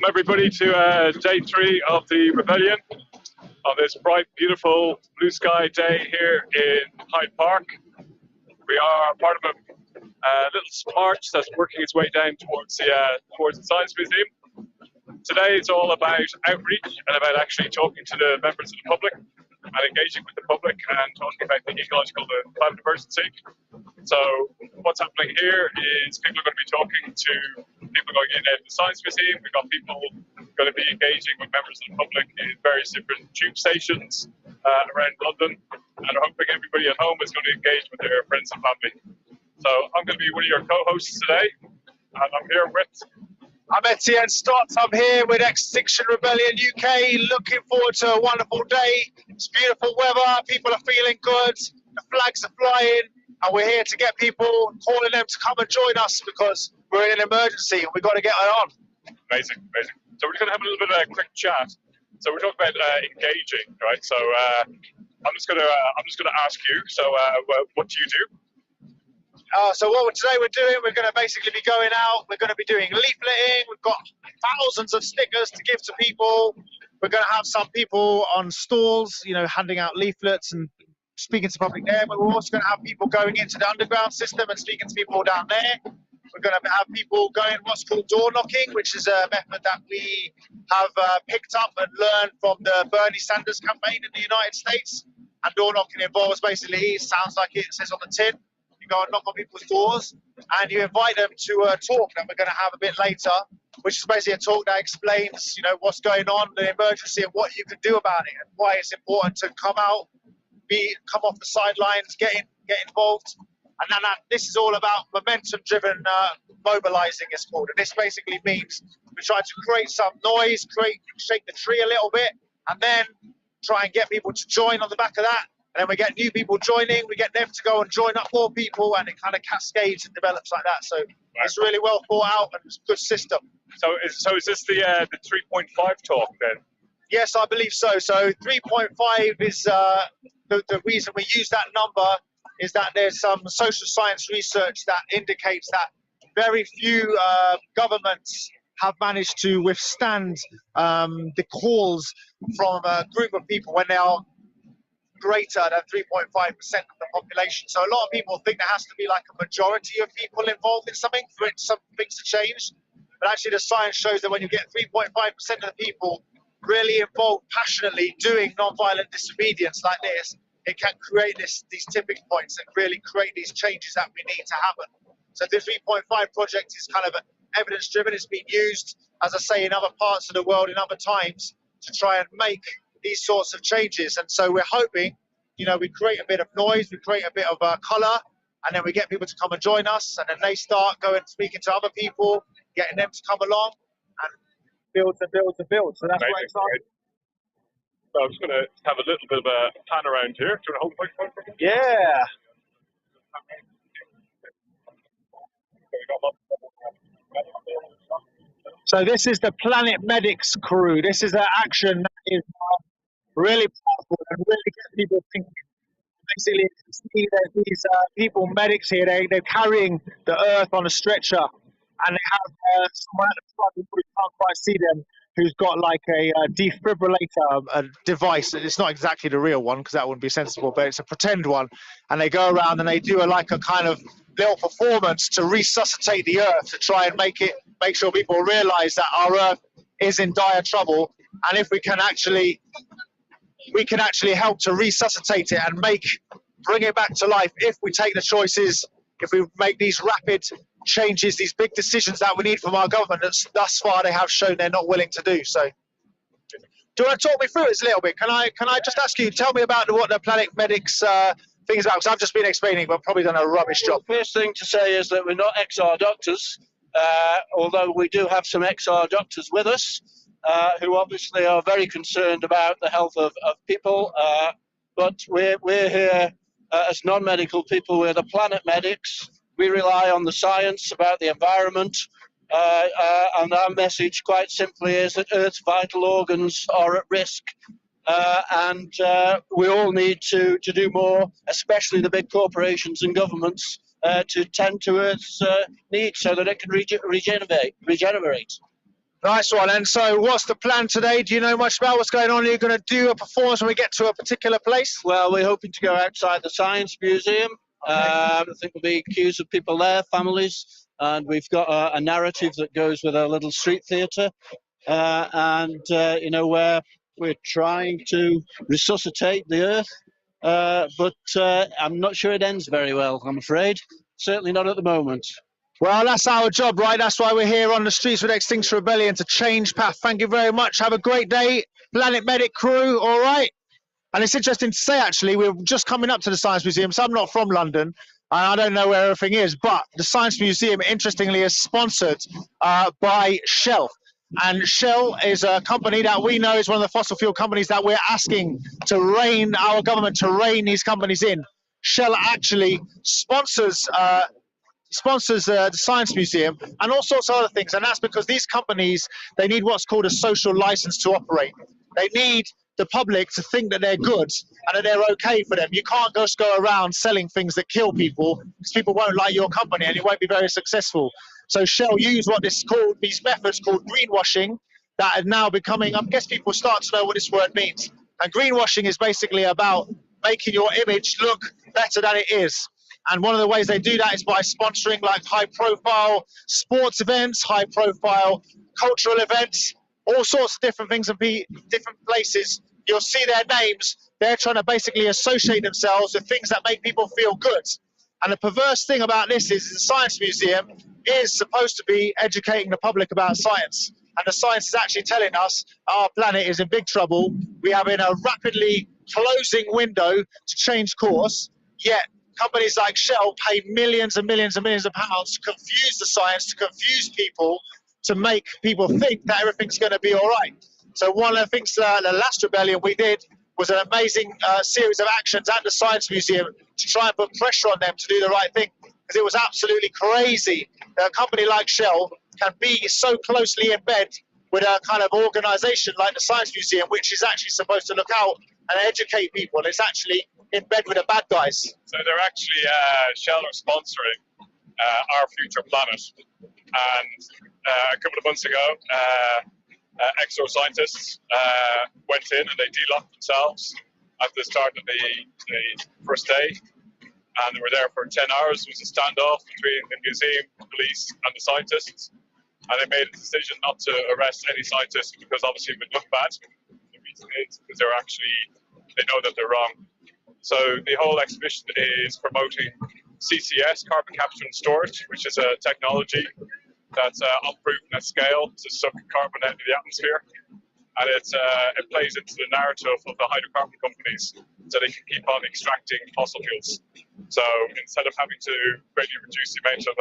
Welcome everybody to day 3 of the rebellion on this bright, beautiful blue sky day here in Hyde Park. We are part of a little march that's working its way down towards the Science Museum. Today it's all about outreach and about actually talking to the members of the public and engaging with the public and talking about the ecological and climate emergency. So what's happening here is people are going to be talking to people going in at the Science Museum. We've got people going to be engaging with members of the public in various different tube stations around London, and I'm hoping everybody at home is going to engage with their friends and family. So I'm going to be one of your co-hosts today, and I'm here with... I'm Etienne Stott. I'm here with Extinction Rebellion UK. Looking forward to a wonderful day. It's beautiful weather. People are feeling good. The flags are flying. And we're here to get people, calling them to come and join us because we're in an emergency and we've got to get it on. Amazing, amazing. So we're going to have a little bit of a quick chat. So we're talking about engaging, right? So I'm just going to ask you. So what do you do? So today we're doing, we're going to basically be going out. We're going to be doing leafleting. We've got thousands of stickers to give to people. We're going to have some people on stalls, you know, handing out leaflets and speaking to public there, but we're also going to have people going into the underground system and speaking to people down there. We're going to have people going what's called door knocking, which is a method that we have picked up and learned from the Bernie Sanders campaign in the United States. And door knocking involves basically, it sounds like it says on the tin, you go and knock on people's doors and you invite them to a talk that we're going to have a bit later, which is basically a talk that explains, you know, what's going on, the emergency and what you can do about it and why it's important to come out, come off the sidelines, get involved, and then this is all about momentum-driven mobilizing. It's called, and this basically means we try to create some noise, shake the tree a little bit, and then try and get people to join on the back of that. And then we get new people joining, we get them to go and join up more people, and it kind of cascades and develops like that. So it's really well thought out and it's a good system. So is this the 3.5 talk then? Yes, I believe so. So 3.5 is the reason we use that number is that there's some social science research that indicates that very few governments have managed to withstand the calls from a group of people when they are greater than 3.5% of the population. So a lot of people think there has to be like a majority of people involved in something for it, some things to change. But actually the science shows that when you get 3.5% of the people really involved passionately doing non-violent disobedience like this, it can create these tipping points and really create these changes that we need to happen. So the 3.5 project is kind of evidence-driven. It's been used, as I say, in other parts of the world in other times to try and make these sorts of changes. And so we're hoping, you know, we create a bit of noise, we create a bit of colour, and then we get people to come and join us, and then they start going speaking to other people, getting them to come along, and build and build and build. So that's what exciting. So I'm just going to have a little bit of a pan around here. Do you want to hold the microphone for me? Yeah. So this is the Planet Medics crew. This is an action that is really powerful and really gets people thinking. Basically, you see there's these people, medics here, they're carrying the earth on a stretcher, and they have someone at the front, you can't quite see them, who's got like a defibrillator device. It's not exactly the real one because that wouldn't be sensible, but it's a pretend one. And they go around and they do a kind of little performance to resuscitate the earth, to try and make sure people realize that our earth is in dire trouble. And if we can actually help to resuscitate it and bring it back to life if we take the choices, if we make these rapid changes, these big decisions that we need from our government that thus far they have shown they're not willing to do. So do you want to talk me through it a little bit? Can I just ask you, tell me about what the Planet Medics thing is about, because I've just been explaining but probably done a rubbish job. The first thing to say is that we're not XR doctors, although we do have some XR doctors with us who obviously are very concerned about the health of people, but we're here as non-medical people. We're the Planet Medics. We rely on the science about the environment, and our message quite simply is that Earth's vital organs are at risk, and we all need to do more, especially the big corporations and governments, to tend to Earth's needs so that it can regenerate. Nice one. And so what's the plan today? Do you know much about what's going on? Are you going to do a performance when we get to a particular place? Well, we're hoping to go outside the Science Museum. I think there'll be queues of people there, families, and we've got a narrative that goes with a little street theatre. You know, where we're trying to resuscitate the earth, but I'm not sure it ends very well, I'm afraid. Certainly not at the moment. Well, that's our job, right? That's why we're here on the streets with Extinction Rebellion, to change path. Thank you very much. Have a great day, Planet Medic crew. All right. And it's interesting to say, actually, we're just coming up to the Science Museum, so I'm not from London, and I don't know where everything is, but the Science Museum, interestingly, is sponsored by Shell. And Shell is a company that we know is one of the fossil fuel companies that we're asking to rein, our government to rein these companies in. Shell actually sponsors the Science Museum and all sorts of other things, and that's because these companies, they need what's called a social license to operate. They need the public to think that they're good and that they're okay for them. You can't just go around selling things that kill people, because people won't like your company and you won't be very successful. So Shell use what this is called, these methods called greenwashing, that are now becoming, I guess people start to know what this word means. And greenwashing is basically about making your image look better than it is. And one of the ways they do that is by sponsoring like high-profile sports events, high-profile cultural events, all sorts of different things and different places. You'll see their names. They're trying to basically associate themselves with things that make people feel good. And the perverse thing about this is the Science Museum is supposed to be educating the public about science. And the science is actually telling us our planet is in big trouble. We are in a rapidly closing window to change course, yet companies like Shell pay millions and millions and millions of pounds to confuse the science, to confuse people, to make people think that everything's going to be all right. So one of the things the last rebellion we did was an amazing series of actions at the Science Museum to try and put pressure on them to do the right thing, because it was absolutely crazy that a company like Shell can be so closely in bed with a kind of organization like the Science Museum, which is actually supposed to look out and educate people, and it's actually in bed with the bad guys. So they're actually, Shell are sponsoring Our Future Planet. And a couple of months ago, exo scientists went in and they de-locked themselves at the start of the first day. And they were there for 10 hours. It was a standoff between the museum, police, and the scientists. And they made a decision not to arrest any scientists because obviously it would look bad. The reason is because they know that they're wrong. So the whole exhibition is promoting CCS, carbon capture and storage, which is a technology that's unproven at scale to suck carbon out of the atmosphere. And it plays into the narrative of the hydrocarbon companies so they can keep on extracting fossil fuels. So instead of having to greatly reduce the amount of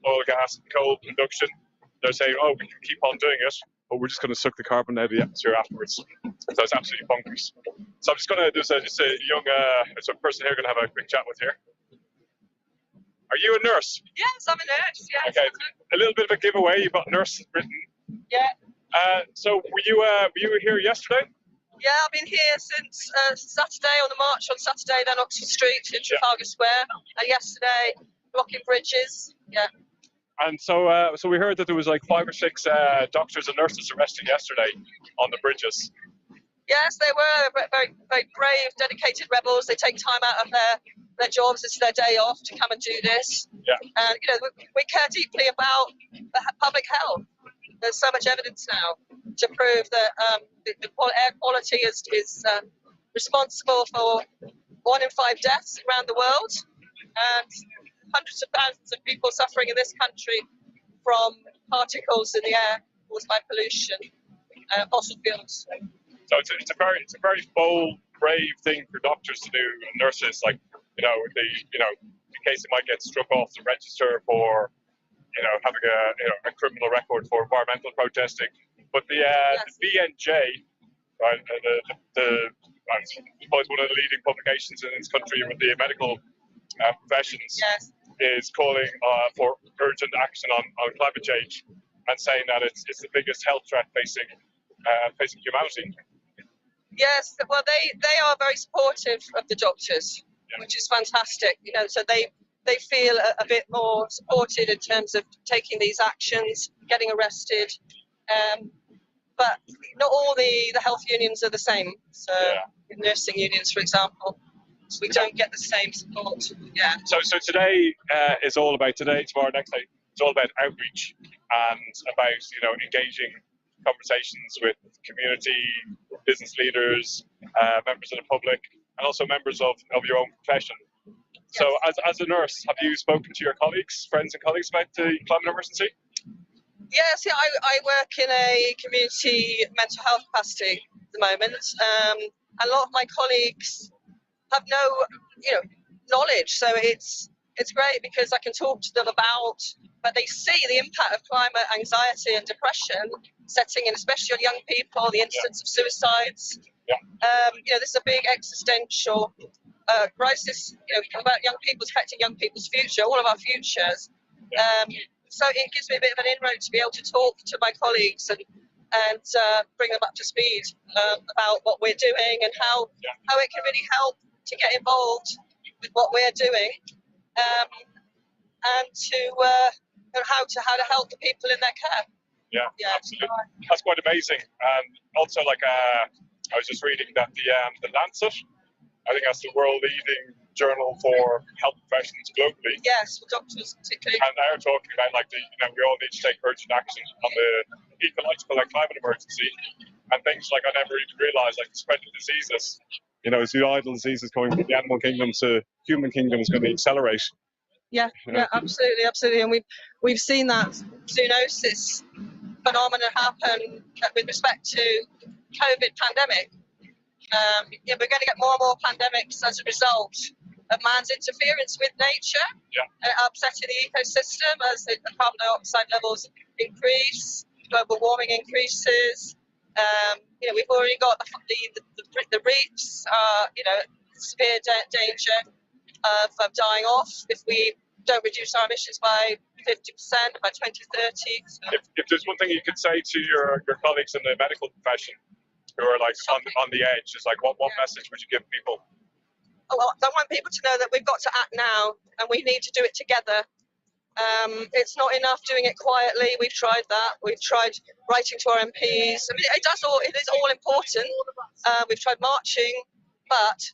oil, gas, and coal production, they're saying, oh, we can keep on doing it, but we're just going to suck the carbon out of the atmosphere afterwards. So it's absolutely bonkers. So I'm just going to, there's a person here going to have a quick chat with here. Are you a nurse? Yes, I'm a nurse, yes. Okay, a little bit of a giveaway, you've got nurse written. Yeah. So were you here yesterday? Yeah, I've been here since Saturday, on the march on Saturday, then Oxford Street in Trafalgar Square, and yesterday blocking bridges. Yeah. And so we heard that there was like 5 or 6 doctors and nurses arrested yesterday on the bridges. Yes, they were very, very brave, dedicated rebels. They take time out of their jobs, it's their day off to come and do this. Yeah. And you know, we care deeply about public health. There's so much evidence now to prove that the air quality is responsible for 1 in 5 deaths around the world, and hundreds of thousands of people suffering in this country from particles in the air caused by pollution, fossil fuels. So it's a very bold, brave thing for doctors to do, and nurses, like, in case they might get struck off the register for, having a criminal record for environmental protesting. But the BNJ, right, I suppose one of the leading publications in this country with the medical professions, yes, is calling for urgent action on climate change and saying that it's the biggest health threat facing humanity. Yes, well, they are very supportive of the doctors, yeah, which is fantastic. So they feel a bit more supported in terms of taking these actions, getting arrested, But not all the health unions are the same. So nursing unions, for example, we don't get the same support. Yeah. So today is all about today, tomorrow, next day. It's all about outreach and about engaging conversations with community, business leaders, members of the public, and also members of your own profession. Yes. So as a nurse, have you spoken to your colleagues, friends and colleagues about the climate emergency? Yes, yeah, I work in a community mental health capacity at the moment. A lot of my colleagues have no, knowledge. So it's great because I can talk to them about, but they see the impact of climate anxiety and depression setting in, especially on young people, the incidence of suicides. Yeah. This is a big existential crisis, about young people, affecting young people's future, all of our futures. So it gives me a bit of an inroad to be able to talk to my colleagues and bring them up to speed about what we're doing and how it can really help to get involved with what we're doing, and how to help the people in their care. Yeah, absolutely. That's quite amazing. And also, I was just reading that the Lancet, I think that's the world leading journal for health professions globally. Yes, for doctors particularly. And they're talking about we all need to take urgent action on the ecological and climate emergency, and things I never even realised, the spread of diseases. Zooidal diseases coming from the animal kingdom to human kingdom is going to accelerate. Yeah, absolutely. And we've seen that zoonosis phenomenon happen with respect to COVID pandemic. We're going to get more and more pandemics as a result of man's interference with nature, upsetting the ecosystem as the carbon dioxide levels increase, global warming increases. We've already got the reefs are, severe danger of dying off if we don't reduce our emissions by 50% by 2030. So. If there's one thing you could say to your colleagues in the medical profession who are on the edge, is what message would you give people? Oh, well, I want people to know that we've got to act now, and we need to do it together. It's not enough doing it quietly. We've tried that. We've tried writing to our MPs. It is all important. We've tried marching, but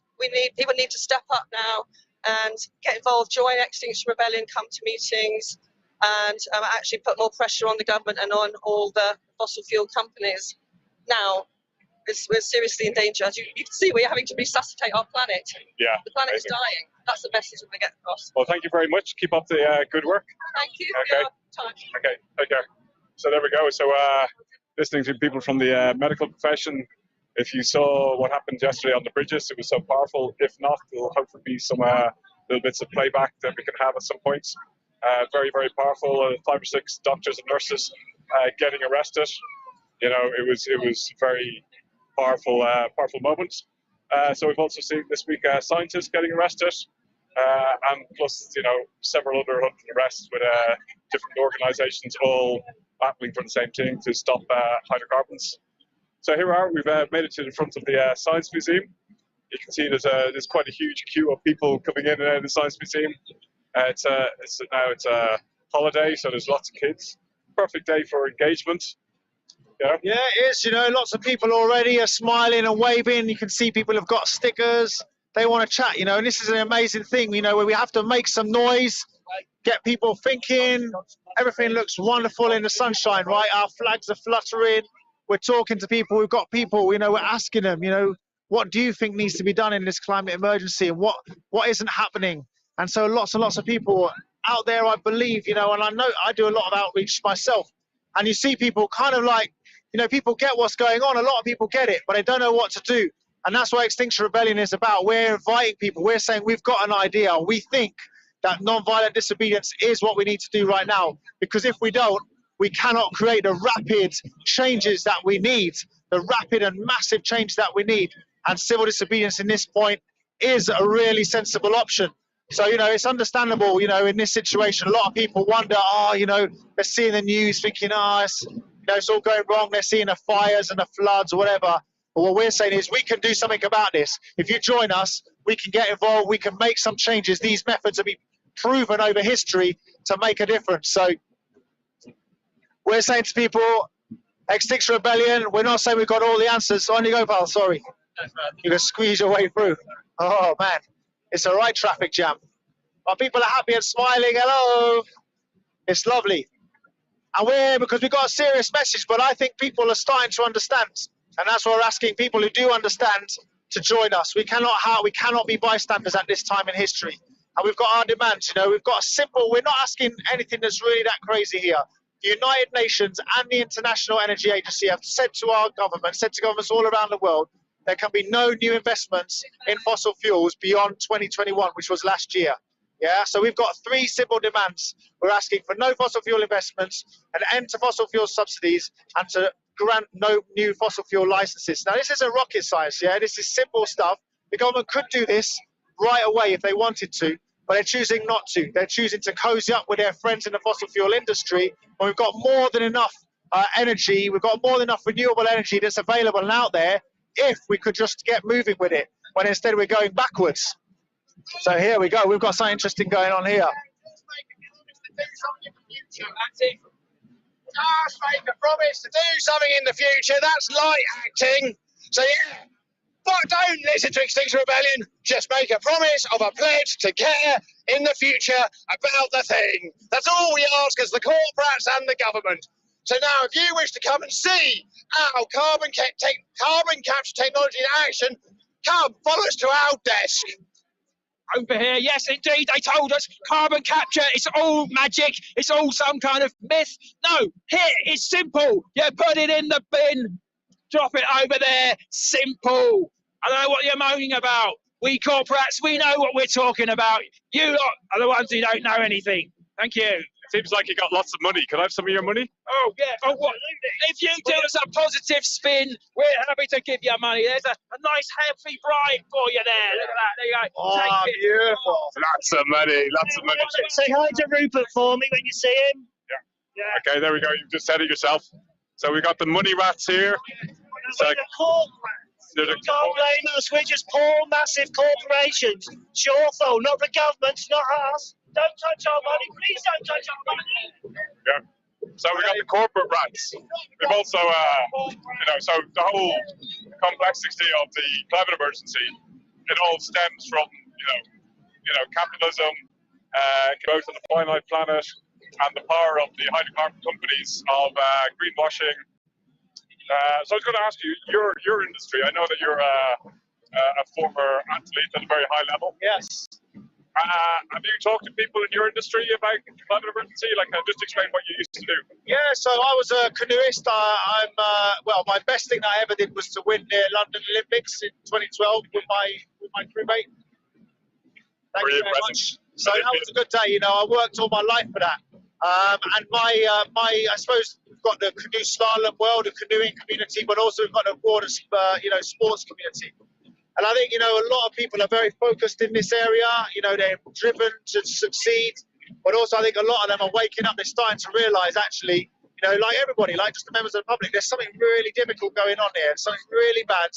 people need to step up now and get involved, join Extinction Rebellion, come to meetings, and actually put more pressure on the government and on all the fossil fuel companies now. We're seriously in danger. As you can see, we're having to resuscitate our planet. Yeah, the planet is dying. That's the message we're going to get across. Well, thank you very much. Keep up the good work. Thank you. Okay. Okay, take care. So there we go. So listening to people from the medical profession, if you saw what happened yesterday on the bridges, it was so powerful. If not, there'll hopefully be some little bits of playback that we can have at some point. Very, very powerful. 5 or 6 doctors and nurses getting arrested. It was very powerful moments. So we've also seen this week scientists getting arrested, and plus several other 100 arrests with different organisations all battling for the same thing, to stop hydrocarbons. So here we are. We've made it to the front of the Science Museum. You can see there's quite a huge queue of people coming in and out of the Science Museum. It's a holiday, so there's lots of kids. Perfect day for engagement. Yeah, it is. Lots of people already are smiling and waving. You can see people have got stickers. They want to chat, and this is an amazing thing, where we have to make some noise, get people thinking. Everything looks wonderful in the sunshine, right? Our flags are fluttering. We're talking to people. We've got people, we're asking them, what do you think needs to be done in this climate emergency, and what isn't happening? And so lots and lots of people out there, I believe, and I know I do a lot of outreach myself. And you see people kind of people get what's going on. A lot of people get it, but they don't know what to do. And that's what Extinction Rebellion is about. We're inviting people. We're saying we've got an idea. We think that non-violent disobedience is what we need to do right now. Because if we don't, we cannot create the rapid changes that we need, the rapid and massive change that we need. And civil disobedience in this point is a really sensible option. So, it's understandable, in this situation, a lot of people wonder, they're seeing the news thinking, it's all going wrong. They're seeing the fires and the floods or whatever. But what we're saying is we can do something about this. If you join us, we can get involved. We can make some changes. These methods have been proven over history to make a difference. So we're saying to people, Extinction Rebellion. We're not saying we've got all the answers. On you go, pal. Sorry. You can squeeze your way through. Oh, man. It's a right traffic jam. But people are happy and smiling. Hello. It's lovely. And because we've got a serious message, but I think people are starting to understand. And that's why we're asking people who do understand to join us. We cannot be bystanders at this time in history. And we've got our demands, you know, we've got a simple, we're not asking anything that's really that crazy here. The United Nations and the International Energy Agency have said to our government, said to governments all around the world, there can be no new investments in fossil fuels beyond 2021, which was last year. Yeah, so we've got 3 simple demands. We're asking for no fossil fuel investments, an end to fossil fuel subsidies, and to grant no new fossil fuel licenses. Now, this isn't rocket science, yeah? This is simple stuff. The government could do this right away if they wanted to, but they're choosing not to. They're choosing to cozy up with their friends in the fossil fuel industry, when we've got more than enough energy, we've got more than enough renewable energy that's available and out there, if we could just get moving with it, when instead we're going backwards. So here we go. We've got something interesting going on here. Just make a promise to do something in the future. That's light acting. So yeah, but don't listen to Extinction Rebellion. Just make a promise of a pledge to care in the future about the thing. That's all we ask as the corporates and the government. So now, if you wish to come and see our carbon capture technology in action, come follow us to our desk. Over here, yes, indeed, they told us carbon capture, it's all magic, it's all some kind of myth. No, here, it's simple. You put it in the bin, drop it over there, simple. I don't know what you're moaning about. We corporates, we know what we're talking about. You lot are the ones who don't know anything. Thank you. Seems like you got lots of money. Can I have some of your money? Oh, yeah. Oh, what? If you do us a positive spin, we're happy to give you money. There's a nice, healthy bribe for you there. Look at that. There you go. Oh, beautiful. Lots of money. Lots of money. Say hi to Rupert for me when you see him. Yeah. Okay, there we go. You've just said it yourself. So we got the money rats here. So, We're the corporates. You can't blame us. We're just poor, massive corporations. Sure, though, not the government, not us. Don't touch our money. Please don't touch our money. yeah. So we got the corporate rats. We've also, so the whole complexity of the climate emergency, it all stems from, capitalism, both on the finite planet, and the power of the hydrocarbon companies of greenwashing. So I was going to ask you, your industry. I know that you're a former athlete at a very high level. Yes. Have you talked to people in your industry about climate emergency? Just explain what you used to do. Yeah, so I was a canoeist. My best thing that I ever did was to win the London Olympics in 2012 with my crewmate. Thank you very much. So that was a good day. I worked all my life for that. And I suppose we've got the canoe slalom world, the canoeing community, but also we've got the broader, sports community. And I think, a lot of people are very focused in this area. They're driven to succeed. But also, I think a lot of them are waking up. They're starting to realise, actually, like everybody, like just the members of the public, there's something really difficult going on here, something really bad.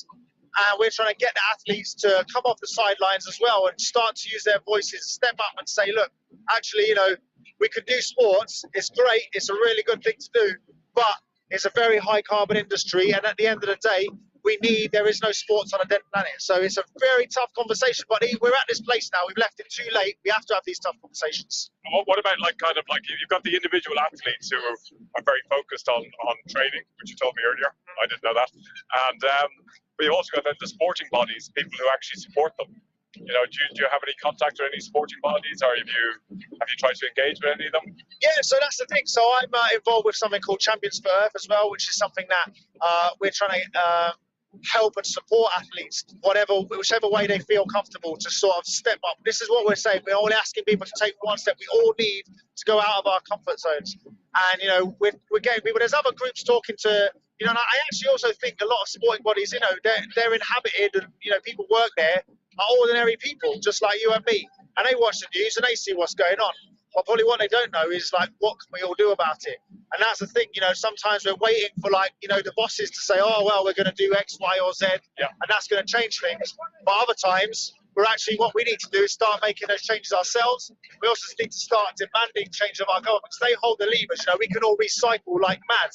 And we're trying to get the athletes to come off the sidelines as well and start to use their voices, step up and say, look, actually, we could do sports. It's great. It's a really good thing to do. But it's a very high carbon industry. And at the end of the day, there is no sports on a dead planet. So it's a very tough conversation, but we're at this place now. We've left it too late. We have to have these tough conversations. What about you've got the individual athletes who are very focused on training, which you told me earlier. I didn't know that. And but you also got the sporting bodies, people who actually support them. Do you have any contact with any sporting bodies, or have you tried to engage with any of them? Yeah, so that's the thing. So I'm involved with something called Champions for Earth as well, which is something that we're trying to help and support athletes, whichever way they feel comfortable to sort of step up. This is what we're saying. We're only asking people to take one step. We all need to go out of our comfort zones. And, we're getting people. There's other groups talking to, and I actually also think a lot of sporting bodies, they're inhabited and, people work there are ordinary people, just like you and me. And they watch the news and they see what's going on. But probably what they don't know is, what can we all do about it? And that's the thing, sometimes we're waiting for, the bosses to say, oh, well, we're going to do X, Y, or Z, yeah, and that's going to change things. But other times, what we need to do is start making those changes ourselves. We also need to start demanding change of our governments. They hold the levers, we can all recycle like mad.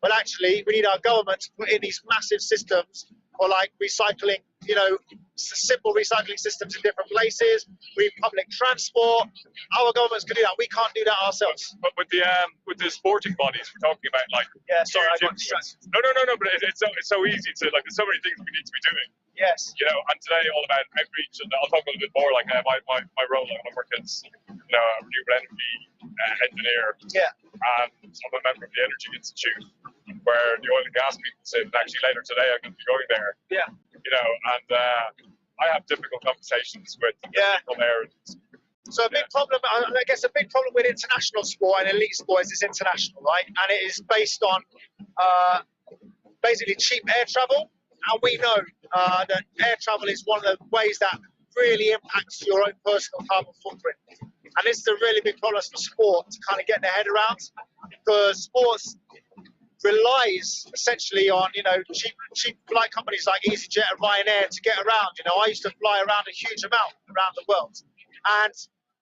Well, actually, we need our government to put in these massive systems for like recycling, simple recycling systems in different places. We need public transport. Our governments can do that. We can't do that ourselves. But with the sporting bodies we're talking about, like I got distracted. No. But it's so easy to like. There's so many things we need to be doing. Yes. And today all about outreach, and I'll talk a little bit more like my role. I work as a renewable energy engineer. Yeah. And I'm a member of the Energy Institute, where the oil and gas people sit. And actually later today I'm going to be going there. Yeah. And I have difficult conversations with people there. So a big problem, I guess, a big problem with international sport and elite sport is it's international, right? And it is based on basically cheap air travel. And we know that air travel is one of the ways that really impacts your own personal carbon footprint. And this is a really big problem for sport to kind of get their head around, because sports relies essentially on, cheap flight companies like EasyJet and Ryanair to get around. I used to fly around a huge amount around the world. And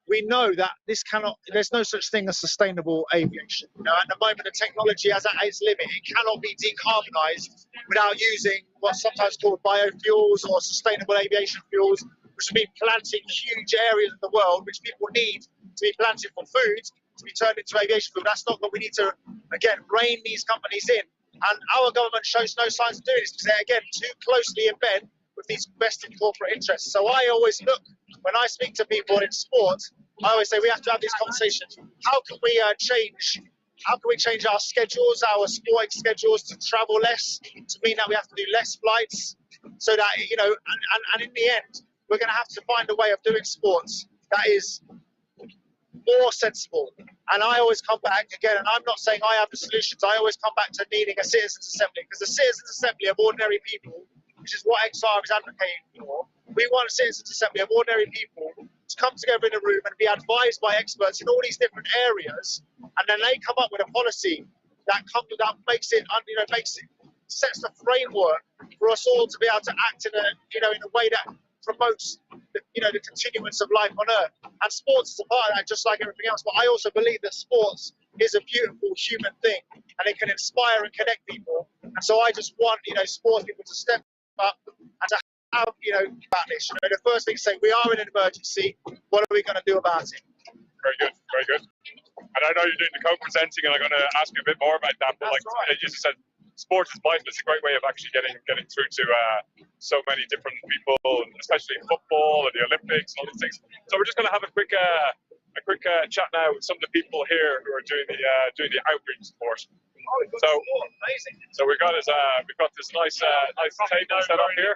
we know that there's no such thing as sustainable aviation. At the moment, the technology has at its limit. It cannot be decarbonised without using what's sometimes called biofuels or sustainable aviation fuels, which have been planting huge areas of the world which people need to be planted for food, to be turned into aviation fuel. That's not what we need to, again, rein these companies in. And our government shows no signs of doing this because they're, again, too closely in bed with these vested corporate interests. So I always look, when I speak to people in sport, I always say we have to have these conversations. How can we change our schedules, our sporting schedules, to travel less, to mean that we have to do less flights, so that, and in the end, we're going to have to find a way of doing sports that is more sensible. And I always come back, again, and I'm not saying I have the solutions, I always come back to needing a citizens' assembly, because the citizens' assembly of ordinary people, which is what XR is advocating for, we want a citizens' assembly of ordinary people to come together in a room and be advised by experts in all these different areas, and then they come up with a policy that sets the framework for us all to be able to act in a way that promotes the continuance of life on Earth. And sports is a part of that, just like everything else. But I also believe that sports is a beautiful human thing, and it can inspire and connect people. And so I just want sports people to step up and to have about this. The first thing to say, we are in an emergency. What are we going to do about it? Very good, very good. And I know you're doing the co-presenting, and I'm going to ask you a bit more about that. But as you said, sports is vital. It's a great way of actually getting through to so many different people, especially football and the Olympics and all these things. So we're just going to have a quick chat now with some of the people here who are doing the outreach support. So we've got this nice table set up here.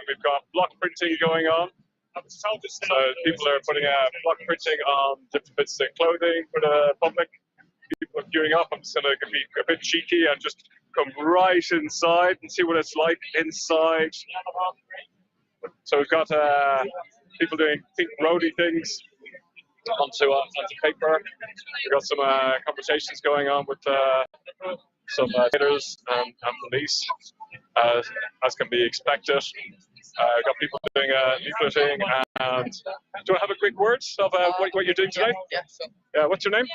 We've got block printing going on. So people are putting block printing on different bits of clothing for the public. People are queuing up. I'm just going to be a bit cheeky and just come right inside and see what it's like inside. So we've got people doing pink roadie things onto paper. We've got some conversations going on with some hitters and police, as can be expected. We've got people doing leafleting. And do you want to have a quick word of what you're doing today? Yeah, sure. Yeah, what's your name?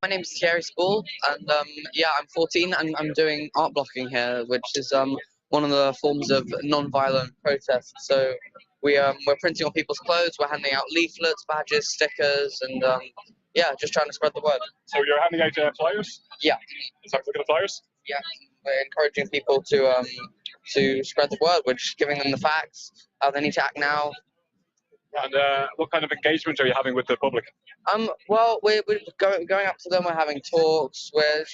My name's Thierry School, and I'm 14, and I'm doing art blocking here, which is one of the forms of non-violent protest. So we're printing on people's clothes, we're handing out leaflets, badges, stickers, and just trying to spread the word. So you're handing out flyers? Yeah. So look at the flyers? Yeah, we're encouraging people to spread the word. We're just giving them the facts, how they need to act now. And what kind of engagement are you having with the public? Well, we're going up to them. We're having talks. We're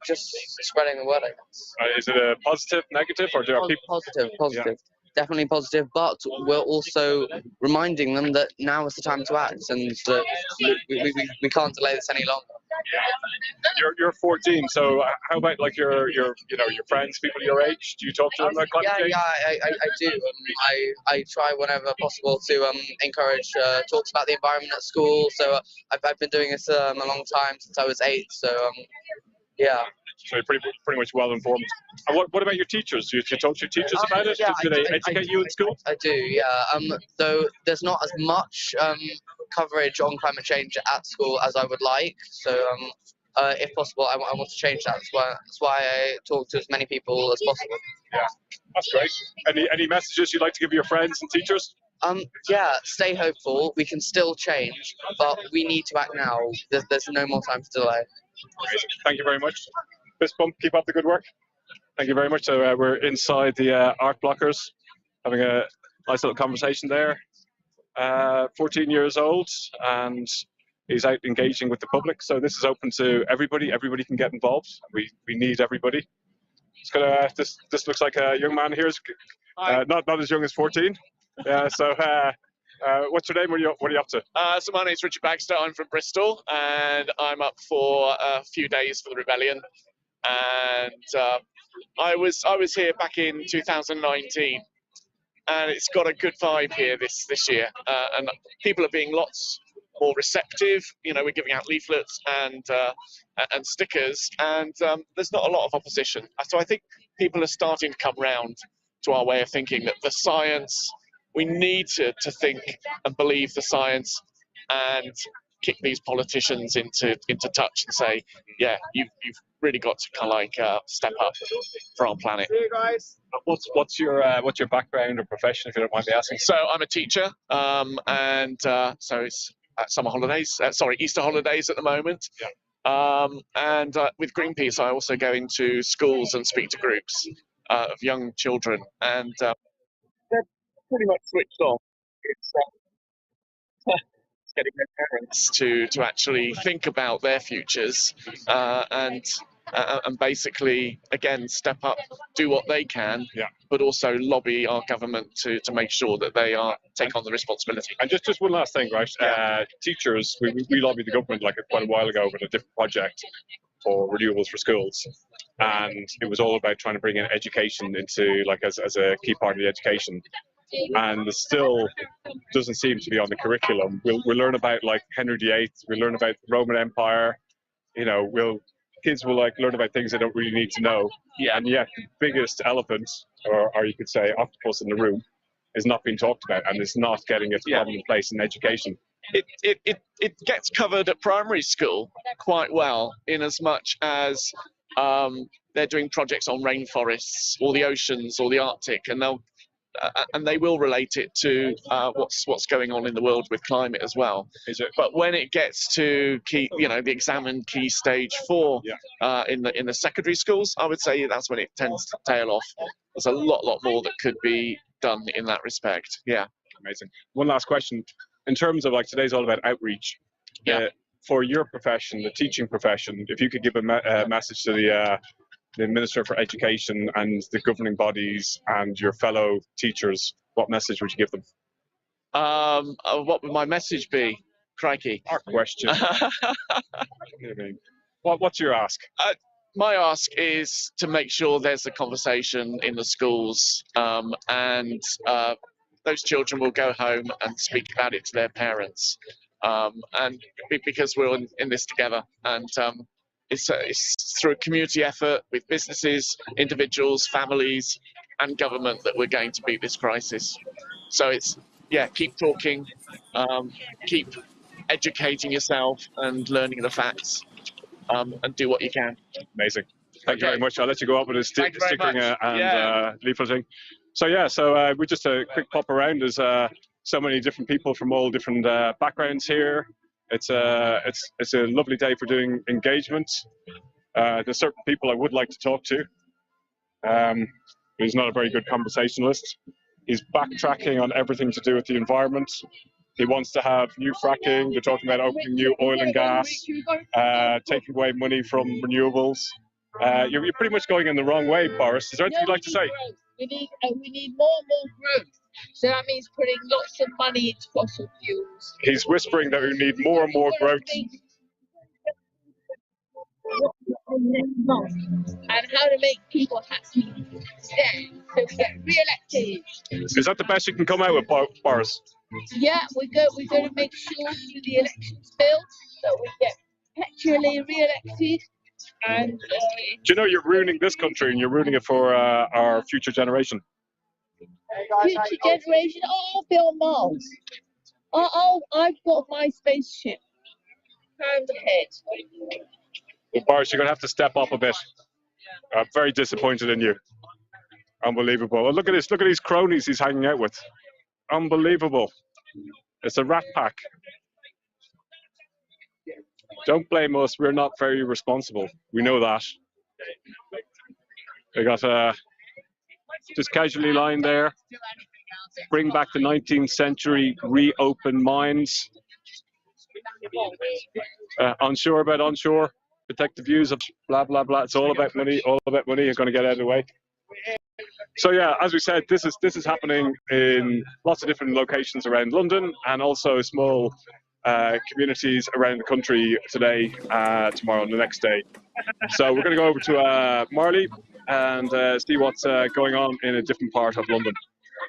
just spreading the word, I guess. Is it a positive, negative, or do you have people? Positive. Yeah. Definitely positive, but we're also reminding them that now is the time to act, and that we can't delay this any longer. You're 14, so how about like your friends, people your age? Do you talk to them about climate change? I do. I try whenever possible to encourage talks about the environment at school. So I've been doing this a long time, since I was 8. So yeah. So you're pretty much well informed. And what about your teachers? Do you talk to your teachers about it? Yeah, do they educate you in school? I do, yeah. Though there's not as much coverage on climate change at school as I would like. So if possible, I want to change that. That's why I talk to as many people as possible. Yeah, that's great. Any messages you'd like to give your friends and teachers? Yeah, stay hopeful. We can still change, but we need to act now. There's no more time to delay. Amazing. Thank you very much. Fist bump, keep up the good work. Thank you very much. So we're inside the art blockers, having a nice little conversation there. 14 years old, and he's out engaging with the public. So this is open to everybody. Everybody can get involved. We need everybody. It's gonna. This looks like a young man here. Not as young as 14. So what's your name? What are you up to? So my name's Richard Baxter. I'm from Bristol, and I'm up for a few days for the rebellion. And I was here back in 2019, and it's got a good vibe here this year. And people are being lots more receptive. You know, we're giving out leaflets and stickers, and there's not a lot of opposition. So I think people are starting to come round to our way of thinking that the science. We need to think and believe the science and kick these politicians into touch and say, yeah, you've really got to kind of like step up for our planet. See you guys. What's your background or profession, if you don't mind me asking? So I'm a teacher, and so it's summer holidays, Easter holidays at the moment. Yeah. And with Greenpeace, I also go into schools and speak to groups of young children, and they're pretty much switched on. It's getting their parents to actually think about their futures and basically, again, step up, do what they can, but also lobby our government to make sure that they take on the responsibility. And just one last thing, right? Teachers, we lobbied the government like quite a while ago with a different project for renewables for schools, and it was all about trying to bring in education into like as a key part of the education. And it still doesn't seem to be on the curriculum. We'll learn about like Henry VIII. We'll learn about the Roman Empire. You know, kids will like learn about things they don't really need to know. Yeah. And yet, the biggest elephant, or you could say octopus in the room, is not being talked about, and is not getting its prominent place in education. It gets covered at primary school quite well, in as much as they're doing projects on rainforests or the oceans or the Arctic, and they will relate it to what's going on in the world with climate as well. But when it gets to the examined key stage 4 in the secondary schools, I would say that's when it tends to tail off. There's a lot more that could be done in that respect. Yeah. Amazing. One last question. In terms of like today's all about outreach. For your profession, the teaching profession, if you could give a message to the Minister for Education and the governing bodies and your fellow teachers, what message would you give them? What would my message be? Crikey. Our question. What's your ask? My ask is to make sure there's a conversation in the schools, and those children will go home and speak about it to their parents, and because we're in this together, and it's through a community effort with businesses, individuals, families, and government that we're going to beat this crisis. So keep talking, keep educating yourself and learning the facts, and do what you can. Amazing. Thank you very much. I'll let you go up with the stickering and leafleting. So we just a quick pop around. There's so many different people from all different backgrounds here. It's a lovely day for doing engagement. There's certain people I would like to talk to. He's not a very good conversationalist. He's backtracking on everything to do with the environment. He wants to have new fracking. They're talking about opening new oil and gas, taking away money from renewables. You're pretty much going in the wrong way, Boris. Is there anything you'd like to say? We need more and more growth. So that means putting lots of money into fossil fuels. He's whispering that we need more and more growth. And how to make people happy instead, so we get re-elected. Is that the best you can come out with, Boris? Yeah, we're going to make sure through the elections bill that we get perpetually re-elected. And do you know you're ruining this country and you're ruining it for our future generation? Future generation? I'll be on Mars. I've got my spaceship. Pound ahead. But Boris, you're going to have to step up a bit. I'm very disappointed in you. Unbelievable. Well, look at this. Look at these cronies he's hanging out with. Unbelievable. It's a rat pack. Don't blame us. We're not very responsible. We know that. They got just casually lying there. Bring back the 19th century, reopen mines. Onshore about onshore. Protect the views of blah, blah, blah. It's all about money. All about money. You're going to get out of the way. So yeah, as we said, this is happening in lots of different locations around London and also small communities around the country today, tomorrow, and the next day. So we're going to go over to Marley and see what's going on in a different part of London.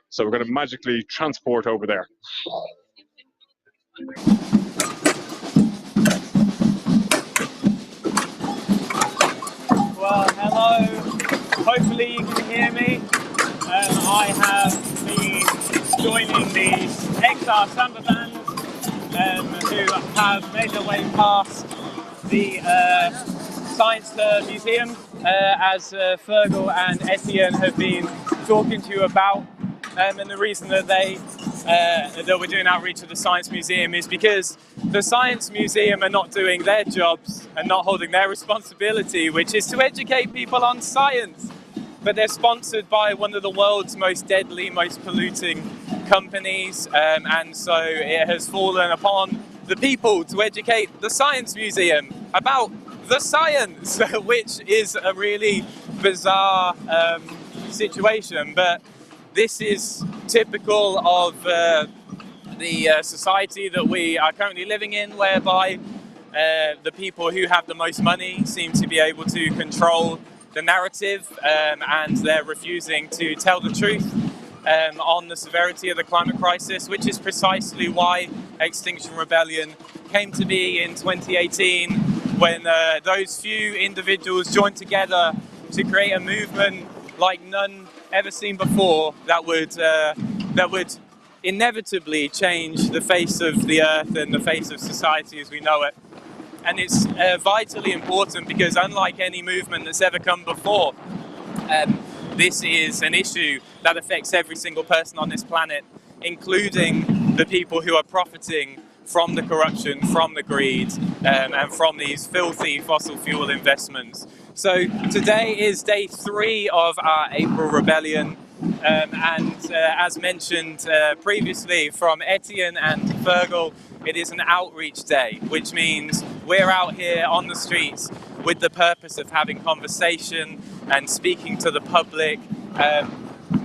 So we're going to magically transport over there. Well, hello. Hopefully you can hear me. I have been joining the XR Samba band who have made their way past the Science Museum as Fergal and Etienne have been talking to you about. And the reason that we're doing outreach at the Science Museum is because the Science Museum are not doing their jobs and not holding their responsibility, which is to educate people on science. But they're sponsored by one of the world's most deadly, most polluting companies, and so it has fallen upon the people to educate the Science Museum about the science, which is a really bizarre situation. But this is typical of the society that we are currently living in, whereby the people who have the most money seem to be able to control the narrative, and they're refusing to tell the truth on the severity of the climate crisis, which is precisely why Extinction Rebellion came to be in 2018, when those few individuals joined together to create a movement like none ever seen before that would inevitably change the face of the earth and the face of society as we know it. And it's vitally important because unlike any movement that's ever come before, this is an issue that affects every single person on this planet, including the people who are profiting from the corruption, from the greed, and from these filthy fossil fuel investments. So today is day 3 of our April Rebellion, and as mentioned previously from Etienne and Fergal, it is an outreach day, which means we're out here on the streets with the purpose of having conversation and speaking to the public.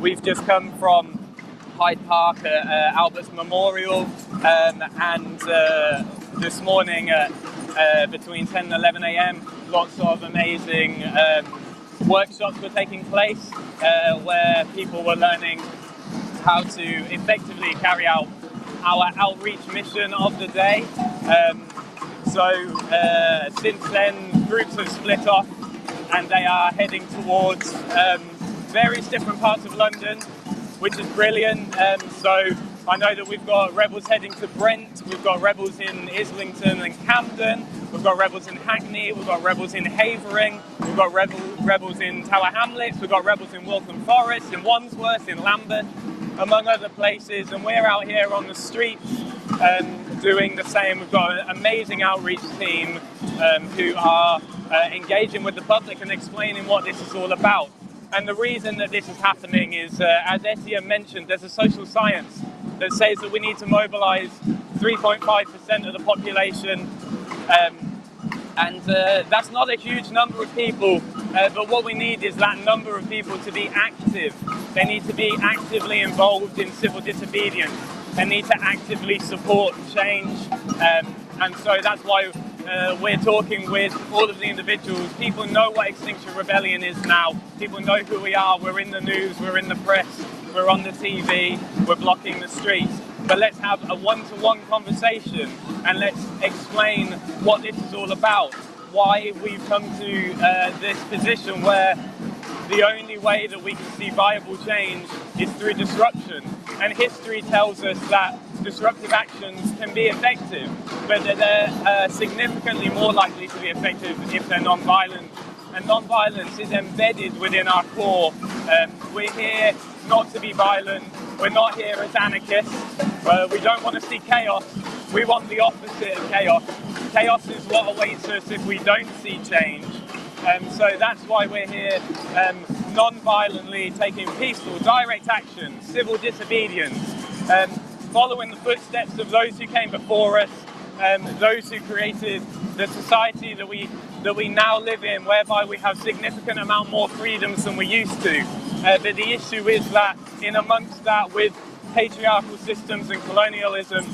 We've just come from Hyde Park at Albert's Memorial, and this morning at between 10 and 11 a.m. lots of amazing workshops were taking place where people were learning how to effectively carry out our outreach mission of the day. Since then, groups have split off and they are heading towards various different parts of London, which is brilliant. So I know that we've got rebels heading to Brent, we've got rebels in Islington and Camden, we've got rebels in Hackney, we've got rebels in Havering, we've got rebels in Tower Hamlets, we've got rebels in Waltham Forest, in Wandsworth, in Lambeth, among other places. And we're out here on the streets doing the same. We've got an amazing outreach team who are engaging with the public and explaining what this is all about. And the reason that this is happening is, as Etienne mentioned, there's a social science that says that we need to mobilise 3.5% of the population, and that's not a huge number of people, but what we need is that number of people to be active. They need to be actively involved in civil disobedience. They need to actively support change, and so that's why we're talking with all of the individuals. People know what Extinction Rebellion is now. People know who we are. We're in the news, we're in the press, we're on the TV, we're blocking the streets. But let's have a one-to-one conversation and let's explain what this is all about, why we've come to this position where the only way that we can see viable change is through disruption. And history tells us that disruptive actions can be effective, but they're significantly more likely to be effective if they're non-violent. And non-violence is embedded within our core. We're here not to be violent. We're not here as anarchists. We don't want to see chaos. We want the opposite of chaos. Chaos is what awaits us if we don't see change. So that's why we're here non-violently taking peaceful, direct action, civil disobedience, following the footsteps of those who came before us, those who created the society that we now live in, whereby we have significant amount more freedoms than we used to. But the issue is that in amongst that, with patriarchal systems and colonialism,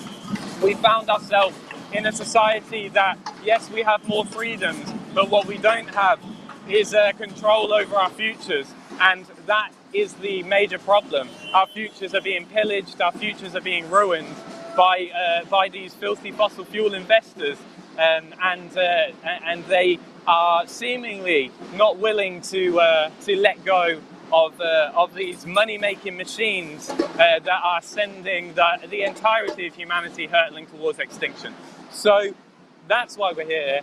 we found ourselves in a society that, yes, we have more freedoms, but what we don't have is control over our futures, and that is the major problem. Our futures are being pillaged, our futures are being ruined by these filthy fossil fuel investors, and they are seemingly not willing to let go of these money-making machines that are sending the entirety of humanity hurtling towards extinction. So that's why we're here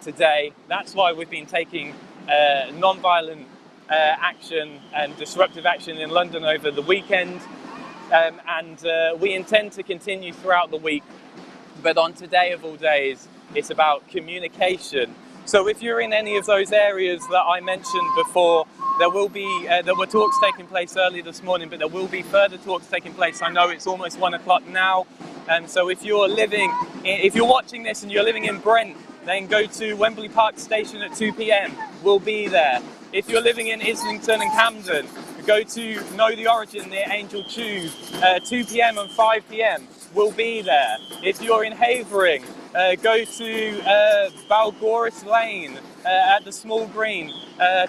today. That's why we've been taking non-violent action and disruptive action in London over the weekend, and we intend to continue throughout the week. But on today of all days, it's about communication. So if you're in any of those areas that I mentioned before, there were talks taking place early this morning, but there will be further talks taking place. I know it's almost 1 o'clock now, and so if you're watching this and you're living in Brent, then go to Wembley Park Station at 2 p.m. We'll be there. If you're living in Islington and Camden, go to Know the Origin near Angel Tube, 2 p.m. and 5 p.m. We'll be there. If you're in Havering, go to Balgoris Lane at the Small Green,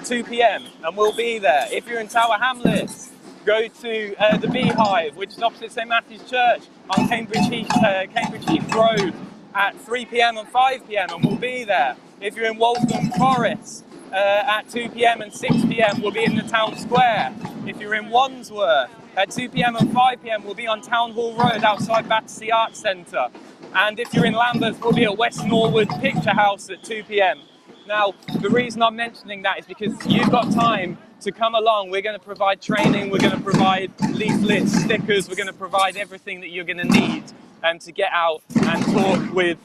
2 p.m. and we'll be there. If you're in Tower Hamlets, go to the Beehive, which is opposite St Matthew's Church on Cambridge Heath Road at 3 p.m. and 5 p.m. and we'll be there. If you're in Waltham Forest at 2 p.m. and 6 p.m. we'll be in the Town Square. If you're in Wandsworth at 2 p.m. and 5 p.m. we'll be on Town Hall Road outside Battersea Arts Centre. And if you're in Lambeth, we'll be at West Norwood Picture House at 2 p.m. Now, the reason I'm mentioning that is because you've got time to come along. We're going to provide training, we're going to provide leaflets, stickers, we're going to provide everything that you're going to need to get out and talk with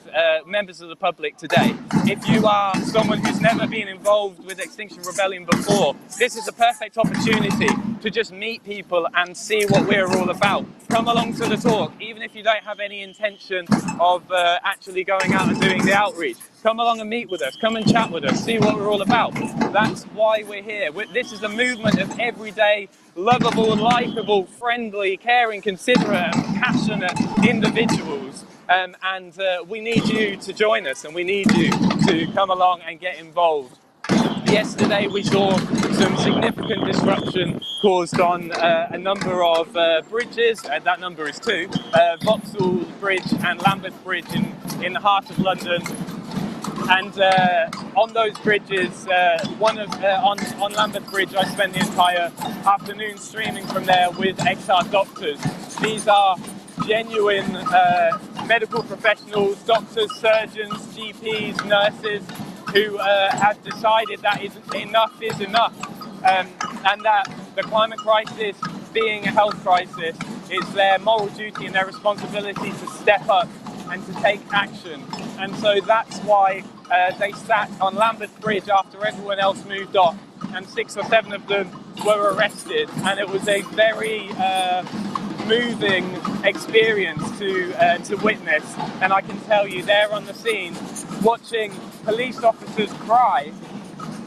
members of the public today. If you are someone who's never been involved with Extinction Rebellion before, this is a perfect opportunity to just meet people and see what we're all about. Come along to the talk, even if you don't have any intention of actually going out and doing the outreach. Come along and meet with us, come and chat with us, see what we're all about. That's why we're here. This is a movement of everyday, lovable, likeable, friendly, caring, considerate and passionate individuals. And we need you to join us, and we need you to come along and get involved. Yesterday we saw some significant disruption caused on a number of bridges, that number is 2, Vauxhall Bridge and Lambeth Bridge in the heart of London. And on those bridges, on Lambeth Bridge, I spent the entire afternoon streaming from there with XR doctors. These are genuine medical professionals, doctors, surgeons, GPs, nurses, who have decided that enough is enough, and that the climate crisis, being a health crisis, it's their moral duty and their responsibility to step up and to take action. And so that's why they sat on Lambeth Bridge after everyone else moved off, and 6 or 7 of them were arrested, and it was a very moving experience to witness. And I can tell you, there on the scene, watching police officers cry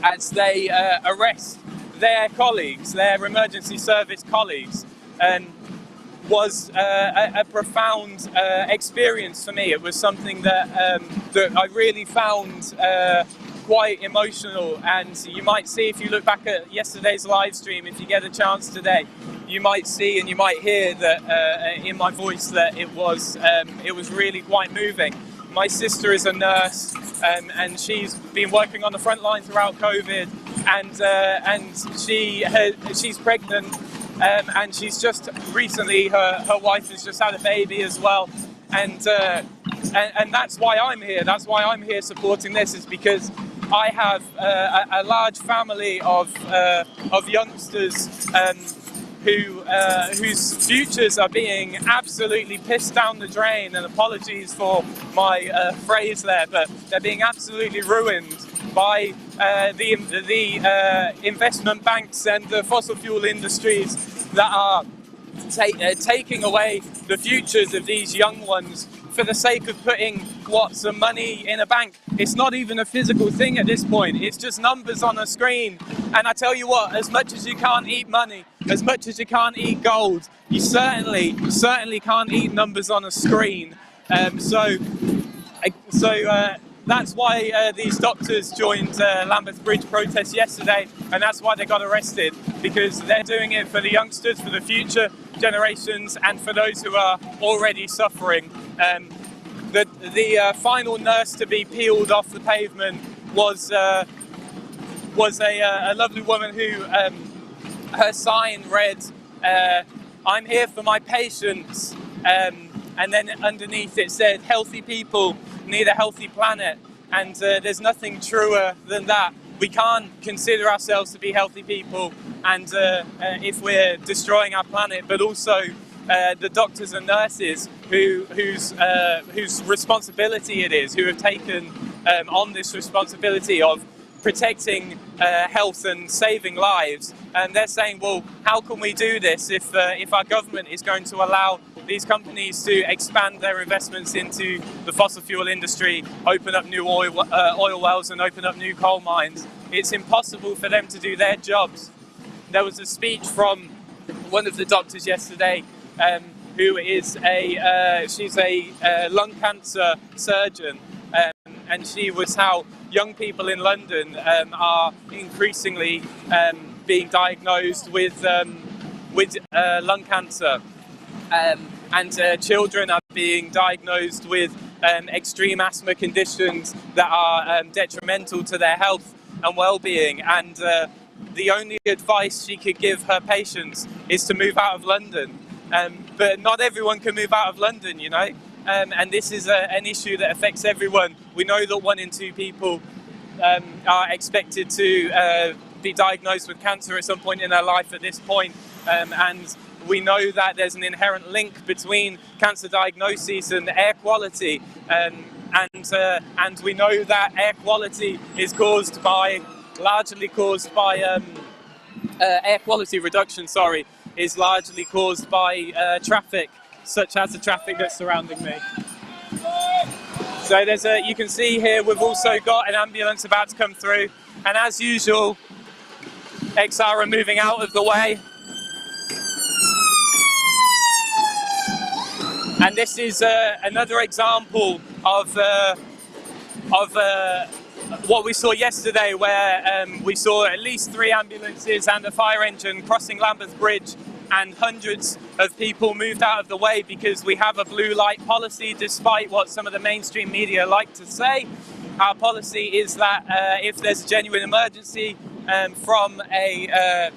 as they arrest their colleagues, their emergency service colleagues, was a profound experience for me. It was something that I really found quite emotional, and you might see, if you look back at yesterday's live stream, if you get a chance today, you might see and you might hear that in my voice that it was really quite moving. My sister is a nurse, and she's been working on the front line throughout COVID, and she's pregnant and she's just recently, her wife has just had a baby as well, and that's why I'm here. That's why I'm here supporting this, is because I have a large family of youngsters whose futures are being absolutely pissed down the drain, and apologies for my phrase there, but they're being absolutely ruined by the investment banks and the fossil fuel industries that are taking away the futures of these young ones for the sake of putting some money in a bank. It's not even a physical thing at this point, it's just numbers on a screen. And I tell you what, as much as you can't eat money, as much as you can't eat gold, you certainly can't eat numbers on a screen. So that's why these doctors joined Lambeth Bridge protest yesterday, and that's why they got arrested, because they're doing it for the youngsters, for the future generations, and for those who are already suffering. The final nurse to be peeled off the pavement was a lovely woman who her sign read, "I'm here for my patients," and then underneath it said, "Healthy people need a healthy planet," and there's nothing truer than that. We can't consider ourselves to be healthy people, and if we're destroying our planet, but also the doctors and nurses whose responsibility it is, who have taken on this responsibility of protecting health and saving lives, and they're saying, well, how can we do this if our government is going to allow these companies to expand their investments into the fossil fuel industry, open up new oil wells and open up new coal mines? It's impossible for them to do their jobs. There was a speech from one of the doctors yesterday, who is she's a lung cancer surgeon, and she was how young people in London are increasingly being diagnosed with lung cancer, and children are being diagnosed with extreme asthma conditions that are detrimental to their health and well-being, and the only advice she could give her patients is to move out of London. But not everyone can move out of London, you know, and this is an issue that affects everyone. We know that 1 in 2 people are expected to be diagnosed with cancer at some point in their life at this point, and we know that there's an inherent link between cancer diagnosis and air quality, and we know that air quality is largely caused by air quality reduction, is largely caused by traffic, such as the traffic that's surrounding me. So you can see here we've also got an ambulance about to come through, and as usual, XR are moving out of the way. And this is another example of what we saw yesterday, where we saw at least 3 ambulances and a fire engine crossing Lambeth Bridge, and hundreds of people moved out of the way because we have a blue light policy, despite what some of the mainstream media like to say. Our policy is that if there's a genuine emergency from an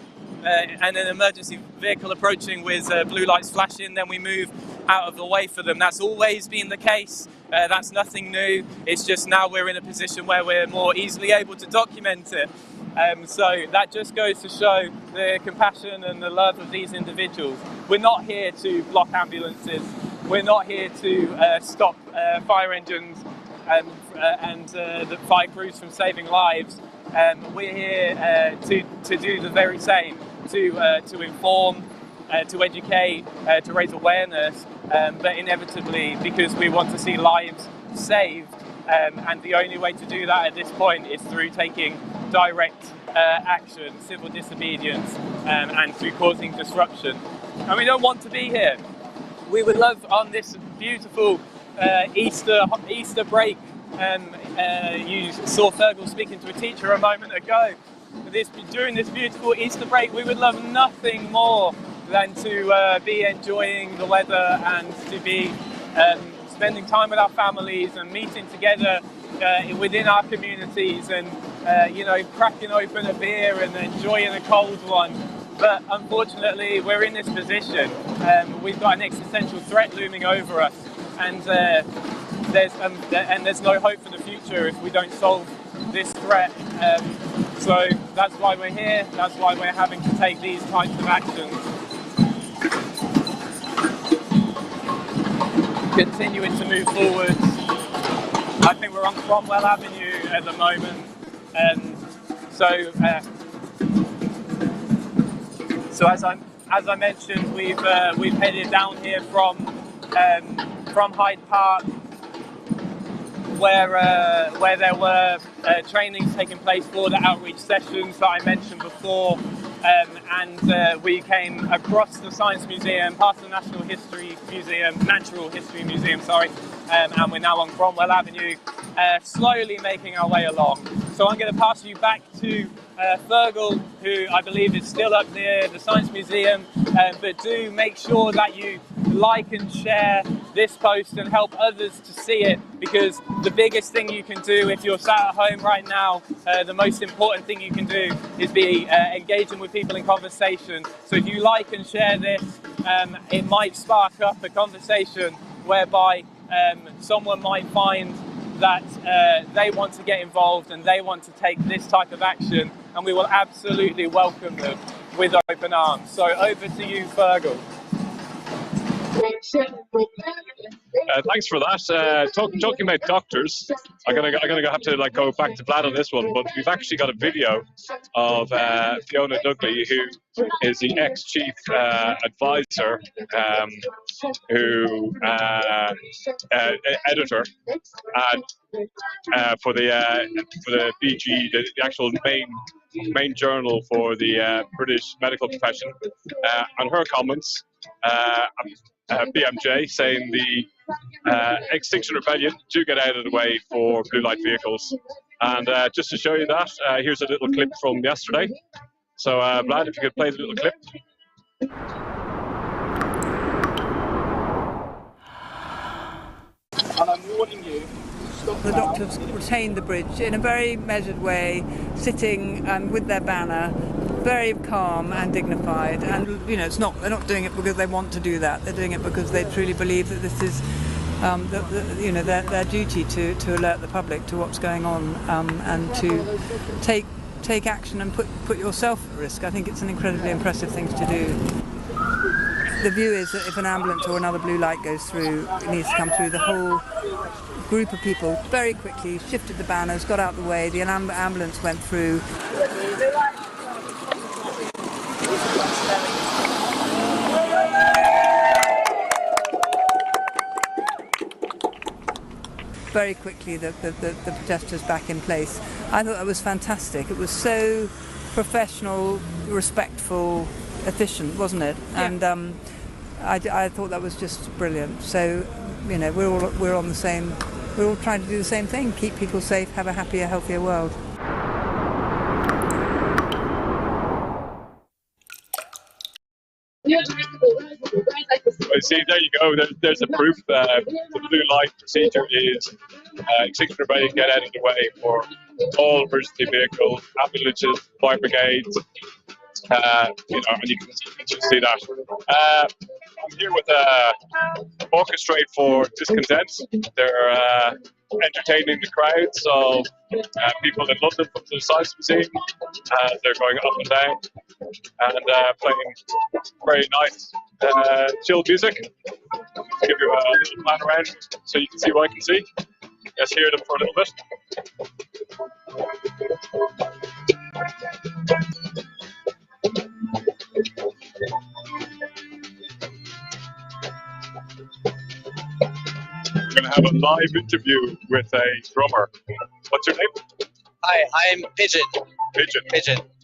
emergency vehicle approaching with blue lights flashing, then we move out of the way for them. That's always been the case. That's nothing new. It's just now we're in a position where we're more easily able to document it. So that just goes to show the compassion and the love of these individuals. We're not here to block ambulances. We're not here to stop fire engines and the fire crews from saving lives. We're here to do the very same, to inform, to educate, to raise awareness, but inevitably, because we want to see lives saved, and the only way to do that at this point is through taking direct action, civil disobedience, and through causing disruption. And we don't want to be here. We would love, on this beautiful Easter break, you saw Fergal speaking to a teacher a moment ago. During this beautiful Easter break, we would love nothing more than to be enjoying the weather and to be spending time with our families and meeting together within our communities, and cracking open a beer and enjoying a cold one But unfortunately, we're in this position. We've got an existential threat looming over us, and there's no hope for the future if we don't solve this threat. So that's why we're here. That's why we're having to take these types of actions. Continuing to move forward. I think we're on Cromwell Avenue at the moment, and so as I mentioned, we've headed down here from Hyde Park, where there were trainings taking place for the outreach sessions that I mentioned before, and we came across the Science Museum, past the Natural History Museum, and we're now on Cromwell Avenue, slowly making our way along. So I'm going to pass you back to Fergal, who I believe is still up near the Science Museum, but do make sure that you like and share this post and help others to see it, because the biggest thing you can do if you're sat at home right now, the most important thing you can do is be engaging with people in conversation. So if you like and share this, it might spark up a conversation whereby someone might find that they want to get involved and they want to take this type of action, and we will absolutely welcome them with open arms. So over to you, Fergal. Thanks for that. Talking about doctors, I'm gonna have to go back to Vlad on this one, but we've actually got a video of Fiona Dudley, who is the ex-chief advisor, editor for the BG, the actual main journal for the British medical profession, and her comments. BMJ saying the Extinction Rebellion do get out of the way for blue light vehicles. And just to show you that, here's a little clip from yesterday. So Vlad, if you could play the little clip. And I'm warning you. The doctors retained the bridge in a very measured way, sitting with their banner, very calm and dignified. And you know, they're not doing it because they want to do that. They're doing it because they truly believe that this is, their duty to alert the public to what's going on, and to take action and put yourself at risk. I think it's an incredibly impressive thing to do. The view is that if an ambulance or another blue light goes through, it needs to come through. The whole group of people very quickly shifted the banners, got out the way, the ambulance went through. Very quickly the protesters back in place. I thought that was fantastic. It was so professional, respectful, efficient, wasn't it? Yeah. And I thought that was just brilliant. So, you know, we're on the same. We're all trying to do the same thing: keep people safe, have a happier, healthier world. See, there you go. There's a proof that the blue light procedure is Extinction Rebellion get out of the way for all emergency vehicles, ambulances, fire brigades. And you can see that. I'm here with Orchestrate for Discontent. They're entertaining the crowds of people in London from the Science Museum. They're going up and down and playing very nice chill music. I'll give you a little plan around so you can see what I can see. Let's hear them for a little bit. We're going to have a live interview with a drummer. What's your name? Hi, I'm Pigeon. Pigeon,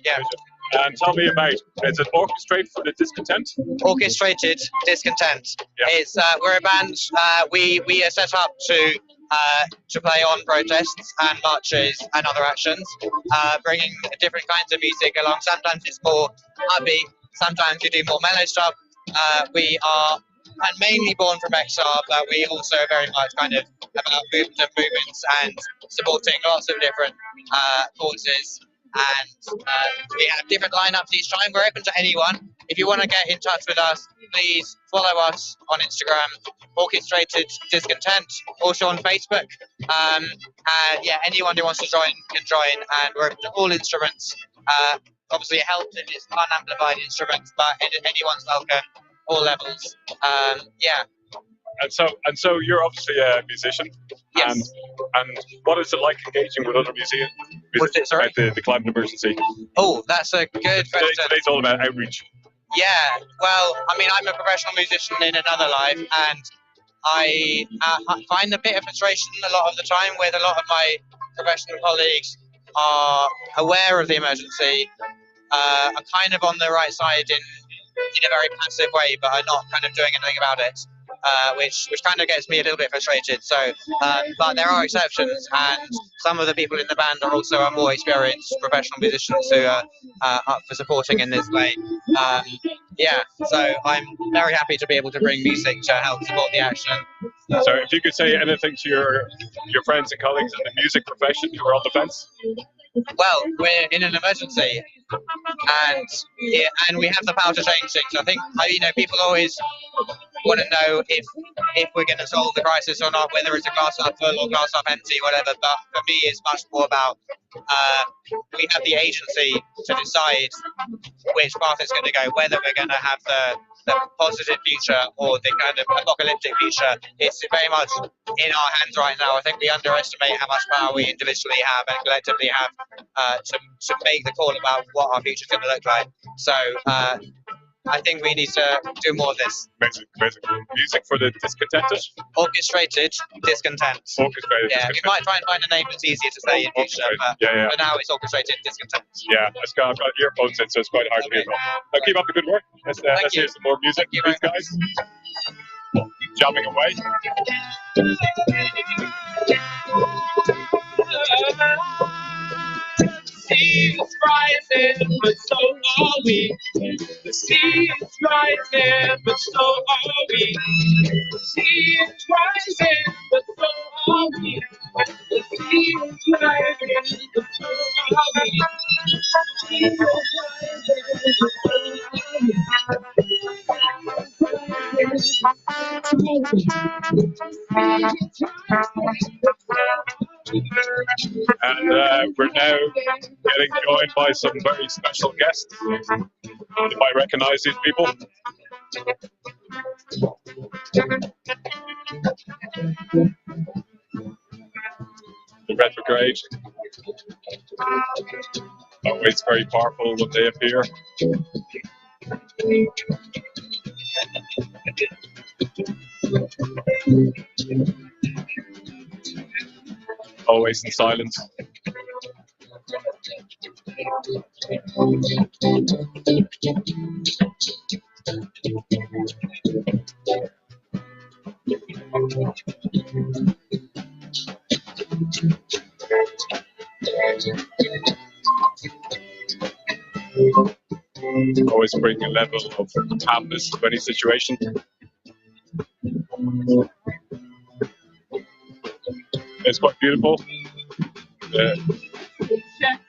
yeah. Pigeon. And tell me about, is it Orchestrate for the Discontent? Orchestrated Discontent. Yeah. It's we're a band. We are set up to play on protests and marches and other actions, bringing different kinds of music along. Sometimes it's more upbeat, sometimes we do more mellow stuff. We are mainly born from XR, but we also are very much kind of about movements and supporting lots of different causes. and we have different lineups each time. We're open to anyone. If you want to get in touch with us, please follow us on Instagram, Orchestrated Discontent, also on Facebook. And yeah, anyone who wants to join can join, and we're open to all instruments. Obviously, halted is unamplified instruments, but anyone's welcome, all levels. Yeah. And so you're obviously a musician. Yes. And what is it like engaging with other musicians about the climate emergency? Oh, that's a good question. Today's all about outreach. Yeah, well, I mean, I'm a professional musician in another life, and I find a bit of frustration a lot of the time with a lot of my professional colleagues are aware of the emergency, are kind of on the right side in a very passive way, but are not kind of doing anything about it, which kind of gets me a little bit frustrated. So, but there are exceptions, and some of the people in the band are also more experienced professional musicians who are up for supporting in this way. Yeah, so I'm very happy to be able to bring music to help support the action. So if you could say anything to your friends and colleagues in the music profession who are on the fence? Well, we're in an emergency, and we have the power to change things. I think people always want to know if we're going to solve the crisis or not, whether it's a glass half full or glass half empty, whatever. But for me, it's much more about we have the agency to decide which path it's going to go, whether we're going to have the positive future or the kind of apocalyptic future. It's very much in our hands right now. I think we underestimate how much power we individually have and collectively have to make the call about what our future is going to look like. So I think we need to do more of this. Amazing. Music for the discontented? Orchestrated discontent. Orchestrated yeah, discontent. We might try and find a name that's easier to say in future, but for now it's orchestrated discontent. Yeah, I've got earphones in, so it's quite hard to hear. Now keep up the good work. Let's hear some more music from these guys. Jamming away. The sea is rising, but so are we. The sea is rising, but so are we. The sea is rising, but so are we. The sea is rising, but so are we. The sea is And we're now getting joined by some very special guests. You might recognize these people. The Red Brigade. Always very powerful when they appear. Always in silence. Always bring a level of calmness to any situation. It's quite beautiful.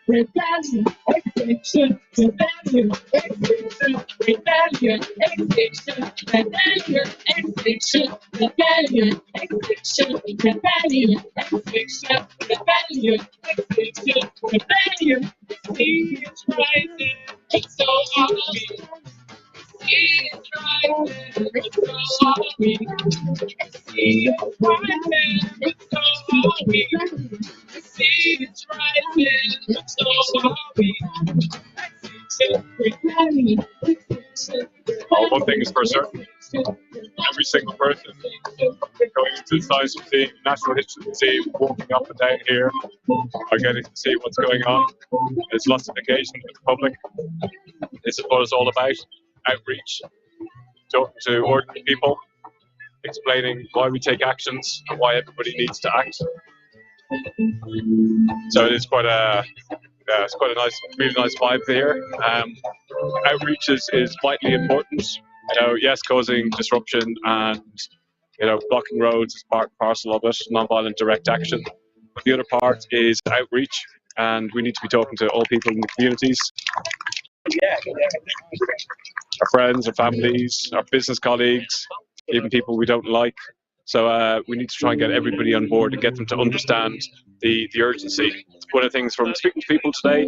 Rebellion, extinction, rebellion, extinction, rebellion, extinction, rebellion, extinction, rebellion, extinction, rebellion, extinction, rebellion, extinction, rebellion. The sea is rising, and so are we. The sea is rising, and so are we. The sea is rising, and so are we. The sea is rising, but so are we. One thing is for certain, every single person going to the Science Museum, National History Museum, walking up and down here, are getting to see what's going on. There's lots of engagement with the public. This is what it's all about, outreach, talking to ordinary people, explaining why we take actions and why everybody needs to act. So it's quite a nice, really nice vibe here. Outreach is vitally important. Yes, causing disruption and blocking roads is part and parcel of it. Non-violent direct action. But the other part is outreach, and we need to be talking to all people in the communities, our friends, our families, our business colleagues, even people we don't like. So we need to try and get everybody on board and get them to understand the urgency. One of the things from speaking to people today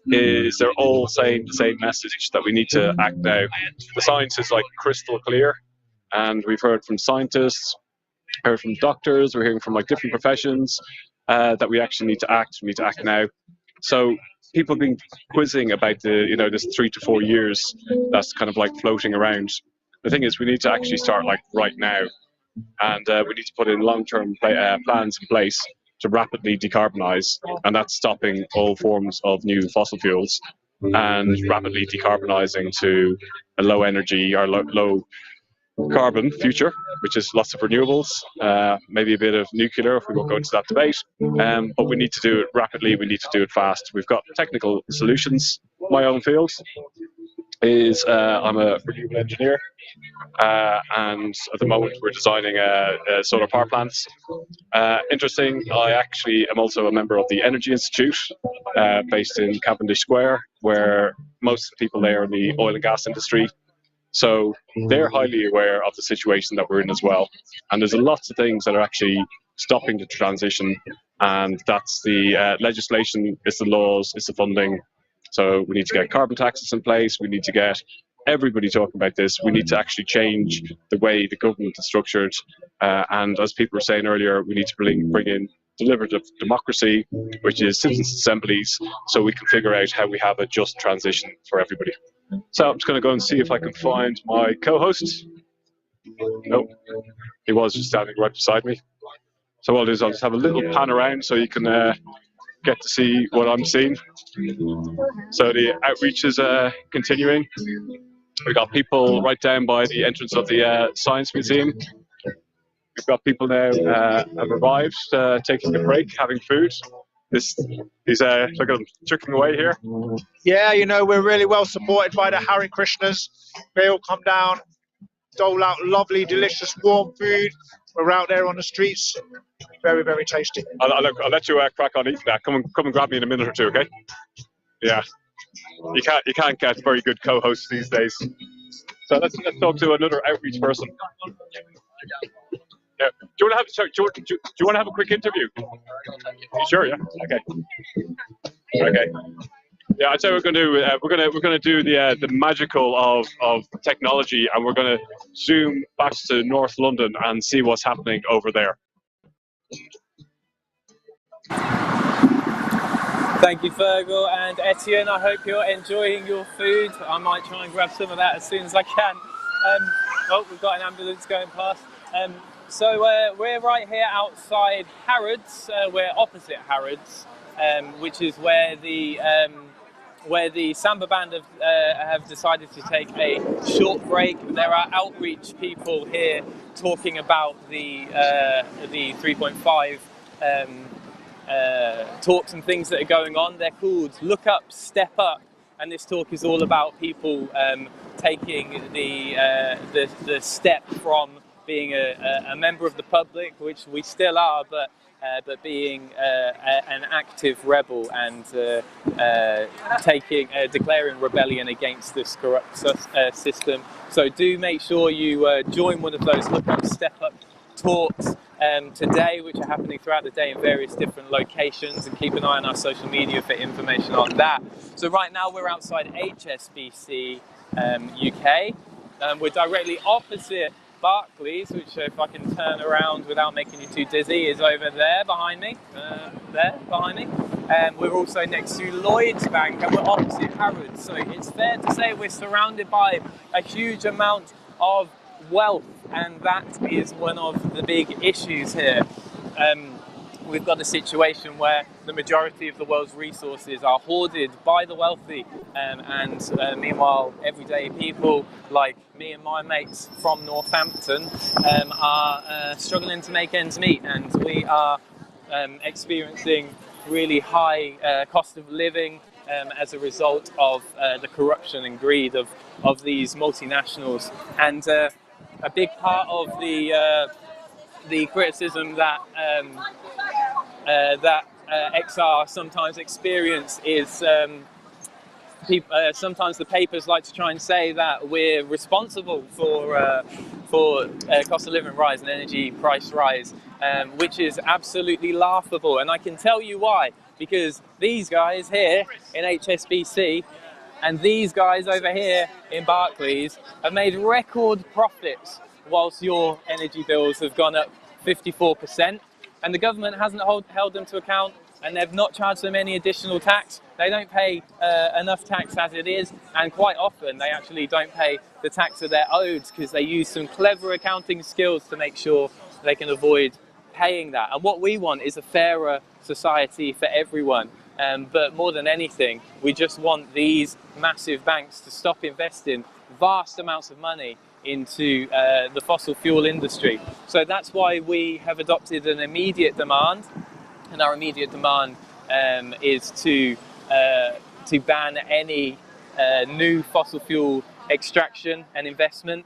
is they're all saying the same message, that we need to act now. The science is like crystal clear, and we've heard from scientists, heard from doctors, we're hearing from like different professions that we actually need to act. We need to act now. So people have been quizzing about the, you know, this 3 to 4 years that's kind of like floating around. The thing is, we need to actually start like right now, and we need to put in long-term plans in place to rapidly decarbonise, and that's stopping all forms of new fossil fuels and rapidly decarbonising to a low energy or low carbon future, which is lots of renewables, maybe a bit of nuclear if we won't go into that debate, but we need to do it rapidly, we need to do it fast. We've got technical solutions. My own field is I'm a renewable engineer, and at the moment we're designing solar power plants. Interesting, I actually am also a member of the Energy Institute, based in Cavendish Square, where most of the people there are in the oil and gas industry. So they're highly aware of the situation that we're in as well. And there's lots of things that are actually stopping the transition, and that's the legislation, it's the laws, it's the funding. So we need to get carbon taxes in place, we need to get everybody talking about this, we need to actually change the way the government is structured, and as people were saying earlier, we need to bring in deliberative democracy, which is citizens' assemblies, so we can figure out how we have a just transition for everybody. So I'm just going to go and see if I can find my co-host. No, he was just standing right beside me. So what I'll do is I'll just have a little pan around so you can get to see what I'm seeing. So the outreach is continuing. We've got people right down by the entrance of the Science Museum. We've got people now have arrived, taking a break, having food. He's look at him chucking away here. Yeah, you know, we're really well supported by the Hare Krishnas. They all come down, dole out lovely, delicious, warm food. We're out there on the streets. Very, very tasty. I'll let you crack on eating that. Come and grab me in a minute or two, okay? Yeah. You can't get very good co-hosts these days. So let's talk to another outreach person. Yeah. Do you want to have a quick interview? You sure? Yeah. Okay. Okay. Yeah, I'd say we're going to do the magical of technology, and we're going to zoom back to North London and see what's happening over there. Thank you, Fergal and Etienne. I hope you're enjoying your food. I might try and grab some of that as soon as I can. Oh, we've got an ambulance going past. So we're right here outside Harrods. We're opposite Harrods, which is where the Samba Band have decided to take a short break. There are outreach people here talking about the 3.5 talks and things that are going on. They're called Look Up, Step Up, and this talk is all about people taking the step from being a member of the public, which we still are, but being an active rebel and declaring rebellion against this corrupt system. So do make sure you join one of those Look Up, Step Up talks today, which are happening throughout the day in various different locations, and keep an eye on our social media for information on that. So right now we're outside HSBC UK. We're directly opposite Barclays, which if I can turn around without making you too dizzy, is over there behind me. We're also next to Lloyds Bank, and we're opposite Harrods. So it's fair to say we're surrounded by a huge amount of wealth, and that is one of the big issues here. We've got a situation where the majority of the world's resources are hoarded by the wealthy, and meanwhile everyday people like me and my mates from Northampton are struggling to make ends meet, and we are experiencing really high cost of living as a result of the corruption and greed of these multinationals. And a big part of the criticism that XR sometimes experience is sometimes the papers like to try and say that we're responsible for cost of living rise and energy price rise, which is absolutely laughable. And I can tell you why, because these guys here in HSBC and these guys over here in Barclays have made record profits whilst your energy bills have gone up 54%, and the government hasn't held them to account, and they've not charged them any additional tax. They don't pay enough tax as it is, and quite often they actually don't pay the tax that they're owed because they use some clever accounting skills to make sure they can avoid paying that. And what we want is a fairer society for everyone. But more than anything, we just want these massive banks to stop investing vast amounts of money into the fossil fuel industry. So that's why we have adopted an immediate demand, and our immediate demand is to ban any new fossil fuel extraction and investment.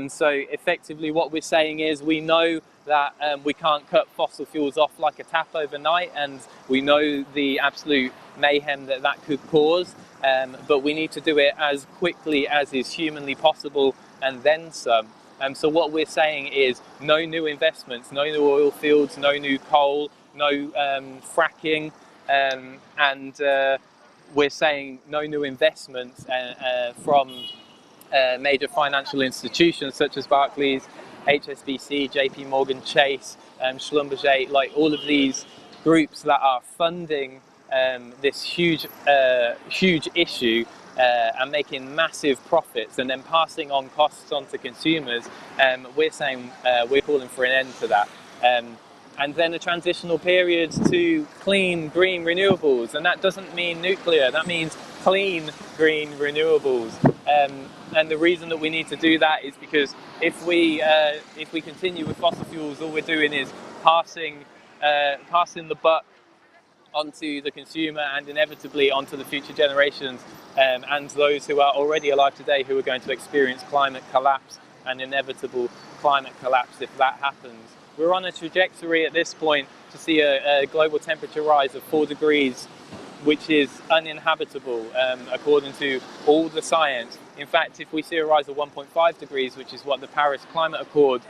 So effectively what we're saying is we know that we can't cut fossil fuels off like a tap overnight, and we know the absolute mayhem that that could cause, but we need to do it as quickly as is humanly possible and then some. So what we're saying is no new investments, no new oil fields, no new coal, no fracking, and we're saying no new investments from major financial institutions such as Barclays, HSBC, JP Morgan Chase, Schlumberger, like all of these groups that are funding this huge issue and making massive profits and then passing on costs onto consumers. We're saying we're calling for an end to that. And then a transitional period to clean, green renewables. And that doesn't mean nuclear, that means clean, green renewables. And the reason that we need to do that is because if we continue with fossil fuels, all we're doing is passing the buck onto the consumer and inevitably onto the future generations, and those who are already alive today who are going to experience climate collapse and inevitable climate collapse if that happens. We're on a trajectory at this point to see a global temperature rise of 4 degrees, which is uninhabitable according to all the science. In fact, if we see a rise of 1.5 degrees, which is what the Paris Climate Accord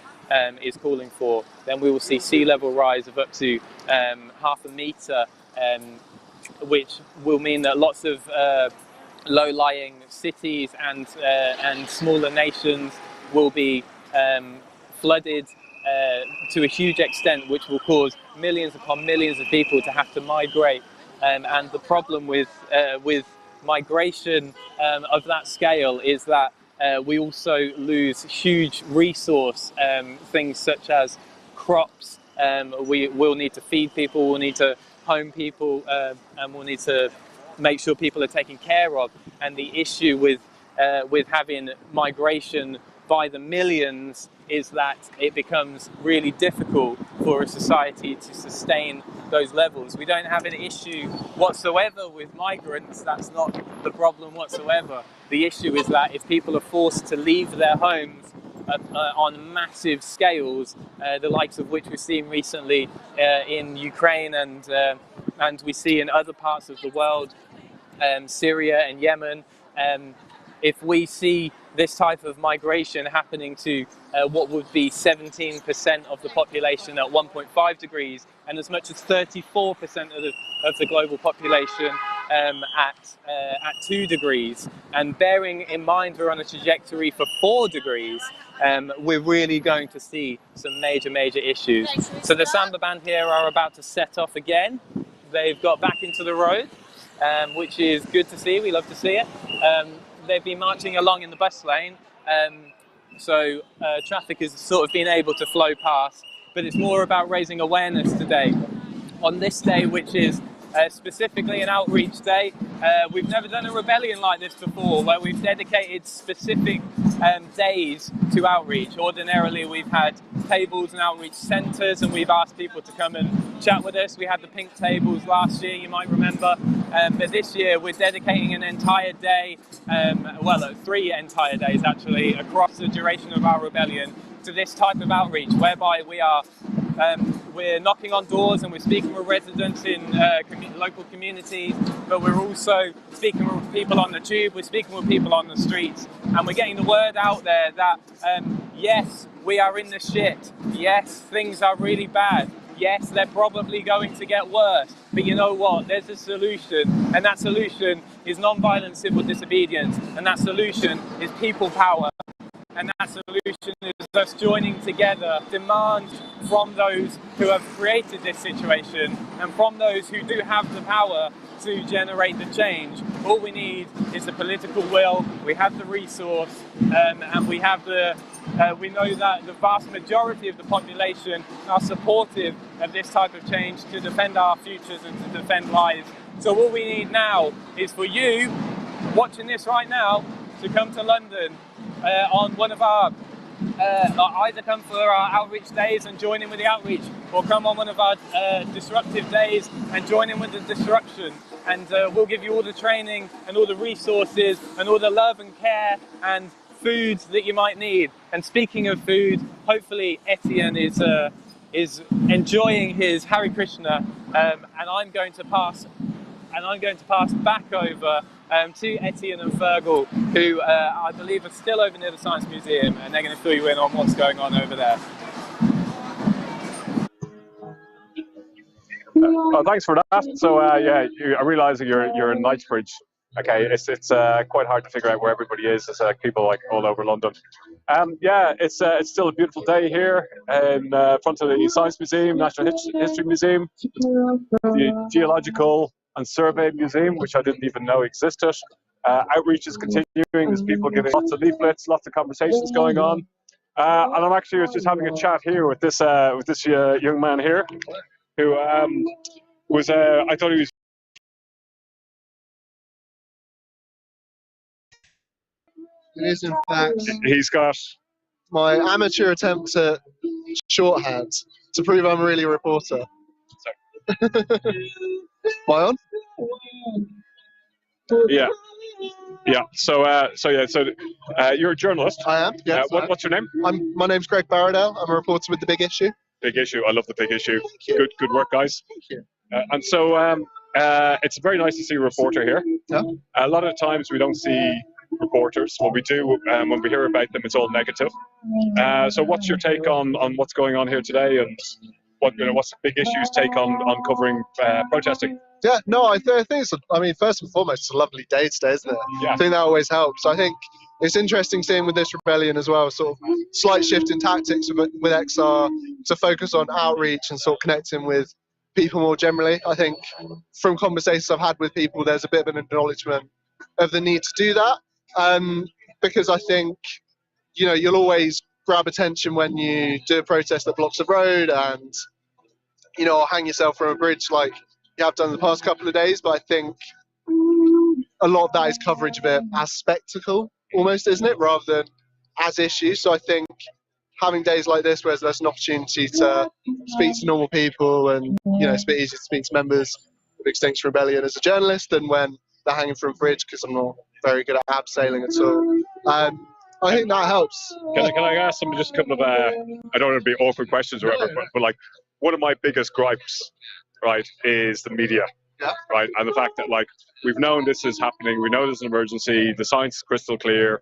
is calling for, then we will see sea level rise of up to half a metre, which will mean that lots of low-lying cities and smaller nations will be flooded to a huge extent, which will cause millions upon millions of people to have to migrate. And the problem with migration of that scale is that we also lose huge resource, things such as crops. We will need to feed people, we'll need to home people, and we'll need to make sure people are taken care of. And the issue with having migration by the millions is that it becomes really difficult for a society to sustain those levels. We don't have an issue whatsoever with migrants, that's not the problem whatsoever. The issue is that if people are forced to leave their homes on massive scales, the likes of which we've seen recently in Ukraine and we see in other parts of the world, Syria and Yemen, if we see this type of migration happening to what would be 17% of the population at 1.5 degrees and as much as 34% of the global population at 2 degrees, and bearing in mind we're on a trajectory for 4 degrees, we're really going to see some major issues. So the Samba band here are about to set off again. They've got back into the road, which is good to see. We love to see it. They've been marching along in the bus lane, so traffic has sort of been able to flow past, but it's more about raising awareness today. On this day, which is specifically an outreach day, we've never done a rebellion like this before, where we've dedicated specific days to outreach. Ordinarily, we've had tables and outreach centres, and we've asked people to come and chat with us. We had the pink tables last year, you might remember, but this year we're dedicating an entire day, 3 entire days actually, across the duration of our rebellion to this type of outreach, whereby we are we're knocking on doors and we're speaking with residents in local communities, but we're also speaking with people on the tube, we're speaking with people on the streets, and we're getting the word out there that yes, we are in the shit, yes, things are really bad, yes, they're probably going to get worse, but you know what, there's a solution, and that solution is non-violent civil disobedience, and that solution is people power. And that solution is us joining together, demand from those who have created this situation and from those who do have the power to generate the change. All we need is the political will, we have the resource, and we have we know that the vast majority of the population are supportive of this type of change to defend our futures and to defend lives. So all we need now is for you, watching this right now, to come to London on one of our, either come for our outreach days and join in with the outreach, or come on one of our disruptive days and join in with the disruption. And we'll give you all the training and all the resources and all the love and care and foods that you might need. And speaking of food, hopefully Etienne is enjoying his Hare Krishna, and I'm going to pass back over to Etienne and Fergal, who I believe are still over near the Science Museum, and they're going to fill you in on what's going on over there. Oh, thanks for that. So yeah, I realise that you're in Knightsbridge. Okay, it's quite hard to figure out where everybody is. There's people like all over London. Yeah, it's still a beautiful day here in front of the Science Museum, National History Museum, the Geological and Survey Museum, which I didn't even know existed. Outreach is continuing. There's people giving lots of leaflets, lots of conversations going on. And I'm actually just having a chat here with this young man here, who was I thought he was. It is, in fact, he's got my amateur attempt at shorthand to prove I'm really a reporter. Am I on? Yeah. Yeah. So you're a journalist. I am. Yes. What's your name? My name's Greg Barradell. I'm a reporter with The Big Issue. Big Issue. I love The Big Issue. Good work, guys. Thank you. And so it's very nice to see a reporter here. Yeah. A lot of times we don't see reporters. When we do, when we hear about them, it's all negative. So what's your take on what's going on here today, and what's the Big Issue's take on covering protesting? Yeah, no, I think it's, first and foremost, it's a lovely day today, isn't it? Yeah. I think that always helps. I think it's interesting seeing with this rebellion as well, sort of slight shift in tactics with XR to focus on outreach and sort of connecting with people more generally. I think from conversations I've had with people, there's a bit of an acknowledgement of the need to do that, because I think, you'll always grab attention when you do a protest that blocks the road and, or hang yourself from a bridge like you have done the past couple of days, but I think a lot of that is coverage of it as spectacle, almost, isn't it, rather than as issues. So I think having days like this where there's an opportunity to speak to normal people and, it's a bit easier to speak to members of Extinction Rebellion as a journalist than when they're hanging from a bridge, because I'm not very good at abseiling at all. I think that helps. Can I ask them just a couple of, I don't want to be awkward questions or whatever, but like, one of my biggest gripes, right, is the media, right, and the fact that, like, we've known this is happening, we know there's an emergency, the science is crystal clear,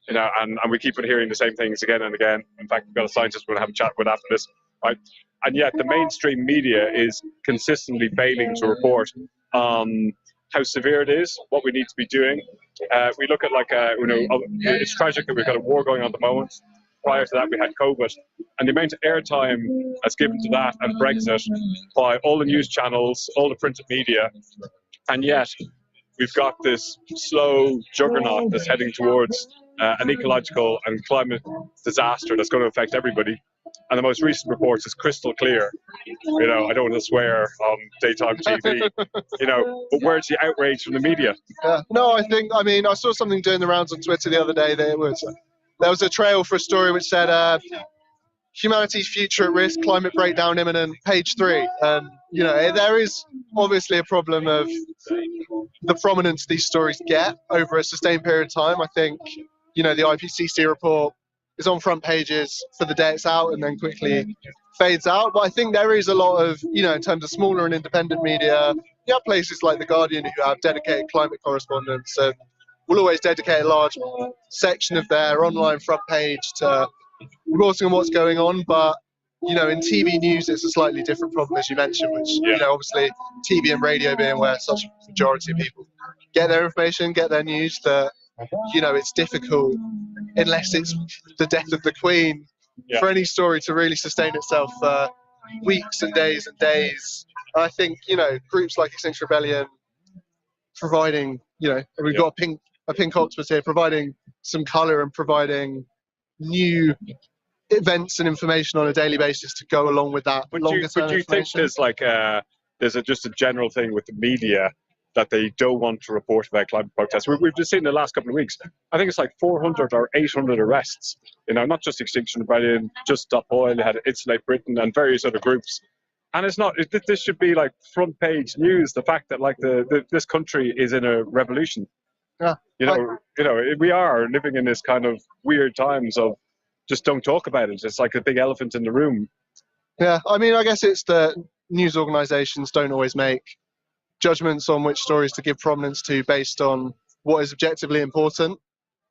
and we keep on hearing the same things again and again. In fact, we've got a scientist we're going to have a chat with after this, right, and yet the mainstream media is consistently failing to report on how severe it is, what we need to be doing. We look at, like, it's tragic that we've got a war going on at the moment. Prior to that, we had COVID, and the amount of airtime that's given to that and Brexit by all the news channels, all the printed media, and yet we've got this slow juggernaut that's heading towards an ecological and climate disaster that's going to affect everybody. And the most recent reports is crystal clear. I don't want to swear on daytime TV, but where's the outrage from the media? Yeah. No, I saw something doing the rounds on Twitter the other day that there was a trail for a story which said, humanity's future at risk, climate breakdown imminent, page 3. And, there is obviously a problem of the prominence these stories get over a sustained period of time. I think, the IPCC report is on front pages for the day it's out and then quickly fades out. But I think there is a lot of, you know, in terms of smaller and independent media, you have places like The Guardian who have dedicated climate correspondents and will always dedicate a large section of their online front page to reporting on what's going on. But, you know, in TV news, it's a slightly different problem, as you mentioned, which, you know, obviously TV and radio being where such a majority of people get their information, get their news, that, you know, it's difficult, unless it's the death of the Queen, for any story to really sustain itself for weeks and days and days. And I think, you know, groups like Extinction Rebellion providing, you know, we've got a pink octopus here, providing some colour and providing new events and information on a daily basis to go along with that longer term information. But do you think there's like just a general thing with the media that they don't want to report about climate protests? We've just seen in the last couple of weeks, I think it's like 400 or 800 arrests. You know, not just Extinction Rebellion, just Stop Oil, they had Insulate Britain and various other groups. And it's not. This should be like front page news. The fact that like this country is in a revolution. Yeah. You know, we are living in this kind of weird times of just don't talk about it. It's like a big elephant in the room. Yeah, I mean, I guess it's that news organisations don't always make judgments on which stories to give prominence to based on what is objectively important.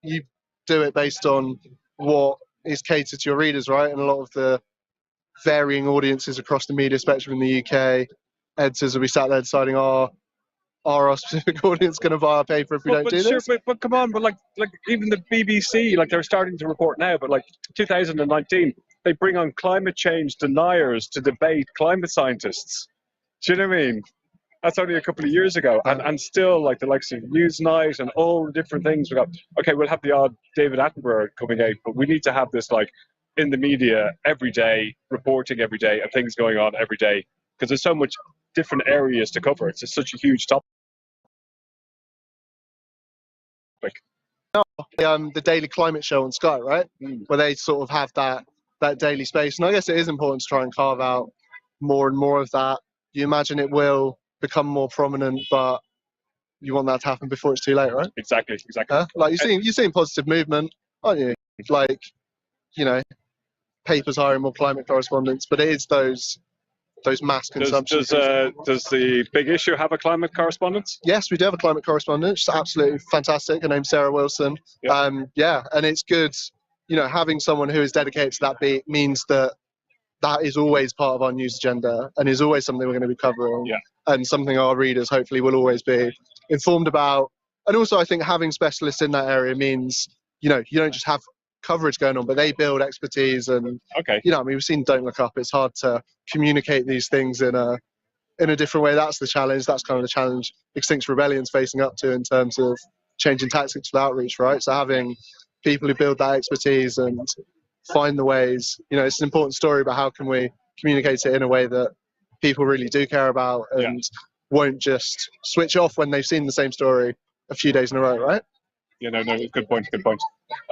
You do it based on what is catered to your readers, right? And a lot of the varying audiences across the media spectrum in the UK, editors will be sat there deciding, are our specific audience going to buy our paper if we don't do this? But come on, but like even the BBC, like they're starting to report now, but like 2019, they bring on climate change deniers to debate climate scientists. Do you know what I mean? That's only a couple of years ago, and still like the likes of Newsnight and all the different things. We got, okay, we'll have the odd David Attenborough coming out, but we need to have this like in the media every day, reporting every day, and things going on every day, because there's so much different areas to cover. It's just such a huge topic. The Daily Climate Show on Sky, right? Where they sort of have that daily space, and I guess it is important to try and carve out more and more of that. You imagine it will become more prominent, but you want that to happen before it's too late, right? Exactly. Like you're seeing positive movement, aren't you? Like, you know, papers hiring more climate correspondents, but it is those mass consumption. Does the Big Issue have a climate correspondent? Yes, we do have a climate correspondent. She's absolutely fantastic. Her name's Sarah Wilson. Yeah, and it's good, you know, having someone who is dedicated to that beat means that is always part of our news agenda and is always something we're going to be covering, and something our readers hopefully will always be informed about. And also I think having specialists in that area means, you know, you don't just have coverage going on, but they build expertise. And you know, I mean, we've seen Don't Look Up. It's hard to communicate these things in a different way. That's the challenge. That's kind of the challenge Extinction Rebellion's facing up to in terms of changing tactics with outreach, right? So having people who build that expertise and find the ways, you know, it's an important story, but how can we communicate it in a way that people really do care about and won't just switch off when they've seen the same story a few days in a row, right? Yeah, no, good point.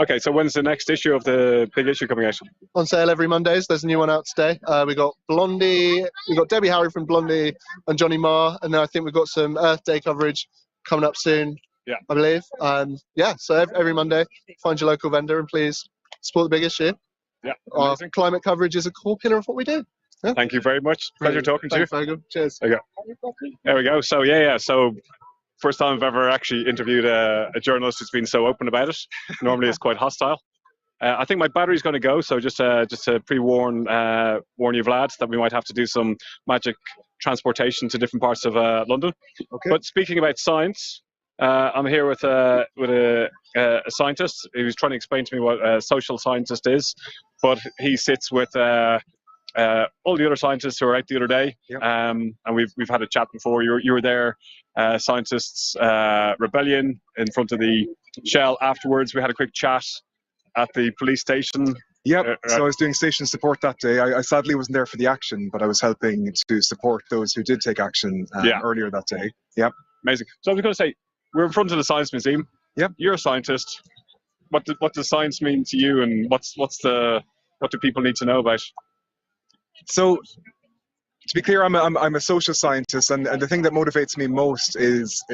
Okay, so when's the next issue of the Big Issue coming out? On sale every Mondays. There's a new one out today. We got Blondie, we got Debbie Harry from Blondie and Johnny Marr, and then I think we've got some Earth Day coverage coming up soon. Yeah, I believe. So every Monday, find your local vendor and please support the Big Issue. Yeah, our climate coverage is a core pillar of what we do. Yeah. Thank you very much. Pleasure talking to you. Fergal. Cheers. There you go. There we go. So so first time I've ever actually interviewed a journalist who's been so open about it. Normally it's quite hostile. I think my battery's going to go, so just to pre-warn you, Vlad, that we might have to do some magic transportation to different parts of London. Okay. But speaking about science, I'm here with a scientist who's trying to explain to me what a social scientist is, but he sits with all the other scientists who were out the other day, and we've had a chat before. You were there, Scientists Rebellion, in front of the Shell. Afterwards, we had a quick chat at the police station. So I was doing station support that day. I sadly wasn't there for the action, but I was helping to support those who did take action earlier that day. Amazing. So I was going to say, we're in front of the Science Museum. You're a scientist. What does science mean to you, and what do people need to know about? So to be clear, I'm a social scientist, and the thing that motivates me most is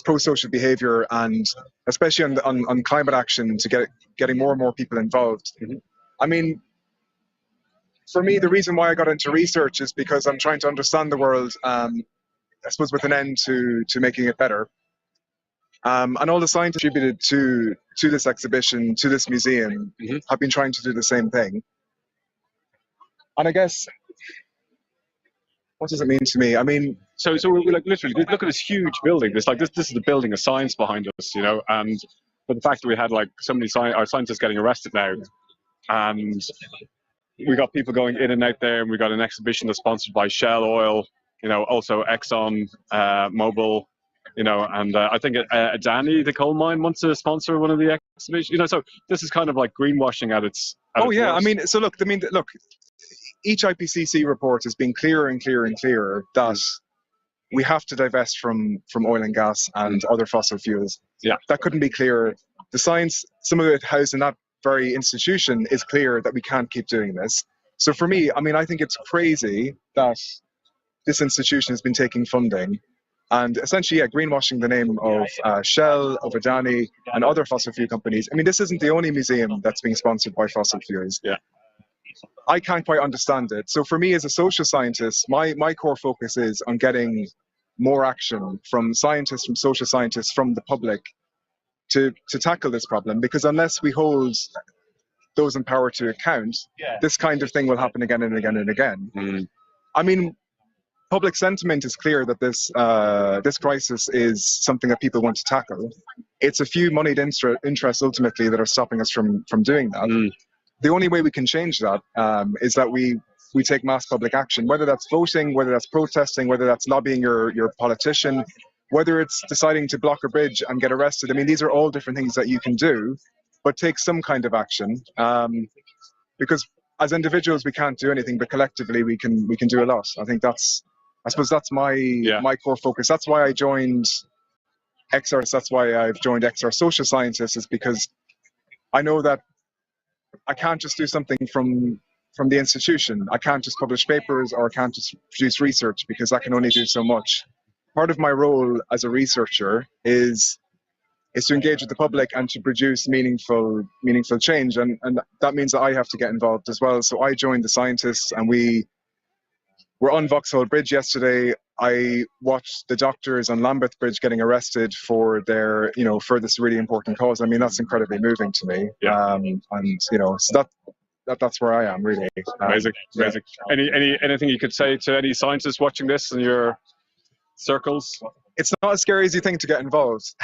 pro-social behaviour, and especially on climate action, to getting more and more people involved. I mean, for me, the reason why I got into research is because I'm trying to understand the world, I suppose, with an end to making it better. And all the scientists attributed to this exhibition, to this museum, have been trying to do the same thing. And I guess, what does it mean to me? I mean, so we're like, literally, look at this huge building. This is the building of science behind us, you know. And but the fact that we had like so many our scientists getting arrested now, and we got people going in and out there, and we got an exhibition that's sponsored by Shell Oil, you know, also Exxon Mobil, you know, and I think Adani, the coal mine, wants to sponsor one of the exhibitions, you know. So this is kind of like greenwashing at its. Oh yeah, worst. I mean, so look, each IPCC report has been clearer and clearer and clearer that we have to divest from oil and gas and other fossil fuels. Yeah, that couldn't be clearer. The science, some of it housed in that very institution, is clear that we can't keep doing this. So for me, I mean, I think it's crazy that this institution has been taking funding and essentially, greenwashing the name of Shell, of Adani, and other fossil fuel companies. I mean, this isn't the only museum that's being sponsored by fossil fuels. Yeah. I can't quite understand it. So for me as a social scientist, my core focus is on getting more action from scientists, from social scientists, from the public to tackle this problem, because unless we hold those in power to account, this kind of thing will happen again and again and again. I mean, public sentiment is clear that this crisis is something that people want to tackle. It's a few moneyed interests ultimately that are stopping us from doing that. The only way we can change that is that we take mass public action, whether that's voting, whether that's protesting, whether that's lobbying your politician, whether it's deciding to block a bridge and get arrested. I mean, these are all different things that you can do, but take some kind of action, because as individuals we can't do anything, but collectively we can do a lot. I suppose that's my core focus. That's why I joined XR. That's why I've joined XR Social Scientists, is because I know that I can't just do something from the institution. I can't just publish papers, or I can't just produce research, because I can only do so much. Part of my role as a researcher is to engage with the public and to produce meaningful change, and that means that I have to get involved as well. So I joined the scientists, and we were on Vauxhall Bridge yesterday. I watched the doctors on Lambeth Bridge getting arrested for their, for this really important cause. I mean, that's incredibly moving to me. And so that's where I am, really. Amazing. Anything you could say to any scientists watching this in your circles? It's not as scary as you think to get involved,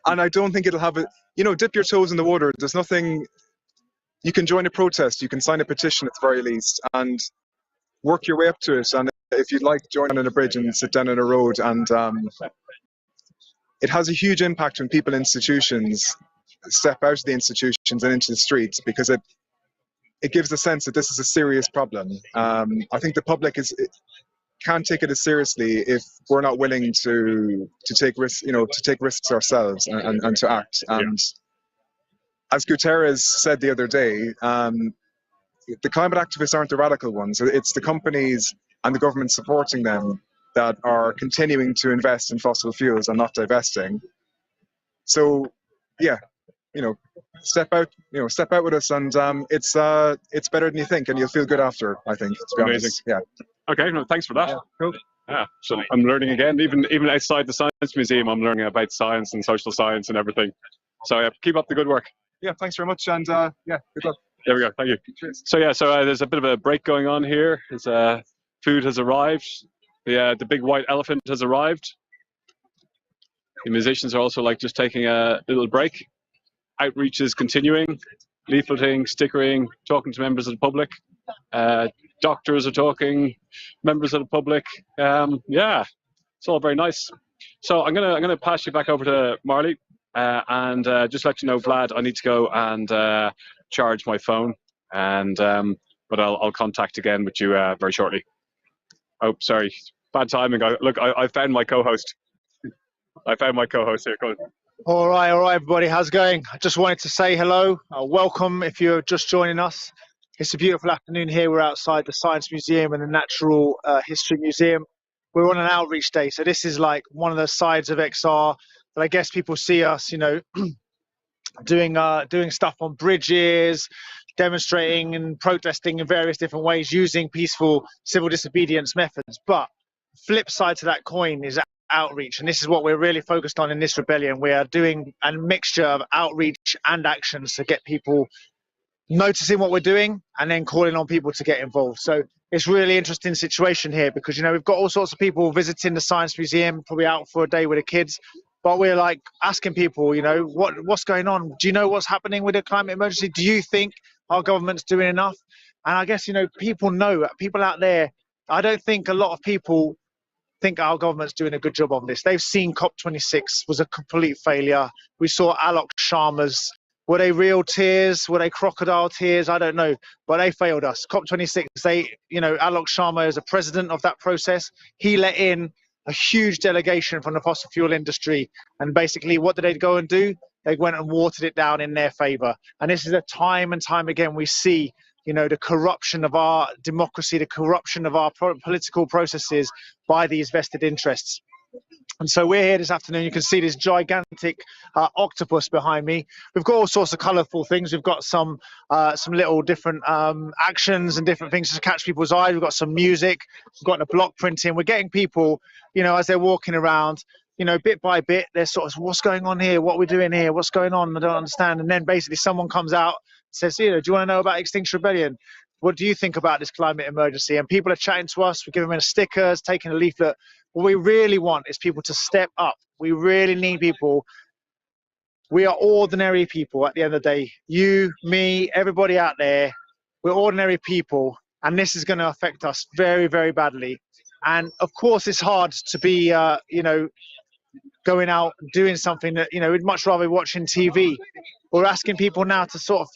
and I don't think it'll have a. Dip your toes in the water. There's nothing. You can join a protest. You can sign a petition at the very least, and work your way up to it. And if you'd like, join on a bridge and sit down on a road. And it has a huge impact when people, institutions, step out of the institutions and into the streets, because it gives a sense that this is a serious problem. I think the public can't take it as seriously if we're not willing to take risks, to take risks ourselves and to act. And as Guterres said the other day, the climate activists aren't the radical ones. It's the companies and the government supporting them that are continuing to invest in fossil fuels and not divesting. So, step out with us, and it's better than you think, and you'll feel good after, I think, to be honest. Yeah. Okay, no, thanks for that. Yeah, cool. Yeah, so I'm learning again, even outside the Science Museum, I'm learning about science and social science and everything. So keep up the good work. Yeah, thanks very much, and good luck. There we go. Thank you. Cheers. So there's a bit of a break going on here. Food has arrived. The big white elephant has arrived. The musicians are also just taking a little break. Outreach is continuing. Leafleting, stickering, talking to members of the public. Doctors are talking, members of the public. It's all very nice. So I'm gonna pass you back over to Marley, and just let you know, Vlad, I need to go and charge my phone, and but I'll contact again with you very shortly. Oh, sorry, bad timing. I found my co-host. I found my co-host here. Go on. All right, everybody. How's it going? I just wanted to say hello. Welcome if you're just joining us. It's a beautiful afternoon here. We're outside the Science Museum and the Natural History Museum. We're on an outreach day, so this is like one of the sides of XR that I guess people see us, you know, doing stuff on bridges, demonstrating and protesting in various different ways using peaceful civil disobedience methods. But flip side to that coin is outreach, and this is what we're really focused on in this rebellion. We are doing a mixture of outreach and actions to get people noticing what we're doing and then calling on people to get involved. So it's really interesting situation here because, you know, we've got all sorts of people visiting the Science Museum, probably out for a day with the kids, but we're like asking people, you know, what's going on? Do you know what's happening with the climate emergency? Do you think our government's doing enough? And I guess, you know, people out there, I don't think a lot of people think our government's doing a good job on this. They've seen COP26 was a complete failure. We saw Alok Sharma's, were they real tears? Were they crocodile tears? I don't know, but they failed us. COP26, Alok Sharma is the president of that process. He let in a huge delegation from the fossil fuel industry. And basically, what did they go and do? They went and watered it down in their favor. And this is a time and time again, we see, you know, the corruption of our democracy, the corruption of our political processes by these vested interests. And so we're here this afternoon. You can see this gigantic octopus behind me. We've got all sorts of colourful things. We've got some little different actions and different things to catch people's eyes. We've got some music. We've got the block printing. We're getting people, you know, as they're walking around, you know, bit by bit, they're sort of, what's going on here? What are we doing here? What's going on? I don't understand. And then basically someone comes out, says, you know, do you want to know about Extinction Rebellion? What do you think about this climate emergency? And people are chatting to us. We give them stickers, taking a leaflet. What we really want is people to step up. We really need people. We are ordinary people at the end of the day. You, me, everybody out there, we're ordinary people. And this is going to affect us very, very badly. And of course, it's hard to be, you know, going out doing something that, you know, we'd much rather be watching TV. We're asking people now to sort of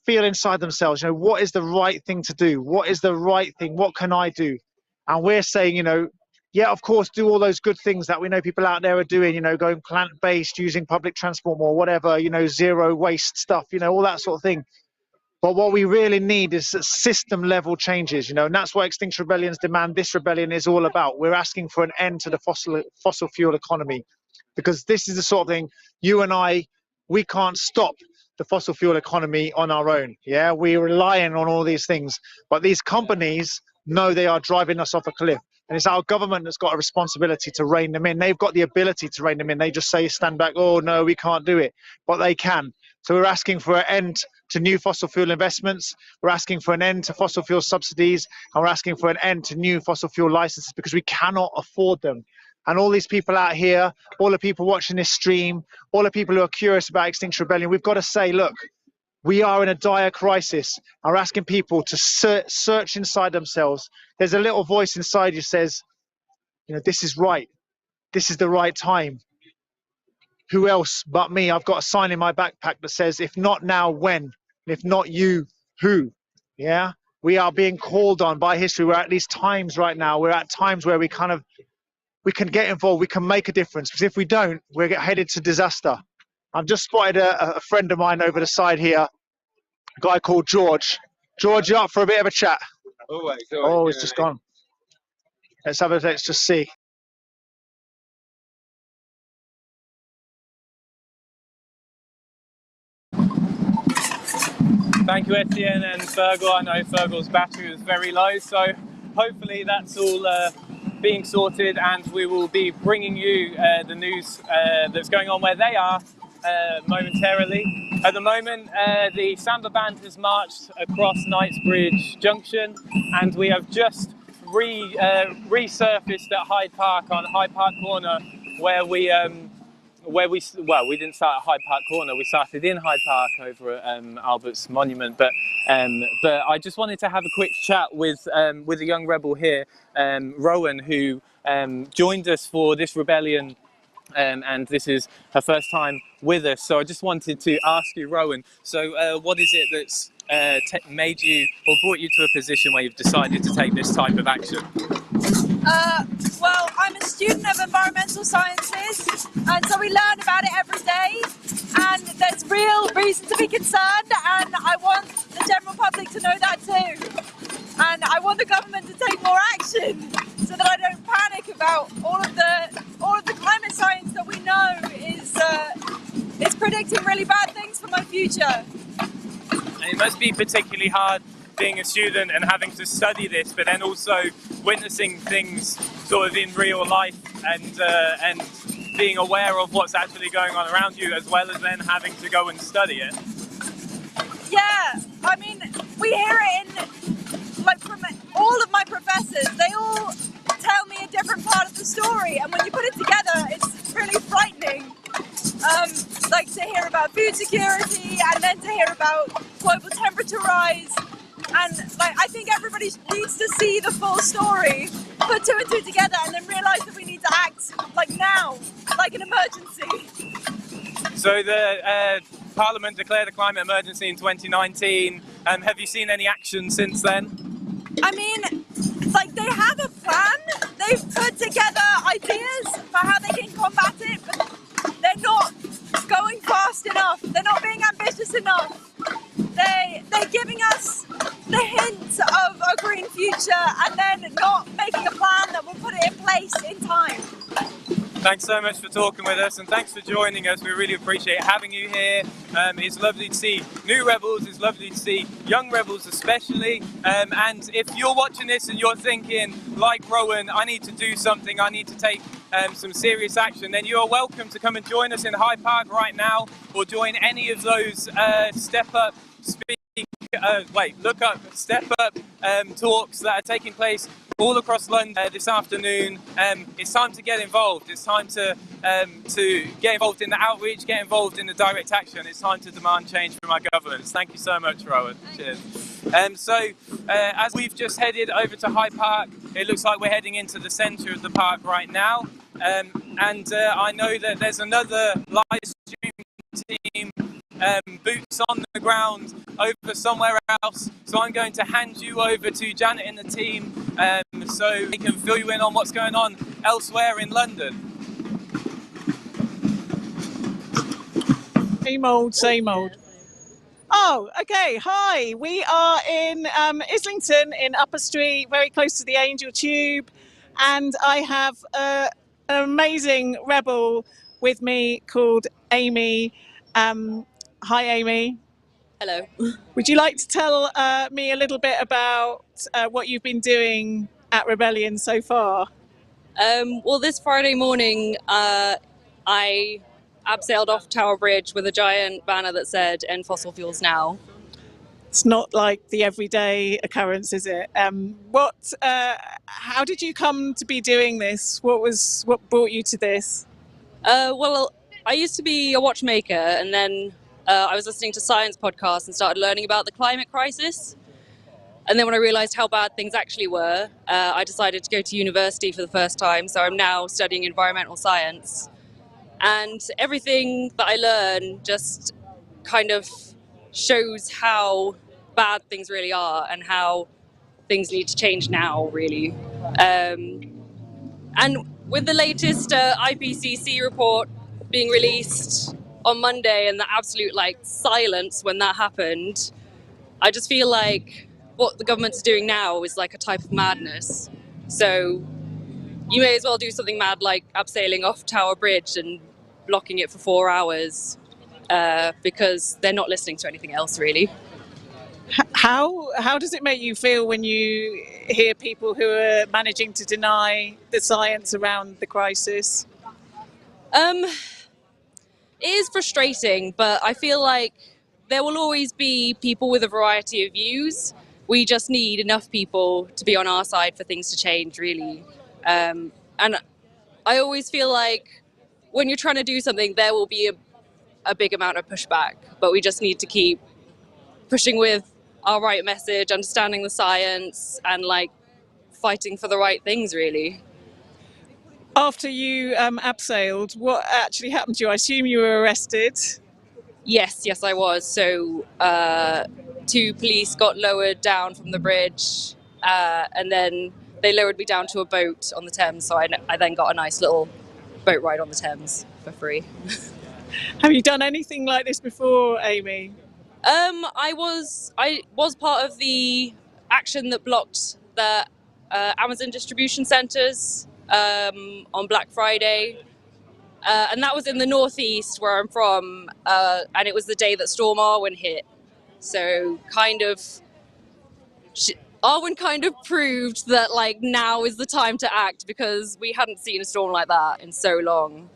feel inside themselves, you know, what is the right thing to do? What is the right thing? What can I do? And we're saying, you know, yeah, of course, do all those good things that we know people out there are doing, you know, going plant-based, using public transport more, whatever, you know, zero waste stuff, you know, all that sort of thing. But what we really need is system-level changes, you know, and that's what Extinction Rebellion's demand, this rebellion is all about. We're asking for an end to the fossil fuel economy, because this is the sort of thing, you and I, we can't stop the fossil fuel economy on our own. Yeah, we're relying on all these things, but these companies know they are driving us off a cliff. And it's our government that's got a responsibility to rein them in. They've got the ability to rein them in. They just say, stand back, oh no, we can't do it, but they can. So we're asking for an end to new fossil fuel investments. We're asking for an end to fossil fuel subsidies, and we're asking for an end to new fossil fuel licenses, because we cannot afford them. And all these people out here, all the people watching this stream, all the people who are curious about Extinction Rebellion, we've got to say, look, we are in a dire crisis. We're asking people to search inside themselves. There's a little voice inside you says, you know, this is right. This is the right time. Who else but me? I've got a sign in my backpack that says, if not now, when? And if not you, who? Yeah, we are being called on by history. We're at these times right now. We're at times where we can get involved. We can make a difference. Because if we don't, we're headed to disaster. I've just spotted a friend of mine over the side here, a guy called George. George, you up for a bit of a chat? Oh, he's just gone. Let's just see. Thank you, Etienne and Fergal. I know Fergal's battery was very low, so hopefully that's all being sorted, and we will be bringing you the news that's going on where they are momentarily. At the moment, the Samba Band has marched across Knightsbridge Junction, and we have just resurfaced at Hyde Park on Hyde Park Corner, where we didn't start at Hyde Park Corner. We started in Hyde Park over at Albert's Monument, but I just wanted to have a quick chat with a young rebel here, Rowan, who joined us for this rebellion, and this is her first time with us. So I just wanted to ask you, Rowan, so what is it that's made you or brought you to a position where you've decided to take this type of action? Well, I'm a student of environmental sciences, and so we learn about it every day. and there's real reason to be concerned, and I want the general public to know that too. And I want the government to take more action so that I don't panic about all of the climate science that we know is predicting really bad things for my future. And it must be particularly hard being a student and having to study this, but then also witnessing things sort of in real life and being aware of what's actually going on around you, as well as then having to go and study it. Yeah, I mean, we hear it in, like, from all of my professors. They all tell me a different part of the story, and when you put it together, it's really frightening. Like to hear about food security, and then to hear about global temperature rise. And like, I think everybody needs to see the full story, put two and two together, and then realise that we need to act like now, like an emergency. So the Parliament declared a climate emergency in 2019. Have you seen any action since then? I mean, like, they have a plan. They've put together ideas for how they can combat it, but they're not going fast enough. They're not being ambitious enough. They're giving us the hint of a green future and then not making a plan that will put it in place in time. Thanks so much for talking with us, and thanks for joining us. We really appreciate having you here. It's lovely to see new rebels, it's lovely to see young rebels especially. And if you're watching this and you're thinking, like Rowan, I need to do something, I need to take some serious action, then you're welcome to come and join us in Hyde Park right now, or join any of those Step Up, Step Up talks that are taking place all across London this afternoon. It's time to get involved. It's time to get involved in the outreach, get involved in the direct action. It's time to demand change from our governments. Thank you so much, Rowan. Cheers. As we've just headed over to Hyde Park, it looks like we're heading into the centre of the park right now. I know that there's another live stream team boots on the ground over somewhere else, so I'm going to hand you over to Janet and the team so they can fill you in on what's going on elsewhere in London. Same old, same old. Oh, okay. Hi, we are in Islington in Upper Street, very close to the Angel Tube, and I have an amazing rebel with me called Amy. Hi, Amy. Hello. Would you like to tell me a little bit about what you've been doing at Rebellion so far? Well, this Friday morning, I abseiled off Tower Bridge with a giant banner that said "End fossil fuels now." It's not like the everyday occurrence, is it? How did you come to be doing this? What brought you to this? Well, I used to be a watchmaker, and then I was listening to science podcasts and started learning about the climate crisis. And then when I realized how bad things actually were, I decided to go to university for the first time. So I'm now studying environmental science. And everything that I learn just kind of shows how bad things really are and how things need to change now, really. And with the latest IPCC report being released on Monday and the absolute silence when that happened, I just feel like what the government's doing now is like a type of madness. So you may as well do something mad like abseiling off Tower Bridge and blocking it for 4 hours because they're not listening to anything else, really. How does it make you feel when you hear people who are managing to deny the science around the crisis? It is frustrating, but I feel like there will always be people with a variety of views. We just need enough people to be on our side for things to change, really. And I always feel like when you're trying to do something, there will be a big amount of pushback, but we just need to keep pushing with our right message, understanding the science, and fighting for the right things, really. After you abseiled, what actually happened to you? I assume you were arrested. Yes, I was. So 2 police got lowered down from the bridge, and then they lowered me down to a boat on the Thames. So I then got a nice little boat ride on the Thames for free. Have you done anything like this before, Amy? I was part of the action that blocked the Amazon distribution centres on Black Friday, and that was in the northeast where I'm from, and it was the day that Storm Arwen hit. So Arwen kind of proved that like now is the time to act, because we hadn't seen a storm like that in so long.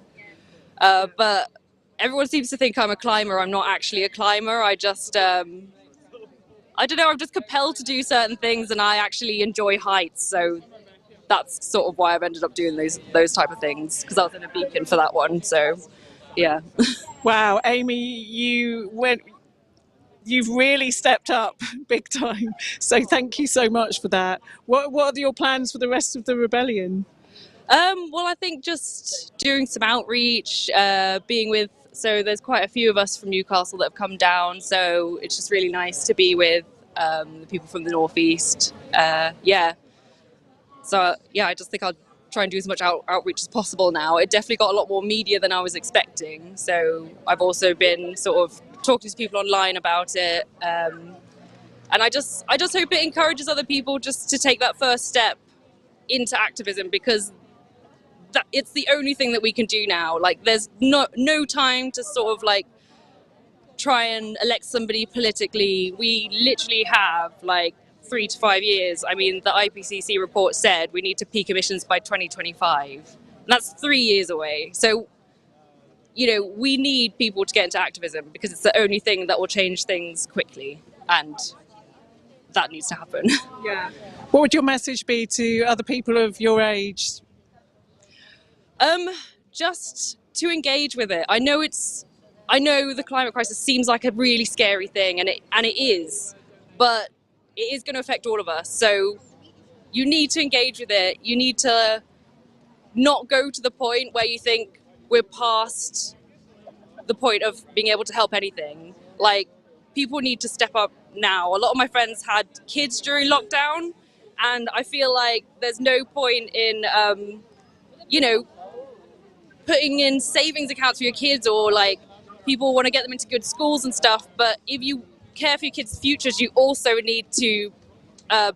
But everyone seems to think I'm a climber. I'm not actually a climber. I just, I don't know, I'm just compelled to do certain things, and I actually enjoy heights. So that's sort of why I've ended up doing those type of things, because I was in a beacon for that one. So, yeah. Wow, Amy, you've really stepped up big time. So thank you so much for that. What are your plans for the rest of the rebellion? Well, I think just doing some outreach, so there's quite a few of us from Newcastle that have come down, so it's just really nice to be with the people from the northeast. So I just think I'll try and do as much outreach as possible now. It definitely got a lot more media than I was expecting, so I've also been sort of talking to people online about it, and I just hope it encourages other people just to take that first step into activism, because it's the only thing that we can do now. Like, there's no time to sort of like try and elect somebody politically. We literally have like 3 to 5 years. I mean, the IPCC report said we need to peak emissions by 2025. And that's 3 years away. So, we need people to get into activism, because it's the only thing that will change things quickly, and that needs to happen. Yeah. What would your message be to other people of your age? Just to engage with it. I know the climate crisis seems like a really scary thing, and it is, but it is going to affect all of us. So you need to engage with it. You need to not go to the point where you think we're past the point of being able to help anything. Like, people need to step up now. A lot of my friends had kids during lockdown, and I feel like there's no point in, putting in savings accounts for your kids, or like people want to get them into good schools and stuff. But if you care for your kids' futures, you also need to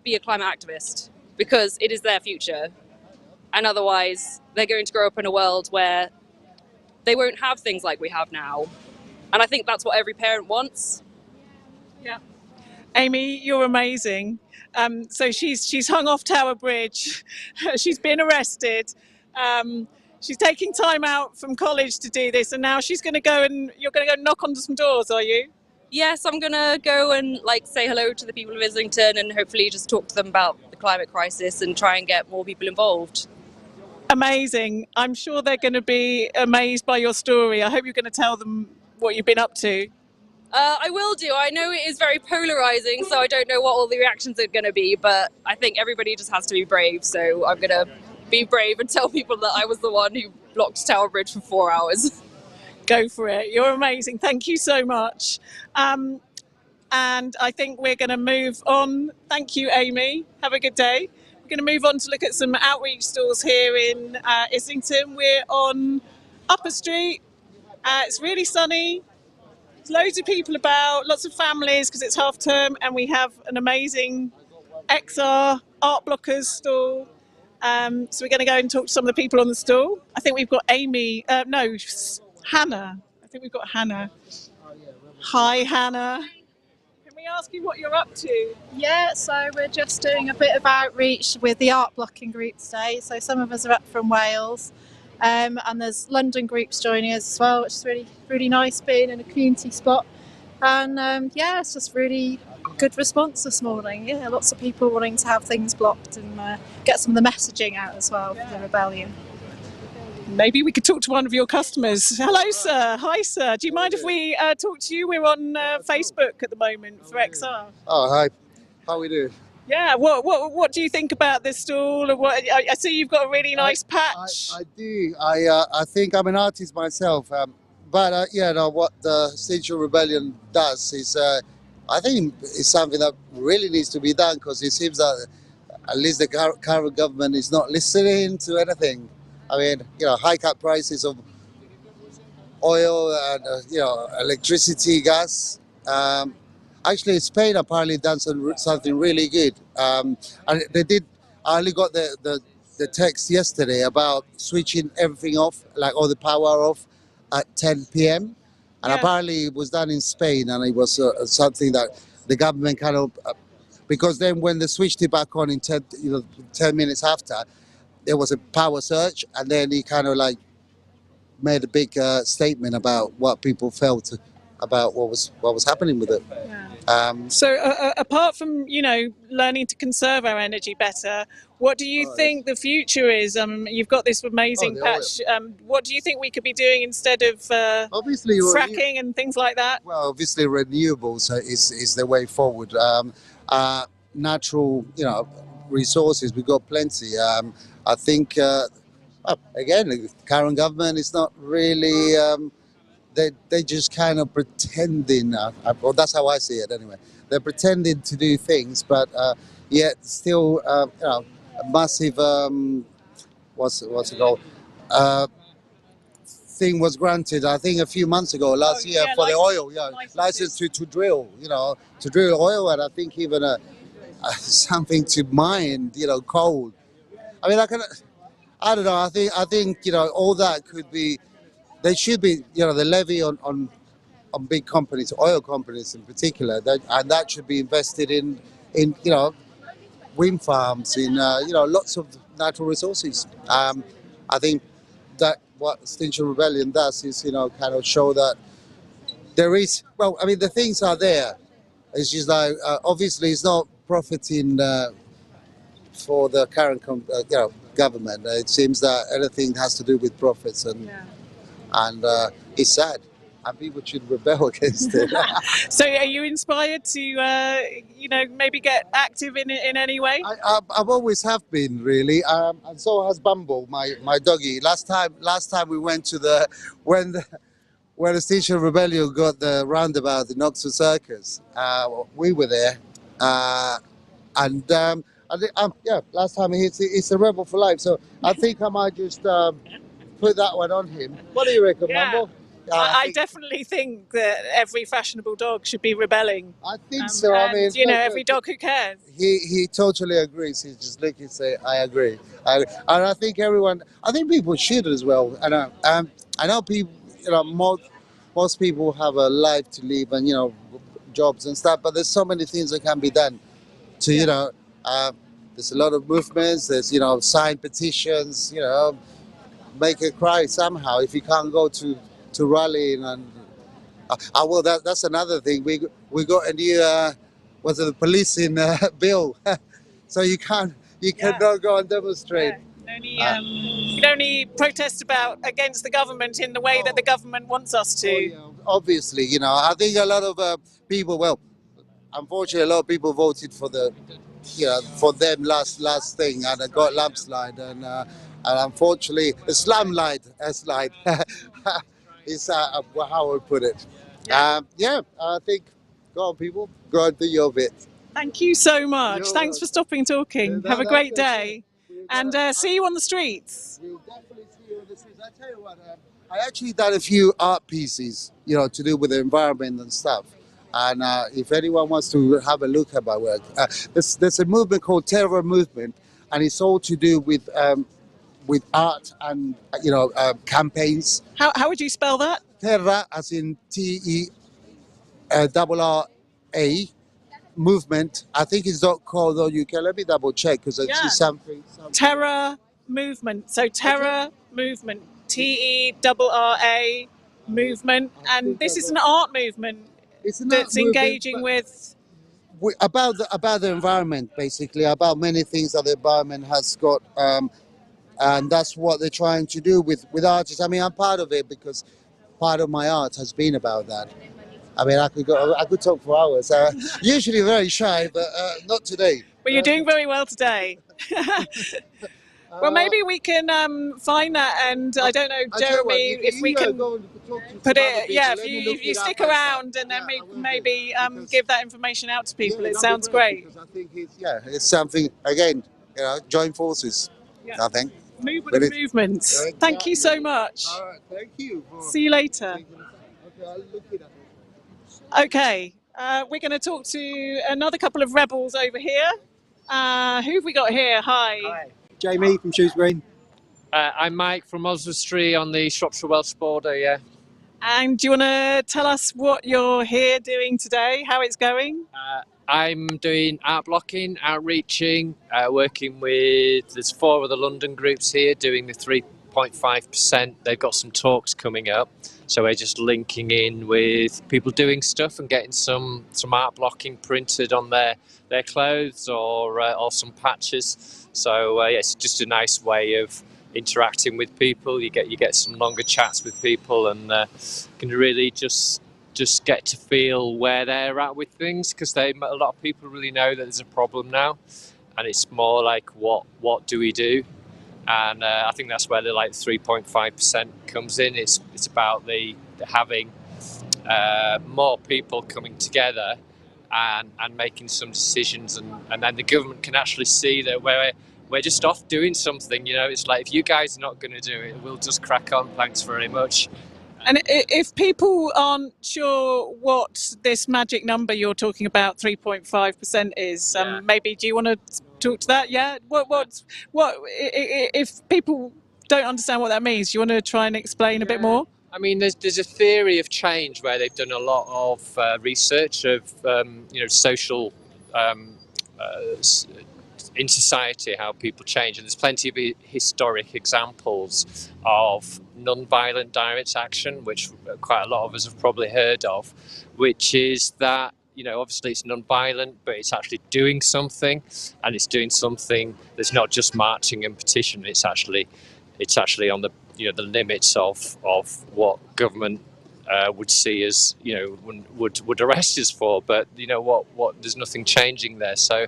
be a climate activist, because it is their future. And otherwise, they're going to grow up in a world where they won't have things like we have now. And I think that's what every parent wants. Yeah. Amy, you're amazing. So she's hung off Tower Bridge. She's been arrested. She's taking time out from college to do this, and now she's going to go, and you're going to go knock on some doors, are you? Yes, I'm going to go and say hello to the people of Islington, and hopefully just talk to them about the climate crisis and try and get more people involved. Amazing. I'm sure they're going to be amazed by your story. I hope you're going to tell them what you've been up to. I will do. I know it is very polarising, so I don't know what all the reactions are going to be, but I think everybody just has to be brave, so I'm going to be brave and tell people that I was the one who blocked Tower Bridge for 4 hours. Go for it. You're amazing. Thank you so much. And I think we're going to move on. Thank you, Amy. Have a good day. We're going to move on to look at some outreach stalls here in Islington. We're on Upper Street. It's really sunny. There's loads of people about, lots of families because it's half term, and we have an amazing XR art blockers stall. So we're going to go and talk to some of the people on the stall. I think we've got Hannah. I think we've got Hannah. Hi, Hannah. Can we ask you what you're up to? Yeah, so we're just doing a bit of outreach with the art blocking group today. So some of us are up from Wales, and there's London groups joining us as well, which is really, really nice being in a community spot. And it's just really good response this morning. Yeah, lots of people wanting to have things blocked and get some of the messaging out as well for the rebellion. Maybe we could talk to one of your customers. Hello, sir. Hi, sir. Do you mind if we talk to you? We're on Facebook at the moment for XR. Oh, hi. How we doing? Yeah. What do you think about this stall? I see you've got a really nice patch. I do. I think I'm an artist myself. But what the Extinction Rebellion does is, I think it's something that really needs to be done, because it seems that at least the current government is not listening to anything. I mean, high cut prices of oil and electricity, gas. Actually, Spain apparently done something really good. And they did. I only got the text yesterday about switching everything off, like all the power off, at 10 p.m. And apparently it was done in Spain, and it was something that the government kind of, because then when they switched it back on in 10 minutes after, there was a power surge, and then he kind of like made a big statement about what people felt about what was happening with it. So apart from learning to conserve our energy better, what do you think the future is? You've got this amazing patch. What do you think we could be doing instead of obviously fracking and things like that? Well, obviously renewables is the way forward. Natural resources, we've got plenty. I think again, the current government is not really. They just kind of pretending. Well, that's how I see it anyway. They're pretending to do things, but yet still, a massive what's it called? Thing was granted, I think, a few months ago, last year, for the oil, license to drill, to drill oil, and I think even something to mine, coal. I mean, I don't know. I think all that could be. They should be, the levy on big companies, oil companies in particular, and that should be invested in wind farms, in lots of natural resources. I think that what Extinction Rebellion does is kind of show that there is. Well, I mean, the things are there. It's just like obviously it's not profiting for the current government. It seems that anything has to do with profits, and it's sad, and people should rebel against it. So are you inspired to maybe get active in any way? I've always have been, really, and so has Bumble, my doggy. Last time we went to when the Extinction Rebellion got the roundabout in Oxford Circus, we were there, and last time he's a rebel for life. So I think I might just put that one on him. What do you reckon, Bumble? I definitely think that every fashionable dog should be rebelling. I think so. And, I mean, every dog who cares. He totally agrees. He's just looking and say, "I agree." And I think people should as well. And I know people, most people have a life to live and jobs and stuff. But there's so many things that can be done. To there's a lot of movements. There's sign petitions. Make it cry somehow. If you can't go to rallying and well, that's another thing. We got a new was it the policing bill, so you cannot go and demonstrate. You can only protest against the government in the way that the government wants us to. Obviously, I think a lot of people. Well, unfortunately, a lot of people voted for for them last thing, and it got landslide, and unfortunately, a slide is how I would put it. I think, go on, people, go and do your bit. Thank you so much. Thanks for stopping talking. Have a great day, and see you on the streets. We'll definitely see you on the streets. I tell you what, I actually done a few art pieces, to do with the environment and stuff. And if anyone wants to have a look at my work, there's a movement called Terror Movement, and it's all to do with art and campaigns. How would you spell that? Terra, as in TERRA, movement. I think it's .co.uk. Let me double check because it's something. Terror Movement. So Terror Movement. TERRA movement, and this is an art movement that's engaging with about the environment, basically, about many things that the environment has got. And that's what they're trying to do with artists. I mean, I'm part of it because part of my art has been about that. I mean, I could talk for hours. Usually very shy, but not today. Well, you're doing very well today. Well, maybe we can find that, and I don't know, Jeremy, if we can put it. If you stick around, and then maybe give that information out to people. It sounds great. I think it's something, again, join forces. I think. Movement But and movements. Thank you so much. All right, thank you. See you later. Okay, I'll look it up. Okay, we're going to talk to another couple of rebels over here. Who have we got here? Hi. Jamie from Shrewsbury. I'm Mike from Oswestry on the Shropshire-Welsh border, yeah. And do you want to tell us what you're here doing today, how it's going? I'm doing art blocking, outreaching, working with, there's 4 of the London groups here doing the 3.5%. They've got some talks coming up. So we're just linking in with people doing stuff and getting some art blocking printed on their clothes or some patches. So yeah, it's just a nice way of interacting with people. You get some longer chats with people and can really just get to feel where they're at with things, because a lot of people really know that there's a problem now, and it's more like what do we do? And I think that's where the 3.5% comes in. It's about the having more people coming together and making some decisions, and then the government can actually see that we're just off doing something. It's like, if you guys are not going to do it, we'll just crack on. Thanks very much. And if people aren't sure what this magic number you're talking about, 3.5% is, maybe do you want to talk to that? Yeah. What if people don't understand what that means? Do you want to try and explain a bit more? I mean, there's a theory of change where they've done a lot of research of social in society, how people change, and there's plenty of historic examples of non-violent direct action, which quite a lot of us have probably heard of, which is that obviously it's non-violent, but it's actually doing something, and it's doing something that's not just marching and petition. It's actually on the the limits of what government would see as would arrest us for, but what there's nothing changing there. So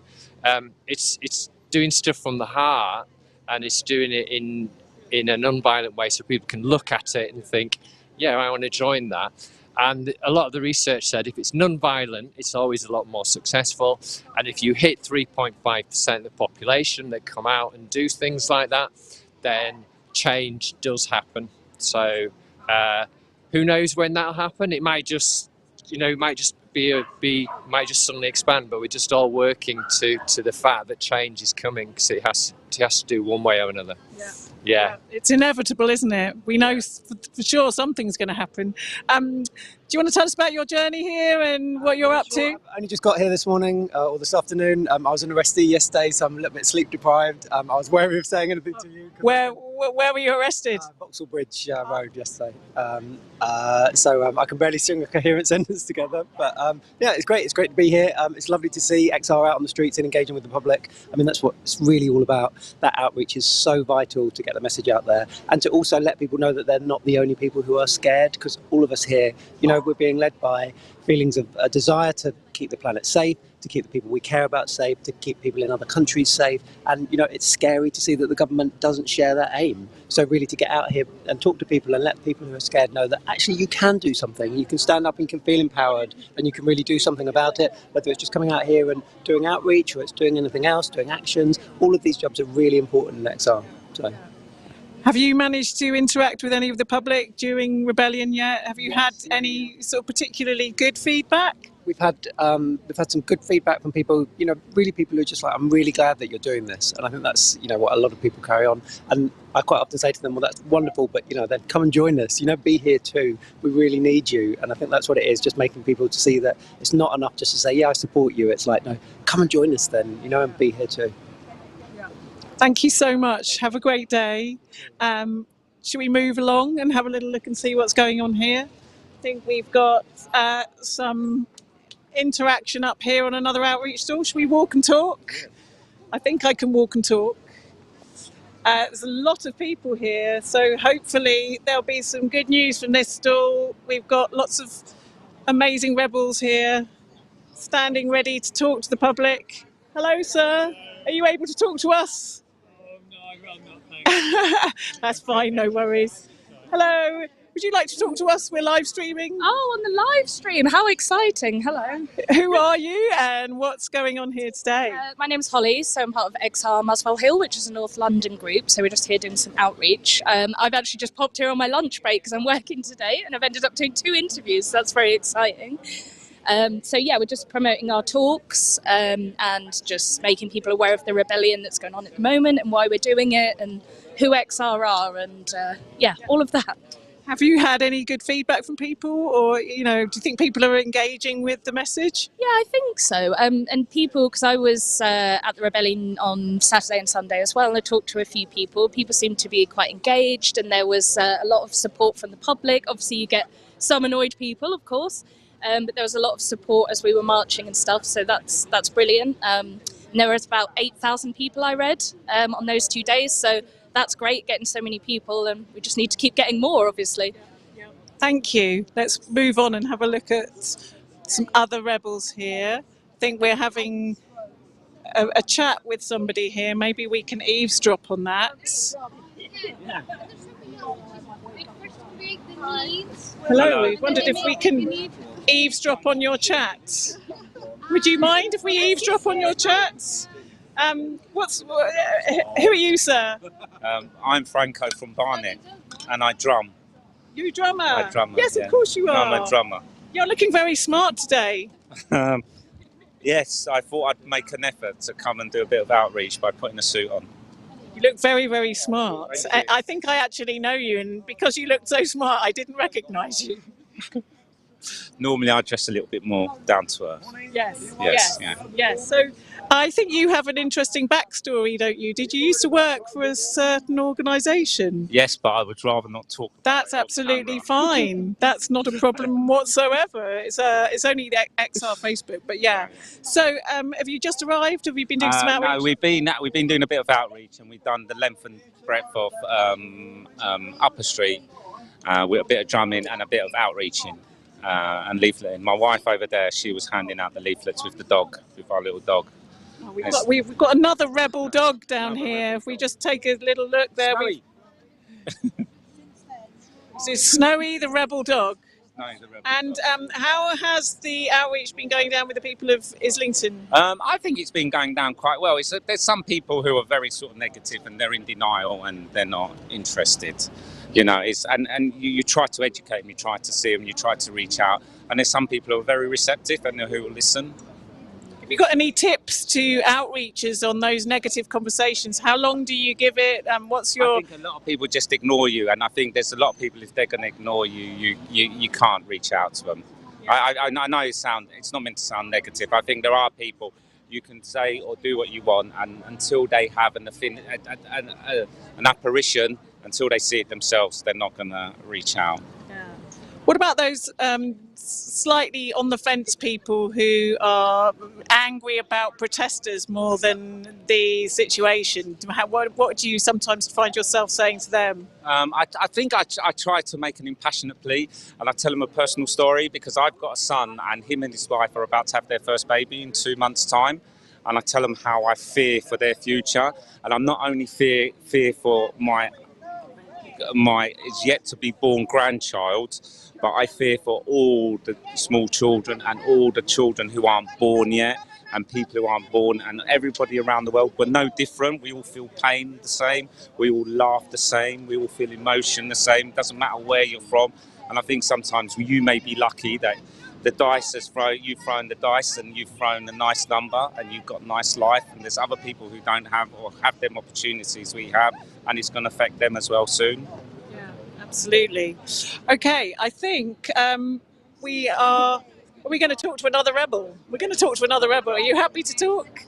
it's doing stuff from the heart, and it's doing it in a non-violent way, so people can look at it and think, yeah, I want to join that. And a lot of the research said if it's non-violent, it's always a lot more successful. And if you hit 3.5% of the population that come out and do things like that, then change does happen. So who knows when that'll happen? It might just might just suddenly expand, but we're just all working to the fact that change is coming, because it has to do one way or another. Yeah. It's inevitable, isn't it? We know for sure something's going to happen. Do you want to tell us about your journey here and what you're up to? I only just got here this morning or this afternoon. I was an arrestee yesterday, so I'm a little bit sleep deprived. I was wary of saying anything to you. Where were you arrested? Vauxhall Bridge Road yesterday. So I can barely string a coherent sentence together. But yeah, it's great. It's great to be here. It's lovely to see XR out on the streets and engaging with the public. I mean, that's what it's really all about. That outreach is so vital to get the message out there, and to also let people know that they're not the only people who are scared, because all of us here, we're being led by feelings of a desire to keep the planet safe, to keep the people we care about safe, to keep people in other countries safe. And it's scary to see that the government doesn't share that aim. So really, to get out here and talk to people and let people who are scared know that actually you can do something. You can stand up and you can feel empowered, and you can really do something about it, whether it's just coming out here and doing outreach, or it's doing anything else, doing actions. All of these jobs are really important in XR. So. Have you managed to interact with any of the public during Rebellion yet? Have you had any sort of particularly good feedback? We've had some good feedback from people, really people who are just like, I'm really glad that you're doing this. And I think that's, what a lot of people carry on. And I quite often say to them, well, that's wonderful, but, then come and join us, be here too. We really need you. And I think that's what it is, just making people to see that it's not enough just to say, yeah, I support you. It's like, no, come and join us then, and be here too. Thank you so much. Have a great day. Should we move along and have a little look and see what's going on here? I think we've got some interaction up here on another outreach stall. Should we walk and talk? I think I can walk and talk. There's a lot of people here, so hopefully there'll be some good news from this stall. We've got lots of amazing rebels here, standing ready to talk to the public. Hello, sir. Are you able to talk to us? That's fine, no worries. Hello, Would you like to talk to us? We're live streaming. Oh, on the live stream. How exciting. Hello. Who are you and what's going on here today? My name's Holly, so I'm part of XR Muswell Hill, which is a North London group, so we're just here doing some outreach. I've actually just popped here on my lunch break because I'm working today, and I've ended up doing 2 interviews, so that's very exciting. So yeah, we're just promoting our talks and just making people aware of the rebellion that's going on at the moment and why we're doing it and who XR are and yeah, all of that. Have you had any good feedback from people, or do you think people are engaging with the message? Yeah, I think so. And people, because I was at the rebellion on Saturday and Sunday as well, and I talked to a few people. People seemed to be quite engaged, and there was a lot of support from the public. Obviously, you get some annoyed people, of course, but there was a lot of support as we were marching and stuff. So that's brilliant. And there was about 8,000 people I read on those 2 days. So that's great, getting so many people, and we just need to keep getting more, obviously. Thank you. Let's move on and have a look at some other rebels here. I think we're having a chat with somebody here. Maybe we can eavesdrop on that. Hello, we wondered if we can eavesdrop on your chat. Would you mind if we eavesdrop on your chats? Who are you, sir? I'm Franco from Barnet, and I drum. You drummer? I'm a drummer. Yes, yeah. of course you are. I'm a drummer. You're looking very smart today. Yes, I thought I'd make an effort to come and do a bit of outreach by putting a suit on. You look very, very smart. I think I actually know you, and because you looked so smart, I didn't recognise you. Normally I dress a little bit more down to earth. Yes. Yes. So I think you have an interesting backstory, don't you? Did you used to work for a certain organisation? Yes, but I would rather not talk. That's absolutely fine. That's not a problem whatsoever. It's only the XR Facebook, but yeah. So have you just arrived? Have you been doing some outreach? No, we've been doing a bit of outreach, and we've done the length and breadth of Upper Street with a bit of drumming and a bit of outreaching. And leafleting. My wife over there, she was handing out the leaflets with the dog, with our little dog. Oh, we've got another rebel dog down here. If we just take a little look there. This is Snowy, the rebel dog. And how has the outreach been going down with the people of Islington? I think it's been going down quite well. There's some people who are very sort of negative and they're in denial and they're not interested. And you try to educate them, you try to see them, you try to reach out. And there's some people who are very receptive and who will listen. Have you got any tips to outreachers on those negative conversations? How long do you give it? What's your... I think a lot of people just ignore you, and I think there's a lot of people, if they're going to ignore you, you can't reach out to them. Yeah. I know it's not meant to sound negative. I think there are people you can say or do what you want, and until they have an apparition, until they see it themselves, they're not going to reach out. Yeah. What about those slightly on the fence people who are angry about protesters more than the situation? What do you sometimes find yourself saying to them? I think I try to make an impassionate plea, and I tell them a personal story because I've got a son and him and his wife are about to have their first baby in 2 months' time. And I tell them how I fear for their future. And I'm not only fear for my is yet to be born grandchild, but I fear for all the small children and all the children who aren't born yet and people who aren't born and everybody around the world. We're no different. We all feel pain the same. We all laugh the same. We all feel emotion the same. It doesn't matter where you're from. And I think sometimes you may be lucky that the dice you've thrown the dice and you've thrown a nice number and you've got a nice life, and there's other people who don't have or have them opportunities we have, and it's going to affect them as well soon. Yeah, absolutely. Okay, I think we are we going to talk to another rebel? We're going to talk to another rebel. Are you happy to talk?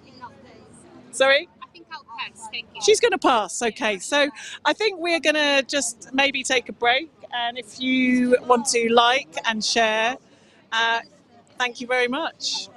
Sorry? I think I'll pass, thank you. She's going to pass, okay. So I think we're going to just maybe take a break, and if you want to like and share, thank you very much.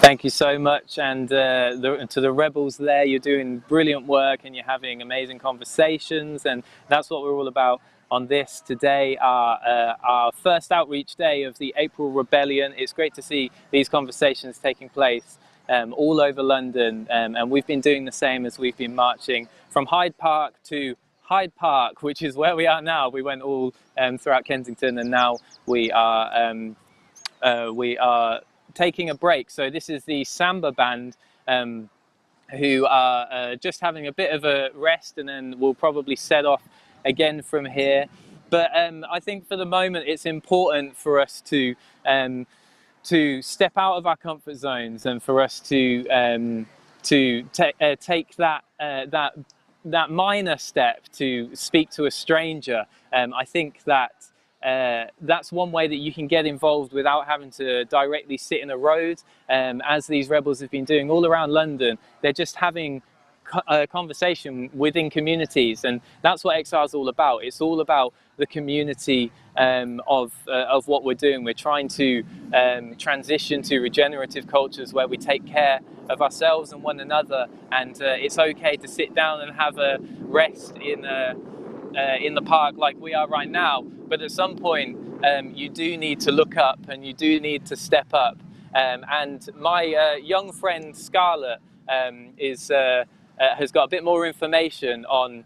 Thank you so much, and to the rebels there, you're doing brilliant work and you're having amazing conversations, and that's what we're all about on this today, our first outreach day of the April Rebellion. It's great to see these conversations taking place all over London, and we've been doing the same as we've been marching from Hyde Park to Hyde Park, which is where we are now. We went all throughout Kensington, and now we are taking a break. So this is the Samba band, who are just having a bit of a rest, and then we'll probably set off again from here. But I think for the moment it's important for us to step out of our comfort zones, and for us to take that minor step to speak to a stranger. I think that that's one way that you can get involved without having to directly sit in a road, as these rebels have been doing all around London. They're just having a conversation within communities, and that's what XR is all about. It's all about the community of what we're doing. We're trying to transition to regenerative cultures where we take care of ourselves and one another, and it's okay to sit down and have a rest in the park like we are right now, but at some point you do need to look up, and you do need to step up, and my young friend Scarlett has got a bit more information on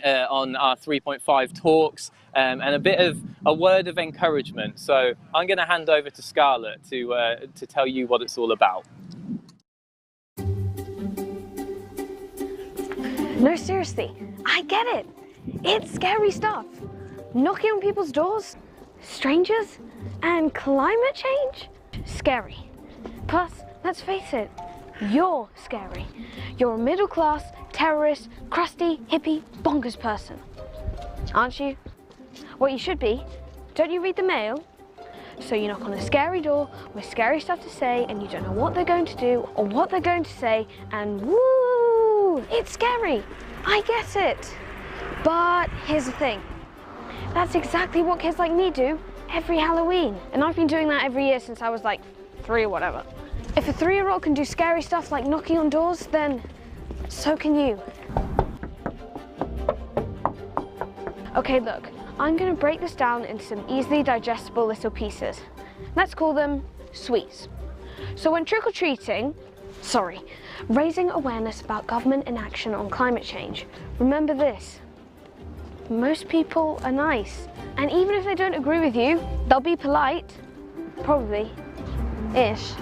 our 3.5 talks, and a bit of a word of encouragement. So I'm going to hand over to Scarlett to tell you what it's all about. No, seriously, I get it. It's scary stuff. Knocking on people's doors, strangers, and climate change? Scary. Plus, let's face it, you're scary. You're a middle-class, terrorist, crusty, hippie, bonkers person. Aren't you? Well, you should be. Don't you read the mail? So you knock on a scary door with scary stuff to say, and you don't know what they're going to do or what they're going to say, and woo! It's scary. I get it. But here's the thing. That's exactly what kids like me do every Halloween. And I've been doing that every year since I was like 3 or whatever. If a 3-year-old can do scary stuff like knocking on doors, then so can you. Okay, look, I'm gonna break this down into some easily digestible little pieces. Let's call them sweets. So when raising awareness about government inaction on climate change, remember this. Most people are nice, and even if they don't agree with you, they'll be polite, probably-ish.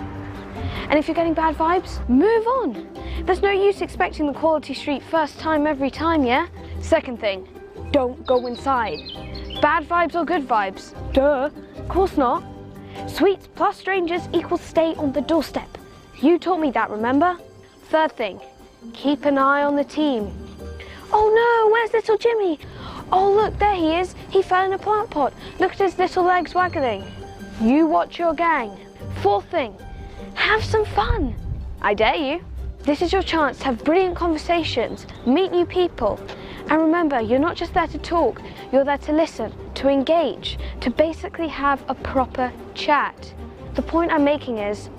And if you're getting bad vibes, move on. There's no use expecting the quality street first time every time, yeah? Second thing, don't go inside. Bad vibes or good vibes? Duh, of course not. Sweets plus strangers equals stay on the doorstep. You taught me that, remember? Third thing, keep an eye on the team. Oh no, where's little Jimmy? Oh look, there he is. He fell in a plant pot. Look at his little legs waggling. You watch your gang. Fourth thing, have some fun. I dare you. This is your chance to have brilliant conversations, meet new people. And remember, you're not just there to talk, you're there to listen, to engage, to basically have a proper chat. The point I'm making is,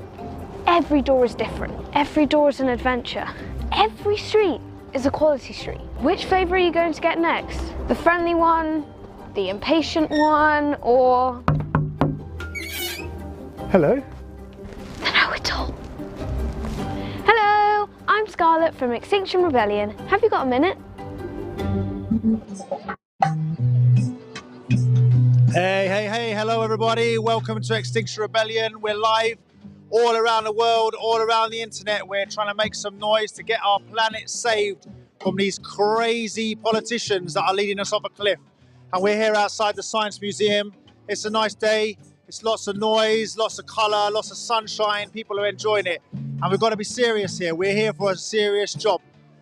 every door is different. Every door is an adventure. Every street is a quality street. Which flavour are you going to get next? The friendly one, the impatient one, or... Hello. The know-it-all. Hello, I'm Scarlett from Extinction Rebellion. Have you got a minute? Hey, hello everybody. Welcome to Extinction Rebellion. We're live all around the world, all around the internet. We're trying to make some noise to get our planet saved from these crazy politicians that are leading us off a cliff. And we're here outside the Science Museum. It's a nice day. It's lots of noise, lots of colour, lots of sunshine. People are enjoying it. And we've got to be serious here. We're here for a serious job.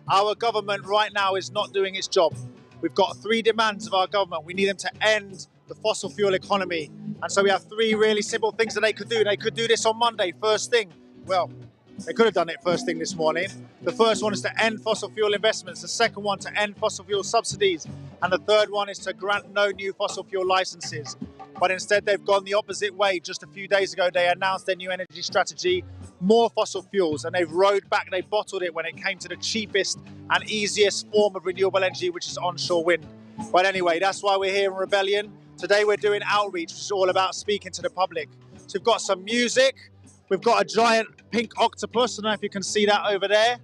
Our government right now is not doing its job. We've got 3 demands of our government. We need them to end the fossil fuel economy. And so we have 3 really simple things that they could do. They could do this on Monday, first thing. Well, they could have done it first thing this morning. The first one is to end fossil fuel investments. The second one to end fossil fuel subsidies. And the third one is to grant no new fossil fuel licenses. But instead they've gone the opposite way. Just a few days ago, they announced their new energy strategy, more fossil fuels, and they've rowed back, they bottled it when it came to the cheapest and easiest form of renewable energy, which is onshore wind. But anyway, that's why we're here in Rebellion. Today we're doing outreach, which is all about speaking to the public. So we've got some music, We've got a giant pink octopus. I don't know if you can see that over there.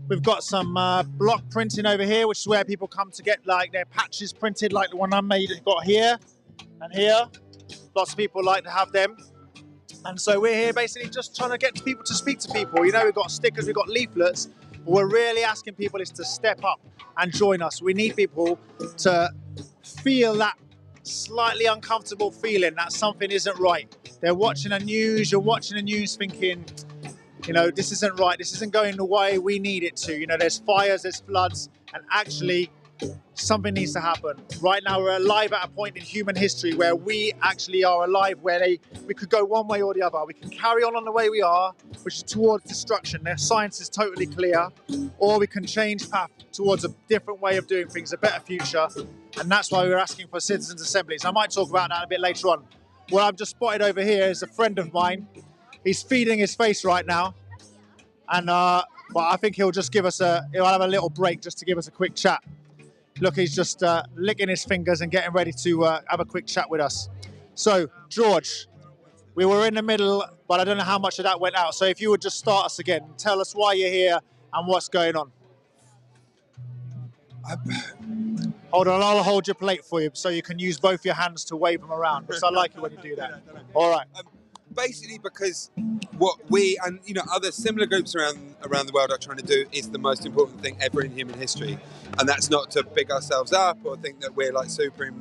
We've got some block printing over here, which is where people come to get like their patches printed, like the one I got here and here. Lots of people like to have them. And so we're here basically just trying to get people to speak to people. You know, we've got stickers, we've got leaflets. What we're really asking people is to step up and join us. We need people to feel that slightly uncomfortable feeling that something isn't right. They're watching the news, you're watching the news thinking, you know, this isn't right, this isn't going the way we need it to. You know, there's fires, there's floods, and actually something needs to happen. Right now we're alive at a point in human history where we actually are alive, where we could go one way or the other. We can carry on the way we are, which is towards destruction. The science is totally clear, or we can change path towards a different way of doing things, a better future. And that's why we're asking for citizens' assemblies. I might talk about that a bit later on. What I've just spotted over here is a friend of mine. He's feeding his face right now. And but I think he'll just give us he'll have a little break just to give us a quick chat. Look, he's just licking his fingers and getting ready to have a quick chat with us. So, George, we were in the middle, but I don't know how much of that went out. So if you would just start us again, tell us why you're here and what's going on. Hold on, I'll hold your plate for you so you can use both your hands to wave them around, because I like it when you do that. All right. Basically because what we and other similar groups around the world are trying to do is the most important thing ever in human history, and that's not to big ourselves up or think that we're like super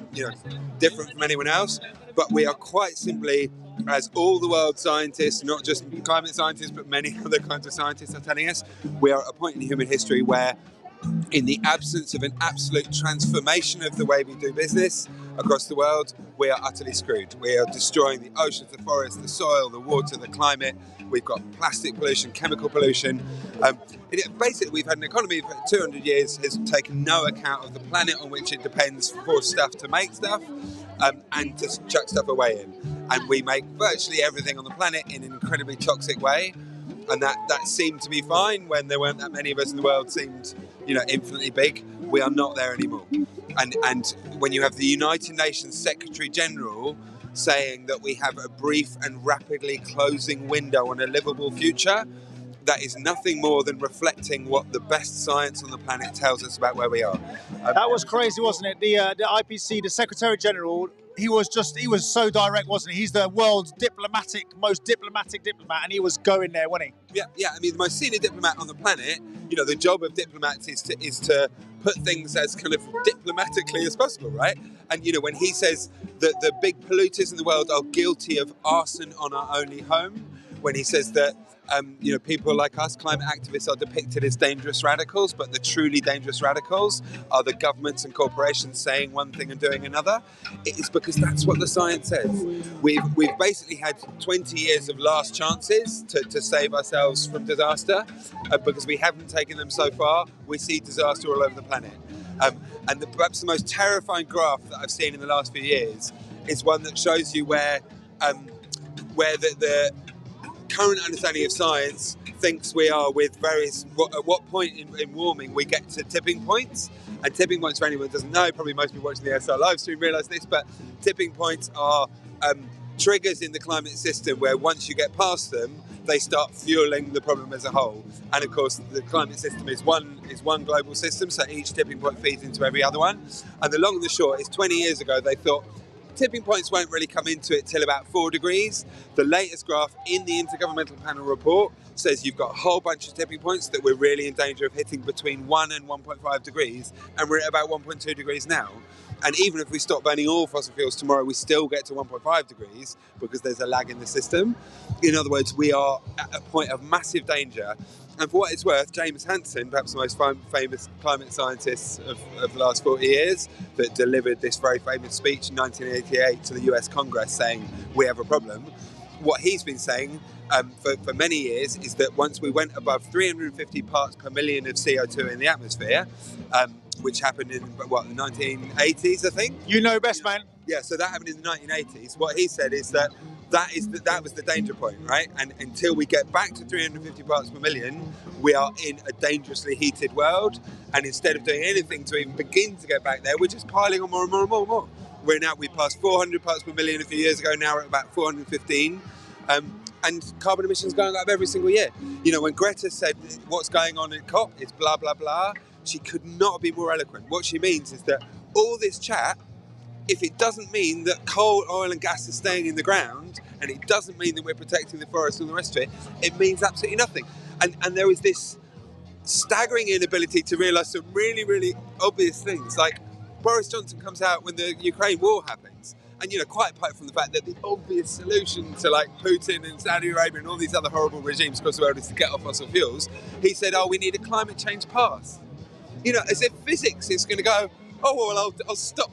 different from anyone else, but we are quite simply, as all the world's scientists, not just climate scientists but many other kinds of scientists are telling us, we are at a point in human history where, in the absence of an absolute transformation of the way we do business across the world, we are utterly screwed. We are destroying the oceans, the forests, the soil, the water, the climate. We've got plastic pollution, chemical pollution. Basically, we've had an economy for 200 years has taken no account of the planet on which it depends for stuff to make stuff and to chuck stuff away in. And we make virtually everything on the planet in an incredibly toxic way. And that seemed to be fine when there weren't that many of us in the world, seemed infinitely big. We are not there anymore. And when you have the United Nations Secretary General saying that we have a brief and rapidly closing window on a livable future, that is nothing more than reflecting what the best science on the planet tells us about where we are. That was crazy, wasn't it? The IPCC, the Secretary General, he was so direct, wasn't he? He's the world's most diplomatic diplomat, and he was going there, wasn't he? Yeah. I mean, the most senior diplomat on the planet. The job of diplomats is to put things as kind of diplomatically as possible, right? And when he says that the big polluters in the world are guilty of arson on our only home, when he says that people like us, climate activists, are depicted as dangerous radicals, but the truly dangerous radicals are the governments and corporations saying one thing and doing another. It is because that's what the science says. We've basically had 20 years of last chances to save ourselves from disaster, because we haven't taken them so far. We see disaster all over the planet. And perhaps the most terrifying graph that I've seen in the last few years is one that shows you where the current understanding of science thinks we are with at what point in warming we get to tipping points. And tipping points, for anyone who doesn't know, probably most people watching the SR live stream realise this, but tipping points are triggers in the climate system where once you get past them, they start fueling the problem as a whole. And of course, the climate system is one global system, so each tipping point feeds into every other one. And the long and the short is 20 years ago, they thought tipping points won't really come into it till about 4 degrees. The latest graph in the Intergovernmental Panel report says you've got a whole bunch of tipping points that we're really in danger of hitting between 1 and 1.5 degrees, and we're at about 1.2 degrees now. And even if we stop burning all fossil fuels tomorrow, we still get to 1.5 degrees because there's a lag in the system. In other words, we are at a point of massive danger. And for what it's worth, James Hansen, perhaps the most famous climate scientist of the last 40 years, that delivered this very famous speech in 1988 to the US Congress saying, we have a problem. What he's been saying for many years is that once we went above 350 parts per million of CO2 in the atmosphere, which happened in, the 1980s, I think? You know best, man. Yeah, so that happened in the 1980s. What he said is that was the danger point, right? And until we get back to 350 parts per million, we are in a dangerously heated world. And instead of doing anything to even begin to get back there, we're just piling on more and more and more and more. We passed 400 parts per million a few years ago. Now we're at about 415. and carbon emissions going up every single year. You know, when Greta said what's going on in COP is blah, blah, blah, she could not be more eloquent. What she means is that all this chat, if it doesn't mean that coal, oil and gas is staying in the ground, and it doesn't mean that we're protecting the forest and all the rest of it, it means absolutely nothing. And there is this staggering inability to realise some really, really obvious things. Like Boris Johnson comes out when the Ukraine war happens, and you know, quite apart from the fact that the obvious solution to like Putin and Saudi Arabia and all these other horrible regimes across the world is to get off fossil fuels, he said, "Oh, we need a climate change pass." You know, as if physics is going to go, "Oh, well, I'll stop."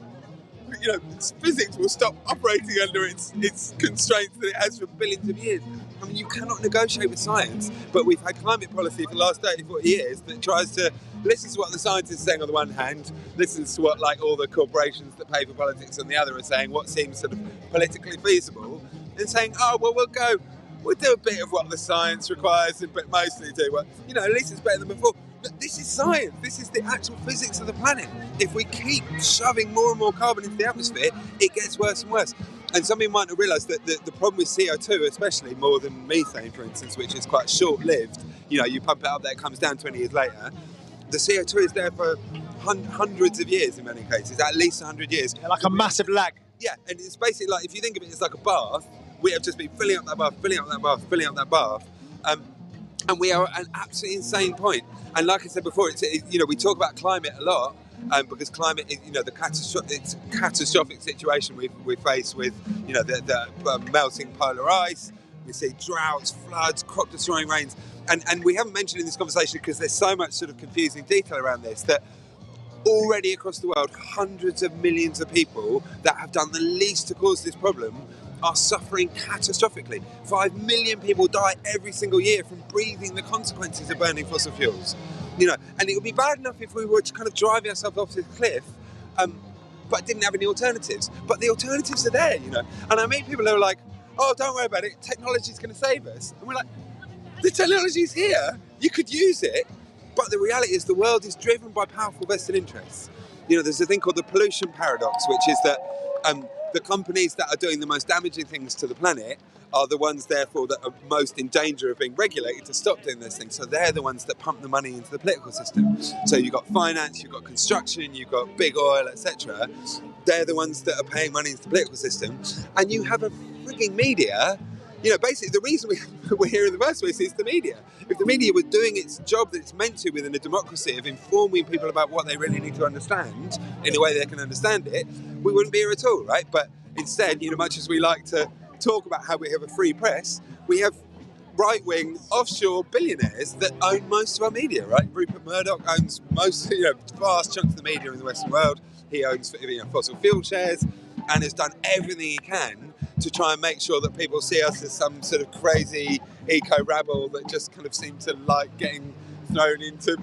You know, physics will stop operating under its constraints that it has for billions of years. I mean, you cannot negotiate with science, but we've had climate policy for the last 30, 40 years that tries to listen to what the scientists are saying on the one hand, listens to what like all the corporations that pay for politics on the other are saying, what seems sort of politically feasible, and saying, oh, well, we'll do a bit of what the science requires, but mostly do what, you know, at least it's better than before. But this is science. This is the actual physics of the planet. If we keep shoving more and more carbon into the atmosphere, it gets worse and worse. And some people might not realise that the problem with CO2, especially more than methane, for instance, which is quite short-lived, you know, you pump it up there, it comes down 20 years later, the CO2 is there for hundreds of years in many cases, at least 100 years. Yeah, like a massive lag. Yeah, and it's basically like, if you think of it, it's like a bath. We have just been filling up that bath, filling up that bath, filling up that bath. And we are at an absolutely insane point. And like I said before, you know, we talk about climate a lot because climate is, you know, it's a catastrophic situation we face with, you know, the melting polar ice. We see droughts, floods, crop-destroying rains. And we haven't mentioned in this conversation, because there's so much sort of confusing detail around this, that already across the world, hundreds of millions of people that have done the least to cause this problem are suffering catastrophically. 5 million people die every single year from breathing the consequences of burning fossil fuels. You know, and it would be bad enough if we were to kind of drive ourselves off this cliff, but didn't have any alternatives. But the alternatives are there, you know. And I meet people who are like, oh, don't worry about it, technology's going to save us. And we're like, the technology's here, you could use it, but the reality is the world is driven by powerful vested interests. You know, there's a thing called the pollution paradox, which is that the companies that are doing the most damaging things to the planet are the ones, therefore, that are most in danger of being regulated to stop doing those things. So they're the ones that pump the money into the political system. So you've got finance, you've got construction, you've got big oil, etc. They're the ones that are paying money into the political system. And you have a frigging media. You know, basically the reason we're here in the first place is the media. If the media were doing its job that it's meant to within a democracy of informing people about what they really need to understand in a way they can understand it, we wouldn't be here at all, right? But instead, you know, much as we like to talk about how we have a free press, we have right-wing offshore billionaires that own most of our media, right? Rupert Murdoch owns most, you know, vast chunks of the media in the Western world. He owns, you know, fossil fuel shares and has done everything he can to try and make sure that people see us as some sort of crazy eco-rabble that just kind of seem to like getting thrown into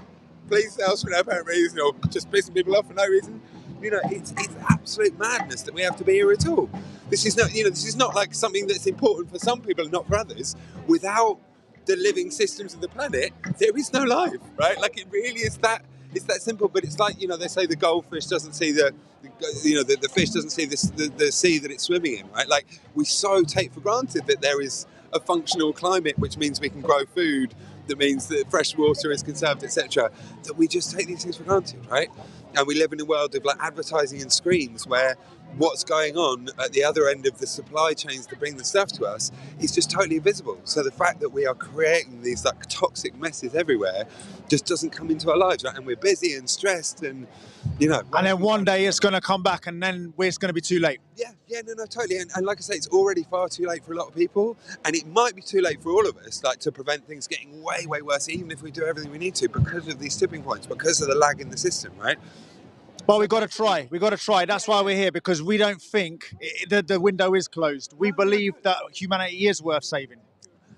police cells for no apparent reason, or just pissing people off for no reason. You know, it's absolute madness that we have to be here at all. This is not, you know, this is not like something that's important for some people and not for others. Without the living systems of the planet, there is no life, right? Like, it really is that. It's that simple. But it's like, you know, they say the goldfish doesn't see the fish doesn't see the sea that it's swimming in, right? Like, we so take for granted that there is a functional climate, which means we can grow food, that means that fresh water is conserved, etc., that we just take these things for granted, right? And we live in a world of like advertising and screens where what's going on at the other end of the supply chains to bring the stuff to us is just totally invisible. So the fact that we are creating these like toxic messes everywhere just doesn't come into our lives, right? And we're busy and stressed and, you know. And then one day it's going to come back and then it's going to be too late. Yeah, no, totally. And like I say, it's already far too late for a lot of people. And it might be too late for all of us, like to prevent things getting way, way worse, even if we do everything we need to, because of these tipping points, because of the lag in the system, right? But we've got to try. We've got to try. That's why we're here, because we don't think the window is closed. We believe that humanity is worth saving.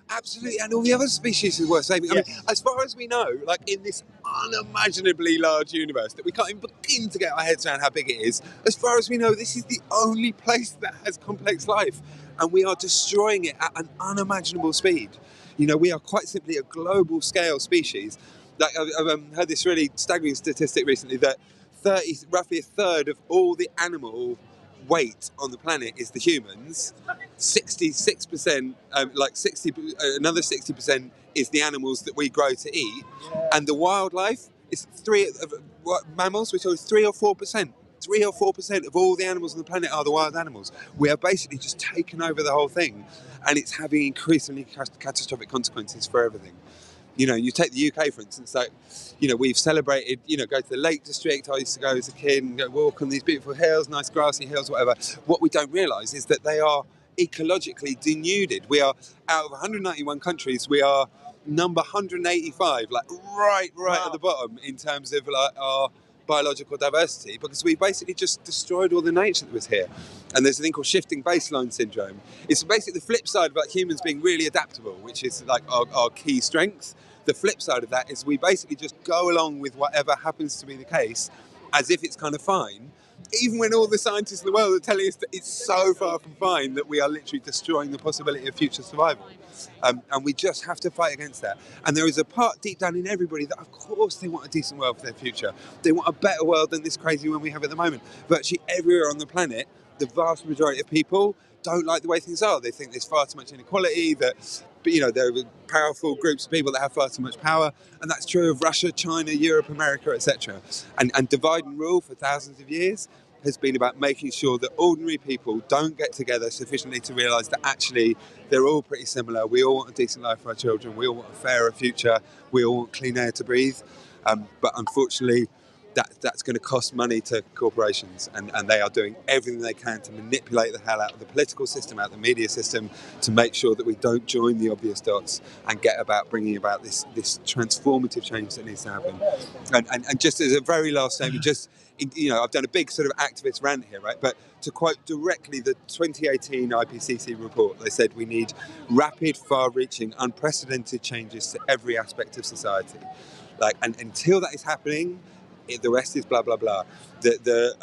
Absolutely, and all the other species is worth saving. Yes. I mean, as far as we know, like in this unimaginably large universe that we can't even begin to get our heads around how big it is, as far as we know, this is the only place that has complex life, and we are destroying it at an unimaginable speed. You know, we are quite simply a global scale species. Like, I've heard this really staggering statistic recently that roughly a third of all the animal weight on the planet is the humans. 66%, another 60% is the animals that we grow to eat, and the wildlife is mammals. We're talking 3 or 4%. 3 or 4% of all the animals on the planet are the wild animals. We are basically just taken over the whole thing, and it's having increasingly catastrophic consequences for everything. You know, you take the UK, for instance, like, you know, we've celebrated, you know, go to the Lake District. I used to go as a kid and go walk on these beautiful hills, nice grassy hills, whatever. What we don't realise is that they are ecologically denuded. We are, out of 191 countries, we are number 185, like right at the bottom in terms of like our biological diversity, because we basically just destroyed all the nature that was here. And there's a thing called shifting baseline syndrome. It's basically the flip side of like humans being really adaptable, which is like our key strength. The flip side of that is we basically just go along with whatever happens to be the case as if it's kind of fine, even when all the scientists in the world are telling us that it's so far from fine that we are literally destroying the possibility of future survival. And we just have to fight against that. And there is a part deep down in everybody that, of course, they want a decent world for their future. They want a better world than this crazy one we have at the moment. Virtually everywhere on the planet, the vast majority of people don't like the way things are. They think there's far too much inequality, that, you know, there are powerful groups of people that have far too much power, and that's true of Russia, China, Europe, America, etc. And divide and rule for thousands of years has been about making sure that ordinary people don't get together sufficiently to realise that actually they're all pretty similar. We all want a decent life for our children. We all want a fairer future. We all want clean air to breathe. But unfortunately, that's going to cost money to corporations, and they are doing everything they can to manipulate the hell out of the political system, out of the media system, to make sure that we don't join the obvious dots and get about bringing about this transformative change that needs to happen. And just as a very last statement, you know, I've done a big sort of activist rant here, right? But to quote directly the 2018 IPCC report, they said we need rapid, far-reaching, unprecedented changes to every aspect of society. And until that is happening, the rest is blah, blah, blah. The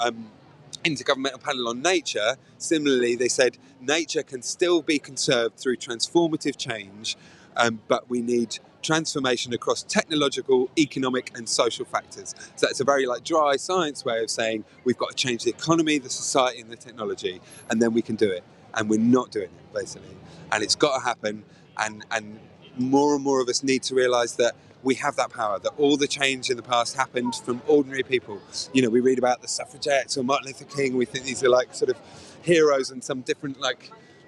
Intergovernmental Panel on Nature, similarly, they said nature can still be conserved through transformative change, but we need transformation across technological, economic and social factors. So it's a very dry science way of saying we've got to change the economy, the society and the technology, and then we can do it. And we're not doing it, basically. And it's got to happen, and more and more of us need to realise that we have that power, that all the change in the past happened from ordinary people. You know, we read about the suffragettes or Martin Luther King, we think these are sort of heroes on some different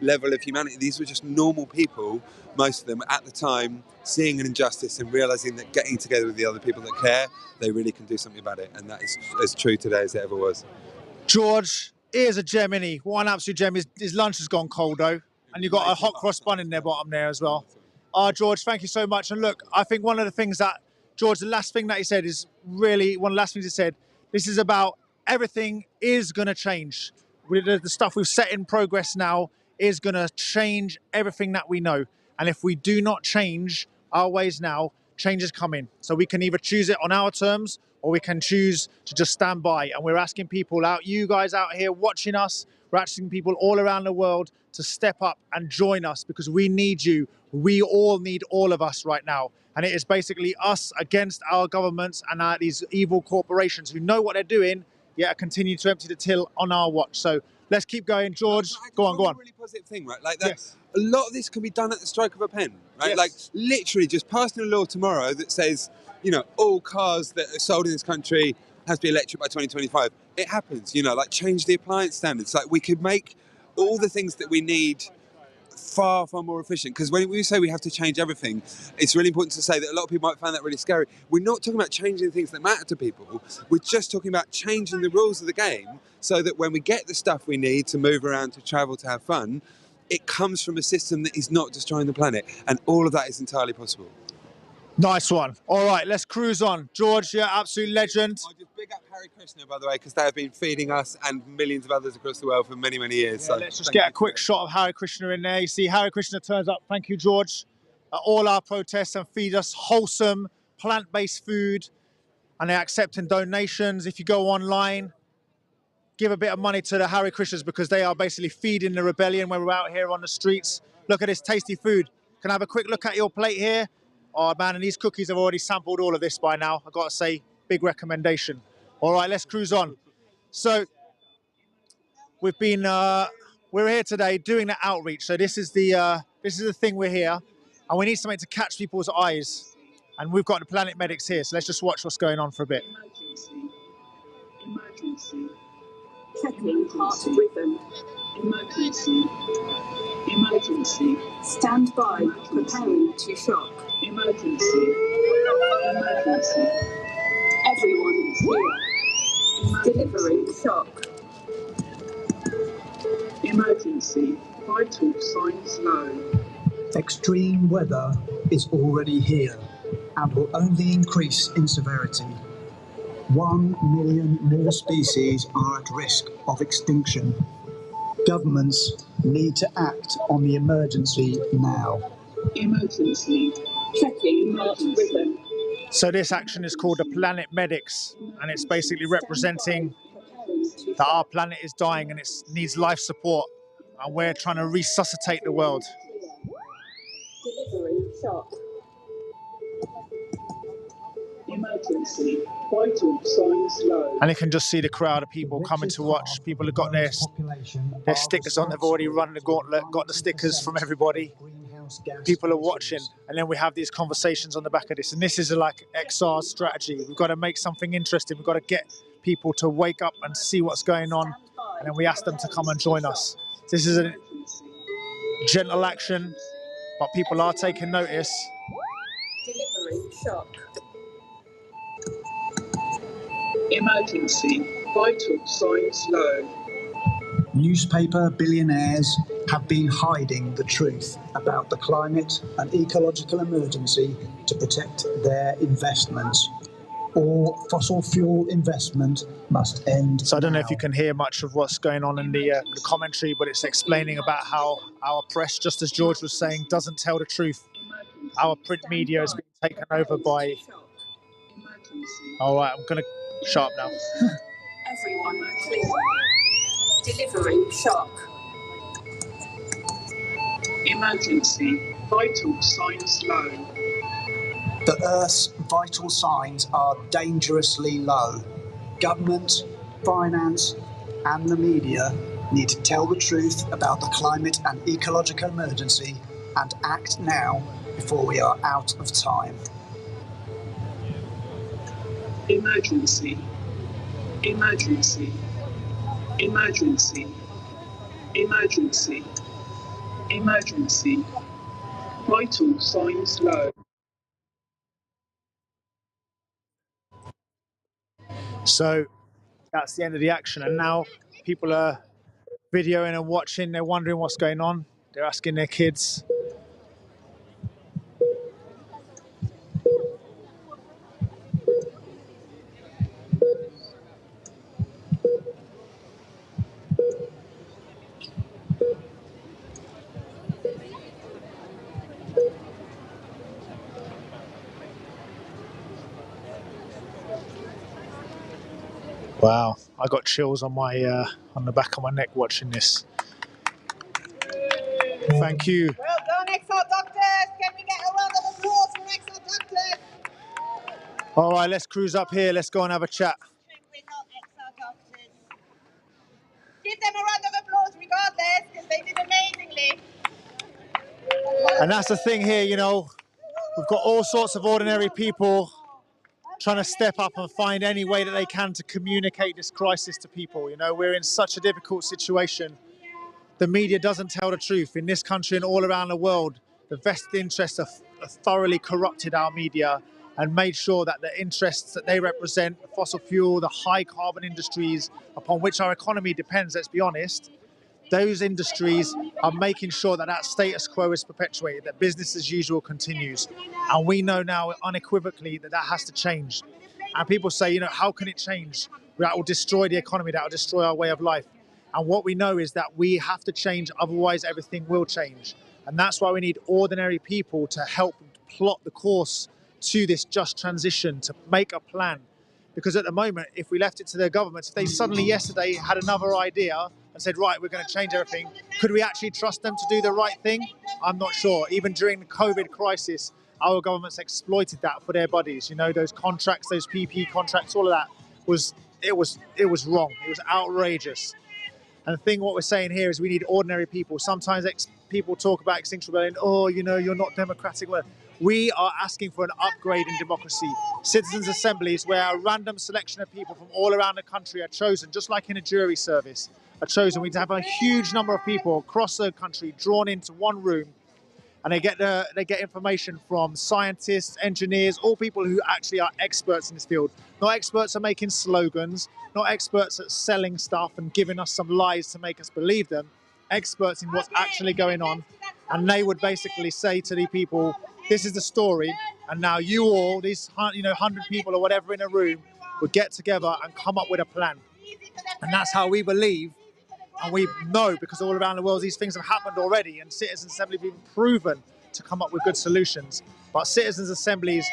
level of humanity. These were just normal people, most of them at the time, seeing an injustice and realising that getting together with the other people that care, they really can do something about it. And that is as true today as it ever was. George, here's a gem, innit? What an absolute gem. His lunch has gone cold, though. And you've got a hot cross bun in their bottom there as well. George, thank you so much. And look, I think one of the things that, George, the last thing that he said is really one of the last things he said. This is about everything is going to change. The stuff we've set in progress now is going to change everything that we know. And if we do not change our ways now, change is coming. So we can either choose it on our terms or we can choose to just stand by. And we're asking people out, you guys out here watching us, we're asking people all around the world to step up and join us because we need you. We all need all of us right now. And it is basically us against our governments and these evil corporations who know what they're doing, yet continue to empty the till on our watch. So let's keep going. George, go on. A really positive thing, right? Yes. A lot of this can be done at the stroke of a pen, right? Yes. Literally just passing a law tomorrow that says, you know, all cars that are sold in this country has to be electric by 2025. It happens, you know, change the appliance standards. We could make all the things that we need far, far more efficient. Because when we say we have to change everything, it's really important to say that a lot of people might find that really scary. We're not talking about changing things that matter to people. We're just talking about changing the rules of the game so that when we get the stuff we need to move around, to travel, to have fun, it comes from a system that is not destroying the planet. And all of that is entirely possible. Nice one. All right, let's cruise on. George, yeah, absolute legend. I'll just big up Harry Krishna, by the way, because they have been feeding us and millions of others across the world for many, many years. Yeah, so let's just get a quick shot of Harry Krishna in there. You see Harry Krishna turns up, thank you, George, at all our protests and feed us wholesome, plant-based food. And they're accepting donations. If you go online, give a bit of money to the Harry Krishnas because they are basically feeding the rebellion when we're out here on the streets. Look at this tasty food. Can I have a quick look at your plate here? Oh, man, and these cookies have already sampled all of this by now. I've got to say, big recommendation. All right, let's cruise on. So, we're here today doing the outreach. So this is the thing we're here, and we need something to catch people's eyes. And we've got the Planet Medics here, so let's just watch what's going on for a bit. Emergency. Checking heart rhythm. Emergency. Emergency. Stand by, preparing to shock. Emergency. Emergency. Everyone here. Delivering shock. Emergency. Vital signs low. Extreme weather is already here and will only increase in severity. 1 million more species are at risk of extinction. Governments need to act on the emergency now. Emergency. Checking heart rhythm. So this action is called the Planet Medics, and it's basically representing that our planet is dying and it needs life support, and we're trying to resuscitate the world. Delivering shock. Emergency. Vital signs low. And you can just see the crowd of people coming to watch. People have got their stickers on. They've already run the gauntlet, got the stickers from everybody. People are watching, and then we have these conversations on the back of this. And this is like XR's strategy. We've got to make something interesting. We've got to get people to wake up and see what's going on, and then we ask them to come and join us. This is a gentle action, but people are taking notice. Delivering shock. Emergency. Vital signs low. Newspaper billionaires have been hiding the truth about the climate and ecological emergency to protect their investments. All fossil fuel investment must end. So I don't know if you can hear much of what's going on in the commentary, but it's explaining about how our press, just as George was saying, doesn't tell the truth. Our print media has been taken over by... All right, I'm going to shut up now. Everyone clear. Delivering shock. Emergency. Vital signs low. The Earth's vital signs are dangerously low. Government, finance, and the media need to tell the truth about the climate and ecological emergency and act now before we are out of time. Emergency. Emergency. Emergency. Emergency. Emergency. Vital signs low. So that's the end of the action, and now people are videoing and watching. They're wondering what's going on. They're asking their kids. Wow, I got chills on my on the back of my neck watching this. Thank you. Well done, XR Doctors. Can we get a round of applause for XR Doctors? All right, let's cruise up here. Let's go and have a chat. Give them a round of applause regardless, because they did amazingly. And that's the thing here, you know, we've got all sorts of ordinary people trying to step up and find any way that they can to communicate this crisis to people. You know, we're in such a difficult situation. The media doesn't tell the truth. In this country and all around the world, the vested interests have thoroughly corrupted our media and made sure that the interests that they represent, the fossil fuel, the high carbon industries upon which our economy depends, let's be honest, those industries are making sure that that status quo is perpetuated, that business as usual continues. And we know now unequivocally that that has to change. And people say, you know, how can it change? That will destroy the economy, that will destroy our way of life. And what we know is that we have to change, otherwise everything will change. And that's why we need ordinary people to help plot the course to this just transition, to make a plan. Because at the moment, if we left it to their governments, if they suddenly yesterday had another idea and said, right, we're going to change everything, could we actually trust them to do the right thing? I'm not sure. Even during the COVID crisis, our governments exploited that for their buddies. You know, those contracts, those PP contracts, all of that was wrong. It was outrageous. And the thing, what we're saying here is we need ordinary people. Sometimes people talk about Extinction Rebellion, oh, you know, you're not democratic. Well, we are asking for an upgrade in democracy. Citizens' assemblies, where a random selection of people from all around the country are chosen, just like in a jury service, are chosen. We have a huge number of people across the country drawn into one room, and they get information from scientists, engineers, all people who actually are experts in this field. Not experts at making slogans, not experts at selling stuff and giving us some lies to make us believe them, experts in what's actually going on. And they would basically say to the people, this is the story, and now you all, these 100 people or whatever in a room, would get together and come up with a plan. And that's how we believe. And we know, because all around the world these things have happened already, and citizens' assemblies have been proven to come up with good solutions. But citizens' assemblies,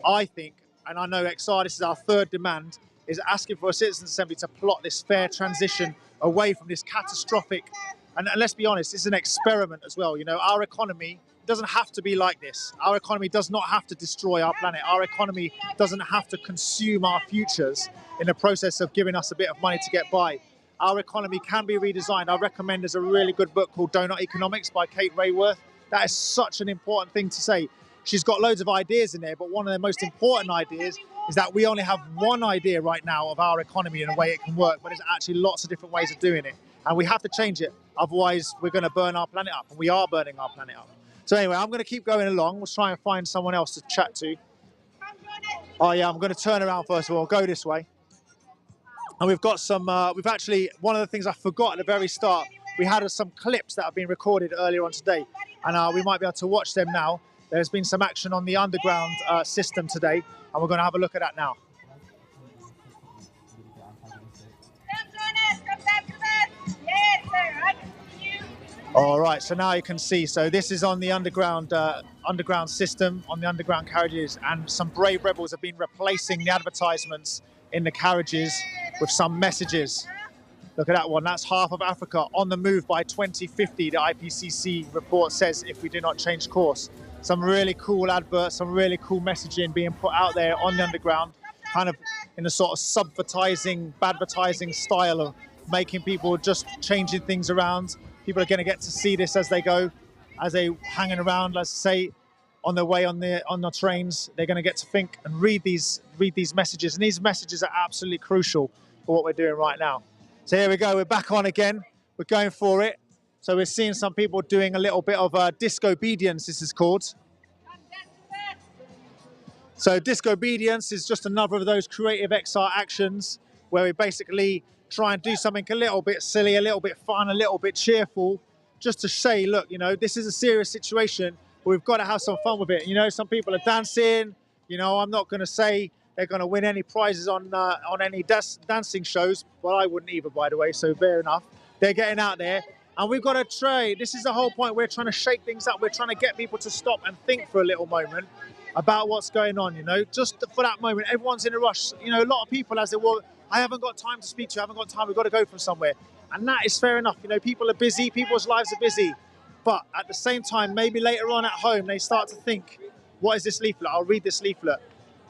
I think, and I know XR, this is our third demand, is asking for a citizens' assembly to plot this fair transition away from this catastrophic, and let's be honest, it's an experiment as well. You know, our economy doesn't have to be like this. Our economy does not have to destroy our planet. Our economy doesn't have to consume our futures in the process of giving us a bit of money to get by. Our economy can be redesigned. I recommend there's a really good book called Donut Economics by Kate Rayworth. That is such an important thing to say. She's got loads of ideas in there, but one of the most important ideas is that we only have one idea right now of our economy and the way it can work, but there's actually lots of different ways of doing it. And we have to change it. Otherwise, we're going to burn our planet up, and we are burning our planet up. So anyway, I'm going to keep going along. We'll try and find someone else to chat to. Oh yeah, I'm going to turn around first of all, go this way. And we've got some, we've actually, one of the things I forgot at the very start, we had some clips that have been recorded earlier on today, and we might be able to watch them now. There's been some action on the underground system today, and we're going to have a look at that now. All right, so now you can see, so this is on the underground system, on the underground carriages, and some brave rebels have been replacing the advertisements in the carriages with some messages. Look at that one, that's half of Africa on the move by 2050, the IPCC report says, if we do not change course. Some really cool adverts, some really cool messaging being put out there on the underground, kind of in a sort of subvertising, badvertising style of making people just changing things around. People are going to get to see this as they go, as they hanging around, let's say, on their way on the trains. They're going to get to think and read these messages, and these messages are absolutely crucial for what we're doing right now. So here we go, we're back on again, we're going for it. So we're seeing some people doing a little bit of disobedience, this is called. So disobedience is just another of those creative XR actions where we basically try and do something a little bit silly, a little bit fun, a little bit cheerful, just to say, look, you know, this is a serious situation, but we've got to have some fun with it. You know, some people are dancing, you know, I'm not going to say they're going to win any prizes on any dancing shows, but I wouldn't either, by the way, so fair enough. They're getting out there, and we've got to try. This is the whole point. We're trying to shake things up. We're trying to get people to stop and think for a little moment about what's going on, you know, just for that moment. Everyone's in a rush. You know, a lot of people, as they walk, I haven't got time to speak to you, I haven't got time, we've got to go from somewhere. And that is fair enough. You know, people are busy, people's lives are busy. But at the same time, maybe later on at home, they start to think, what is this leaflet? I'll read this leaflet.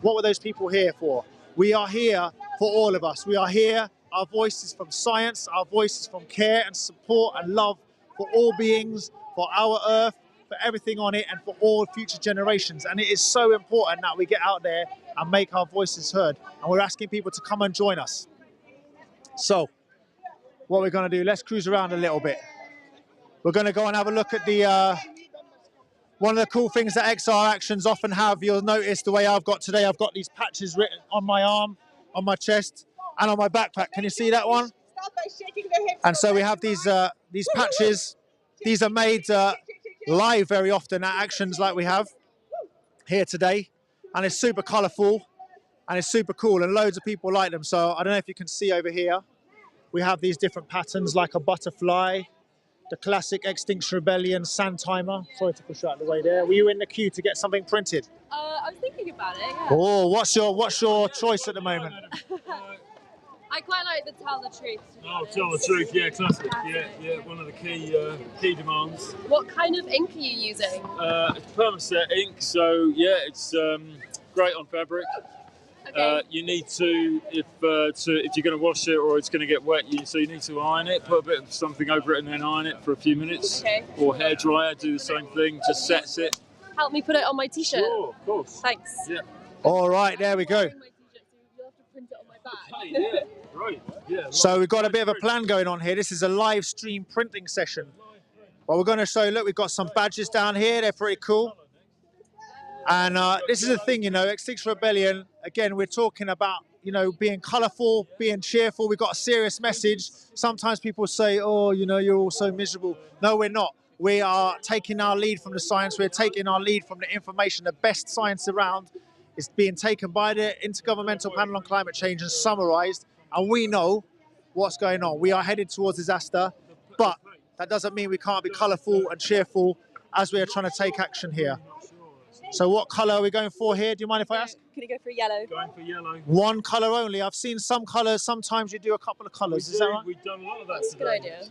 What were those people here for? We are here for all of us. We are here, our voices from science, our voices from care and support and love for all beings, for our earth, for everything on it, and for all future generations. And it is so important that we get out there and make our voices heard. And we're asking people to come and join us. So, what we're going to do, let's cruise around a little bit. We're going to go and have a look at the one of the cool things that XR actions often have. You'll notice the way I've got today, I've got these patches written on my arm, on my chest, and on my backpack. Can you see that one? And so we have these patches. These are made live very often at actions like we have here today, and it's super colourful and it's super cool, and loads of people like them. So I don't know if you can see over here, we have these different patterns like a butterfly, the classic Extinction Rebellion sand timer. Sorry to push you out of the way there. Were you in the queue to get something printed? I was thinking about it, yeah. Oh, what's your choice at the moment? I quite like the tell the truth. Oh, tell the truth, yeah, classic. Yeah, one of the key demands. What kind of ink are you using? It's permaset ink, so yeah, it's great on fabric. You need to, if you're going to wash it or it's going to get wet, so you need to iron it. Put a bit of something over it and then iron it for a few minutes. Okay. Or hairdryer, do the same thing. Just sets it. Help me put it on my t-shirt. Sure, of course. Thanks. Yeah. All right, there we go. Yeah. Right. Yeah. So we've got a bit of a plan going on here. This is a live stream printing session. Well, we're going to show you, look, we've got some badges down here. They're pretty cool. And this is the thing, you know, Extinction Rebellion, again, we're talking about, you know, being colourful, being cheerful. We've got a serious message. Sometimes people say, oh, you know, you're all so miserable. No, we're not. We are taking our lead from the science. We're taking our lead from the information. The best science around is being taken by the Intergovernmental Panel on Climate Change and summarised. And we know what's going on. We are headed towards disaster, but that doesn't mean we can't be colourful and cheerful as we are trying to take action here. So what colour are we going for here? Do you mind if I ask? Can you go for yellow? Going for yellow. One colour only. I've seen some colours. Sometimes you do a couple of colours. Is that right? We've done a lot of that. That's a good idea.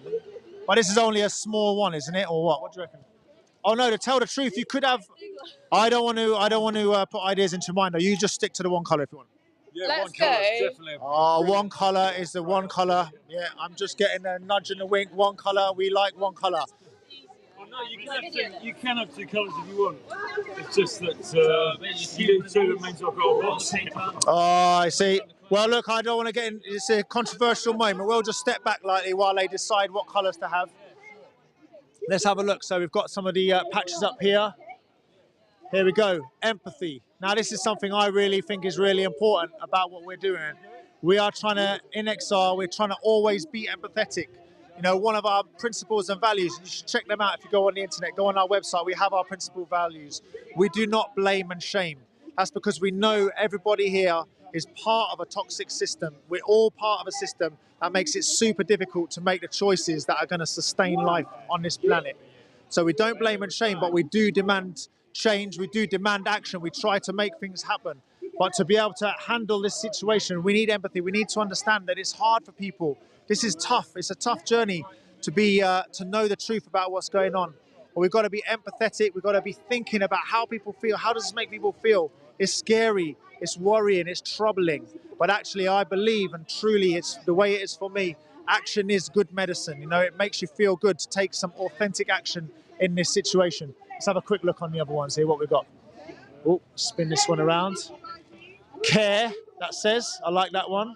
But this is only a small one, isn't it, or what? What do you reckon? Oh no! To tell the truth, you could have. I don't want to put ideas into your mind. Though. You just stick to the one colour if you want. Yeah, Let's one colour is go. definitely. One colour is the one colour. Yeah, I'm just getting a nudge and a wink. One colour. We like one colour. Well, no, you can have two colours if you want. It's just that you do two, that means I've got a box. Oh, I see. Well, look, I don't want to get in. It's a controversial moment. We'll just step back lightly while they decide what colours to have. Let's have a look. So we've got some of the patches up here. Here we go. Empathy. Now, this is something I really think is really important about what we're doing. We are trying to, in XR, we're trying to always be empathetic. You know, one of our principles and values, you should check them out if you go on the internet, go on our website, we have our principal values. We do not blame and shame. That's because we know everybody here is part of a toxic system. We're all part of a system that makes it super difficult to make the choices that are going to sustain life on this planet. So we don't blame and shame, but we do demand change, we do demand action, we try to make things happen. But to be able to handle this situation, we need empathy. We need to understand that it's hard for people. This is tough. It's a tough journey to know the truth about what's going on. But we've got to be empathetic. We've got to be thinking about how people feel. How does this make people feel? It's scary. It's worrying. It's troubling. But actually, I believe, and truly, it's the way it is for me. Action is good medicine. You know, it makes you feel good to take some authentic action in this situation. Let's have a quick look on the other ones here. What we've got. Oh, spin this one around. Care, that says. I like that one.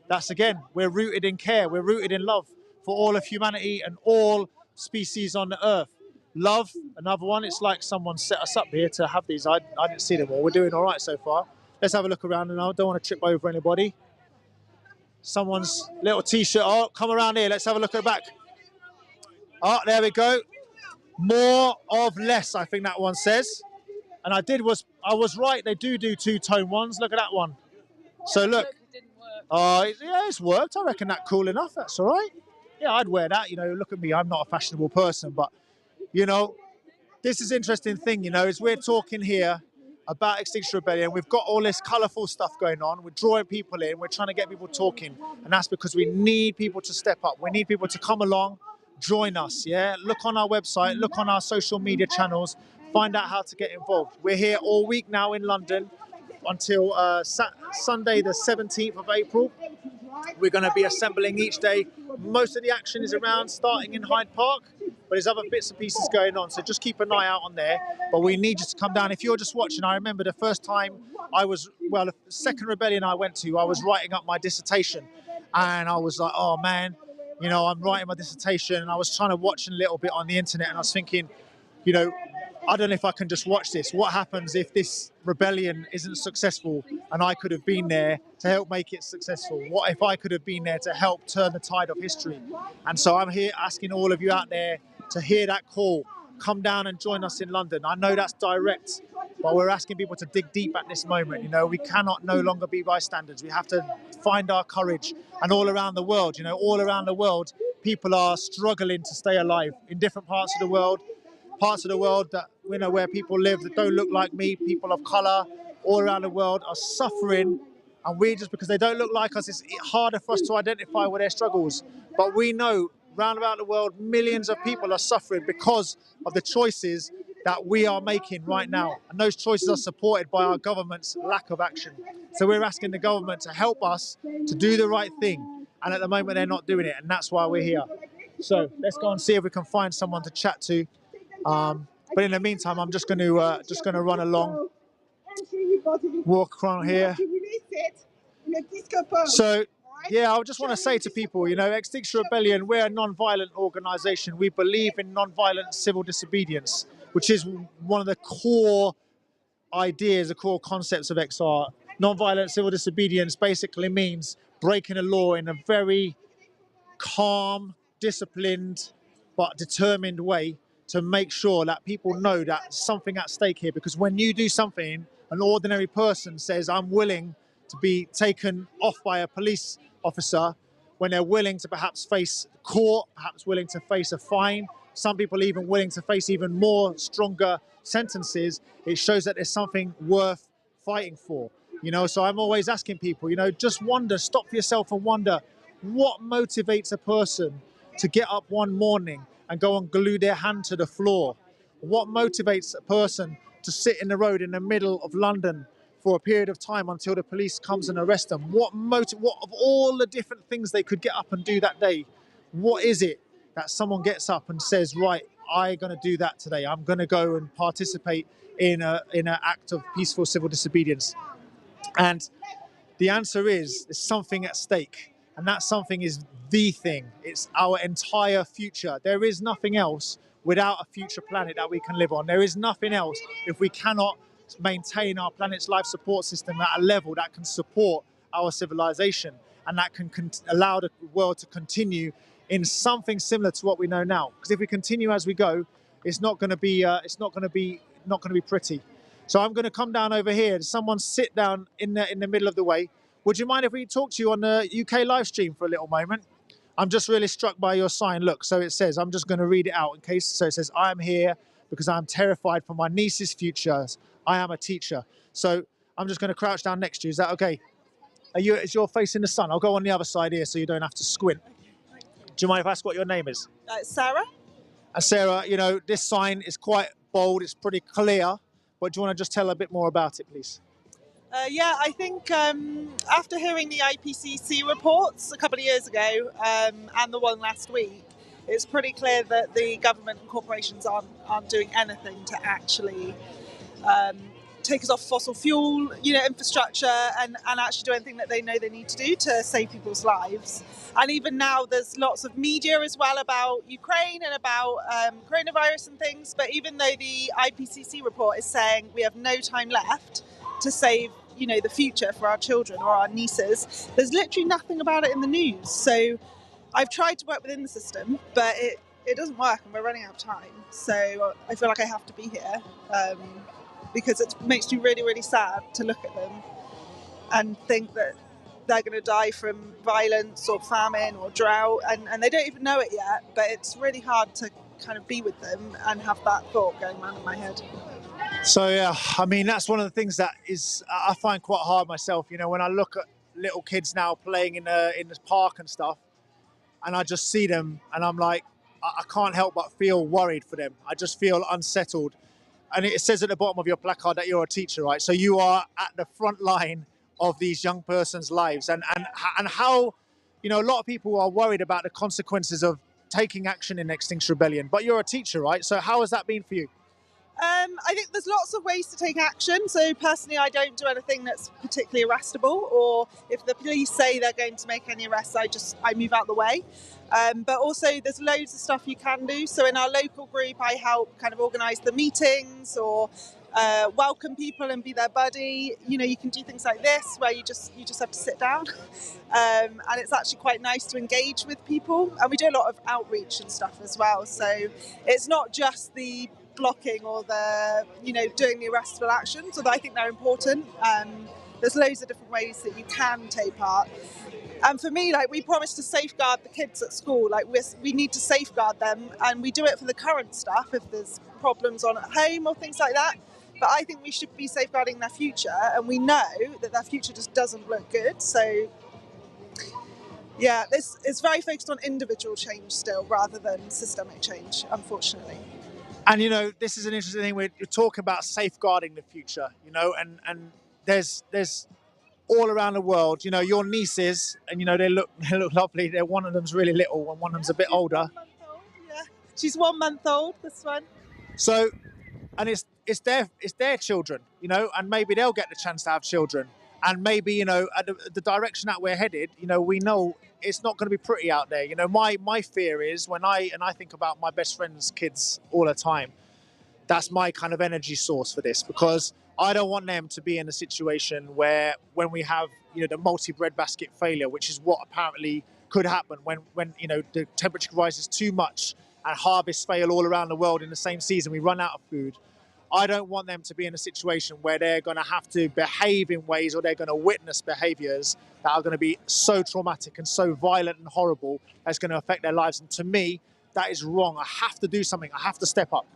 That's, again, we're rooted in care. We're rooted in love for all of humanity and all species on the earth. Love, another one. It's like someone set us up here to have these. I didn't see them all. We're doing all right so far. Let's have a look around, and I don't want to trip over anybody. Someone's little T-shirt. Oh, come around here. Let's have a look at the back. Oh, there we go. More of less, I think that one says. And I was right. They do two-tone ones. Look at that one. So look. Yeah, it's worked. I reckon that's cool enough. That's all right. Yeah, I'd wear that. You know, look at me. I'm not a fashionable person, but you know, this is an interesting thing. You know, as we're talking here about Extinction Rebellion, we've got all this colourful stuff going on. We're drawing people in. We're trying to get people talking, and that's because we need people to step up. We need people to come along, join us. Yeah, look on our website, look on our social media channels, find out how to get involved. We're here all week now in London until Sunday the 17th of April. We're going to be assembling each day. Most of the action is around starting in Hyde Park, but there's other bits and pieces going on, so just keep an eye out on there. But we need you to come down. If you're just watching, I remember the first time the second rebellion I went to, I was writing up my dissertation, and I was like, oh man, you know, I'm writing my dissertation, and I was trying to watch a little bit on the internet, and I was thinking, you know, I don't know if I can just watch this. What happens if this rebellion isn't successful and I could have been there to help make it successful? What if I could have been there to help turn the tide of history? And so I'm here asking all of you out there to hear that call. Come down and join us in London. I know that's direct, but we're asking people to dig deep at this moment. You know, we cannot no longer be bystanders. We have to find our courage. And all around the world, you know, all around the world, people are struggling to stay alive in different parts of the world. Parts of the world that, you know, where people live that don't look like me, people of colour all around the world are suffering, and we, just because they don't look like us, it's harder for us to identify with their struggles. But we know round about the world, millions of people are suffering because of the choices that we are making right now. And those choices are supported by our government's lack of action. So we're asking the government to help us to do the right thing. And at the moment, they're not doing it. And that's why we're here. So let's go and see if we can find someone to chat to. But in the meantime, I'm just going to run along, walk around here. So, yeah, I just want to say to people, you know, Extinction Rebellion, we're a non-violent organisation. We believe in non-violent civil disobedience, which is one of the core ideas, the core concepts of XR. Non-violent civil disobedience basically means breaking a law in a very calm, disciplined, but determined way to make sure that people know that something at stake here. Because when you do something, an ordinary person says, I'm willing to be taken off by a police officer, when they're willing to perhaps face court, perhaps willing to face a fine, some people even willing to face even more stronger sentences, it shows that there's something worth fighting for. You know, so I'm always asking people, you know, just wonder, stop for yourself and wonder, what motivates a person to get up one morning and go and glue their hand to the floor? What motivates a person to sit in the road in the middle of London for a period of time until the police comes and arrest them? What of all the different things they could get up and do that day, what is it that someone gets up and says, right, I'm going to do that today. I'm going to go and participate in an act of peaceful civil disobedience? And the answer is there's something at stake. And that something is the thing. It's our entire future. There is nothing else without a future planet that we can live on. There is nothing else if we cannot maintain our planet's life support system at a level that can support our civilization and that can allow the world to continue in something similar to what we know now. Because if we continue as we go, it's not going to be pretty. So I'm going to come down over here. Someone sit down in the middle of the way. Would you mind if we talk to you on the UK live stream for a little moment? I'm just really struck by your sign. Look, so it says, I'm just going to read it out in case. So it says, I am here because I'm terrified for my niece's futures. I am a teacher. So I'm just going to crouch down next to you. Is that okay? Is your face in the sun? I'll go on the other side here so you don't have to squint. Do you mind if I ask what your name is? Sarah. And Sarah, you know, this sign is quite bold. It's pretty clear. But do you want to just tell a bit more about it, please? Yeah, I think after hearing the IPCC reports a couple of years ago and the one last week, it's pretty clear that the government and corporations aren't doing anything to actually take us off fossil fuel, infrastructure, and actually do anything that they know they need to do to save people's lives. And even now, there's lots of media as well about Ukraine and about coronavirus and things. But even though the IPCC report is saying we have no time left to save, the future for our children or our nieces, there's literally nothing about it in the news. So I've tried to work within the system, but it doesn't work, and we're running out of time. So I feel like I have to be here. Because it makes me really, really sad to look at them and think that they're going to die from violence or famine or drought, and they don't even know it yet, but it's really hard to kind of be with them and have that thought going around in my head. So yeah, I mean, that's one of the things that I find quite hard myself, when I look at little kids now playing in this park and stuff, and I just see them and I'm like, I can't help but feel worried for them. I just feel unsettled. And it says at the bottom of your placard that you're a teacher, right? So you are at the front line of these young person's lives. And how, a lot of people are worried about the consequences of taking action in Extinction Rebellion. But you're a teacher, right? So how has that been for you? I think there's lots of ways to take action. So personally, I don't do anything that's particularly arrestable, or if the police say they're going to make any arrests, I move out the way. But also there's loads of stuff you can do. So in our local group, I help kind of organise the meetings or welcome people and be their buddy. You can do things like this where you just have to sit down. And it's actually quite nice to engage with people. And we do a lot of outreach and stuff as well. So it's not just the blocking or the doing the arrestable actions, although I think they're important. There's loads of different ways that you can take part, and for me, we promise to safeguard the kids at school. We need to safeguard them, and we do it for the current stuff if there's problems on at home or things like that, but I think we should be safeguarding their future, and we know that their future just doesn't look good. So yeah, it's very focused on individual change still rather than systemic change, unfortunately. And, you know, this is an interesting thing. You're talking about safeguarding the future, you know, and there's all around the world, you know, your nieces, and, you know, they look lovely. One of them's really little and one of them's a bit older. Yeah, she's 1 month old, this one. So, and it's their children, you know, and maybe they'll get the chance to have children. And maybe, you know, at the direction that we're headed, you know, we know it's not going to be pretty out there. You know, my fear is when I think about my best friend's kids all the time, that's my kind of energy source for this, because I don't want them to be in a situation where when we have, you know, the multi-breadbasket failure, which is what apparently could happen when you know, the temperature rises too much and harvests fail all around the world in the same season, we run out of food. I don't want them to be in a situation where they're going to have to behave in ways, or they're going to witness behaviors that are going to be so traumatic and so violent and horrible that's going to affect their lives. And to me, that is wrong. I have to do something. I have to step up.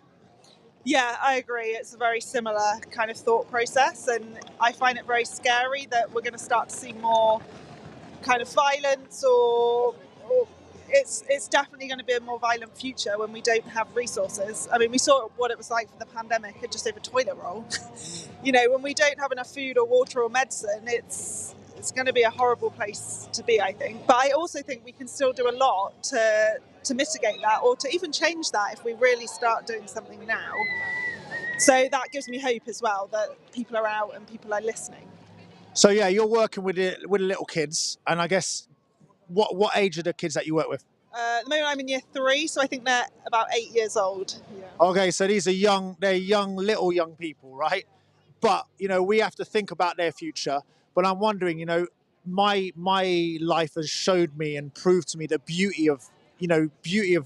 Yeah, I agree. It's a very similar kind of thought process, and I find it very scary that we're going to start to see more kind of violence, or it's definitely going to be a more violent future when we don't have resources. I mean, we saw what it was like for the pandemic just over toilet roll. You know, when we don't have enough food or water or medicine, it's going to be a horrible place to be, I think. But I also think we can still do a lot to mitigate that, or to even change that if we really start doing something now. So that gives me hope as well, that people are out and people are listening. So yeah, you're working with the little kids, and I guess what age are the kids that you work with? At the moment I'm in year 3, so I think they're about 8 years old. Yeah. Okay, so these are they're little young people, right? But, you know, we have to think about their future. But I'm wondering, you know, my life has showed me and proved to me the beauty of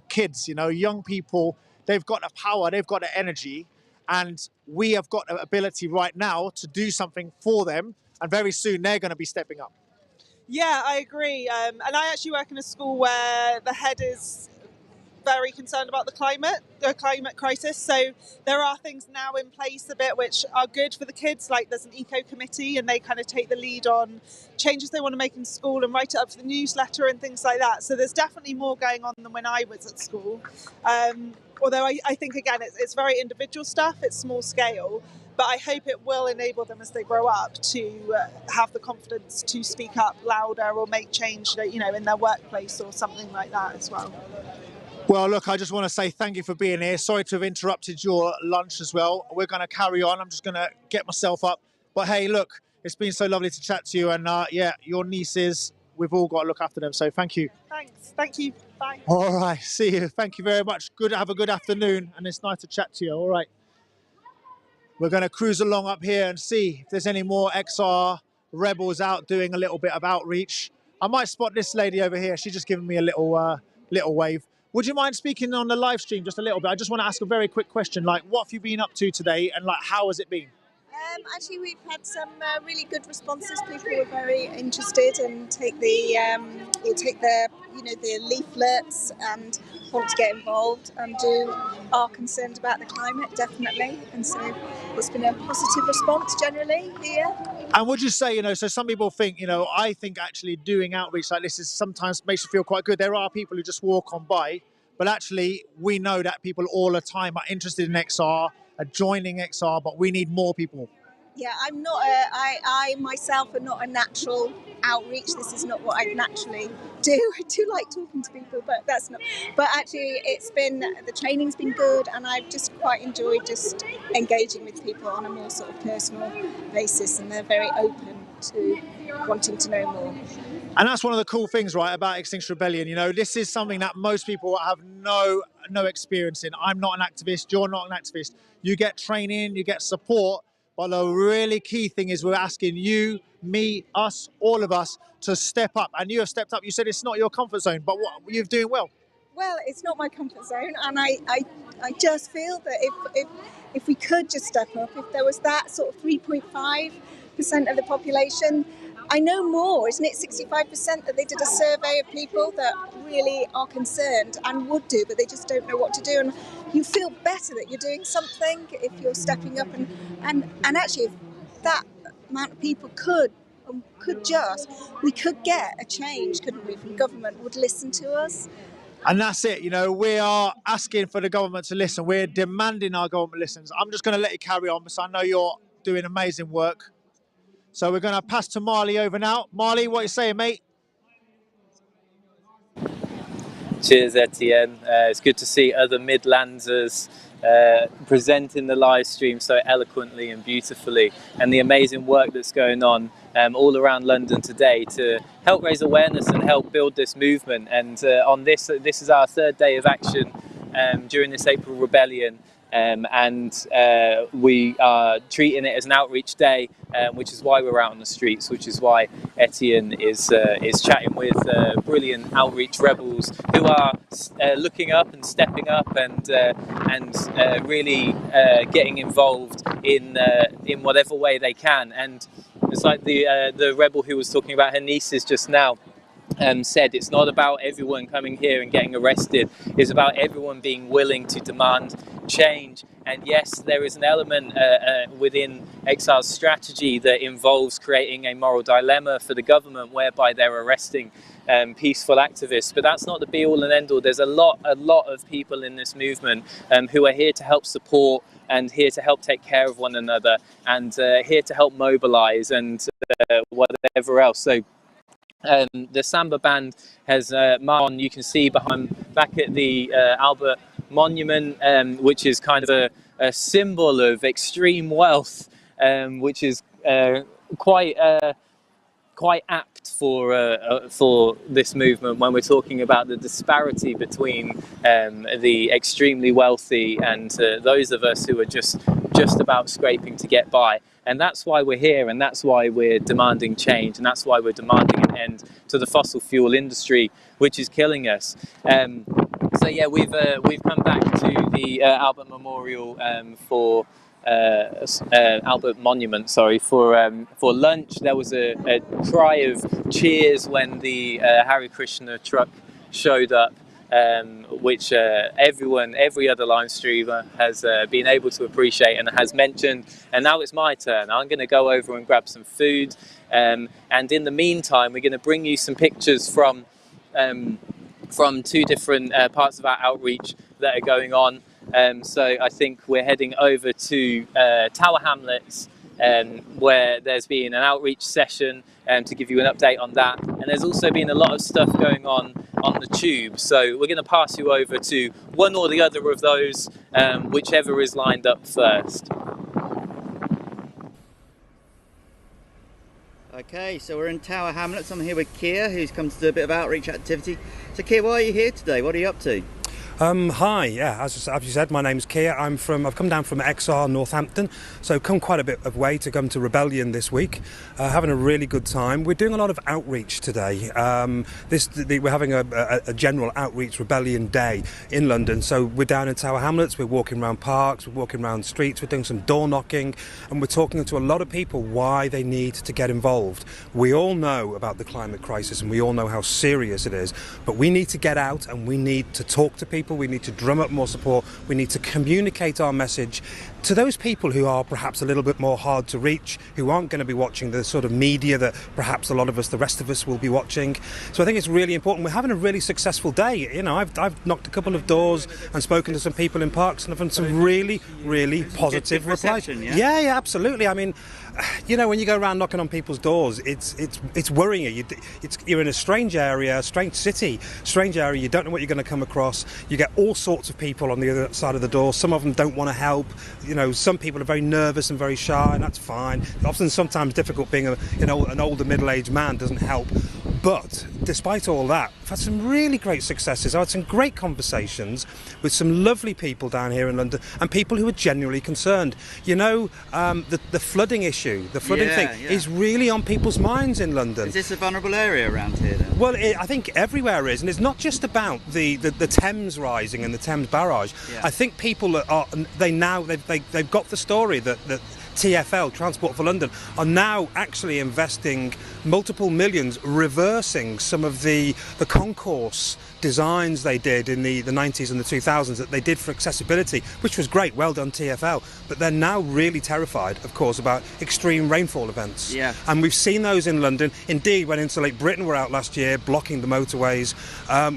kids, you know, young people. They've got the power, they've got the energy, and we have got the ability right now to do something for them. And very soon they're going to be stepping up. Yeah, I agree. And I actually work in a school where the head is very concerned about the climate crisis. So there are things now in place a bit which are good for the kids. Like there's an eco committee, and they kind of take the lead on changes they want to make in school and write it up for the newsletter and things like that. So there's definitely more going on than when I was at school. Although I think, again, it's very individual stuff, it's small scale. But I hope it will enable them as they grow up to have the confidence to speak up louder or make change, you know, in their workplace or something like that as well. Well, look, I just want to say thank you for being here. Sorry to have interrupted your lunch as well. We're going to carry on. I'm just going to get myself up. But hey, look, it's been so lovely to chat to you. And yeah, your nieces, we've all got to look after them. So thank you. Thanks. Thank you. Bye. All right. See you. Thank you very much. Have a good afternoon. And it's nice to chat to you. All right. We're going to cruise along up here and see if there's any more XR rebels out doing a little bit of outreach. I might spot this lady over here. She's just giving me a little wave. Would you mind speaking on the live stream just a little bit? I just want to ask a very quick question. Like, what have you been up to today, and like, how has it been? Actually, we've had some really good responses. People were very interested and take the leaflets and want to get involved and are concerned about the climate, definitely. And so it's been a positive response generally here. And would you say, you know, so some people think, you know, I think actually doing outreach like this is sometimes makes you feel quite good. There are people who just walk on by, but actually we know that people all the time are interested in XR, are joining XR, but we need more people. Yeah, I'm not. I myself am not a natural outreach. This is not what I naturally do. I do like talking to people, but that's not. But actually, the training's been good, and I've just quite enjoyed just engaging with people on a more sort of personal basis, and they're very open to wanting to know more. And that's one of the cool things, right, about Extinction Rebellion. You know, this is something that most people have no experience in. I'm not an activist. You're not an activist. You get training, you get support. But the really key thing is we're asking you, me, us, all of us to step up. And you have stepped up. You said it's not your comfort zone, but you're doing well. Well, it's not my comfort zone. And I just feel that if we could just step up, if there was that sort of 3.5% of the population, I know more, isn't it? 65% that they did a survey of people that really are concerned and would do, but they just don't know what to do. And you feel better that you're doing something if you're stepping up. And actually, if that amount of people we could get a change, couldn't we, from government would listen to us. And that's it. You know, we are asking for the government to listen. We're demanding our government listens. I'm just going to let you carry on because I know you're doing amazing work. So we're going to pass to Marley over now. Marley, what are you saying, mate? Cheers, Etienne. It's good to see other Midlanders presenting the live stream so eloquently and beautifully, and the amazing work that's going on all around London today to help raise awareness and help build this movement. And on this is our third day of action during this April Rebellion. And we are treating it as an outreach day, which is why we're out on the streets, which is why Etienne is chatting with brilliant outreach rebels who are looking up and stepping up and really getting involved in whatever way they can. And it's like the rebel who was talking about her nieces just now. Said it's not about everyone coming here and getting arrested, it's about everyone being willing to demand change. And yes, there is an element within Exile's strategy that involves creating a moral dilemma for the government whereby they're arresting peaceful activists, but that's not the be all and end all. There's a lot of people in this movement who are here to help support and here to help take care of one another and here to help mobilize and whatever else. So the Samba band has marched. You can see back at the Albert Monument, which is kind of a symbol of extreme wealth, which is quite apt for this movement when we're talking about the disparity between the extremely wealthy and those of us who are just about scraping to get by. And that's why we're here, and that's why we're demanding change, and that's why we're demanding an end to the fossil fuel industry, which is killing us. So yeah, we've come back to the Albert Memorial for Albert Monument, sorry, for lunch. There was a cry of cheers when the Hare Krishna truck showed up, which every other live streamer has been able to appreciate and has mentioned. And now it's my turn. I'm going to go over and grab some food, and in the meantime we're going to bring you some pictures from two different parts of our outreach that are going on. So I think we're heading over to Tower Hamlets, where there's been an outreach session to give you an update on that, and there's also been a lot of stuff going on the tube, so we're going to pass you over to one or the other of those, whichever is lined up first. Okay, so we're in Tower Hamlets. I'm here with Keir, who's come to do a bit of outreach activity. So Keir, why are you here today? What are you up to? Hi, yeah, as you said, my name's Keir. I've come down from XR Northampton, so come quite a bit of way to come to Rebellion this week. Having a really good time. We're doing a lot of outreach today. We're having a general outreach Rebellion day in London, so we're down in Tower Hamlets, we're walking around parks, we're walking around streets, we're doing some door knocking, and we're talking to a lot of people why they need to get involved. We all know about the climate crisis and we all know how serious it is, but we need to get out and we need to talk to people. We need to drum up more support. We need to communicate our message to those people who are perhaps a little bit more hard to reach, who aren't going to be watching the sort of media that perhaps a lot of us, the rest of us, will be watching. So I think it's really important. We're having a really successful day. You know, I've knocked a couple of doors and spoken to some people in parks and I've had some really positive replies. Yeah, absolutely. I mean, you know, when you go around knocking on people's doors, it's worrying you. You're in a strange area, strange city, strange area. You don't know what you're going to come across. You get all sorts of people on the other side of the door. Some of them don't want to help. You know, some people are very nervous and very shy, and that's fine. Often, sometimes difficult being an older middle-aged man doesn't help. But despite all that, I've had some really great successes. I've had some great conversations with some lovely people down here in London and people who are genuinely concerned. You know, the flooding issue, the flooding thing is really on people's minds in London. Is this a vulnerable area around here then? Well, I think everywhere is, and it's not just about the Thames rising and the Thames barrage. I think people they've got the story that TfL, Transport for London, are now actually investing multiple millions, reversing some of the concourse designs they did in the 90s and the 2000s that they did for accessibility, which was great. Well done, TfL. But they're now really terrified, of course, about extreme rainfall events. Yeah. And we've seen those in London. Indeed, when Insulate Britain were out last year blocking the motorways,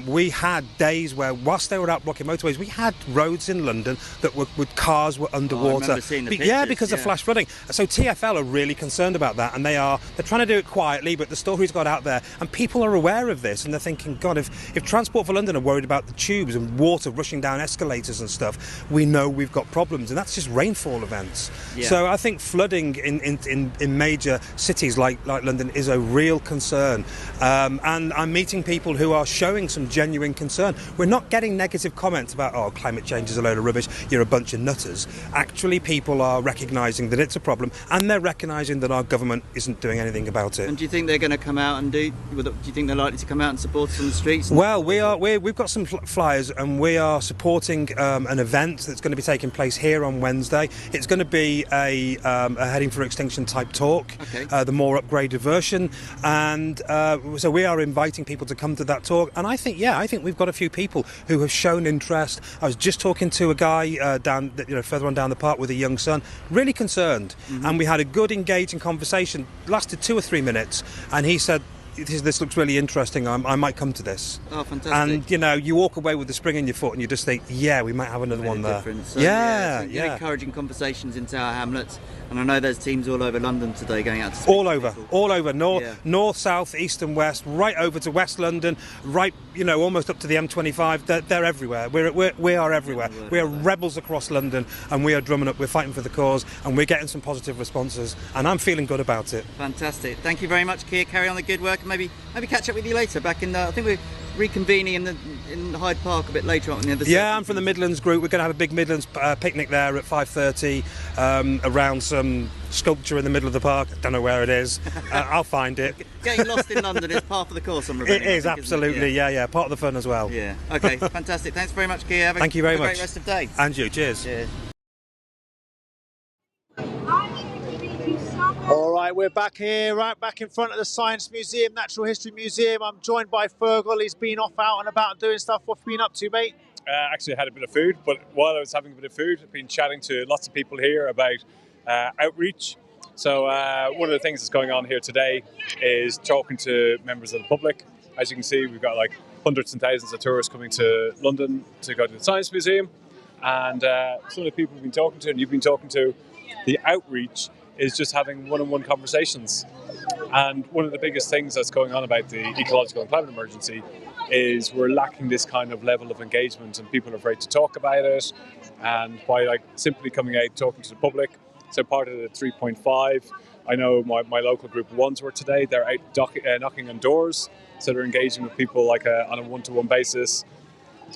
we had days where, whilst they were out blocking motorways, we had roads in London that were with cars were underwater. I remember seeing the pictures, yeah, because of flash flooding. So TfL are really concerned about that, and they're trying to do it quietly, but the story's got out there, and people are aware of this, and they're thinking, God, if Transport for London are worried about the tubes and water rushing down escalators and stuff, we know we've got problems, and that's just rainfall events. Yeah. So I think flooding in major cities like London is a real concern, and I'm meeting people who are showing some genuine concern. We're not getting negative comments about, oh, climate change is a load of rubbish, you're a bunch of nutters. Actually, people are recognising that it's a problem, and they're recognising that our government isn't doing anything about it. And do you think they're going to come out and do you think they're likely to come out and support us on the streets? Well, we've got some flyers, and we are supporting an event that's going to be taking place here on Wednesday. It's going to be a Heading for Extinction type talk, the more upgraded version, and so we are inviting people to come to that talk. And I think we've got a few people who have shown interest. I was just talking to a guy further on down the park with a young son, really concerned, and we had a good engaging conversation, lasted 2 or 3 minutes, and he said, this looks really interesting, I might come to this. Oh, fantastic. And you walk away with the spring in your foot and you just think, yeah, we might have another one there. So, encouraging conversations in Tower Hamlets, and I know there's teams all over London today going out to speak all over north, south, east and west, right over to West London, right, almost up to the M25. They're everywhere. We are everywhere. We are rebels across London, and we are drumming up, we're fighting for the cause, and we're getting some positive responses, and I'm feeling good about it. Fantastic. Thank you very much, Keir. Carry on the good work, and maybe catch up with you later back in I think we're reconvening in Hyde Park a bit later on. Yeah, I'm from the Midlands group. We're going to have a big Midlands picnic there at 5:30 around some sculpture in the middle of the park. I don't know where it is. I'll find it. Getting lost in London is part of the course on Rebellion. It is, absolutely, yeah, part of the fun as well. Yeah, okay, fantastic. Thanks very much, Keir. Thank you very much. Have a great rest of the day. And you, cheers. All right, we're back here, right back in front of the Science Museum, Natural History Museum. I'm joined by Fergal. He's been off out and about doing stuff. What have you been up to, mate? Actually, I had a bit of food, but while I was having a bit of food, I've been chatting to lots of people here about outreach. So one of the things that's going on here today is talking to members of the public. As you can see, we've got like hundreds and thousands of tourists coming to London to go to the Science Museum. And some of the people we've been talking to, and you've been talking to, the outreach is just having one-on-one conversations. And one of the biggest things that's going on about the ecological and climate emergency is we're lacking this kind of level of engagement, and people are afraid to talk about it. And by simply coming out, talking to the public, so part of the 3.5, I know my local group of Wandsworth today, they're out knocking on doors, so they're engaging with people on a one-to-one basis.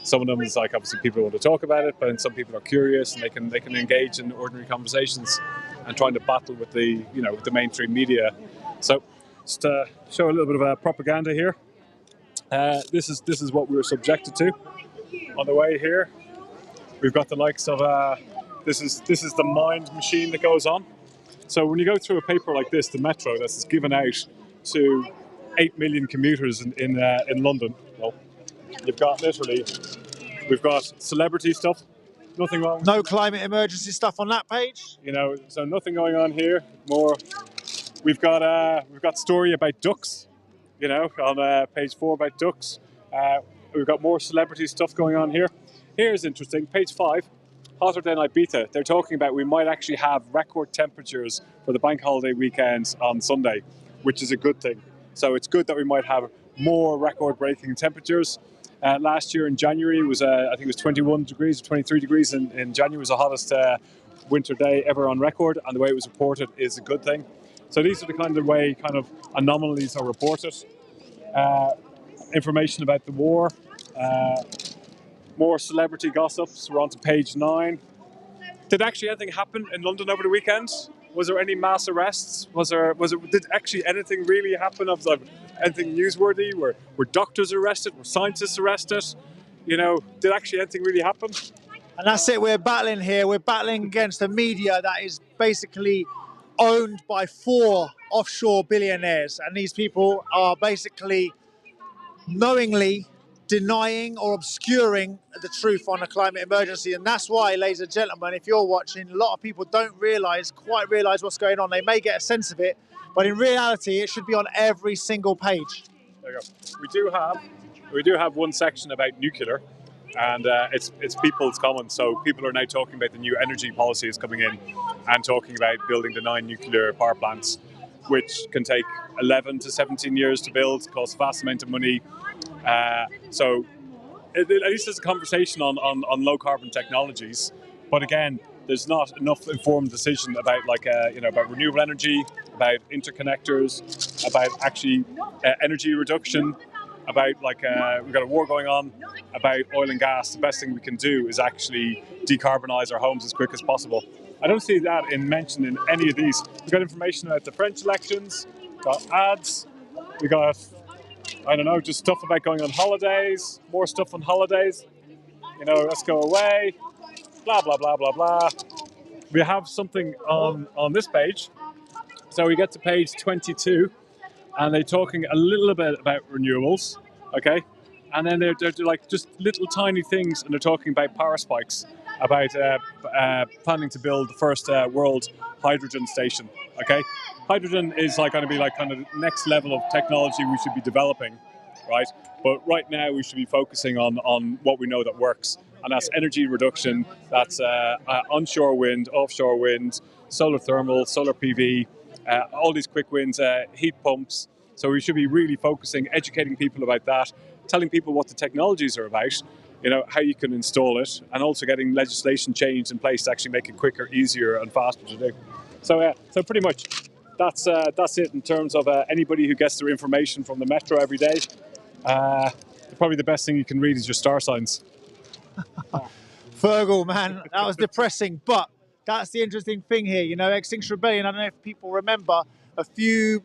Some of them is obviously people want to talk about it, but then some people are curious and they can engage in ordinary conversations and trying to battle with the with the mainstream media. So just to show a little bit of propaganda here. This is what we were subjected to on the way here. We've got the likes of this is the mind machine that goes on. So when you go through a paper like this, the Metro, that's given out to 8 million commuters in London. Well, you've got we've got celebrity stuff, nothing wrong. No climate emergency stuff on that page. So nothing going on here. More, we've got story about ducks, on page 4 about ducks. We've got more celebrity stuff going on here. Here's interesting, page 5, hotter than Ibiza. They're talking about we might actually have record temperatures for the bank holiday weekends on Sunday, which is a good thing. So it's good that we might have more record-breaking temperatures. Last year in January was I think it was 21 degrees, 23 degrees in January was the hottest winter day ever on record, and the way it was reported is a good thing. So these are the kind of anomalies are reported. Information about the war, more celebrity gossips. We're on to page 9. Did actually anything happen in London over the weekend? Was there any mass arrests? Did actually anything really happen of anything newsworthy? Were doctors arrested? Were scientists arrested? Did actually anything really happen? And that's it, we're battling here. We're battling against a media that is basically owned by 4 offshore billionaires. And these people are basically knowingly denying or obscuring the truth on the climate emergency. And that's why, ladies and gentlemen, if you're watching, a lot of people don't quite realize what's going on. They may get a sense of it, but in reality, it should be on every single page. There you go. We do have one section about nuclear, and it's people's comments. So people are now talking about the new energy policies coming in and talking about building the 9 nuclear power plants, which can take 11 to 17 years to build, cost a vast amount of money. So at least there's a conversation on low carbon technologies, but again, there's not enough informed decision about about renewable energy, about interconnectors, about actually energy reduction, about we've got a war going on, about oil and gas. The best thing we can do is actually decarbonize our homes as quick as possible. I don't see that mentioned in any of these. We've got information about the French elections, got ads, we got, I don't know, just stuff about going on holidays, more stuff on holidays, let's go away, blah, blah, blah, blah, blah. We have something on this page. So we get to page 22, and they're talking a little bit about renewables, okay? And then they're like just little tiny things, and they're talking about power spikes, about planning to build the first world hydrogen station, okay? Hydrogen is going to be kind of the next level of technology we should be developing, right? But right now we should be focusing on what we know that works, and that's energy reduction, that's onshore wind, offshore wind, solar thermal, solar PV, all these quick wins, heat pumps. So we should be really focusing, educating people about that, telling people what the technologies are about, how you can install it, and also getting legislation changed in place to actually make it quicker, easier, and faster to do. So pretty much that's it in terms of anybody who gets their information from the Metro every day. Probably the best thing you can read is your star signs. Fergal, man, that was depressing, but that's the interesting thing here. Extinction Rebellion, I don't know if people remember,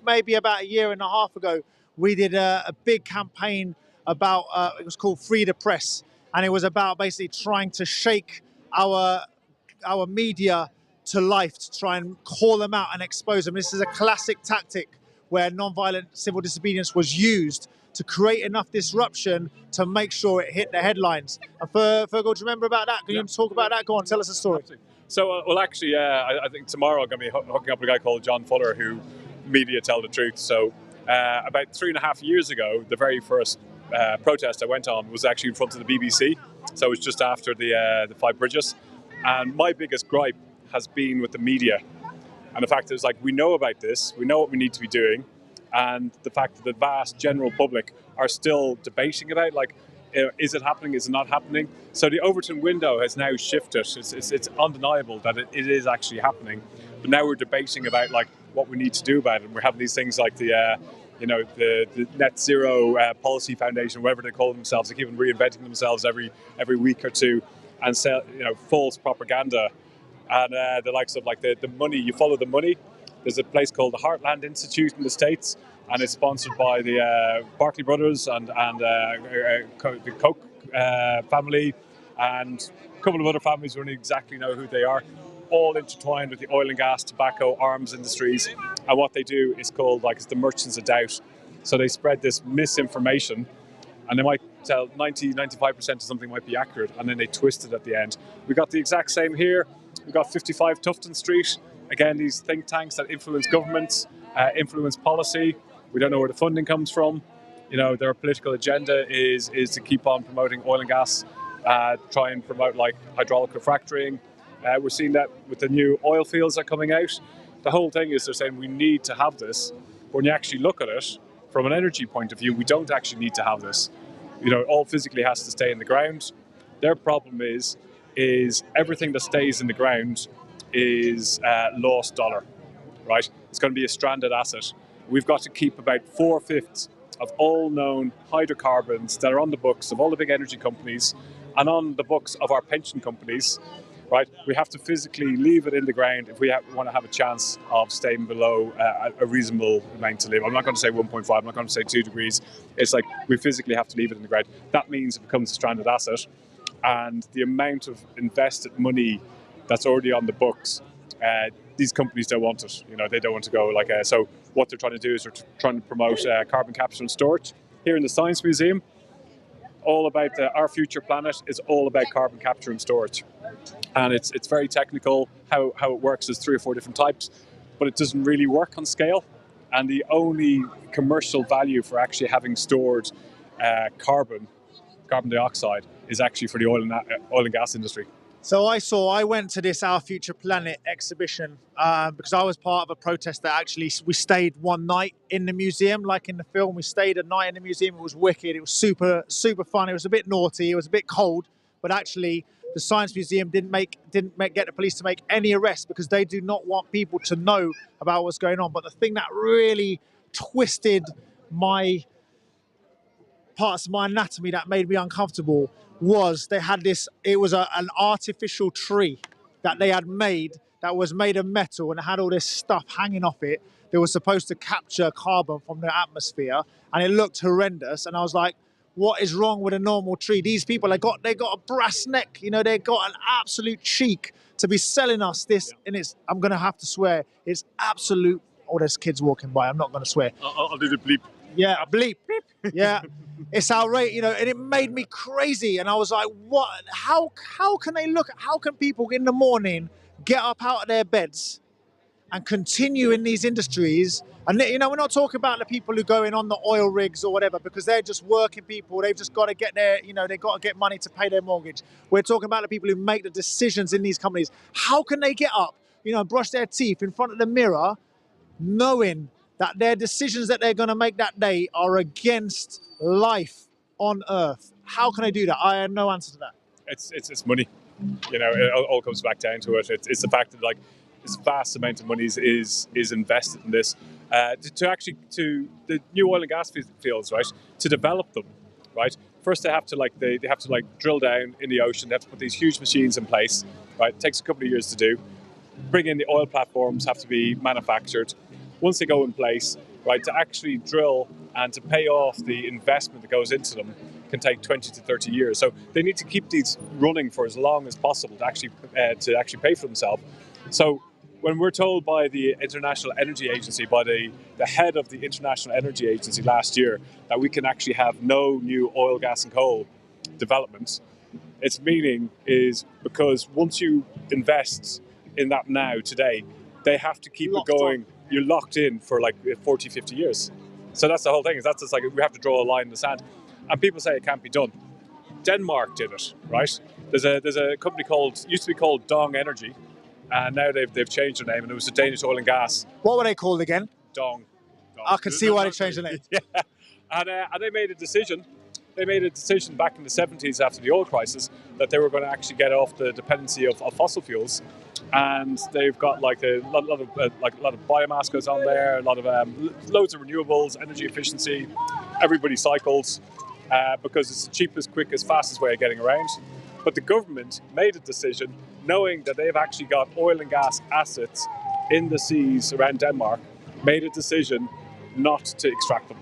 maybe about a year and a half ago, we did a big campaign about, it was called Free the Press, and it was about basically trying to shake our media to life, to try and call them out and expose them. This is a classic tactic where non-violent civil disobedience was used to create enough disruption to make sure it hit the headlines. And Fergal, do you remember about that? Can you talk about that? Go on, tell us a story. So, actually, I think tomorrow I'm going to be hooking up with a guy called John Fuller, who media tell the truth. So about 3.5 years ago, the very first protest I went on was actually in front of the BBC. So it was just after the 5 bridges. And my biggest gripe has been with the media. And the fact is, we know about this, we know what we need to be doing, and the fact that the vast general public are still debating about, is it happening, is it not happening? So the Overton window has now shifted. It's undeniable that it is actually happening. But now we're debating about what we need to do about it. And we're having these things like the Net Zero Policy Foundation, whatever they call themselves. They keep on reinventing themselves every week or two, and sell false propaganda. And the likes of the money, you follow the money. There's a place called the Heartland Institute in the States, and it's sponsored by the Barclay Brothers and the Koch family and a couple of other families. We don't exactly know who they are, all intertwined with the oil and gas, tobacco, arms industries. And what they do is called it's the merchants of doubt. So they spread this misinformation, and they might tell 90-95% of something might be accurate, and then they twist it at the end. We got the exact same here. We've got 55 Tufton Street. Again, these think tanks that influence governments, influence policy. We don't know where the funding comes from. Their political agenda is to keep on promoting oil and gas, try and promote hydraulic fracturing. We're seeing that with the new oil fields that are coming out. The whole thing is they're saying we need to have this. But when you actually look at it, from an energy point of view, we don't actually need to have this. All physically has to stay in the ground. Their problem is everything that stays in the ground is lost dollar, right? It's going to be a stranded asset. We've got to keep about 4/5 of all known hydrocarbons that are on the books of all the big energy companies and on the books of our pension companies, right? We have to physically leave it in the ground if we want to have a chance of staying below a reasonable amount to live. I'm not going to say 1.5, I'm not going to say 2 degrees. It's we physically have to leave it in the ground. That means it becomes a stranded asset. and the amount of invested money that's already on the books, these companies don't want it. They don't want to go like. So what they're trying to do is they're trying to promote carbon capture and storage. Here in the Science Museum, all about our future planet is all about carbon capture and storage, and it's very technical. How it works is 3 or 4 different types, but it doesn't really work on scale. And the only commercial value for actually having stored carbon dioxide is actually for the oil and gas industry. So I went to this Our Future Planet exhibition because I was part of a protest that actually we stayed one night in the museum, like in the film. We stayed a night in the museum. It was wicked. It was super fun. It was a bit naughty. It was a bit cold, but actually the Science Museum didn't get the police to make any arrests because they do not want people to know about what's going on. But the thing that really twisted my parts of my anatomy that made me uncomfortable was they had this, it was an artificial tree that they had made that was made of metal and it had all this stuff hanging off it that was supposed to capture carbon from the atmosphere, and it looked horrendous. And I was like, what is wrong with a normal tree? These people, they got a brass neck, they got an absolute cheek to be selling us this, and it's, I'm gonna have to swear, it's absolute, oh, there's kids walking by, I'm not gonna swear. I'll do the bleep. Yeah, a bleep. Yeah, it's outrageous, and it made me crazy. And I was like, what? How can they look? How can people in the morning get up out of their beds and continue in these industries? And we're not talking about the people who go in on the oil rigs or whatever, because they're just working people. They've just got to get their, they've got to get money to pay their mortgage. We're talking about the people who make the decisions in these companies. How can they get up, brush their teeth in front of the mirror, knowing that their decisions that they're going to make that day are against life on Earth? How can they do that? I have no answer to that. It's money. It all comes back down to it. It's the fact that this vast amount of money is invested in this to the new oil and gas fields, right? To develop them, right? First they have to drill down in the ocean. They have to put these huge machines in place, right? It takes a couple of years to do. Bring in the oil platforms, have to be manufactured. Once they go in place, right, to actually drill and to pay off the investment that goes into them can take 20 to 30 years. So they need to keep these running for as long as possible to actually pay for themselves. So when we're told by the International Energy Agency, by the head of the International Energy Agency last year, that we can actually have no new oil, gas and coal developments, its meaning is because once you invest in that now, today, they have to keep it going. You're locked in for 40, 50 years. So that's the whole thing. That's just we have to draw a line in the sand. And people say it can't be done. Denmark did it, right? There's a company used to be called Dong Energy, and now they've changed their name, and it was a Danish oil and gas. What were they called again? Dong. I can see why they changed the name. Yeah. And they made a decision. They made a decision back in the 70s after the oil crisis that they were going to actually get off the dependency of fossil fuels, and they've got a lot of biomass goes on there, a lot of loads of renewables, energy efficiency. Everybody cycles because it's the cheapest, quickest, fastest way of getting around. But the government made a decision, knowing that they've actually got oil and gas assets in the seas around Denmark, made a decision not to extract them.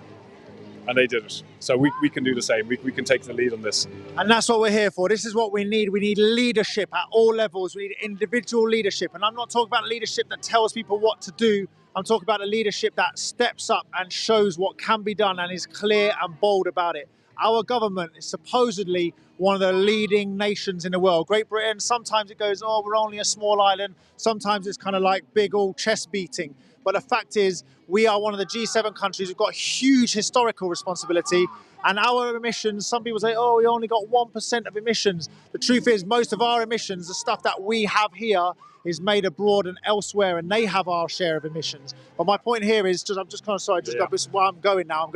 And they did it. So we can do the same. We can take the lead on this. And that's what we're here for. This is what we need. We need leadership at all levels. We need individual leadership. And I'm not talking about leadership that tells people what to do. I'm talking about a leadership that steps up and shows what can be done and is clear and bold about it. Our government is supposedly one of the leading nations in the world. Great Britain, sometimes it goes, oh, we're only a small island. Sometimes it's kind of like big old chest beating. But the fact is, we are one of the G7 countries. We've got huge historical responsibility. And our emissions, some people say, oh, we only got 1% of emissions. The truth is, most of our emissions, the stuff that we have here, is made abroad and elsewhere, and they have our share of emissions. But my point here is, this is where I'm going now.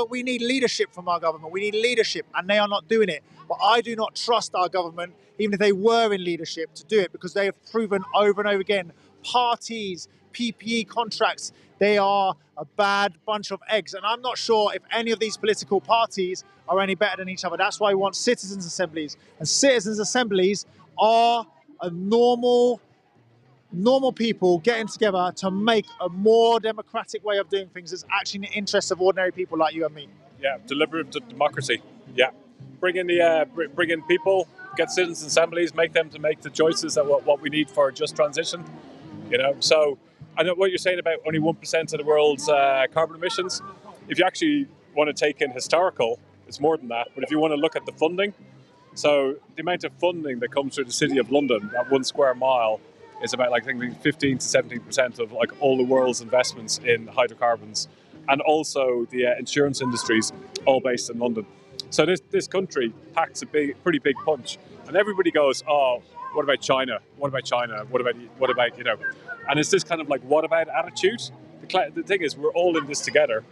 We need leadership from our government. We need leadership, and they are not doing it. But I do not trust our government, even if they were in leadership, to do it, because they have proven over and over again, parties, PPE contracts, they are a bad bunch of eggs. And I'm not sure if any of these political parties are any better than each other. That's why we want citizens' assemblies. And citizens' assemblies are a normal people getting together to make a more democratic way of doing things that's actually in the interests of ordinary people like you and me. Yeah, deliberative democracy. Yeah. bring in people, get citizens' assemblies, make them to make the choices that what we need for a just transition. So I know what you're saying about only 1% of the world's carbon emissions. If you actually want to take in historical, it's more than that. But if you want to look at the funding, so the amount of funding that comes through the City of London, that 1 square mile, is about 15 to 17% of all the world's investments in hydrocarbons, and also the insurance industries, all based in London. So this country packs a pretty big punch, and everybody goes, "Oh, what about China? What about China? What about And it's this kind of what about attitude. The thing is, we're all in this together,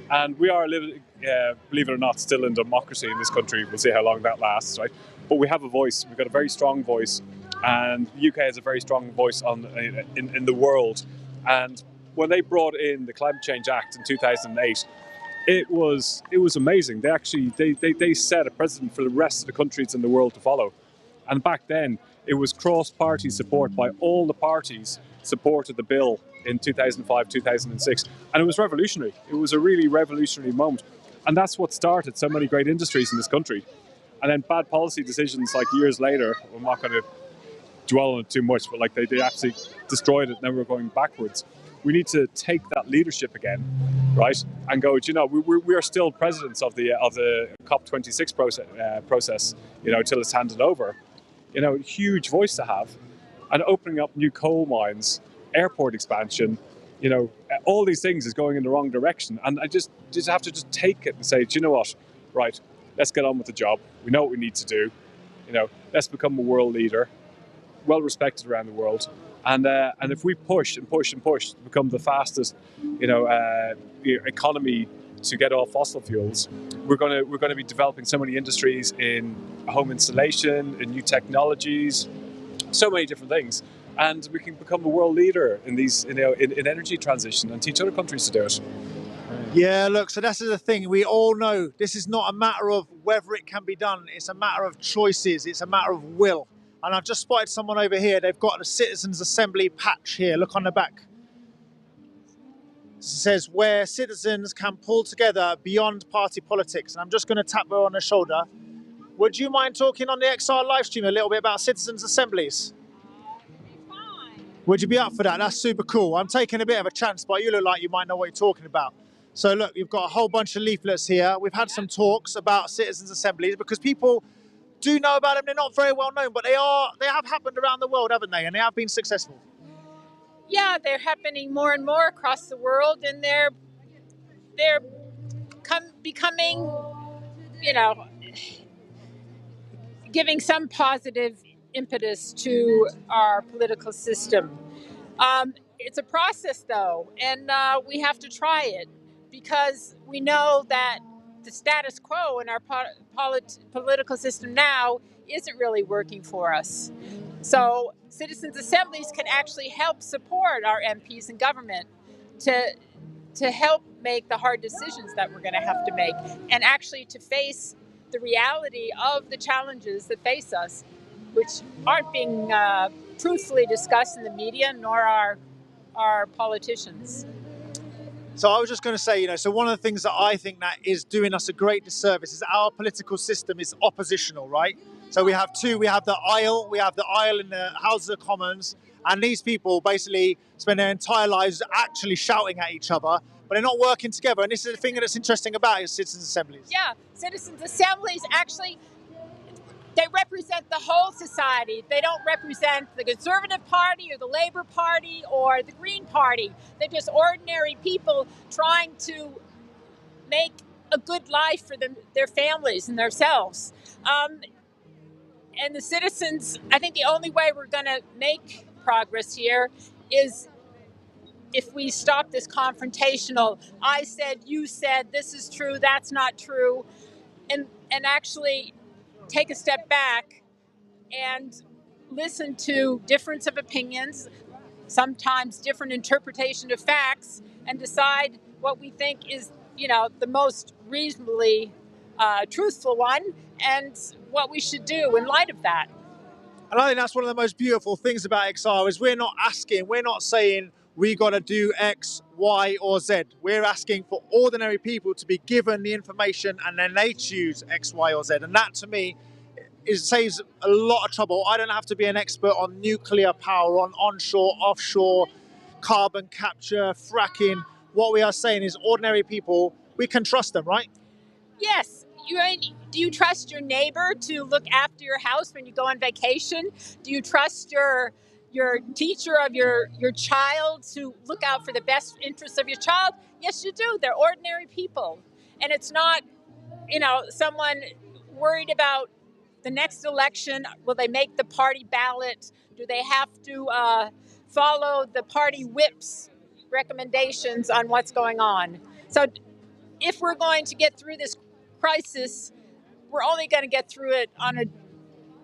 and we are living, believe it or not, still in democracy in this country. We'll see how long that lasts, right? But we have a voice. We've got a very strong voice, and the UK has a very strong voice in the world. And when they brought in the Climate Change Act in 2008, it was amazing. They set a precedent for the rest of the countries in the world to follow. And back then, it was cross-party support by all the parties supported the bill in 2005, 2006. And it was revolutionary. It was a really revolutionary moment. And that's what started so many great industries in this country. And then bad policy decisions years later, I'm not going to dwell on it too much, but they absolutely destroyed it. Now we're going backwards. We need to take that leadership again, right? And go, we are still presidents of the COP26 process, till it's handed over. Huge voice to have. And opening up new coal mines, airport expansion, all these things is going in the wrong direction. And I just have to take it and say, do you know what? Right, let's get on with the job. We know what we need to do. Let's become a world leader, well respected around the world. And if we push and push and push to become the fastest, economy to get off fossil fuels, we're going to be developing so many industries in home installation, in new technologies, so many different things, and we can become a world leader in these, in energy transition, and teach other countries to do it. Yeah, look, so that's the thing. We all know this is not a matter of whether it can be done. It's a matter of choices. It's a matter of will. And I've just spotted someone over here. They've got a Citizens Assembly patch here. Look on the back. It says where citizens can pull together beyond party politics. And I'm just going to tap her on the shoulder. Would you mind talking on the XR live stream a little bit about citizens' assemblies? Would you be up for that? That's super cool. I'm taking a bit of a chance, but you look like you might know what you're talking about. So look, you've got a whole bunch of leaflets here. We've had some talks about citizens' assemblies because people do know about them. They're not very well known, but they have happened around the world, haven't they? And they have been successful. Yeah, they're happening more and more across the world, and they're becoming, giving some positive impetus to our political system. It's a process, though, and we have to try it because we know that the status quo in our political system now isn't really working for us. So citizens' assemblies can actually help support our MPs and government to help make the hard decisions that we're going to have to make, and actually to face the reality of the challenges that face us, which aren't being truthfully discussed in the media, nor are our politicians. So I was just going to say, so one of the things that I think that is doing us a great disservice is our political system is oppositional, right? So we have two. We have the aisle in the Houses of Commons, and these people basically spend their entire lives actually shouting at each other, but they're not working together. And this is the thing that's interesting about citizens' assemblies. Yeah, citizens' assemblies actually, they represent the whole society. They don't represent the Conservative Party or the Labour Party or the Green Party. They're just ordinary people trying to make a good life for their families and themselves. And the citizens, I think the only way we're going to make progress here is if we stop this confrontational, I said, you said, this is true, that's not true, and actually take a step back and listen to difference of opinions, sometimes different interpretation of facts, and decide what we think is, the most reasonably truthful one, and what we should do in light of that. And I think that's one of the most beautiful things about XR is we're not saying we got to do X, Y, or Z. We're asking for ordinary people to be given the information and then they choose X, Y, or Z. And that, to me, saves a lot of trouble. I don't have to be an expert on nuclear power, on onshore, offshore, carbon capture, fracking. What we are saying is ordinary people, we can trust them, right? Yes. Do you trust your neighbor to look after your house when you go on vacation? Do you trust your teacher of your child to look out for the best interests of your child? Yes, you do. They're ordinary people. And it's not, someone worried about the next election. Will they make the party ballot? Do they have to follow the party whip's recommendations on what's going on? So if we're going to get through this crisis, we're only going to get through it on a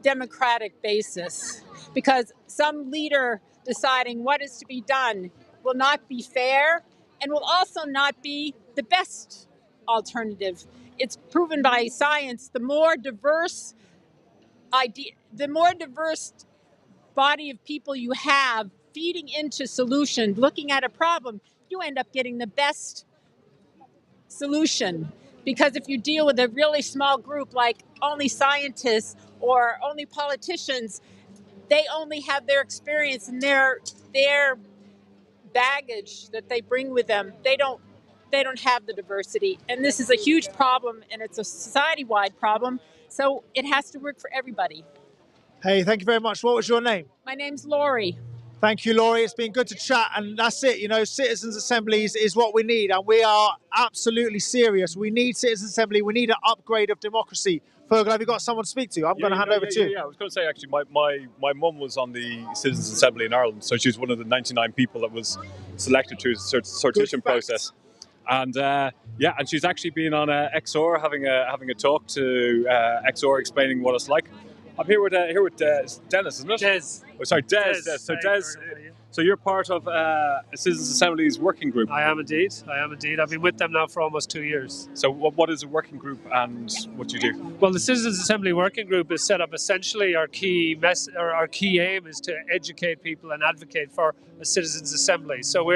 democratic basis, because some leader deciding what is to be done will not be fair and will also not be the best alternative. It's proven by science, the more diverse body of people you have feeding into solutions, looking at a problem, you end up getting the best solution. Because if you deal with a really small group, like only scientists or only politicians, they only have their experience and their baggage that they bring with them. They don't have the diversity. And this is a huge problem, and it's a society-wide problem. So it has to work for everybody. Hey, thank you very much. What was your name? My name's Laurie. Thank you, Laurie. It's been good to chat, and that's it. Citizens' assemblies is what we need, and we are absolutely serious. We need citizens' assembly. We need an upgrade of democracy. Fergal, have you got someone to speak to? I'm going to hand over to you. Yeah, I was going to say, actually, my mum was on the Citizens' Assembly in Ireland, so she was one of the 99 people that was selected through the sortition process. And and she's actually been on XR having a talk to XR explaining what it's like. I'm here with Dennis, isn't it? Des. Oh, sorry, Des. So Des, so you're part of Citizens' Assembly's working group. I am indeed. I've been with them now for almost 2 years. So what is a working group and what do you do? Well, the Citizens' Assembly working group is set up essentially. Our key aim is to educate people and advocate for a Citizens' Assembly. So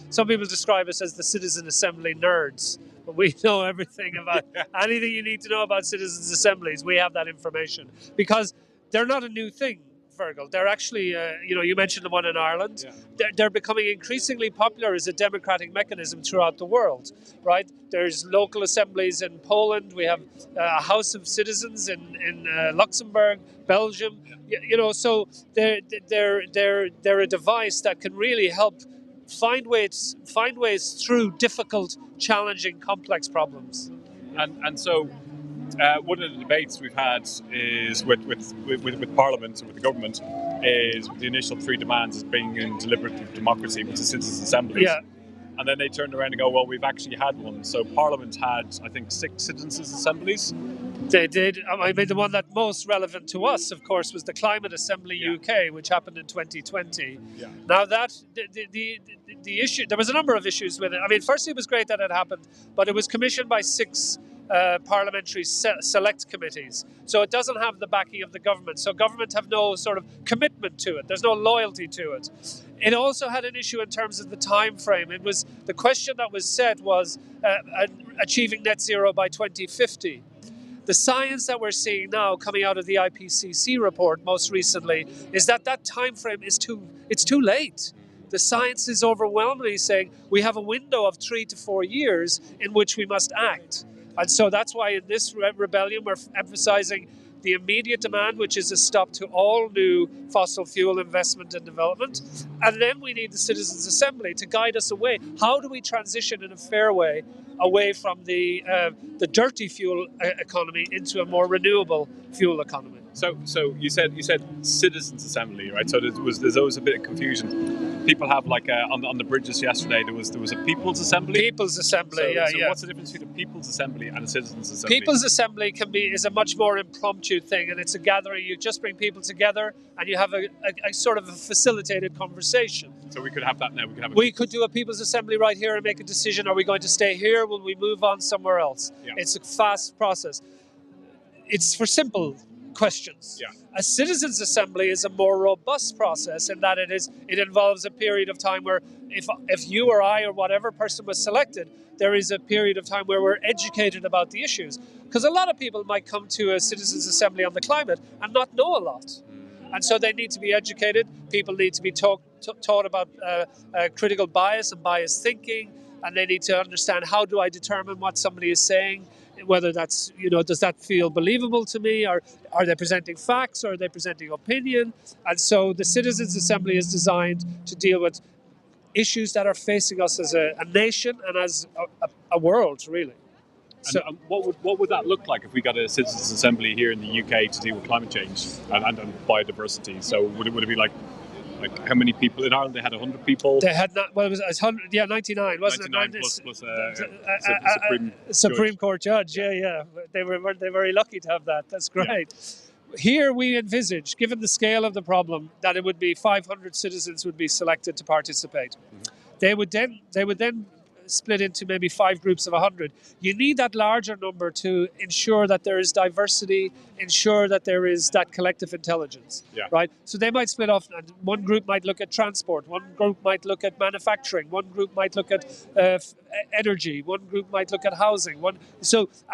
some people describe us as the Citizen Assembly nerds. But we know everything about anything you need to know about citizens' assemblies. We have that information because they're not a new thing, Fergal. They're actually, you mentioned the one in Ireland. Yeah. They're becoming increasingly popular as a democratic mechanism throughout the world, right? There's local assemblies in Poland. We have a House of Citizens in Luxembourg, Belgium. So they're a device that can really help find ways through difficult, challenging, complex problems. And so one of the debates we've had is with Parliament and with the government is the initial 3 demands is bringing in deliberative democracy with the citizens' assemblies. Yeah. And then they turned around and go, well, we've actually had one. So Parliament had, I think, 6 citizens' assemblies. They did. I mean, the one that most relevant to us, of course, was the Climate Assembly UK, which happened in 2020. Yeah. Now that the issue, there was a number of issues with it. I mean, firstly, it was great that it happened, but it was commissioned by 6 parliamentary select committees. So it doesn't have the backing of the government. So government have no sort of commitment to it. There's no loyalty to it. It also had an issue in terms of the time frame. It was the question that was set was achieving net zero by 2050. The science that we're seeing now coming out of the IPCC report most recently is that time frame is too late. The science is overwhelmingly saying we have a window of 3 to 4 years in which we must act. And so that's why in this rebellion we're emphasizing the immediate demand, which is a stop to all new fossil fuel investment and development. And then we need the Citizens' Assembly to guide us away. How do we transition in a fair way away from the dirty fuel economy into a more renewable fuel economy? So you said Citizens' Assembly, right? So there's always a bit of confusion. People have on the bridges yesterday there was a People's Assembly. People's Assembly, so what's the difference between a People's Assembly and a Citizens' Assembly? People's Assembly is a much more impromptu thing, and it's a gathering. You just bring people together and you have a sort of a facilitated conversation. So we could have that now. We could do a People's Assembly right here and make a decision. Are we going to stay here? Will we move on somewhere else? Yeah. It's a fast process. It's for simple questions. Yeah. A citizens' assembly is a more robust process in that it involves a period of time where if you or I or whatever person was selected, there is a period of time where we're educated about the issues. Because a lot of people might come to a citizens' assembly on the climate and not know a lot. And so they need to be educated. People need to be taught about critical bias and biased thinking, and they need to understand, how do I determine what somebody is saying, whether that's, does that feel believable to me, or are they presenting facts, or are they presenting opinion? And so the Citizens' Assembly is designed to deal with issues that are facing us as a nation and as a world, really. So, what would that look like if we got a citizens' assembly here in the UK to deal with climate change and biodiversity? So would it be like how many people in Ireland? They had 100 people. They had it was 100, 99, wasn't it? 99 plus a Supreme Court judge. Yeah. They were very lucky to have that. That's great. Yeah. Here we envisage, given the scale of the problem, that it would be 500 citizens would be selected to participate. Mm-hmm. They would then split into maybe 5 groups of 100. You need that larger number to ensure that there is diversity, ensure that there is that collective intelligence, right? So they might split off, and one group might look at transport, one group might look at manufacturing, one group might look at energy, one group might look at housing. And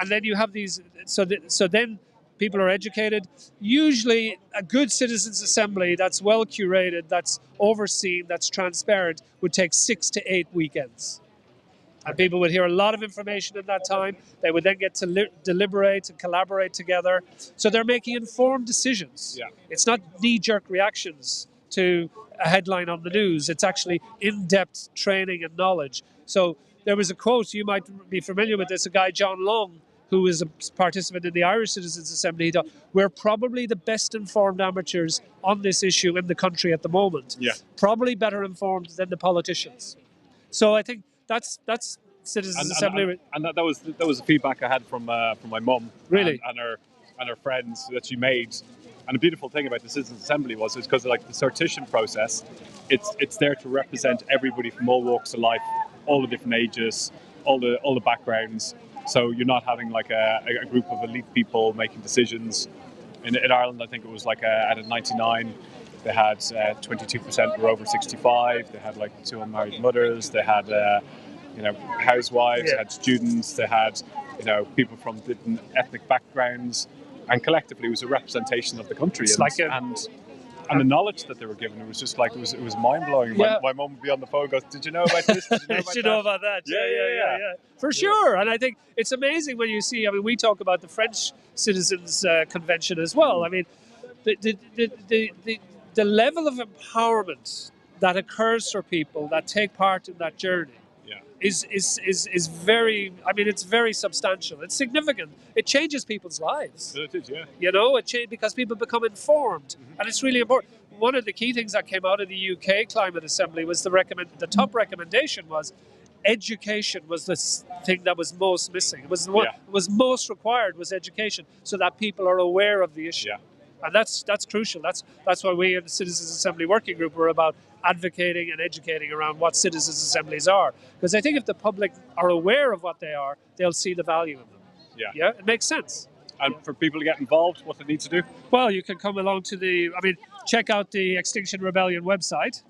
then you have these, so then people are educated. Usually a good citizens' assembly that's well curated, that's overseen, that's transparent, would take 6 to 8 weekends. And people would hear a lot of information in that time. They would then get to deliberate and collaborate together. So they're making informed decisions. Yeah. It's not knee-jerk reactions to a headline on the news. It's actually in-depth training and knowledge. So there was a quote, you might be familiar with this, a guy, John Long, who is a participant in the Irish Citizens' Assembly. He thought, we're probably the best informed amateurs on this issue in the country at the moment. Yeah. Probably better informed than the politicians. So I think that's Citizens' Assembly. And that was the feedback I had from my mum. Really? And her friends that she made. And the beautiful thing about the Citizens' Assembly was because of the sortition process, it's there to represent everybody from all walks of life, all the different ages, all the backgrounds. So you're not having a group of elite people making decisions. In Ireland, I think it was out of 99, they had 22% were over 65. They had 2 unmarried mothers. They had housewives. They had students. They had people from different ethnic backgrounds, and collectively it was a representation of the country. And the knowledge that they were given, it was just it was mind blowing. Yeah. My mum would be on the phone and goes, "Did you know about this? Did you know about that?" Yeah. For sure. And I think it's amazing when you see. I mean, we talk about the French Citizens Convention as well. I mean, the level of empowerment that occurs for people that take part in that journey is very, it's very substantial. It's significant. It changes people's lives. It is, yeah. It changes because people become informed, and it's really important. One of the key things that came out of the UK Climate Assembly was the top recommendation was education was the thing that was most missing. It was what was most required was education, so that people are aware of the issue. Yeah. And that's crucial. That's why we in the Citizens' Assembly Working Group were about advocating and educating around what citizens' assemblies are. Because I think if the public are aware of what they are, they'll see the value of them. Yeah, it makes sense. And for people to get involved, what they need to do? Well, you can come along to check out the Extinction Rebellion website,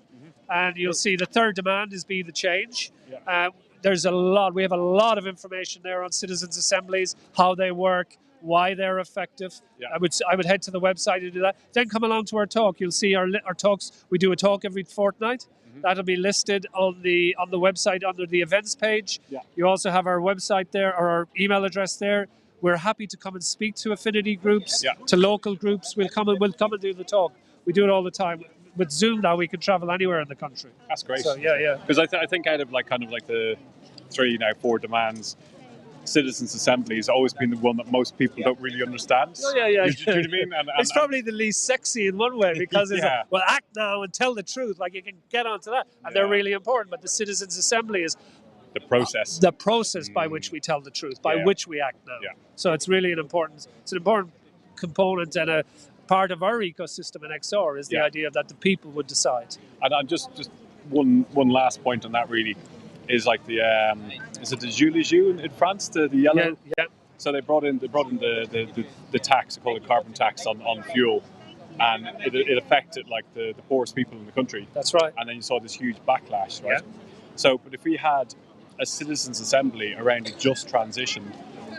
and you'll see the third demand is Be the Change. Yeah. We have a lot of information there on citizens' assemblies, how they work, why they're effective. Yeah. I would head to the website and do that. Then come along to our talk. You'll see our talks. We do a talk every fortnight. Mm-hmm. That'll be listed on the website under the events page. Yeah. You also have our website there, or our email address there. We're happy to come and speak to affinity groups, to local groups. We'll come and do the talk. We do it all the time. With Zoom now, we can travel anywhere in the country. That's great. So yeah. Because I think out of the 4 demands, Citizens' Assembly has always been the one that most people don't really understand. Oh, yeah. Do you know what I mean? It's probably the least sexy in one way, because it's act now and tell the truth. You can get onto that, and they're really important. But the Citizens' Assembly is the process. The process by which we tell the truth, by which we act now. Yeah. So it's really an important component and a part of our ecosystem in XR is the idea that the people would decide. And just one last point on that really is is it the Gilets jaunes in France, the yellow? Yeah. So they brought in the tax, they call it carbon tax on fuel, and it affected like the poorest people in the country. That's right. And then you saw this huge backlash, right? Yeah. So, but if we had a citizens' assembly around a just transition,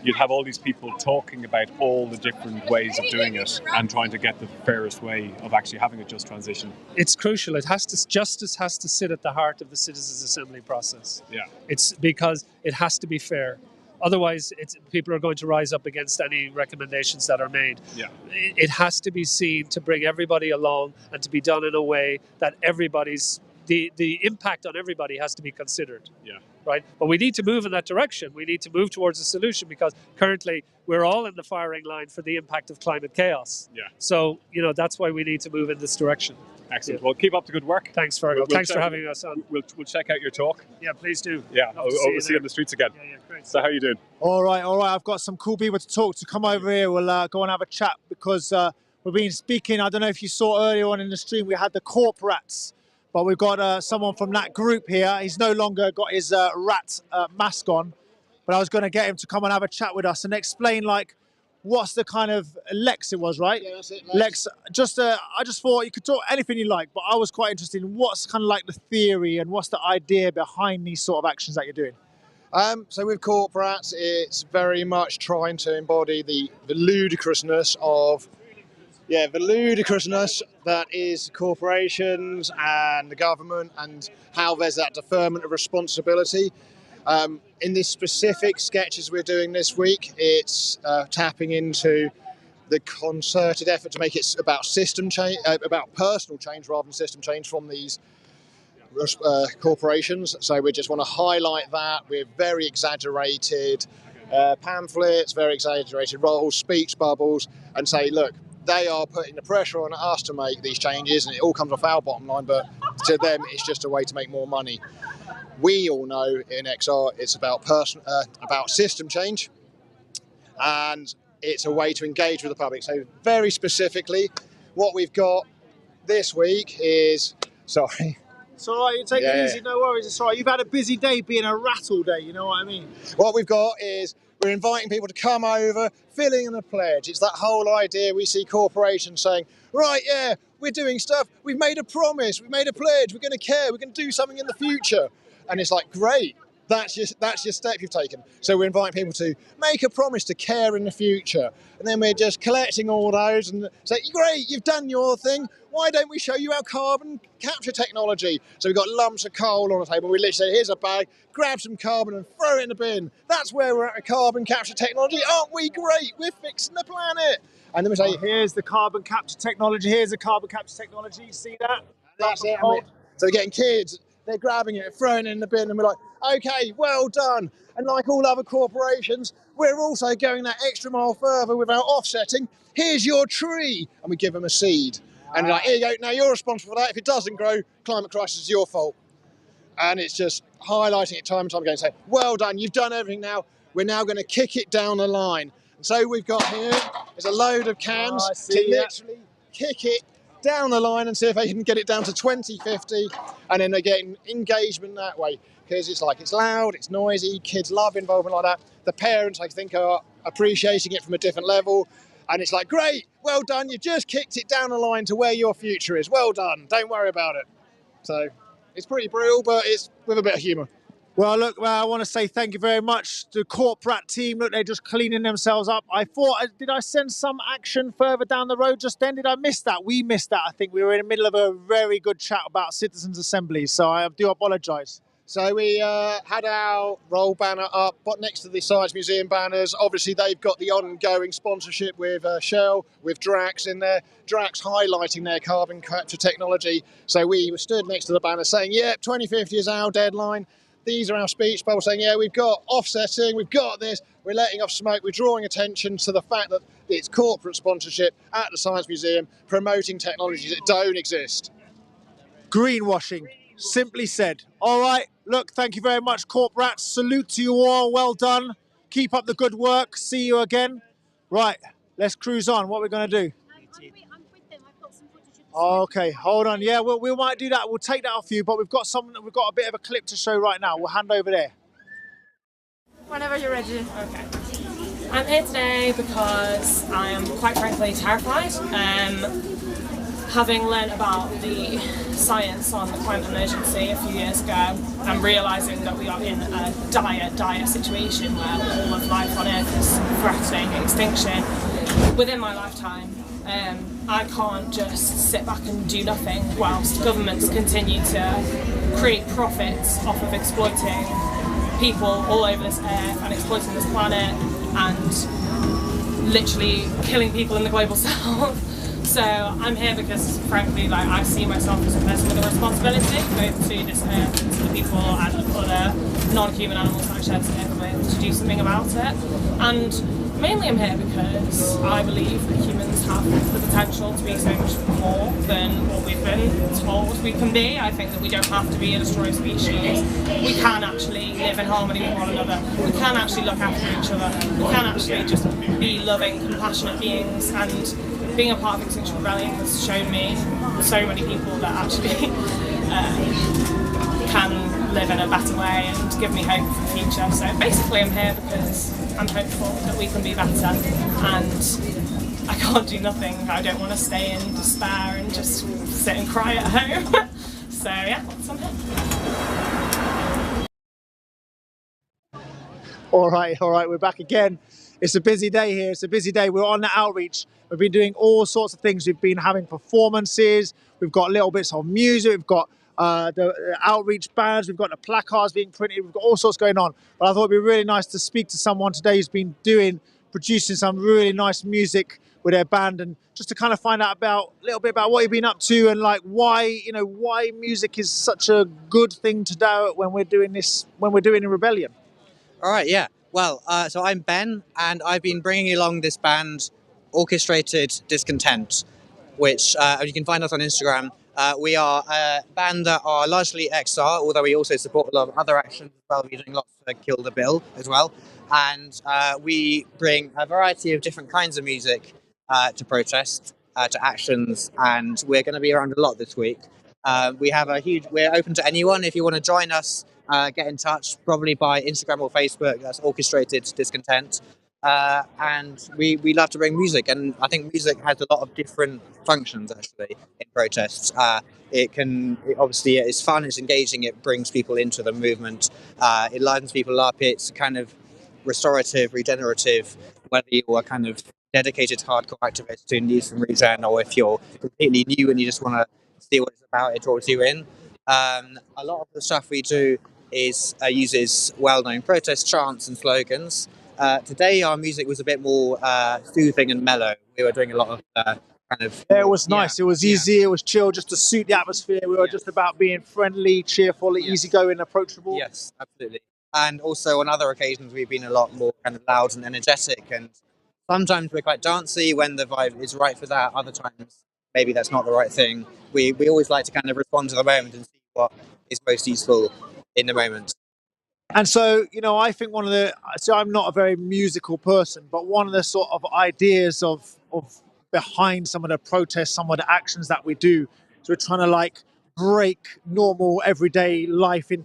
you'd have all these people talking about all the different ways of doing it and trying to get the fairest way of actually having a just transition. It's crucial. Justice has to sit at the heart of the citizens' assembly process. Yeah. It's because it has to be fair. Otherwise, people are going to rise up against any recommendations that are made. Yeah. It has to be seen to bring everybody along and to be done in a way that the impact on everybody has to be considered. Yeah. Right? But we need to move in that direction. We need to move towards a solution because currently we're all in the firing line for the impact of climate chaos. Yeah. So, that's why we need to move in this direction. Excellent. Yeah. Well, keep up the good work. Thanks, Fergal. Thanks for having us on. We'll check out your talk. Yeah, please do. Yeah, we'll see you in the streets again. Yeah, great. So how are you doing? All right. I've got some cool people to talk to. Come over here. We'll go and have a chat because we've been speaking. I don't know if you saw earlier on in the stream, we had the corporates. But we've got someone from that group here. He's no longer got his rat mask on. But I was going to get him to come and have a chat with us and explain, what's the kind of Lex it was, right? Yeah, that's it, Lex. I just thought you could talk anything you like, but I was quite interested in what's kind of like the theory and what's the idea behind these sort of actions that you're doing. So with corporates, it's very much trying to embody the ludicrousness of... Yeah, the ludicrousness that is corporations and the government and how there's that deferment of responsibility. In this specific sketches we're doing this week, it's tapping into the concerted effort to make it about system change, about personal change rather than system change from these corporations. So we just want to highlight that with very exaggerated pamphlets, very exaggerated roles, speech bubbles, and say, look, they are putting the pressure on us to make these changes, and it all comes off our bottom line, but to them, it's just a way to make more money. We all know in XR it's about system change, and it's a way to engage with the public. So very specifically, what we've got this week is... Sorry. It's all right, you take it easy, no worries, it's all right. You've had a busy day being a rat all day, you know what I mean? What we've got is we're inviting people to come over, filling in a pledge. It's that whole idea we see corporations saying, right, yeah, we're doing stuff, we've made a promise, we've made a pledge, we're going to care, we're going to do something in the future. And it's like, great, that's your step you've taken. So we're inviting people to make a promise to care in the future. And then we're just collecting all those and say, great, you've done your thing. Why don't we show you our carbon capture technology? So we've got lumps of coal on the table. We literally say, here's a bag, grab some carbon and throw it in the bin. That's where we're at with carbon capture technology. Aren't we great? We're fixing the planet. And then we say, here's the carbon capture technology. Here's the carbon capture technology. You see that? That's it. So we're getting kids, they're grabbing it, throwing it in the bin, and we're like, okay, well done. And like all other corporations, we're also going that extra mile further with our offsetting. Here's your tree. And we give them a seed. And like, here you go, now you're responsible for that. If it doesn't grow, climate crisis is your fault. And it's just highlighting it time and time again, saying, well done, you've done everything now. We're now going to kick it down the line. And so we've got here is a load of cans to literally kick it down the line and see if they can get it down to 2050. And then they're getting engagement that way. Because it's loud, it's noisy, kids love involvement like that. The parents, I think, are appreciating it from a different level. And it's like, great, well done, you've just kicked it down the line to where your future is. Well done, don't worry about it. So it's pretty brutal, but it's with a bit of humour. Well, look, I want to say thank you very much to the corporate team. Look, they're just cleaning themselves up. I thought, did I send some action further down the road just then? Did I miss that? We missed that, I think. We were in the middle of a very good chat about citizens' assemblies, so I do apologise. So we had our roll banner up, but next to the Science Museum banners, obviously they've got the ongoing sponsorship with Shell, with Drax in there. Drax highlighting their carbon capture technology. So we stood next to the banner saying, yeah, 2050 is our deadline. These are our speech bubbles saying, yeah, we've got offsetting, we've got this, we're letting off smoke, we're drawing attention to the fact that it's corporate sponsorship at the Science Museum promoting technologies that don't exist. Greenwashing, simply said. All right, look, thank you very much, corporates. Salute to you all, well done. Keep up the good work, see you again. Right, let's cruise on. What are we going to do? Okay, hold on. Yeah, we might do that. We'll take that off you, but we've got a bit of a clip to show right now. We'll hand over there. Whenever you're ready. Okay. I'm here today because I am quite frankly terrified. Having learnt about the science on the climate emergency a few years ago, I'm realising that we are in a dire situation where all of life on Earth is threatening extinction within my lifetime. I can't just sit back and do nothing whilst governments continue to create profits off of exploiting people all over this earth and exploiting this planet and literally killing people in the global south. So I'm here because, frankly, I see myself as a person with a responsibility both to this earth and to the people and other non-human animals that I share this earth with to do something about it. And mainly I'm here because I believe that humans have the potential to be so much more than what we've been told we can be. I think that we don't have to be a destroyed species. We can actually live in harmony with one another. We can actually look after each other. We can actually just be loving, compassionate beings. And being a part of Extinction Rebellion has shown me so many people that actually can live in a better way and give me hope for the future. So basically I'm here because I'm hopeful that we can be better, and I can't do nothing. I don't want to stay in despair and just sit and cry at home. So yeah, that's what I'm here. All right, we're back again. It's a busy day here. It's a busy day. We're on the outreach. We've been doing all sorts of things. We've been having performances. We've got little bits of music. We've got the outreach bands. We've got the placards being printed. We've got all sorts going on. But I thought it'd be really nice to speak to someone today who's been producing some really nice music with their band, and just to kind of find out a little bit about what you've been up to and like why music is such a good thing to do when we're doing a rebellion. All right, yeah. Well, so I'm Ben, and I've been bringing along this band, Orchestrated Discontent, which you can find us on Instagram. We are a band that are largely XR, although we also support a lot of other actions as well. We're doing lots to kill the bill as well. And we bring a variety of different kinds of music to protest, to actions, and we're going to be around a lot this week. We're open to anyone. If you want to join us, get in touch, probably by Instagram or Facebook. That's Orchestrated Discontent. And we love to bring music, and I think music has a lot of different functions actually in protests. Obviously it's fun, it's engaging, it brings people into the movement, it livens people up, it's kind of restorative, regenerative, whether you are kind of dedicated hardcore activist who needs some regen, or if you're completely new and you just want to see what it's about, it draws you in. A lot of the stuff we do uses well-known protest chants and slogans. Today our music was a bit more soothing and mellow. We were doing a lot of kind of... Yeah, it was nice. It was easy. It was chill, just to suit the atmosphere. We were just about being friendly, cheerful, easygoing, approachable. Yes, absolutely. And also on other occasions we've been a lot more kind of loud and energetic, and sometimes we're quite dancey when the vibe is right for that. Other times maybe that's not the right thing. We always like to kind of respond to the moment and see what is most useful in the moment. And so, I think I'm not a very musical person, but one of the sort of ideas of behind some of the protests, some of the actions that we do, is we're trying to break normal everyday life in,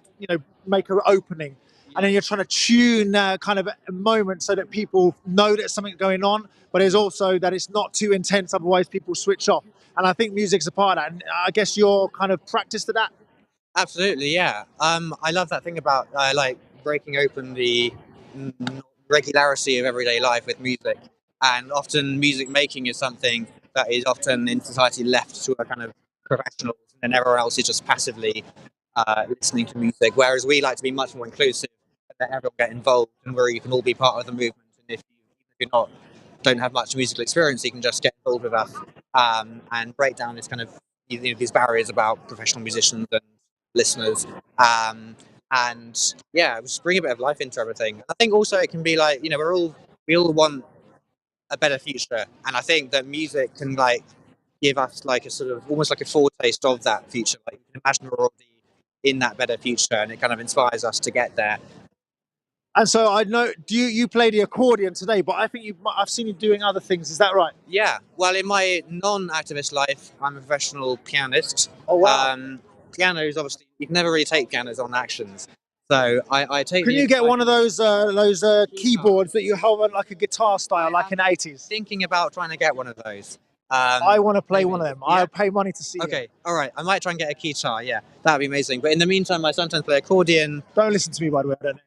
make an opening. And then you're trying to tune kind of a moment so that people know there's something going on, but there's also that it's not too intense, otherwise people switch off. And I think music's a part of that. And I guess you're kind of practice to that. Absolutely, yeah. I love that thing about breaking open the regularity of everyday life with music. And often music making is something that is often in society left to a kind of professionals, and everyone else is just passively listening to music. Whereas we like to be much more inclusive, and let everyone get involved, and where you can all be part of the movement. And if you don't have much musical experience, you can just get involved with us and break down this kind of these barriers about professional musicians and listeners, and yeah, just bring a bit of life into everything. I think also it can be we all want a better future, and I think that music can give us a sort of almost like a foretaste of that future. You can imagine we're already in that better future, and it kind of inspires us to get there. And so I know, you play the accordion today, but I think I've seen you doing other things. Is that right? Yeah. Well, in my non-activist life, I'm a professional pianist. Oh wow. Pianos, obviously, you can never really take pianos on actions. So I take. Can you get one of those keyboards that you hold on like a guitar style, like in the 80s? Thinking about trying to get one of those. I want to play one of them. Yeah? I'll pay money to see Okay, it. all right. I might try and get a guitar. Yeah, that'd be amazing. But in the meantime, I sometimes play accordion. Don't listen to me, by the way. I don't know.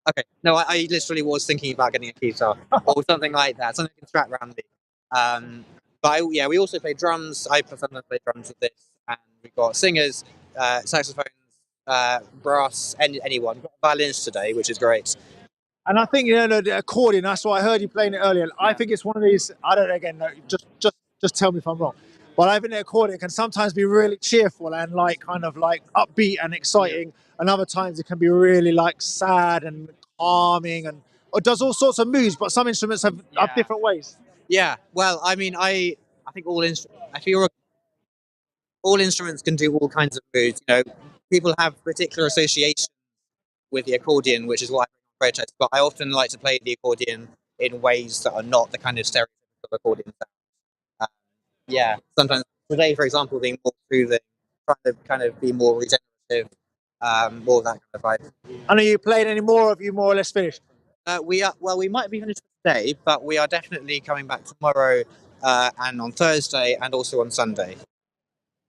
Okay, no, I literally was thinking about getting a guitar or something like that, something I can strap around me. But yeah, we also play drums. I sometimes play drums with this, and we've got singers, saxophones, brass, anyone. We've got violins today, which is great. And I think, the accordion, that's why I heard you playing it earlier. I think it's one of these, I don't know, again, no, just tell me if I'm wrong. But I think the accordion can sometimes be really cheerful and kind of upbeat and exciting. And other times it can be really sad and calming, and it does all sorts of moods, but some instruments have different ways. Yeah, well, I mean, I think all instruments can do all kinds of moods. People have particular associations with the accordion, which is why I protest. But I often like to play the accordion in ways that are not the kind of stereotypical accordion sound. Yeah, sometimes today, for example, being more soothing, trying to kind of be more regenerative, more of that kind of vibe. And are you playing any more, or have you more or less finished? We might be finished today, but we are definitely coming back tomorrow and on Thursday and also on Sunday.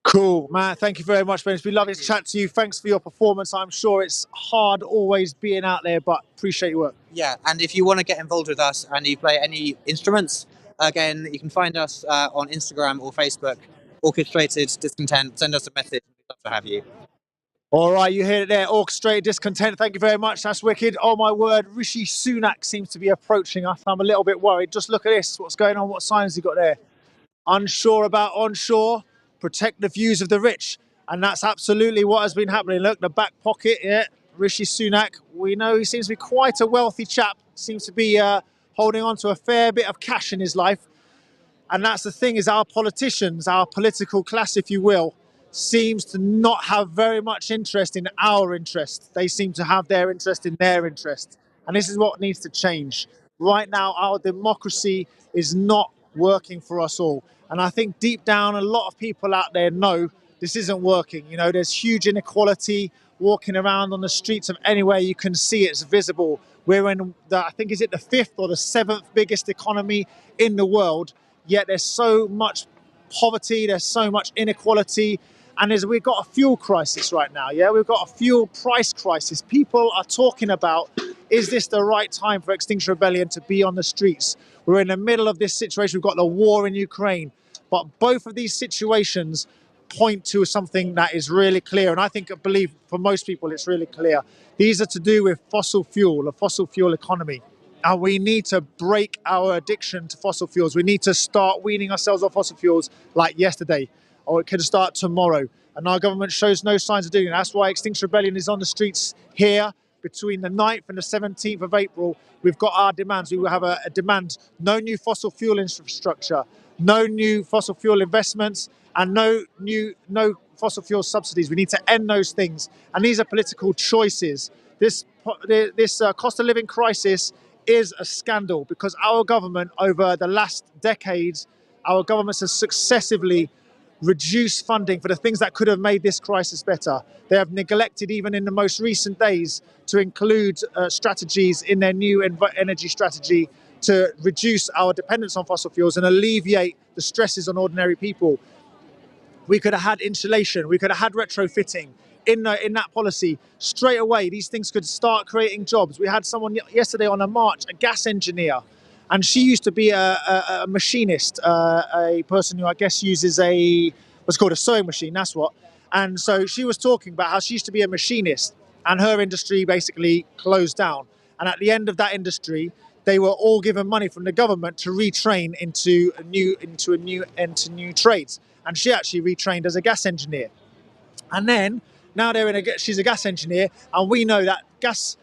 Cool, man. Thank you very much, Ben. It's been lovely to chat to you. Thanks for your performance. I'm sure it's hard always being out there, but appreciate your work. Yeah, and if you want to get involved with us and you play any instruments, again, you can find us on Instagram or Facebook, Orchestrated Discontent. Send us a message. We'd love to have you. All right, you heard it there. Orchestrated Discontent. Thank you very much. That's wicked. Oh, my word. Rishi Sunak seems to be approaching us. I'm a little bit worried. Just look at this. What's going on? What signs he got there? Unsure about onshore. Protect the views of the rich. And that's absolutely what has been happening. Look, the back pocket, yeah. Rishi Sunak, we know he seems to be quite a wealthy chap. Seems to be holding on to a fair bit of cash in his life. And that's the thing, is our politicians, our political class, if you will, seems to not have very much interest in our interest. They seem to have their interest in their interest. And this is what needs to change. Right now, our democracy is not working for us all. And I think deep down, a lot of people out there know this isn't working. There's huge inequality. Walking around on the streets of anywhere, you can see it's visible. We're in I think, is it the 5th or the 7th biggest economy in the world? Yet there's so much poverty, there's so much inequality, and we've got a fuel crisis right now, yeah? We've got a fuel price crisis. People are talking about, is this the right time for Extinction Rebellion to be on the streets? We're in the middle of this situation. We've got the war in Ukraine. But both of these situations point to something that is really clear, and I believe for most people it's really clear. These are to do with fossil fuel, the fossil fuel economy. And we need to break our addiction to fossil fuels. We need to start weaning ourselves off fossil fuels like yesterday, or it could start tomorrow. And our government shows no signs of doing it. That's why Extinction Rebellion is on the streets here between the 9th and the 17th of April. We've got our demands. We will have a demand: no new fossil fuel infrastructure, no new fossil fuel investments, and no fossil fuel subsidies. We need to end those things. And these are political choices. This cost of living crisis is a scandal, because our government, over the last decades, our governments have successively reduced funding for the things that could have made this crisis better. They have neglected, even in the most recent days, to include strategies in their new energy strategy to reduce our dependence on fossil fuels and alleviate the stresses on ordinary people. We could have had insulation, we could have had retrofitting in that policy. Straight away, these things could start creating jobs. We had someone yesterday on a march, a gas engineer, and she used to be a machinist, a person who I guess uses what's called a sewing machine, that's what. And so she was talking about how she used to be a machinist, and her industry basically closed down. And at the end of that industry, they were all given money from the government to retrain into new trades. And she actually retrained as a gas engineer. And then now she's a gas engineer, and we know that gas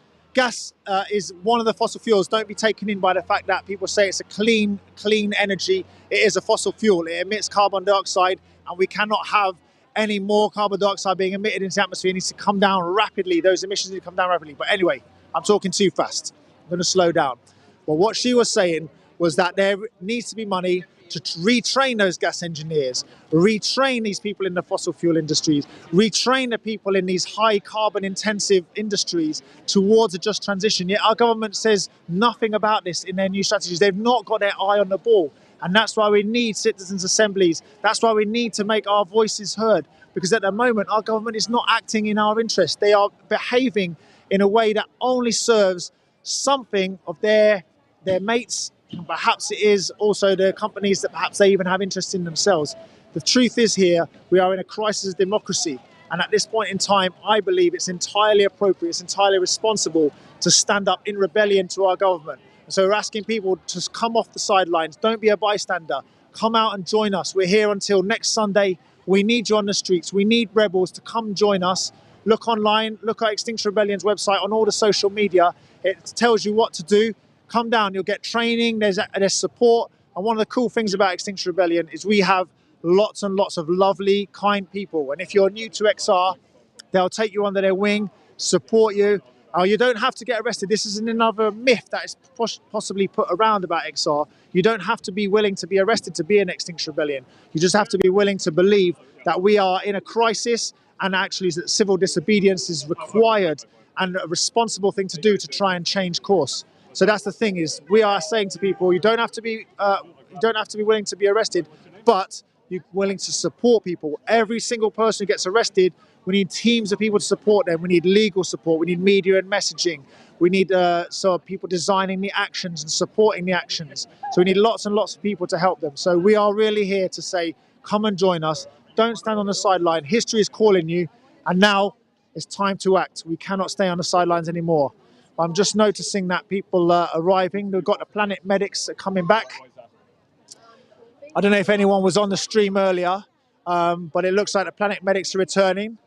is one of the fossil fuels. Don't be taken in by the fact that people say it's a clean energy. It is a fossil fuel. It emits carbon dioxide, and we cannot have any more carbon dioxide being emitted into the atmosphere. It needs to come down rapidly. Those emissions need to come down rapidly. But anyway, I'm talking too fast. I'm going to slow down. Well, what she was saying was that there needs to be money to retrain those gas engineers, retrain these people in the fossil fuel industries, retrain the people in these high carbon intensive industries towards a just transition. Yet our government says nothing about this in their new strategies. They've not got their eye on the ball. And that's why we need citizens' assemblies. That's why we need to make our voices heard. Because at the moment, our government is not acting in our interest. They are behaving in a way that only serves something of their mates. And perhaps it is also the companies that perhaps they even have interest in themselves. The truth is here, we are in a crisis of democracy. And at this point in time, I believe it's entirely appropriate, it's entirely responsible to stand up in rebellion to our government. So we're asking people to come off the sidelines. Don't be a bystander. Come out and join us. We're here until next Sunday. We need you on the streets. We need rebels to come join us. Look online, look at Extinction Rebellion's website on all the social media. It tells you what to do. Come down, you'll get training, there's support. And one of the cool things about Extinction Rebellion is we have lots and lots of lovely, kind people. And if you're new to XR, they'll take you under their wing, support you. You don't have to get arrested. This is another myth that is possibly put around about XR. You don't have to be willing to be arrested to be in Extinction Rebellion. You just have to be willing to believe that we are in a crisis and actually that civil disobedience is required and a responsible thing to do to try and change course. So that's the thing, is we are saying to people, you don't have to be willing to be arrested, but you're willing to support people. Every single person who gets arrested, we need teams of people to support them. We need legal support. We need media and messaging. We need people designing the actions and supporting the actions. So we need lots and lots of people to help them. So we are really here to say, come and join us. Don't stand on the sideline. History is calling you. And now it's time to act. We cannot stay on the sidelines anymore. I'm just noticing that people are arriving. We've got the Planet Medics coming back. I don't know if anyone was on the stream earlier, but it looks like the Planet Medics are returning.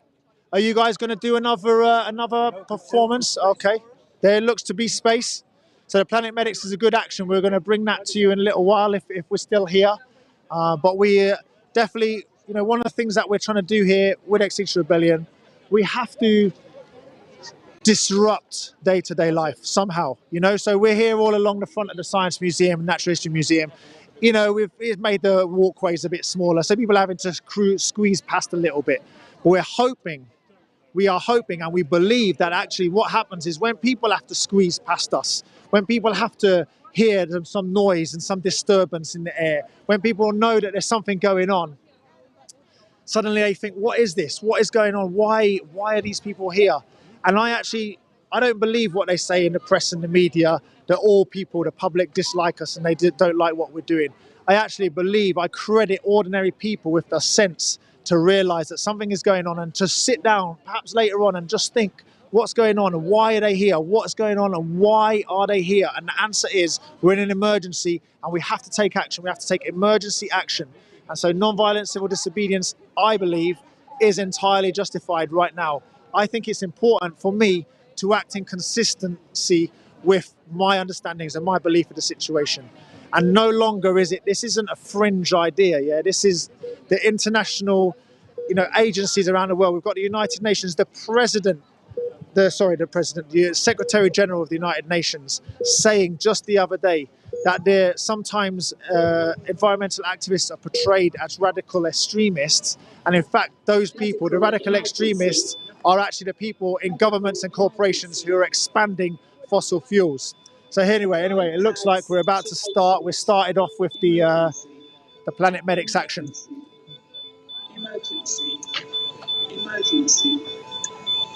Are you guys going to do another performance? Okay. There looks to be space. So the Planet Medics is a good action. We're going to bring that to you in a little while if we're still here. But we definitely, one of the things that we're trying to do here with Extinction Rebellion, we have to disrupt day-to-day life somehow, So we're here all along the front of the Science Museum and Natural History Museum. We've made the walkways a bit smaller, so people are having to squeeze past a little bit. But we are hoping and we believe that actually what happens is when people have to squeeze past us, when people have to hear some noise and some disturbance in the air, when people know that there's something going on, suddenly they think, what is this? What is going on? Why are these people here? And I don't believe what they say in the press and the media, that all people, the public, dislike us and they don't like what we're doing. I actually believe, I credit ordinary people with the sense to realise that something is going on and to sit down, perhaps later on, and just think, what's going on and why are they here? What's going on and why are they here? And the answer is, we're in an emergency and we have to take action. We have to take emergency action. And so non-violent civil disobedience, I believe, is entirely justified right now. I think it's important for me to act in consistency with my understandings and my belief of the situation. And no longer this isn't a fringe idea, this is the international, agencies around the world. We've got the United Nations, the Secretary General of the United Nations, saying just the other day that sometimes environmental activists are portrayed as radical extremists. And in fact, those people, the radical extremists, are actually the people in governments and corporations who are expanding fossil fuels. So anyway, it looks like we're about to start. We started off with the Planet Medics action. Emergency. Emergency.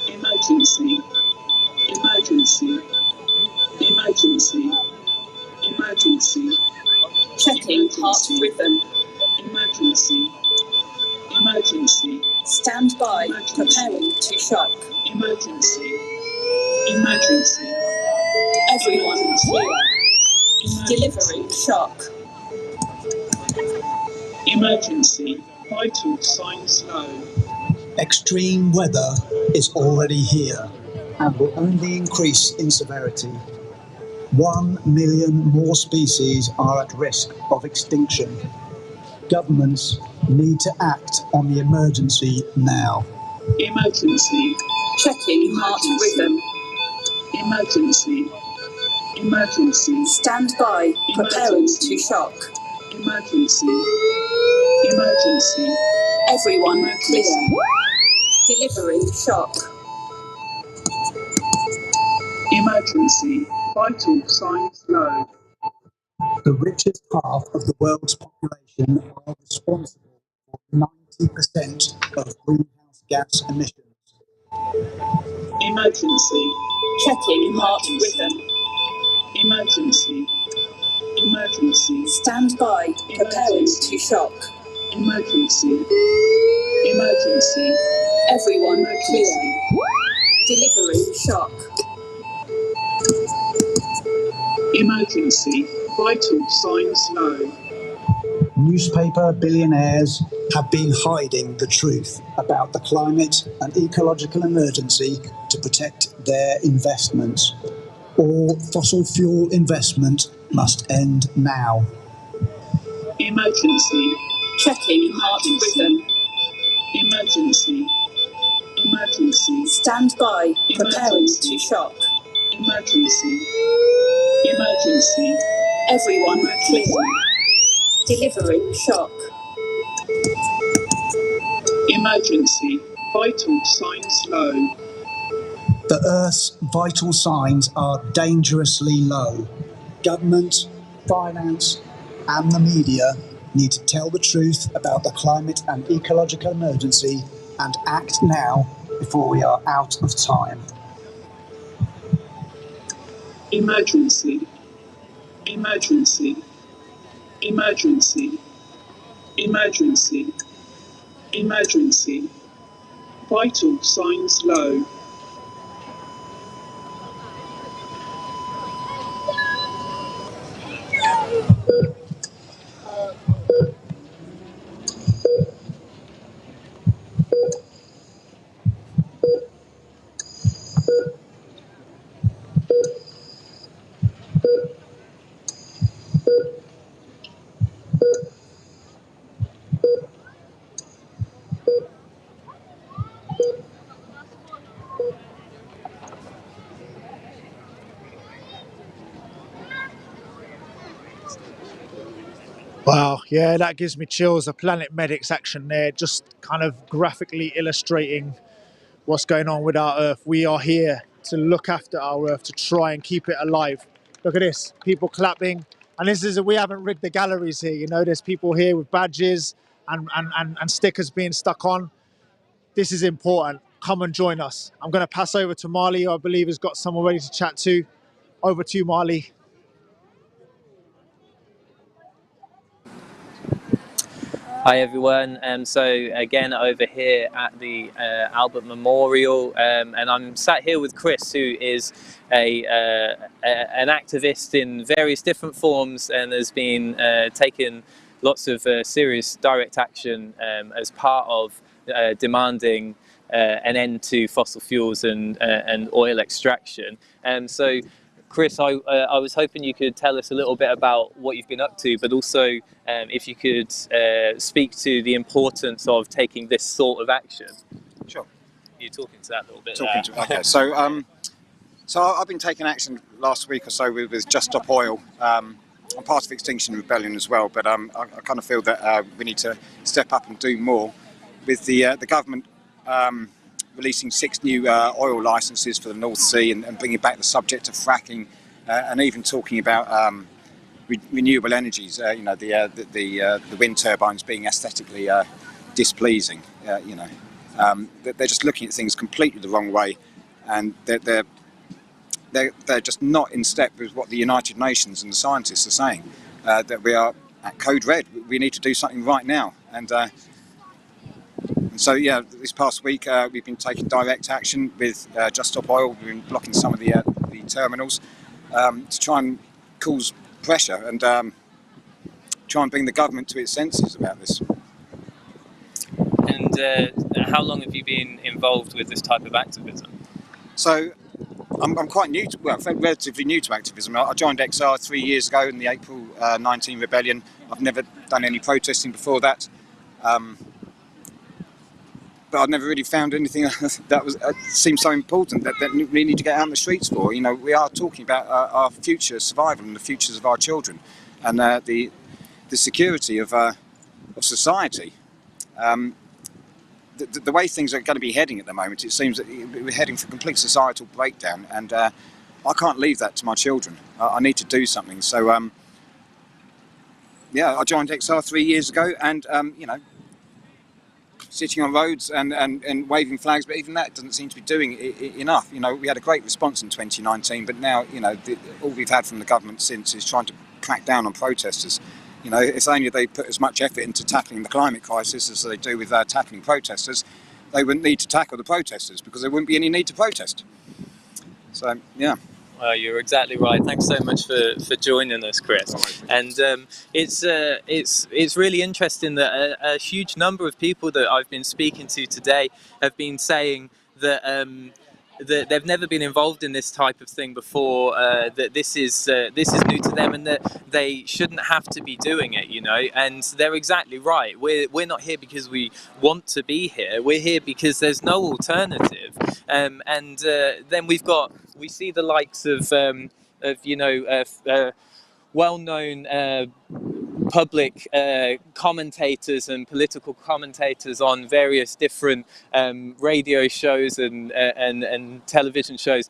Emergency. Emergency. Emergency. Emergency. Checking heart rhythm. Emergency. Emergency. Stand by. Preparing to shock. Emergency. Emergency. Everyone here. Delivering shock. Emergency. Vital signs low. Extreme weather is already here and will only increase in severity. 1 million more species are at risk of extinction. Governments need to act on the emergency now. Emergency. Checking heart rhythm. Emergency. Emergency. Stand by. Preparing to shock. Emergency. Emergency. Everyone clear. Delivering shock. Emergency. Vital signs low. The richest half of the world's population are responsible for 90% of greenhouse gas emissions. Emergency. Checking heart rhythm. Emergency. Emergency. Stand by. Preparing to shock. Emergency. Emergency. Everyone clear. Delivering shock. Emergency. Vital signs low. Newspaper billionaires have been hiding the truth about the climate and ecological emergency to protect their investments. All fossil fuel investment must end now. Emergency. Checking heart rhythm. Emergency. Emergency. Stand by. Preparing to shock. Emergency. Emergency. Everyone clear. Delivering shock. Emergency. Vital signs low. The Earth's vital signs are dangerously low. Government, finance, and the media need to tell the truth about the climate and ecological emergency and act now before we are out of time. Emergency. Emergency. Emergency. Emergency. Emergency. Vital signs low. Wow, yeah, that gives me chills. The Planet Medics action there, just kind of graphically illustrating what's going on with our Earth. We are here to look after our Earth, to try and keep it alive. Look at this, people clapping. And this is, we haven't rigged the galleries here, you know, there's people here with badges and stickers being stuck on. This is important. Come and join us. I'm going to pass over to Marley, who I believe has got someone ready to chat to. Over to you, Marley. Hi everyone, so again over here at the Albert Memorial, and I'm sat here with Chris, who is an activist in various different forms and has been taking lots of serious direct action as part of demanding an end to fossil fuels and oil extraction. So Chris, I was hoping you could tell us a little bit about what you've been up to, but also if you could speak to the importance of taking this sort of action. Sure. You're talking to that a little bit. Okay, so I've been taking action last week or so with Just Stop Oil. I'm part of Extinction Rebellion as well, but I kind of feel that we need to step up and do more with the government releasing 6 new oil licenses for the North Sea and bringing back the subject of fracking and even talking about renewable energies. You know, the wind turbines being aesthetically displeasing. You know, they're just looking at things completely the wrong way, and they're just not in step with what the United Nations and the scientists are saying. That we are at code red. We need to do something right now. And so, yeah, this past week we've been taking direct action with Just Stop Oil. We've been blocking some of the terminals to try and cause pressure and try and bring the government to its senses about this. And how long have you been involved with this type of activism? So, I'm quite new to, well, relatively new to activism. I joined XR 3 years ago in the April 19 rebellion. I've never done any protesting before that. But I've never really found anything that was seemed so important that we need to get out in the streets for. You know, we are talking about our future survival and the futures of our children, and the the security of society. The way things are going to be heading at the moment, it seems that we're heading for complete societal breakdown, and I can't leave that to my children. I need to do something. So yeah, I joined XR 3 years ago, and you know, sitting on roads and waving flags, but even that doesn't seem to be doing enough. You know, we had a great response in 2019, but now, you know, all we've had from the government since is trying to crack down on protesters. You know, if only they put as much effort into tackling the climate crisis as they do with tackling protesters, they wouldn't need to tackle the protesters, because there wouldn't be any need to protest. So, yeah. Well, you're exactly right. Thanks so much for joining us, Chris. And it's really interesting that a huge number of people that I've been speaking to today have been saying that that they've never been involved in this type of thing before, that this is new to them, and that they shouldn't have to be doing it, you know. And they're exactly right. We're not here because we want to be here. We're here because there's no alternative. And then we see the likes of you know, well-known public commentators and political commentators on various different radio shows and television shows,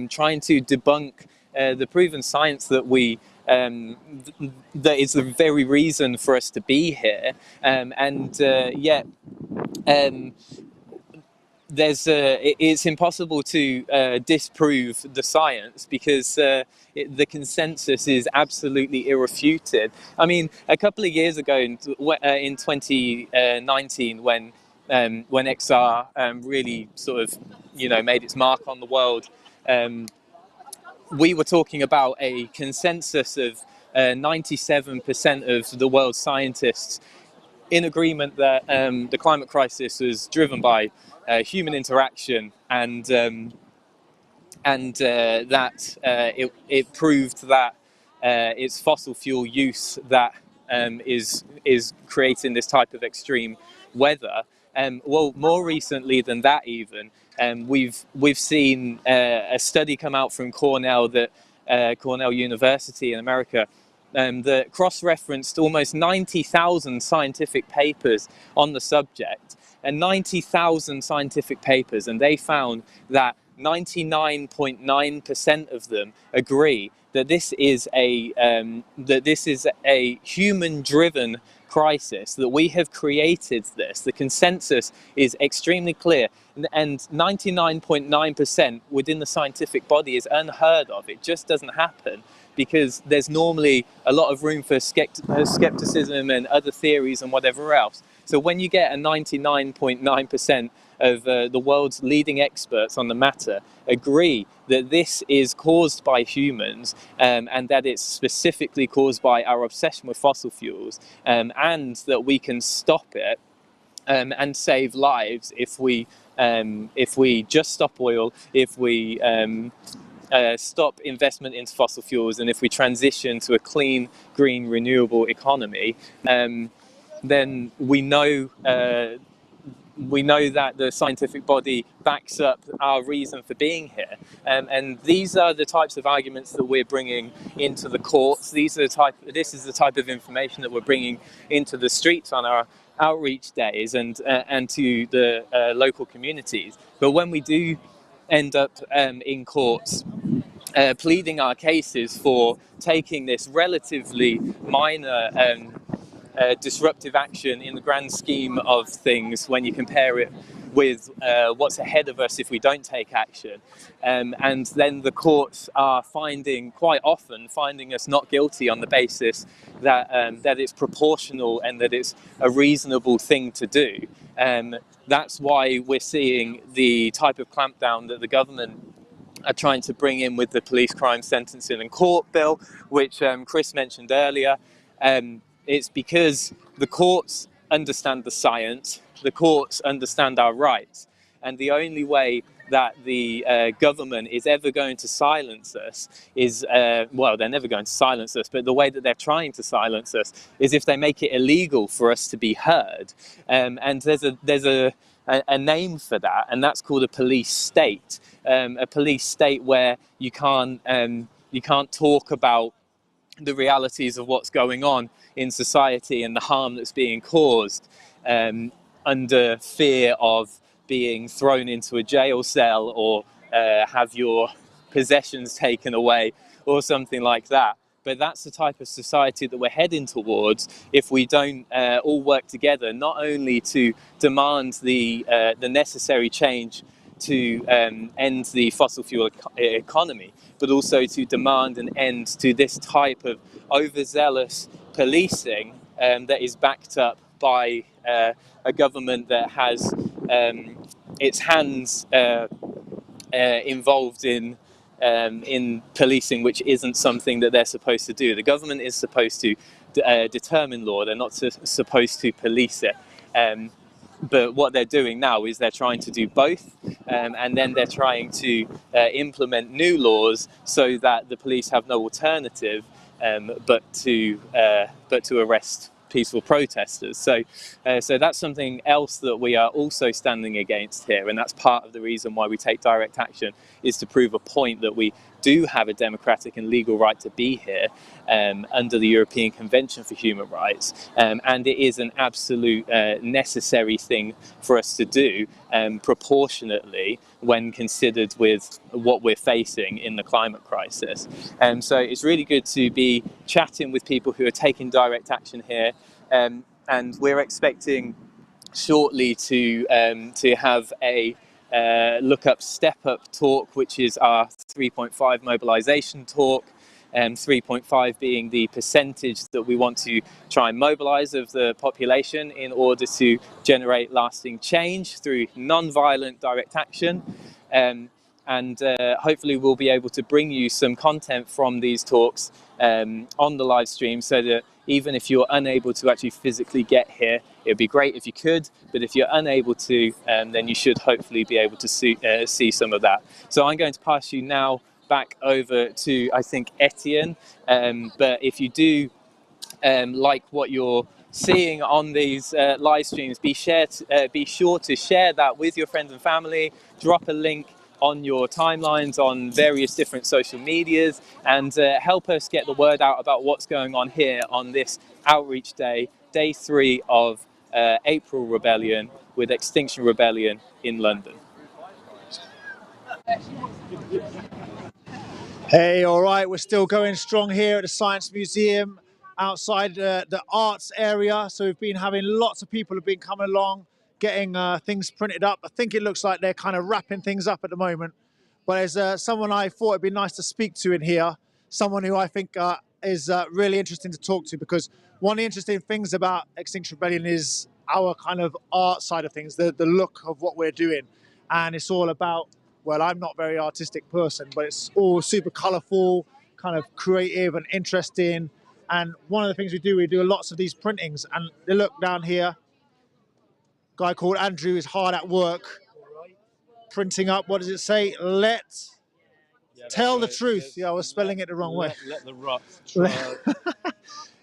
trying to debunk the proven science that that is the very reason for us to be here, and yet it's impossible to disprove the science, because the consensus is absolutely irrefuted. I mean, a couple of years ago in 2019, when XR really sort of, you know, made its mark on the world, we were talking about a consensus of 97% of the world's scientists in agreement that the climate crisis was driven by human interaction, and that it proved that it's fossil fuel use that is creating this type of extreme weather. Well, more recently than that, even we've seen a study come out from Cornell University in America, that cross-referenced almost 90,000 scientific papers on the subject, and 90,000 scientific papers, and they found that 99.9% of them agree that this is a human-driven crisis, that we have created this. The consensus is extremely clear, and 99.9% within the scientific body is unheard of. It just doesn't happen, because there's normally a lot of room for skepticism and other theories and whatever else. So when you get a 99.9% of the world's leading experts on the matter agree that this is caused by humans, and that it's specifically caused by our obsession with fossil fuels, and that we can stop it and save lives if we just stop oil, if we stop investment into fossil fuels, and if we transition to a clean, green, renewable economy, then we know that the scientific body backs up our reason for being here. And these are the types of arguments that we're bringing into the courts. This is the type of information that we're bringing into the streets on our outreach days and to the local communities. But when we do end up in courts pleading our cases for taking this relatively minor disruptive action in the grand scheme of things, when you compare it with what's ahead of us if we don't take action, and then the courts are quite often finding us not guilty on the basis that it's proportional and that it's a reasonable thing to do. That's why we're seeing the type of clampdown that the government are trying to bring in with the police crime sentencing and court bill, which Chris mentioned earlier. It's because the courts understand the science, the courts understand our rights, and the only way that the government is ever going to silence us is, well, they're never going to silence us, but the way that they're trying to silence us is if they make it illegal for us to be heard. And there's a name for that, and that's called a police state. A police state where you can't talk about the realities of what's going on in society and the harm that's being caused, under fear of being thrown into a jail cell or have your possessions taken away or something like that. But that's the type of society that we're heading towards if we don't all work together, not only to demand the necessary change to end the fossil fuel economy, but also to demand an end to this type of overzealous policing that is backed up by a government that has its hands involved in policing, which isn't something that they're supposed to do. The government is supposed to determine law, they're not supposed to police it. But what they're doing now is they're trying to do both, and then they're trying to implement new laws so that the police have no alternative but to arrest peaceful protesters. So that's something else that we are also standing against here, and that's part of the reason why we take direct action, is to prove a point that we do have a democratic and legal right to be here under the European Convention for Human Rights, and it is an absolute necessary thing for us to do proportionately when considered with what we're facing in the climate crisis. So it's really good to be chatting with people who are taking direct action here, and we're expecting shortly to have a Look Up, Step Up talk, which is our 3.5 mobilization talk, 3.5 being the percentage that we want to try and mobilize of the population in order to generate lasting change through non-violent direct action. And hopefully we'll be able to bring you some content from these talks on the live stream, so that even if you're unable to actually physically get here, it would be great if you could, but if you're unable to, then you should hopefully be able to see some of that. So I'm going to pass you now back over to, I think, Etienne, but if you do like what you're seeing on these live streams, be sure to share that with your friends and family, drop a link on your timelines on various different social medias, and help us get the word out about what's going on here on this outreach day, day 3 of April Rebellion with Extinction Rebellion in London. Hey, all right, we're still going strong here at the Science Museum outside the arts area. So we've been having lots of people have been coming along, getting things printed up. I think it looks like they're kind of wrapping things up at the moment. But there's someone I thought it'd be nice to speak to in here, someone who I think is really interesting to talk to, because one of the interesting things about Extinction Rebellion is our kind of art side of things, the look of what we're doing. And it's all about, well, I'm not a very artistic person, but it's all super colourful, kind of creative and interesting. And one of the things we do lots of these printings. And look down here, a guy called Andrew is hard at work, printing up, what does it say? Tell the truth. Yeah, I was spelling it the wrong way. Let the rot.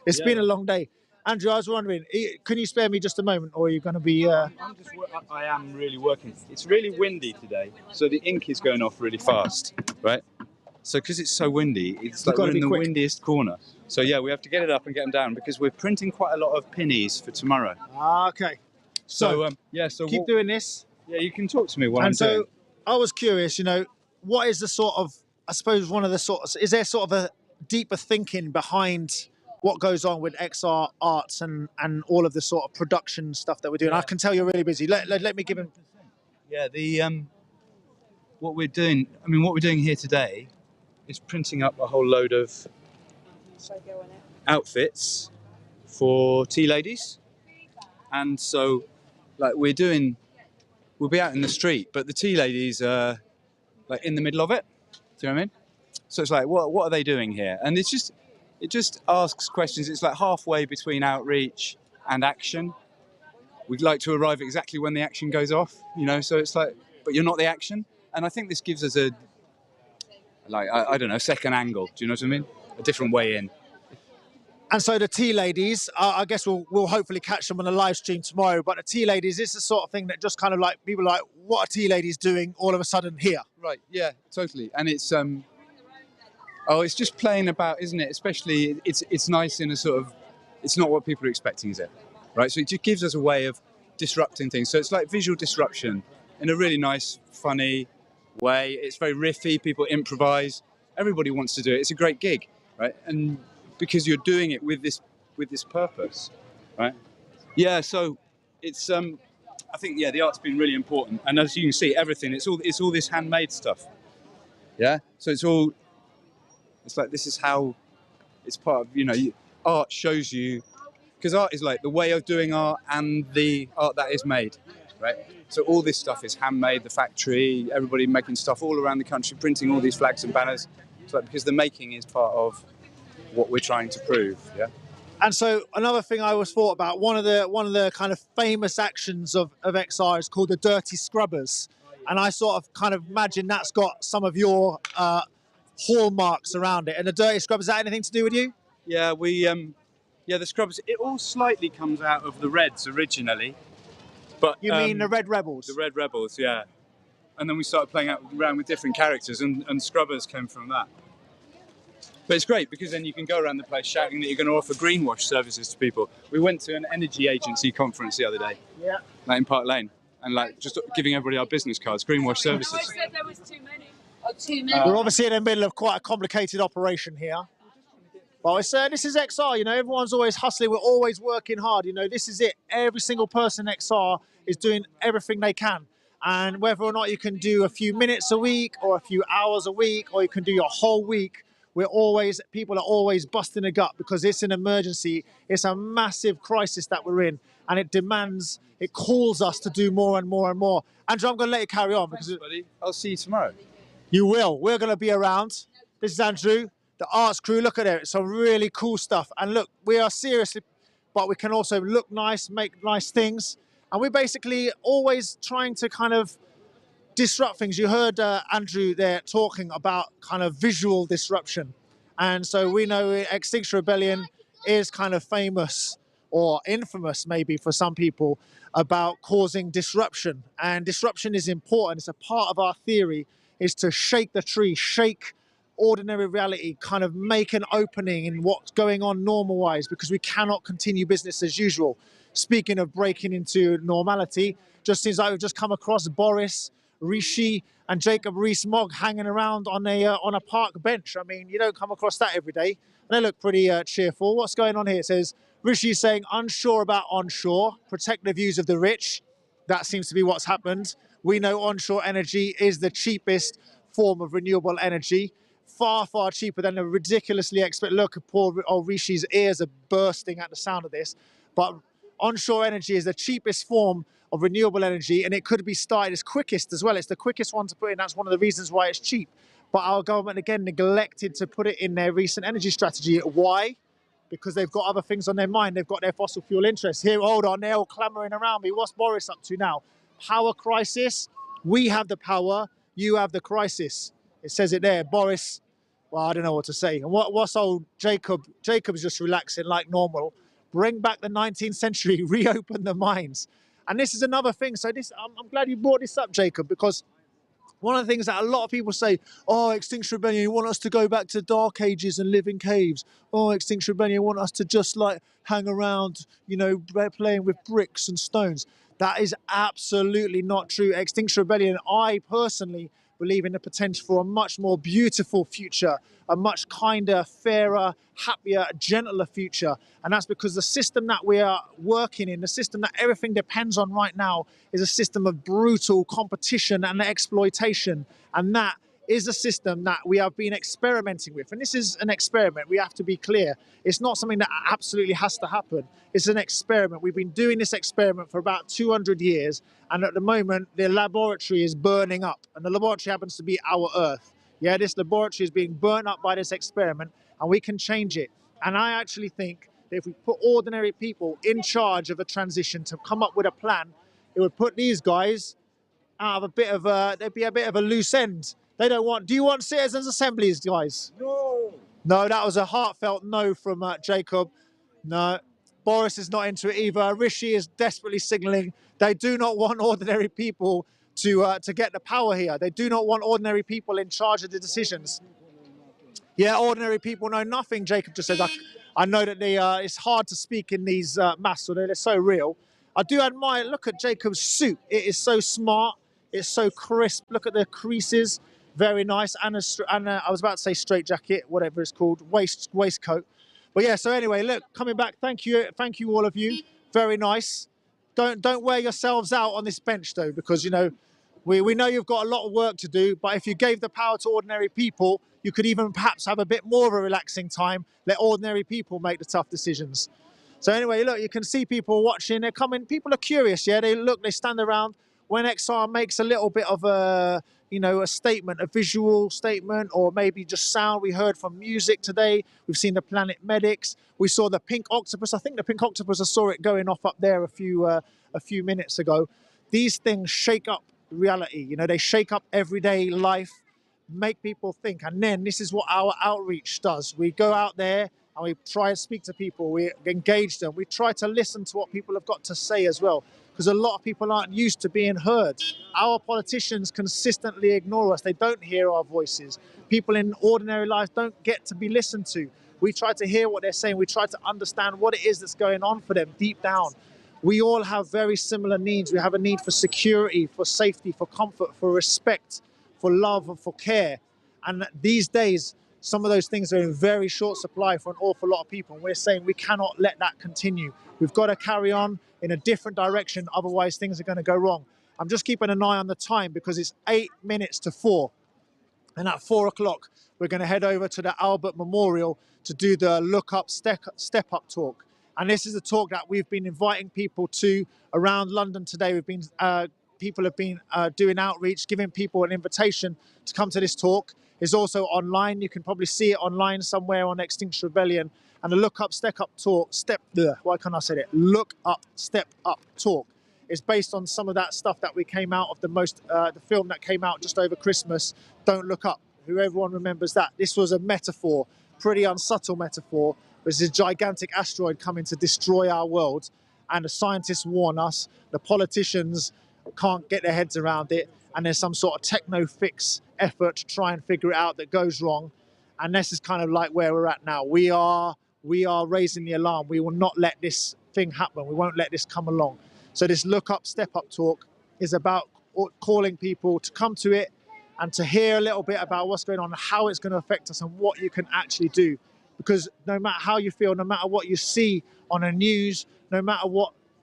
It's been a long day. Andrew, I was wondering, can you spare me just a moment, or are you going to be... I am really working. It's really windy today, so the ink is going off really fast, right? So because it's so windy, it's like we're in the windiest corner. So yeah, we have to get it up and get them down, because we're printing quite a lot of pennies for tomorrow. Okay. So keep doing this. Yeah, you can talk to me while I'm doing. And so I was curious, what is the sort of, I suppose is there sort of a deeper thinking behind what goes on with XR Arts and all of the sort of production stuff that we're doing? I can tell you're really busy. Let me give him... Yeah, what we're doing here today is printing up a whole load of outfits for tea ladies. And so, like, we'll be out in the street, but the tea ladies are like in the middle of it. Do you know what I mean? So it's like, what are they doing here? And it just asks questions. It's like halfway between outreach and action. We'd like to arrive exactly when the action goes off, so it's like, but you're not the action. And I think this gives us I don't know, second angle. Do you know what I mean? A different way in. And so the tea ladies, I guess we'll hopefully catch them on the live stream tomorrow. But the tea ladies, it's the sort of thing that just kind of like, people are like, what are tea ladies doing all of a sudden here? Right, yeah, totally. And it's, Oh, it's just playing about, isn't it? Especially, it's nice in a sort of, it's not what people are expecting, is it? Right, so it just gives us a way of disrupting things. So it's like visual disruption in a really nice, funny way. It's very riffy, people improvise. Everybody wants to do it. It's a great gig, right? And because you're doing it with this purpose, right? Yeah, so it's I think the art's been really important. And as you can see, everything, it's all this handmade stuff. Yeah? So it's like this is how it's part of, art shows you, because art is like the way of doing art and the art that is made, right? So all this stuff is handmade, the factory, everybody making stuff all around the country, printing all these flags and banners. It's like, because the making is part of what we're trying to prove, yeah? And so another thing I always thought about, one of the kind of famous actions of XR is called the Dirty Scrubbers. And I sort of kind of imagine that's got some of your hallmarks around it. And the Dirty Scrubbers, is that anything to do with you? Yeah, the Scrubbers, it all slightly comes out of the Reds originally. But you mean the Red Rebels? The Red Rebels, yeah. And then we started playing around with different characters, and Scrubbers came from that. But it's great because then you can go around the place shouting that you're going to offer greenwash services to people. We went to an energy agency conference the other day, like in Park Lane, and like just giving everybody our business cards, greenwash services. I said there was too many. Oh, too many. We're obviously in the middle of quite a complicated operation here. But this is XR, everyone's always hustling, we're always working hard, this is it. Every single person in XR is doing everything they can. And whether or not you can do a few minutes a week or a few hours a week, or you can do your whole week, people are always busting a gut because it's an emergency. It's a massive crisis that we're in, and it calls us to do more and more and more. Andrew, I'm going to let you carry on. Thanks, buddy. I'll see you tomorrow. You will. We're going to be around. This is Andrew, the arts crew. Look at it. Some really cool stuff. And look, we are seriously, but we can also look nice, make nice things. And we're basically always trying to kind of disrupt things. You heard Andrew there talking about kind of visual disruption. And so we know Extinction Rebellion is kind of famous or infamous maybe for some people about causing disruption. And disruption is important. It's a part of our theory, is to shake the tree, shake ordinary reality, kind of make an opening in what's going on normal-wise, because we cannot continue business as usual. Speaking of breaking into normality, just seems like we've just come across Boris, Rishi and Jacob Rees-Mogg hanging around on a park bench. I mean, you don't come across that every day. They look pretty cheerful. What's going on here? It says, Rishi saying unsure about onshore, protect the views of the rich. That seems to be what's happened. We know onshore energy is the cheapest form of renewable energy. Far, far cheaper than the ridiculously expensive. Look, poor old Rishi's ears are bursting at the sound of this. But onshore energy is the cheapest form of renewable energy, and it could be started as quickest as well. It's the quickest one to put in. That's one of the reasons why it's cheap. But our government, again, neglected to put it in their recent energy strategy. Why? Because they've got other things on their mind. They've got their fossil fuel interests. Here, hold on, they're all clamoring around me. What's Boris up to now? Power crisis. We have the power. You have the crisis. It says it there. Boris, well, I don't know what to say. And what's old Jacob? Jacob's just relaxing like normal. Bring back the 19th century, reopen the mines. And this is another thing. So I'm glad you brought this up, Jacob, because one of the things that a lot of people say, oh, Extinction Rebellion, you want us to go back to dark ages and live in caves. Oh, Extinction Rebellion, you want us to just like hang around, playing with bricks and stones. That is absolutely not true. Extinction Rebellion, I personally believe in the potential for a much more beautiful future, a much kinder, fairer, happier, gentler future. And that's because the system that we are working in, the system that everything depends on right now, is a system of brutal competition and exploitation. And that is a system that we have been experimenting with. And this is an experiment, we have to be clear. It's not something that absolutely has to happen. It's an experiment. We've been doing this experiment for about 200 years. And at the moment, the laboratory is burning up. And the laboratory happens to be our Earth. Yeah, this laboratory is being burnt up by this experiment, and we can change it. And I actually think that if we put ordinary people in charge of a transition to come up with a plan, it would put these guys out of there'd be a bit of a loose end. They don't want, do you want citizens' assemblies, guys? No. No, that was a heartfelt no from Jacob. No. Boris is not into it either. Rishi is desperately signalling they do not want ordinary people to get the power here. They do not want ordinary people in charge of the decisions. Yeah, ordinary people know nothing. Jacob just says, I know that it's hard to speak in these masks, so they're so real. I do admire, look at Jacob's suit. It is so smart. It's so crisp. Look at the creases. Very nice. And I was about to say straight jacket, whatever it's called, waistcoat. But yeah, so anyway, look, coming back, thank you all of you. Very nice. Don't wear yourselves out on this bench though, because, you know, we know you've got a lot of work to do, but if you gave the power to ordinary people, you could even perhaps have a bit more of a relaxing time, let ordinary people make the tough decisions. So anyway, look, you can see people watching, they're coming, people are curious, yeah, they stand around. When XR makes a little bit of a statement, a visual statement, or maybe just sound, we heard from music today, we've seen the Planet Medics, we saw the pink octopus, I think the pink octopus, I saw it going off up there a few minutes ago. These things shake up reality, you know, they shake up everyday life, make people think, and then this is what our outreach does. We go out there and we try to speak to people, we engage them, we try to listen to what people have got to say as well, because a lot of people aren't used to being heard. Our politicians consistently ignore us, they don't hear our voices. People in ordinary life don't get to be listened to. We try to hear what they're saying, we try to understand what it is that's going on for them deep down. We all have very similar needs. We have a need for security, for safety, for comfort, for respect, for love and for care. And these days, some of those things are in very short supply for an awful lot of people. And we're saying we cannot let that continue. We've got to carry on in a different direction, otherwise things are going to go wrong. I'm just keeping an eye on the time because it's 8 minutes to 4. And at 4 o'clock, we're going to head over to the Albert Memorial to do the Look Up, Step Up talk. And this is a talk that we've been inviting people to around London today. People have been doing outreach, giving people an invitation to come to this talk. It's also online. You can probably see it online somewhere on Extinction Rebellion. And the Look Up, Step Up talk, Look Up, Step Up talk is based on some of that stuff that we came out of the film that came out just over Christmas, Don't Look Up. Who everyone remembers that. This was a metaphor, pretty unsubtle metaphor. There's a gigantic asteroid coming to destroy our world, and the scientists warn us, the politicians can't get their heads around it, and there's some sort of techno-fix effort to try and figure it out that goes wrong. And this is kind of like where we're at now. We are raising the alarm. We will not let this thing happen. We won't let this come along. So this Look Up, Step Up talk is about calling people to come to it and to hear a little bit about what's going on and how it's going to affect us and what you can actually do. Because no matter how you feel, no matter what you see on the news, no matter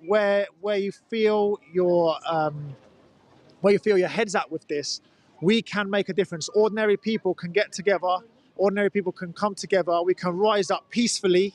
where you feel your head's at with this, we can make a difference. Ordinary people can get together. Ordinary people can come together. We can rise up peacefully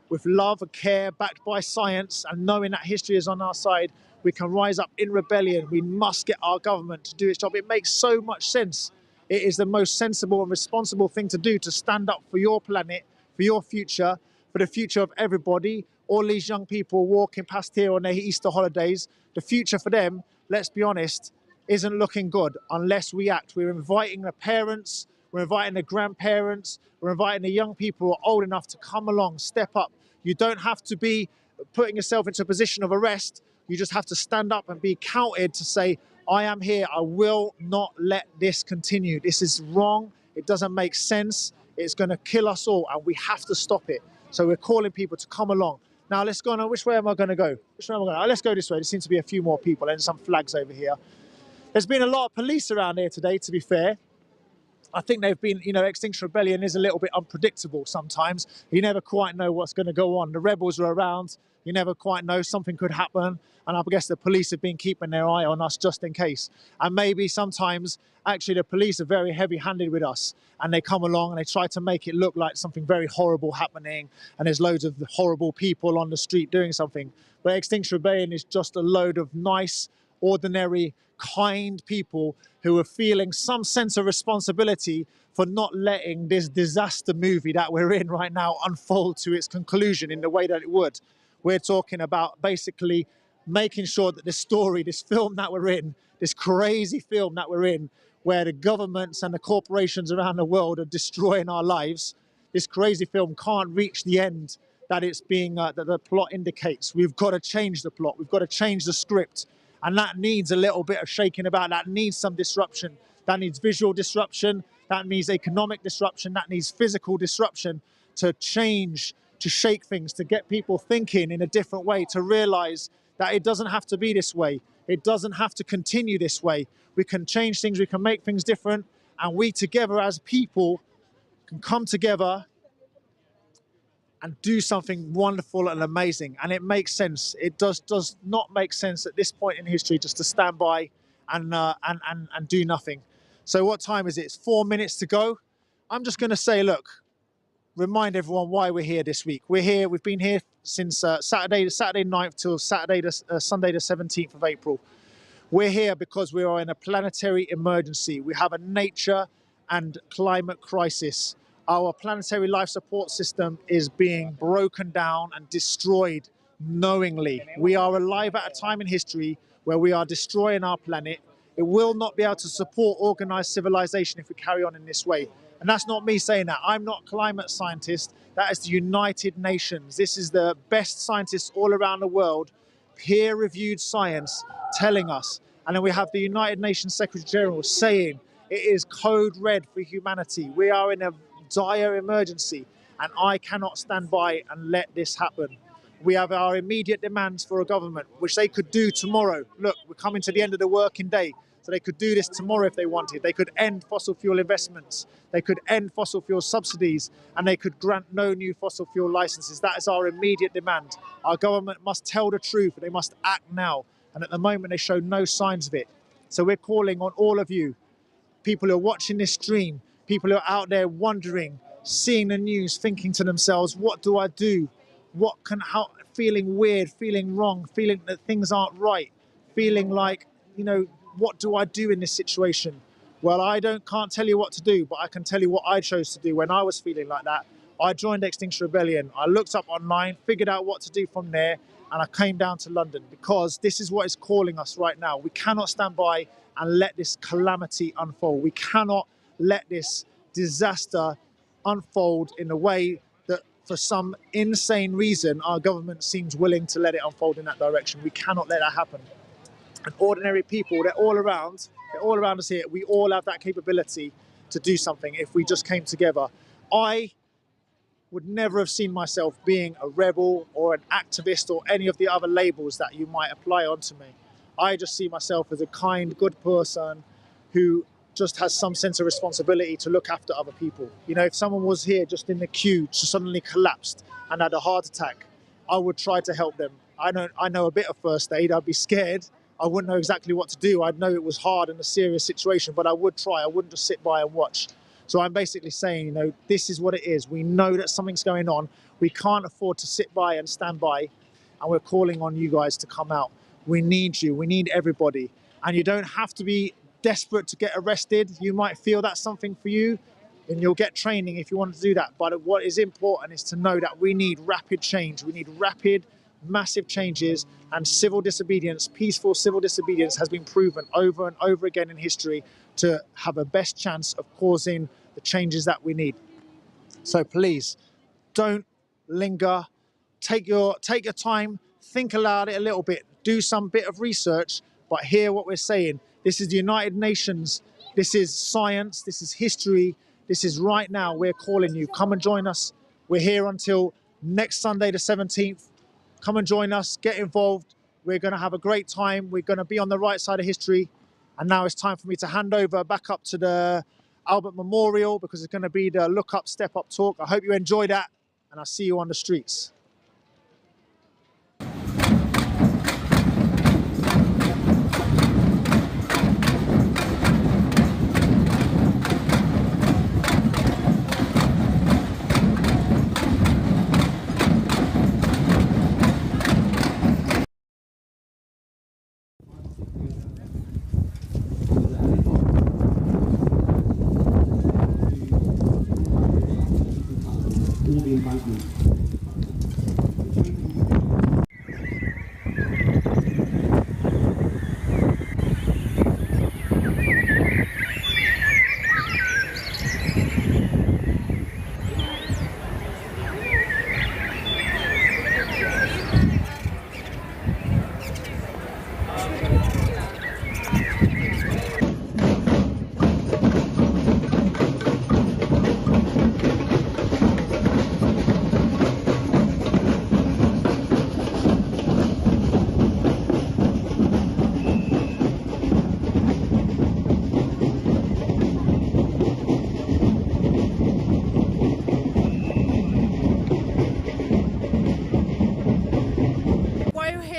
with love and care, backed by science, and knowing that history is on our side. We can rise up in rebellion. We must get our government to do its job. It makes so much sense. It is the most sensible and responsible thing to do, to stand up for your planet, for your future, for the future of everybody. All these young people walking past here on their Easter holidays, the future for them, let's be honest, isn't looking good unless we act. We're inviting the parents, we're inviting the grandparents, we're inviting the young people who are old enough to come along, step up. You don't have to be putting yourself into a position of arrest. You just have to stand up and be counted to say, I am here. I will not let this continue. This is wrong. It doesn't make sense. It's going to kill us all, and we have to stop it. So we're calling people to come along. Now let's go on. Which way am I going to go? Let's go this way. There seems to be a few more people and some flags over here. There's been a lot of police around here today, to be fair. I think they've been, Extinction Rebellion is a little bit unpredictable sometimes. You never quite know what's going to go on. The rebels are around. You never quite know, something could happen. And I guess the police have been keeping their eye on us just in case. And maybe sometimes, actually, the police are very heavy-handed with us. And they come along and they try to make it look like something very horrible happening. And there's loads of horrible people on the street doing something. But Extinction Rebellion is just a load of nice, ordinary, kind people who are feeling some sense of responsibility for not letting this disaster movie that we're in right now unfold to its conclusion in the way that it would. We're talking about basically making sure that this story, this film that we're in, this crazy film that we're in, where the governments and the corporations around the world are destroying our lives, this crazy film can't reach the end that it's being, that the plot indicates. We've got to change the plot. We've got to change the script. And that needs a little bit of shaking about. That needs some disruption. That needs visual disruption. that needs economic disruption, that needs physical disruption to change, to shake things, to get people thinking in a different way, to realize that it doesn't have to be this way. It doesn't have to continue this way. We can change things, we can make things different, and we together as people can come together and do something wonderful and amazing. And it makes sense. It does not make sense at this point in history just to stand by and do nothing. So what time is it? It's 4 minutes to go. I'm just going to say, look, remind everyone why we're here this week. We're here, we've been here since Saturday 9th till Sunday the 17th of April. We're here because we are in a planetary emergency. We have a nature and climate crisis. Our planetary life support system is being broken down and destroyed knowingly. We are alive at a time in history where we are destroying our planet. It will not be able to support organized civilization if we carry on in this way. And that's not me saying that. I'm not a climate scientist. That is the United Nations. This is the best scientists all around the world, peer-reviewed science telling us. And then we have the United Nations Secretary General saying it is code red for humanity. We are in a dire emergency, and I cannot stand by and let this happen. We have our immediate demands for a government, which they could do tomorrow. Look, we're coming to the end of the working day, so they could do this tomorrow if they wanted. They could end fossil fuel investments, they could end fossil fuel subsidies, and they could grant no new fossil fuel licenses. That is our immediate demand. Our government must tell the truth, and they must act now. And at the moment, they show no signs of it. So we're calling on all of you, people who are watching this stream, people who are out there wondering, seeing the news, thinking to themselves, what do I do? Feeling weird, feeling wrong, feeling that things aren't right, feeling like, what do I do in this situation? Well, I can't tell you what to do, but I can tell you what I chose to do when I was feeling like that. I joined Extinction Rebellion. I looked up online, figured out what to do from there, and I came down to London because this is what is calling us right now. We cannot stand by and let this calamity unfold. We cannot let this disaster unfold in a way that for some insane reason our government seems willing to let it unfold in that direction. We cannot let that happen. And ordinary people, they're all around us here. We all have that capability to do something if we just came together. I would never have seen myself being a rebel or an activist or any of the other labels that you might apply onto me. I just see myself as a kind, good person who just has some sense of responsibility to look after other people. If someone was here just in the queue, just suddenly collapsed and had a heart attack, I would try to help them. I know a bit of first aid. I'd be scared. I wouldn't know exactly what to do. I'd know it was hard and a serious situation, but I would try. I wouldn't just sit by and watch. So I'm basically saying, this is what it is. We know that something's going on. We can't afford to sit by and stand by, and we're calling on you guys to come out. We need you. We need everybody. And you don't have to be desperate to get arrested. You might feel that's something for you, and you'll get training if you want to do that. But what is important is to know that we need rapid change. We need rapid, massive changes, and civil disobedience, peaceful civil disobedience has been proven over and over again in history to have a best chance of causing the changes that we need. So please, don't linger. Take your time, think about it a little bit, do some bit of research, but hear what we're saying. This is the United Nations, this is science, this is history, this is right now. We're calling you. Come and join us. We're here until next Sunday the 17th. Come and join us, get involved. We're going to have a great time. We're going to be on the right side of history. And now it's time for me to hand over back up to the Albert Memorial because it's going to be the Look Up, Step Up talk. I hope you enjoy that, and I'll see you on the streets.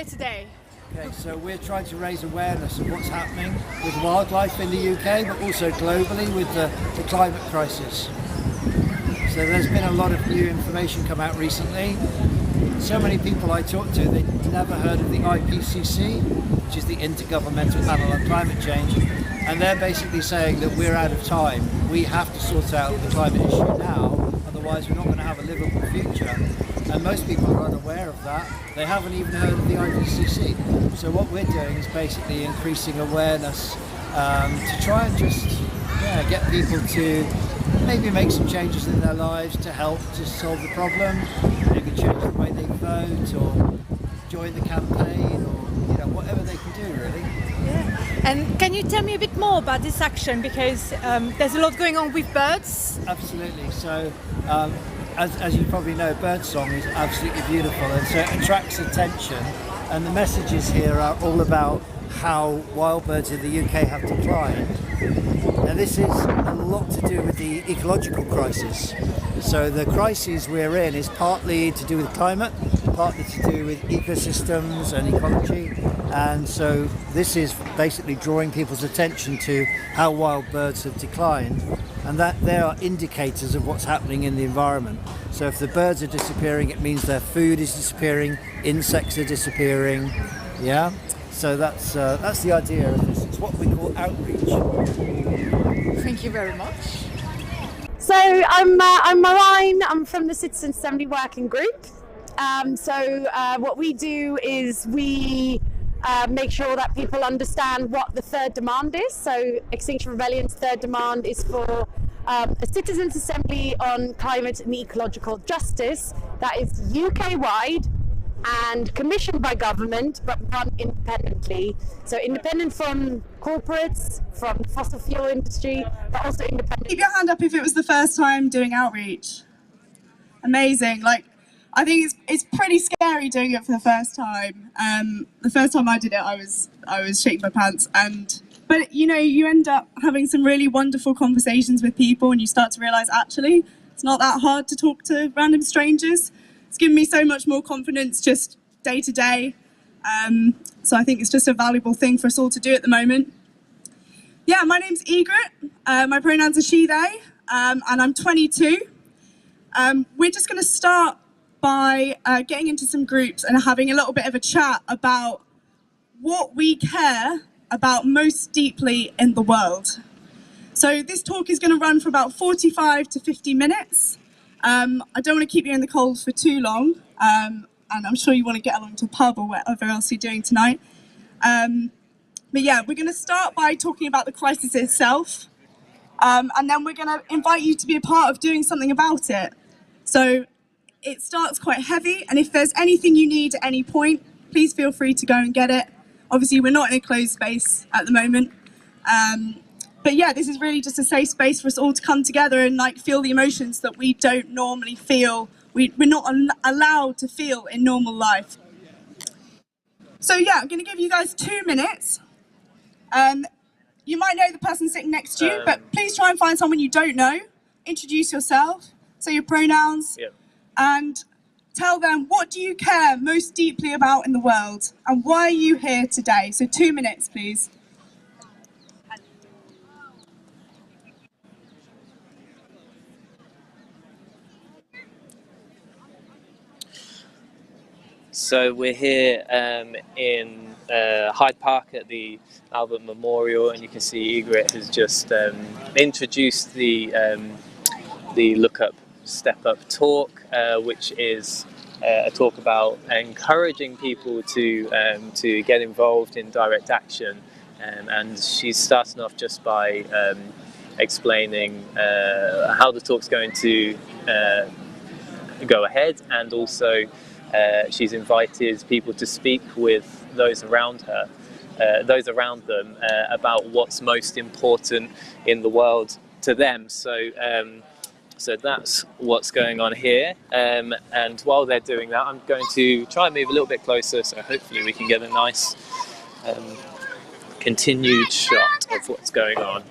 today? Okay, so we're trying to raise awareness of what's happening with wildlife in the UK, but also globally with the climate crisis. So there's been a lot of new information come out recently. So many people I talked to, they'd never heard of the IPCC, which is the Intergovernmental Panel on Climate Change, and they're basically saying that we're out of time. We have to sort out the climate issue now, otherwise we're not going to have a livable future. And most people are unaware of that. They haven't even heard of the IPCC. So what we're doing is basically increasing awareness to try and just get people to maybe make some changes in their lives to help to solve the problem. Maybe change the way they vote or join the campaign or whatever they can do really. Yeah. And can you tell me a bit more about this action, because there's a lot going on with birds? Absolutely. So as you probably know, birdsong is absolutely beautiful, and so it attracts attention, and the messages here are all about how wild birds in the UK have declined. Now this is a lot to do with the ecological crisis. So the crisis we're in is partly to do with climate, partly to do with ecosystems and ecology, and so this is basically drawing people's attention to how wild birds have declined, and that they are indicators of what's happening in the environment. So if the birds are disappearing, it means their food is disappearing, insects are disappearing, yeah? So that's the idea of this. It's what we call outreach. Thank you very much. So I'm Marine. I'm from the Citizen Assembly Working Group. What we do is we make sure that people understand what the third demand is. So Extinction Rebellion's third demand is for a Citizens Assembly on climate and ecological justice that is UK-wide and commissioned by government, but run independently. So independent from corporates, from the fossil fuel industry, but also independent. Keep your hand up if it was the first time doing outreach. Amazing. I think it's pretty scary doing it for the first time. The first time I did it, I was shaking my pants, but you end up having some really wonderful conversations with people, and you start to realise actually it's not that hard to talk to random strangers. It's given me so much more confidence just day to day. So I think it's just a valuable thing for us all to do at the moment. Yeah, my name's Egret. My pronouns are she, they, and I'm 22. We're just going to start by getting into some groups and having a little bit of a chat about what we care about most deeply in the world. So this talk is going to run for about 45 to 50 minutes. I don't want to keep you in the cold for too long, and I'm sure you want to get along to the pub or whatever else you're doing tonight. But yeah, we're going to start by talking about the crisis itself, and then we're going to invite you to be a part of doing something about it. So it starts quite heavy, and if there's anything you need at any point, please feel free to go and get it. Obviously, we're not in a closed space at the moment. But yeah, this is really just a safe space for us all to come together and feel the emotions that we don't normally feel. We're not allowed to feel in normal life. So yeah, I'm going to give you guys 2 minutes. You might know the person sitting next to you, but please try and find someone you don't know. Introduce yourself, say your pronouns, and tell them what do you care most deeply about in the world and why are you here today. So 2 minutes, please. So we're here in Hyde Park at the Albert Memorial, and you can see Egret has just introduced the Look Up, Step Up talk, which is a talk about encouraging people to get involved in direct action, and she's starting off just by explaining how the talk's going to go ahead, and also she's invited people to speak with those around her, those around them, about what's most important in the world to them. So that's what's going on here. And while they're doing that, I'm going to try and move a little bit closer, so hopefully we can get a nice continued shot of what's going on.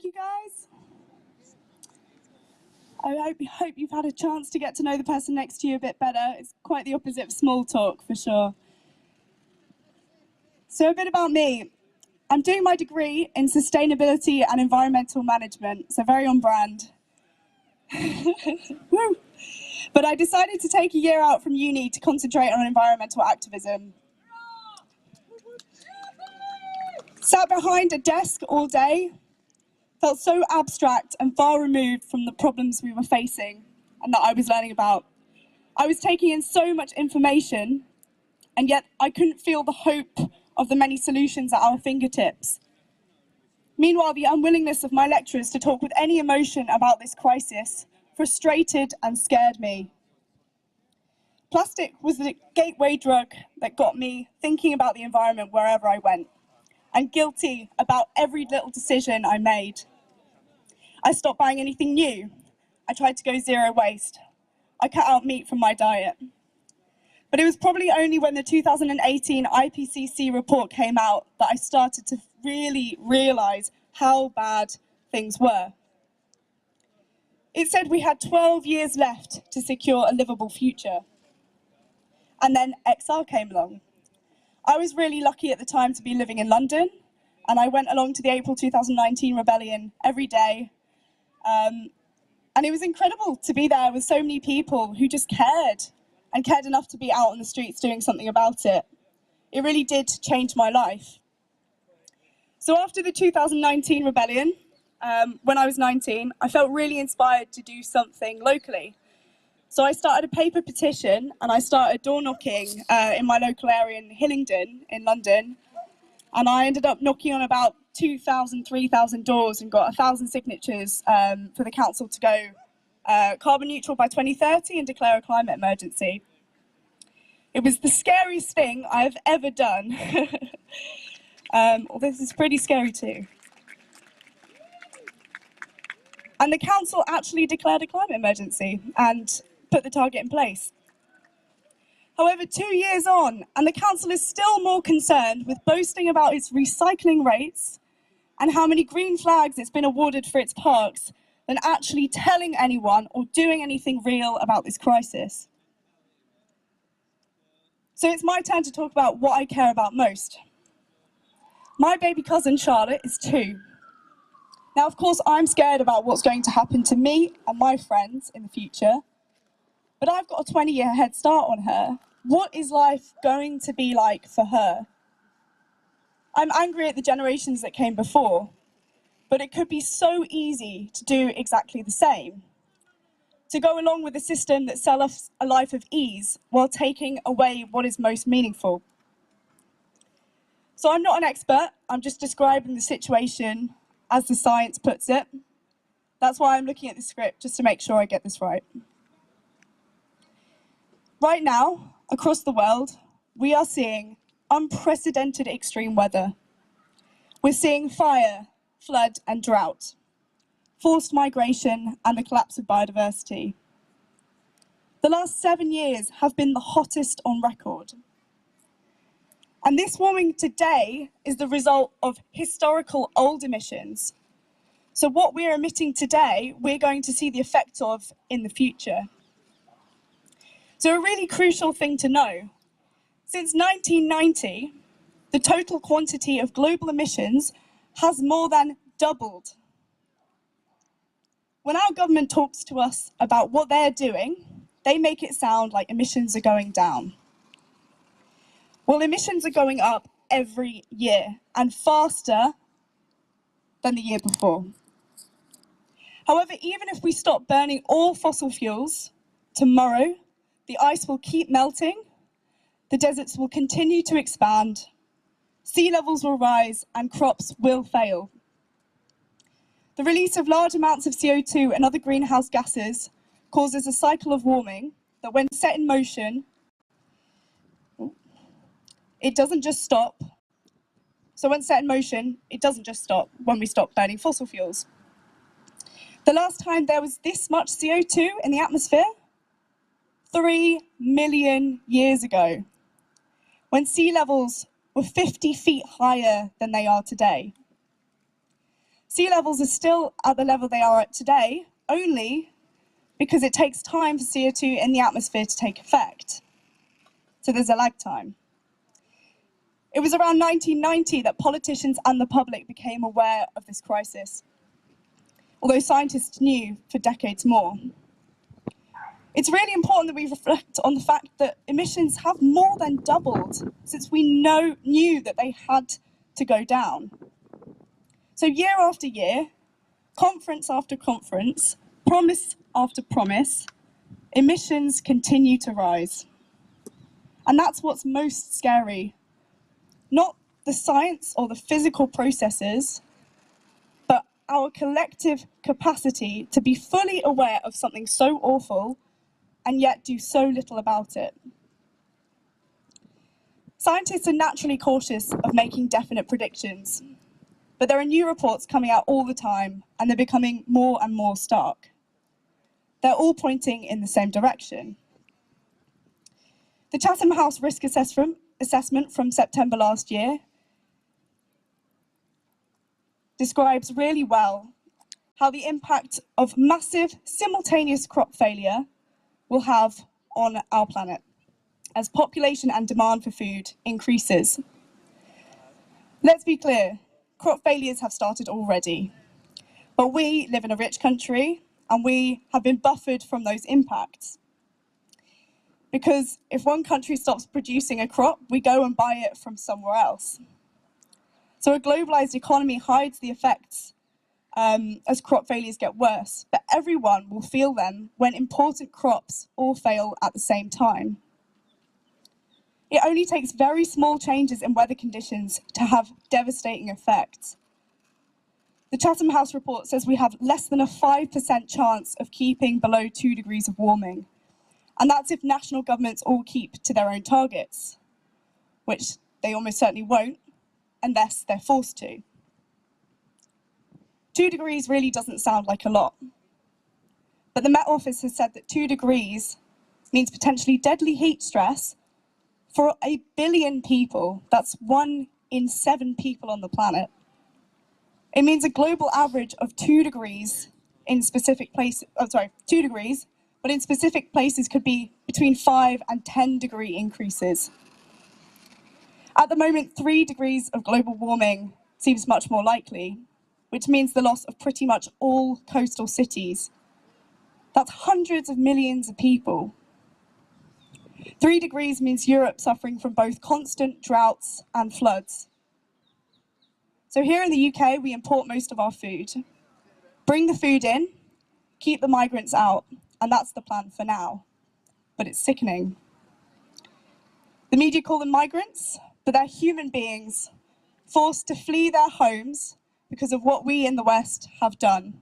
Thank you, guys. I hope you've had a chance to get to know the person next to you a bit better. It's quite the opposite of small talk, for sure. So a bit about me. I'm doing my degree in sustainability and environmental management, so very on brand. Woo. But I decided to take a year out from uni to concentrate on environmental activism. Sat behind a desk all day, felt so abstract and far removed from the problems we were facing and that I was learning about. I was taking in so much information, and yet I couldn't feel the hope of the many solutions at our fingertips. Meanwhile, the unwillingness of my lecturers to talk with any emotion about this crisis frustrated and scared me. Plastic was the gateway drug that got me thinking about the environment wherever I went, and guilty about every little decision I made. I stopped buying anything new. I tried to go zero waste. I cut out meat from my diet. But it was probably only when the 2018 IPCC report came out that I started to really realise how bad things were. It said we had 12 years left to secure a livable future. And then XR came along. I was really lucky at the time to be living in London, and I went along to the April 2019 rebellion every day. And it was incredible to be there with so many people who just cared, and cared enough to be out on the streets doing something about it. It really did change my life. So after the 2019 rebellion, when I was 19, I felt really inspired to do something locally. So I started a paper petition, and I started door knocking in my local area in Hillingdon in London. And I ended up knocking on about 2,000, 3,000 doors and got 1,000 signatures for the council to go carbon neutral by 2030 and declare a climate emergency. It was the scariest thing I've ever done. Well, this is pretty scary too. And the council actually declared a climate emergency and put the target in place. However, 2 years on, and the council is still more concerned with boasting about its recycling rates and how many green flags it's been awarded for its parks than actually telling anyone or doing anything real about this crisis. So it's my turn to talk about what I care about most. My baby cousin Charlotte is 2. Now, of course, I'm scared about what's going to happen to me and my friends in the future, but I've got a 20-year head start on her. What is life going to be like for her? I'm angry at the generations that came before, but it could be so easy to do exactly the same. To go along with a system that sells us a life of ease while taking away what is most meaningful. So I'm not an expert, I'm just describing the situation as the science puts it. That's why I'm looking at the script, just to make sure I get this right. Right now, across the world, we are seeing unprecedented extreme weather. We're seeing fire, flood and drought, forced migration and the collapse of biodiversity. The last 7 years have been the hottest on record. And this warming today is the result of historical old emissions. So what we're emitting today, we're going to see the effect of in the future. So a really crucial thing to know, since 1990, the total quantity of global emissions has more than doubled. When our government talks to us about what they're doing, they make it sound like emissions are going down. Well, emissions are going up every year and faster than the year before. However, even if we stop burning all fossil fuels tomorrow, the ice will keep melting, the deserts will continue to expand, sea levels will rise, and crops will fail. The release of large amounts of CO2 and other greenhouse gases causes a cycle of warming that, when set in motion, it doesn't just stop. So when set in motion, it doesn't just stop when we stop burning fossil fuels. The last time there was this much CO2 in the atmosphere, 3 million years ago, when sea levels were 50 feet higher than they are today. Sea levels are still at the level they are at today, only because it takes time for CO2 in the atmosphere to take effect. So there's a lag time. It was around 1990 that politicians and the public became aware of this crisis, although scientists knew for decades more. It's really important that we reflect on the fact that emissions have more than doubled since we knew that they had to go down. So year after year, conference after conference, promise after promise, emissions continue to rise. And that's what's most scary. Not the science or the physical processes, but our collective capacity to be fully aware of something so awful and yet do so little about it. Scientists are naturally cautious of making definite predictions, but there are new reports coming out all the time, and they're becoming more and more stark. They're all pointing in the same direction. The Chatham House Risk Assessment from September last year describes really well how the impact of massive simultaneous crop failure will have on our planet as population and demand for food increases. Let's be clear, crop failures have started already, but we live in a rich country and we have been buffered from those impacts. Because if one country stops producing a crop, we go and buy it from somewhere else. So a globalized economy hides the effects as crop failures get worse, but everyone will feel them when important crops all fail at the same time. It only takes very small changes in weather conditions to have devastating effects. The Chatham House report says we have less than a 5% chance of keeping below 2 degrees of warming. And that's if national governments all keep to their own targets, which they almost certainly won't, unless they're forced to. 2 degrees really doesn't sound like a lot. But the Met Office has said that 2 degrees means potentially deadly heat stress for 1 billion people. That's 1 in 7 people on the planet. It means a global average of 2 degrees in specific places, 2 degrees, but in specific places could be between 5 and 10 degree increases. At the moment, 3 degrees of global warming seems much more likely, which means the loss of pretty much all coastal cities. That's hundreds of millions of people. 3 degrees means Europe suffering from both constant droughts and floods. So here in the UK, we import most of our food. Bring the food in, keep the migrants out, and that's the plan for now. But it's sickening. The media call them migrants, but they're human beings forced to flee their homes because of what we in the West have done.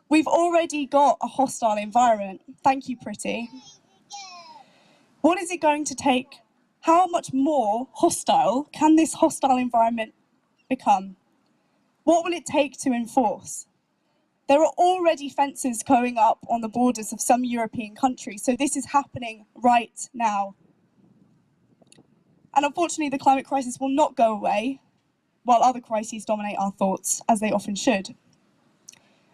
We've already got a hostile environment. Thank you, Pretty. What is it going to take? How much more hostile can this hostile environment become? What will it take to enforce? There are already fences going up on the borders of some European countries, so this is happening right now. And unfortunately, the climate crisis will not go away while other crises dominate our thoughts, as they often should.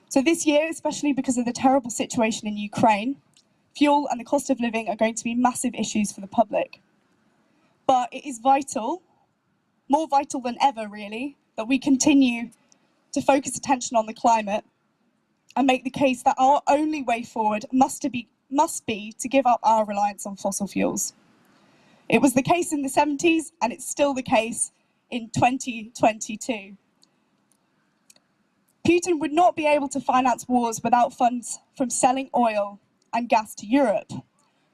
So this year, especially because of the terrible situation in Ukraine, fuel and the cost of living are going to be massive issues for the public. But it is vital, more vital than ever really, that we continue to focus attention on the climate and make the case that our only way forward must be to give up our reliance on fossil fuels. It was the case in the 70s and it's still the case in 2022. Putin would not be able to finance wars without funds from selling oil and gas to Europe,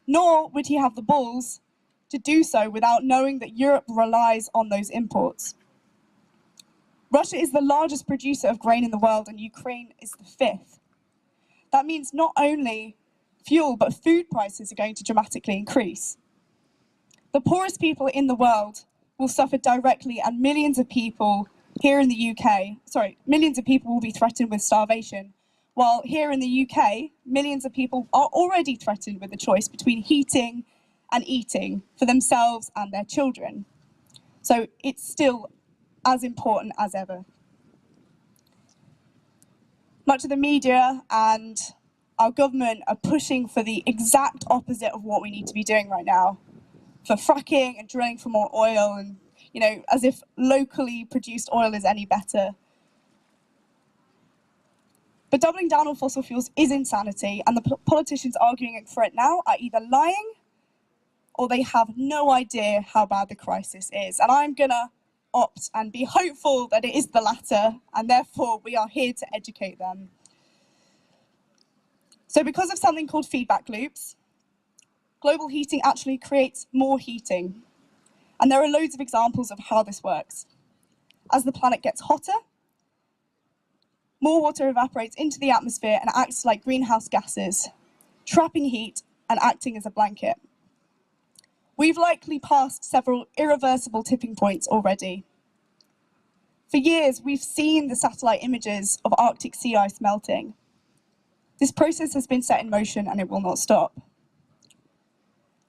nor would he have the balls to do so without knowing that Europe relies on those imports. Russia is the largest producer of grain in the world and Ukraine is the 5th. That means not only fuel, but food prices are going to dramatically increase. The poorest people in the world will suffer directly and millions of people here in the UK, millions of people will be threatened with starvation, while here in the UK, millions of people are already threatened with the choice between heating and eating for themselves and their children. So it's still as important as ever. Much of the media and our government are pushing for the exact opposite of what we need to be doing right now, for fracking and drilling for more oil, and as if locally produced oil is any better. But doubling down on fossil fuels is insanity, and the politicians arguing for it now are either lying or they have no idea how bad the crisis is. And I'm gonna opt and be hopeful that it is the latter, and therefore we are here to educate them. So because of something called feedback loops, global heating actually creates more heating. And there are loads of examples of how this works. As the planet gets hotter, more water evaporates into the atmosphere and acts like greenhouse gases, trapping heat and acting as a blanket. We've likely passed several irreversible tipping points already. For years, we've seen the satellite images of Arctic sea ice melting. This process has been set in motion and it will not stop.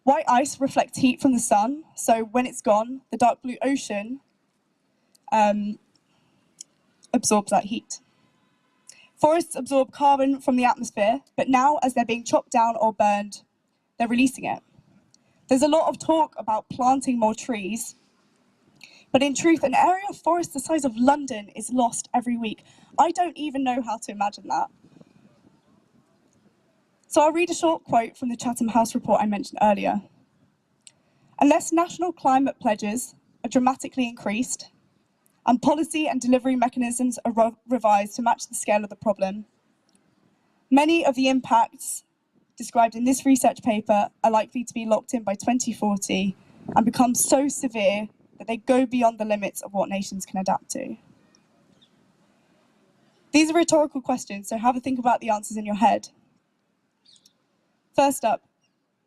White ice reflects heat from the sun, so when it's gone, the dark blue ocean absorbs that heat. Forests absorb carbon from the atmosphere, but now as they're being chopped down or burned, they're releasing it. There's a lot of talk about planting more trees, but in truth, an area of forest the size of London is lost every week. I don't even know how to imagine that. So I'll read a short quote from the Chatham House report I mentioned earlier. Unless national climate pledges are dramatically increased and policy and delivery mechanisms are revised to match the scale of the problem, many of the impacts described in this research paper are likely to be locked in by 2040 and become so severe that they go beyond the limits of what nations can adapt to. These are rhetorical questions, so have a think about the answers in your head. First up,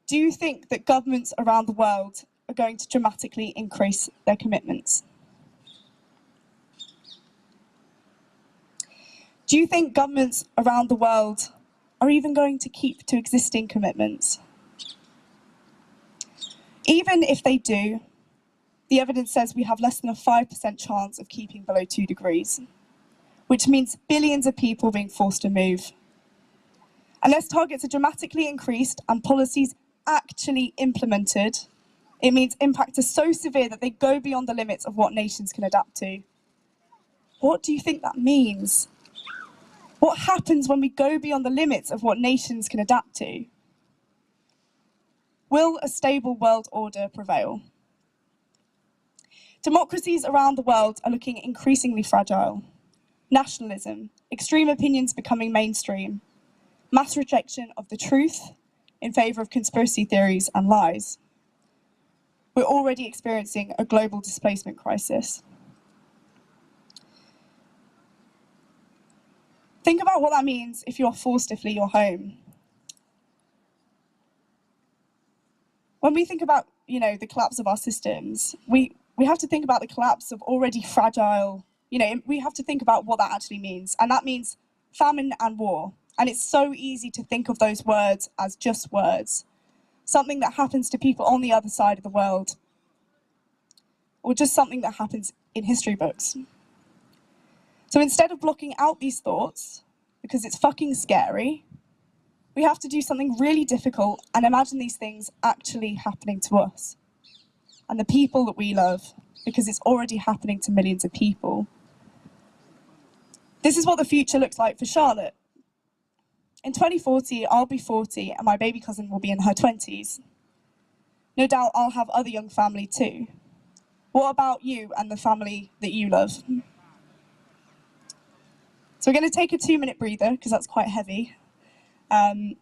do you think that governments around the world are going to dramatically increase their commitments? Do you think governments around the world are even going to keep to existing commitments? Even if they do, the evidence says we have less than a 5% chance of keeping below 2 degrees, which means billions of people being forced to move. Unless targets are dramatically increased and policies actually implemented, it means impacts are so severe that they go beyond the limits of what nations can adapt to. What do you think that means? What happens when we go beyond the limits of what nations can adapt to? Will a stable world order prevail? Democracies around the world are looking increasingly fragile. Nationalism, extreme opinions becoming mainstream, mass rejection of the truth in favour of conspiracy theories and lies. We're already experiencing a global displacement crisis. Think about what that means if you're forced to flee your home. When we think about, the collapse of our systems, we have to think about the collapse of already fragile, we have to think about what that actually means. And that means famine and war. And it's so easy to think of those words as just words, something that happens to people on the other side of the world, or just something that happens in history books. So instead of blocking out these thoughts, because it's fucking scary, we have to do something really difficult and imagine these things actually happening to us and the people that we love, because it's already happening to millions of people. This is what the future looks like for Charlotte. In 2040, I'll be 40 and my baby cousin will be in her 20s. No doubt I'll have other young family too. What about you and the family that you love? So we're going to take a 2-minute breather, because that's quite heavy. And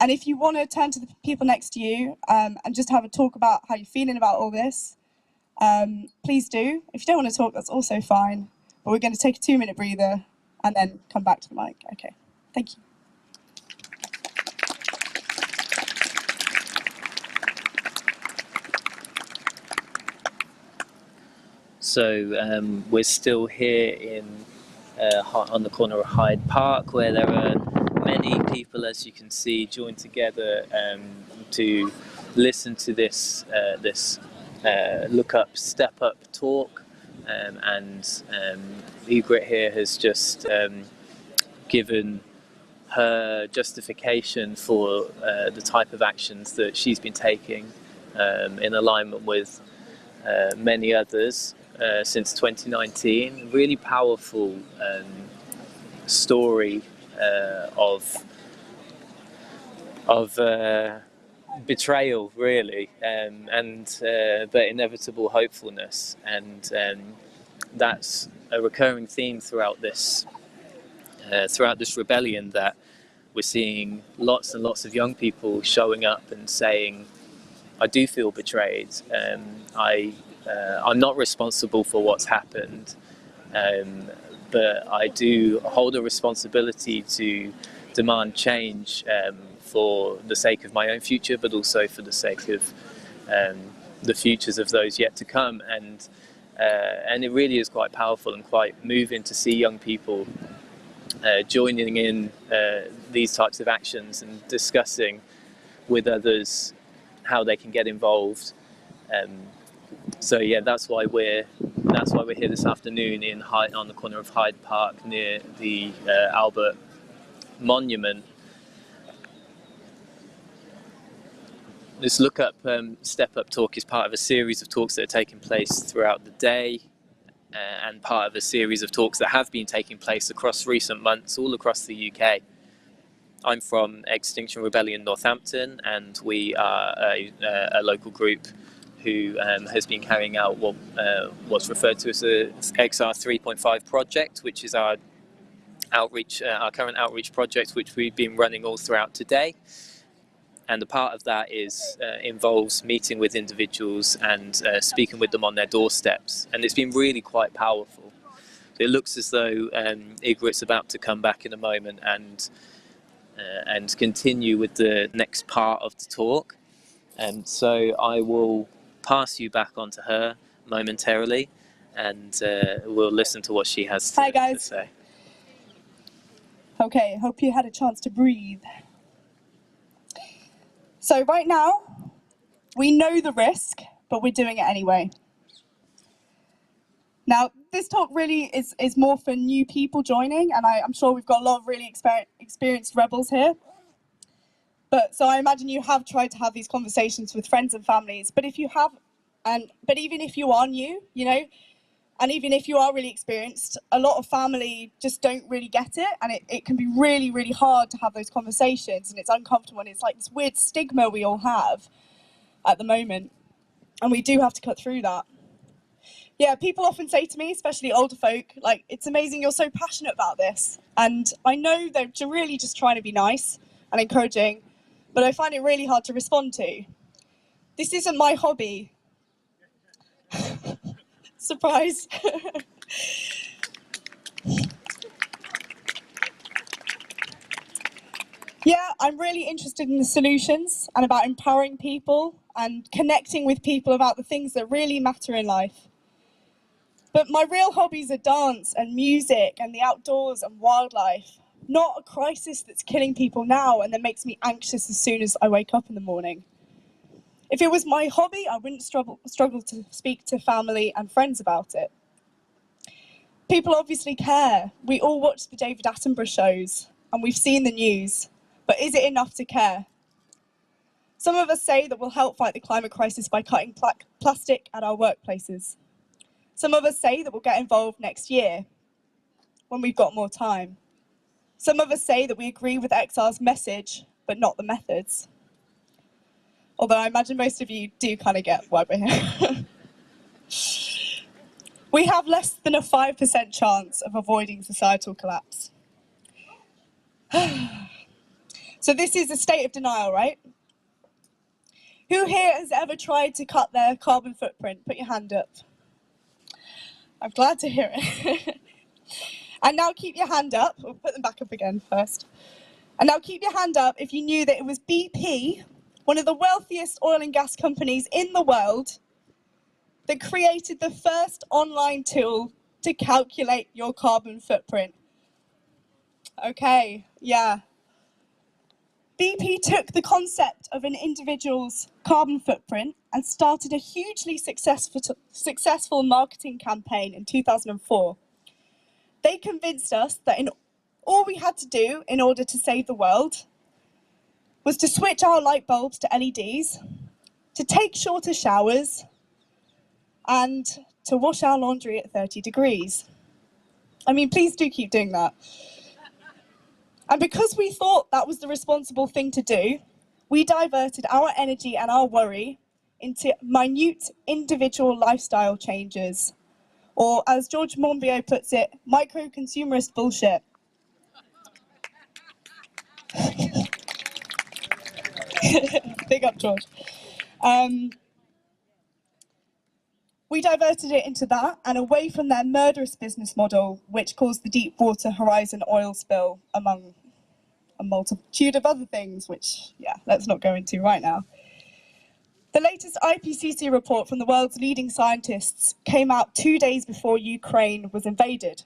if you want to turn to the people next to you and just have a talk about how you're feeling about all this, please do. If you don't want to talk, that's also fine. But we're going to take a 2-minute breather and then come back to the mic. Okay, thank you. So we're still here in on the corner of Hyde Park, where there are many people, as you can see, joined together to listen to this look up, step up talk and Egret here has just given her justification for the type of actions that she's been taking in alignment with many others since 2019. Really powerful story of betrayal, really, but inevitable hopefulness, and that's a recurring theme throughout this rebellion, that we're seeing lots and lots of young people showing up and saying, I do feel betrayed, I'm not responsible for what's happened, but I do hold a responsibility to demand change for the sake of my own future, but also for the sake of the futures of those yet to come. And it really is quite powerful and quite moving to see young people joining in these types of actions and discussing with others how they can get involved. So yeah, that's why we're here this afternoon on the corner of Hyde Park near the Albert Monument. This Look Up, Step Up talk is part of a series of talks that are taking place throughout the day, and part of a series of talks that have been taking place across recent months all across the UK. I'm from Extinction Rebellion Northampton, and we are a local group who has been carrying out what's referred to as the XR 3.5 project, which is our current outreach project, which we've been running all throughout today. And a part of that involves meeting with individuals and speaking with them on their doorsteps, and it's been really quite powerful. It looks as though Egret's about to come back in a moment and continue with the next part of the talk, and so I will pass you back on to her momentarily, and we'll listen to what she has to say. Okay, hope you had a chance to breathe. So right now, we know the risk, but we're doing it anyway. Now, this talk really is more for new people joining, and I'm sure we've got a lot of really experienced rebels here. So I imagine you have tried to have these conversations with friends and families, but if you have, but even if you are new, and even if you are really experienced, a lot of family just don't really get it, and it can be really, really hard to have those conversations, and it's uncomfortable, and it's like this weird stigma we all have at the moment, and we do have to cut through that. Yeah, people often say to me, especially older folk, like, it's amazing you're so passionate about this, and I know they're really just trying to be nice and encouraging, but I find it really hard to respond to. This isn't my hobby. Surprise. Yeah, I'm really interested in the solutions and about empowering people and connecting with people about the things that really matter in life. But my real hobbies are dance and music and the outdoors and wildlife, not a crisis that's killing people now and that makes me anxious as soon as I wake up in the morning. If it was my hobby, I wouldn't struggle to speak to family and friends about it. People obviously care. We all watch the David Attenborough shows, and we've seen the news. But is it enough to care? Some of us say that we'll help fight the climate crisis by cutting plastic at our workplaces. Some of us say that we'll get involved next year, when we've got more time. Some of us say that we agree with XR's message, but not the methods. Although I imagine most of you do kind of get why we're here. We have less than a 5% chance of avoiding societal collapse. So this is a state of denial, right? Who here has ever tried to cut their carbon footprint? Put your hand up. I'm glad to hear it. And now keep your hand up. We'll put them back up again first. And now keep your hand up if you knew that it was BP, one of the wealthiest oil and gas companies in the world, that created the first online tool to calculate your carbon footprint. Okay, yeah. BP took the concept of an individual's carbon footprint and started a hugely successful marketing campaign in 2004. They convinced us that all we had to do in order to save the world was to switch our light bulbs to LEDs, to take shorter showers, and to wash our laundry at 30 degrees. I mean, please do keep doing that. And because we thought that was the responsible thing to do, we diverted our energy and our worry into minute individual lifestyle changes, or as George Monbiot puts it, micro-consumerist bullshit. Big up, George. We diverted it into that and away from their murderous business model, which caused the Deepwater Horizon oil spill, among a multitude of other things, which, yeah, let's not go into right now. The latest IPCC report from the world's leading scientists came out 2 days before Ukraine was invaded.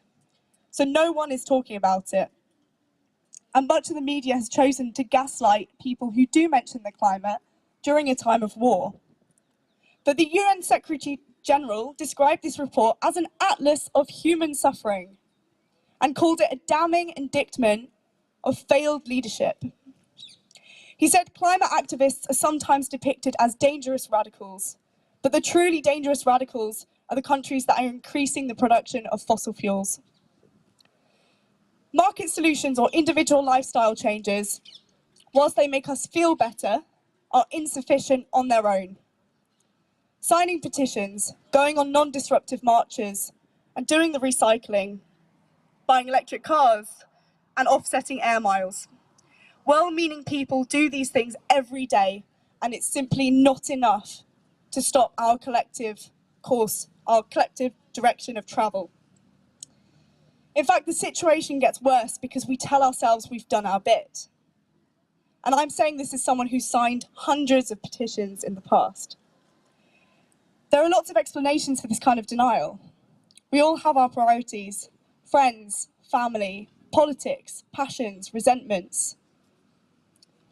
So no one is talking about it. And much of the media has chosen to gaslight people who do mention the climate during a time of war. But the UN Secretary General described this report as an atlas of human suffering and called it a damning indictment of failed leadership. He said climate activists are sometimes depicted as dangerous radicals, but the truly dangerous radicals are the countries that are increasing the production of fossil fuels. Market solutions or individual lifestyle changes, whilst they make us feel better, are insufficient on their own. Signing petitions, going on non-disruptive marches, and doing the recycling, buying electric cars, and offsetting air miles. Well-meaning people do these things every day, and it's simply not enough to stop our collective course, our collective direction of travel. In fact, the situation gets worse because we tell ourselves we've done our bit. And I'm saying this as someone who signed hundreds of petitions in the past. There are lots of explanations for this kind of denial. We all have our priorities: friends, family, politics, passions, resentments,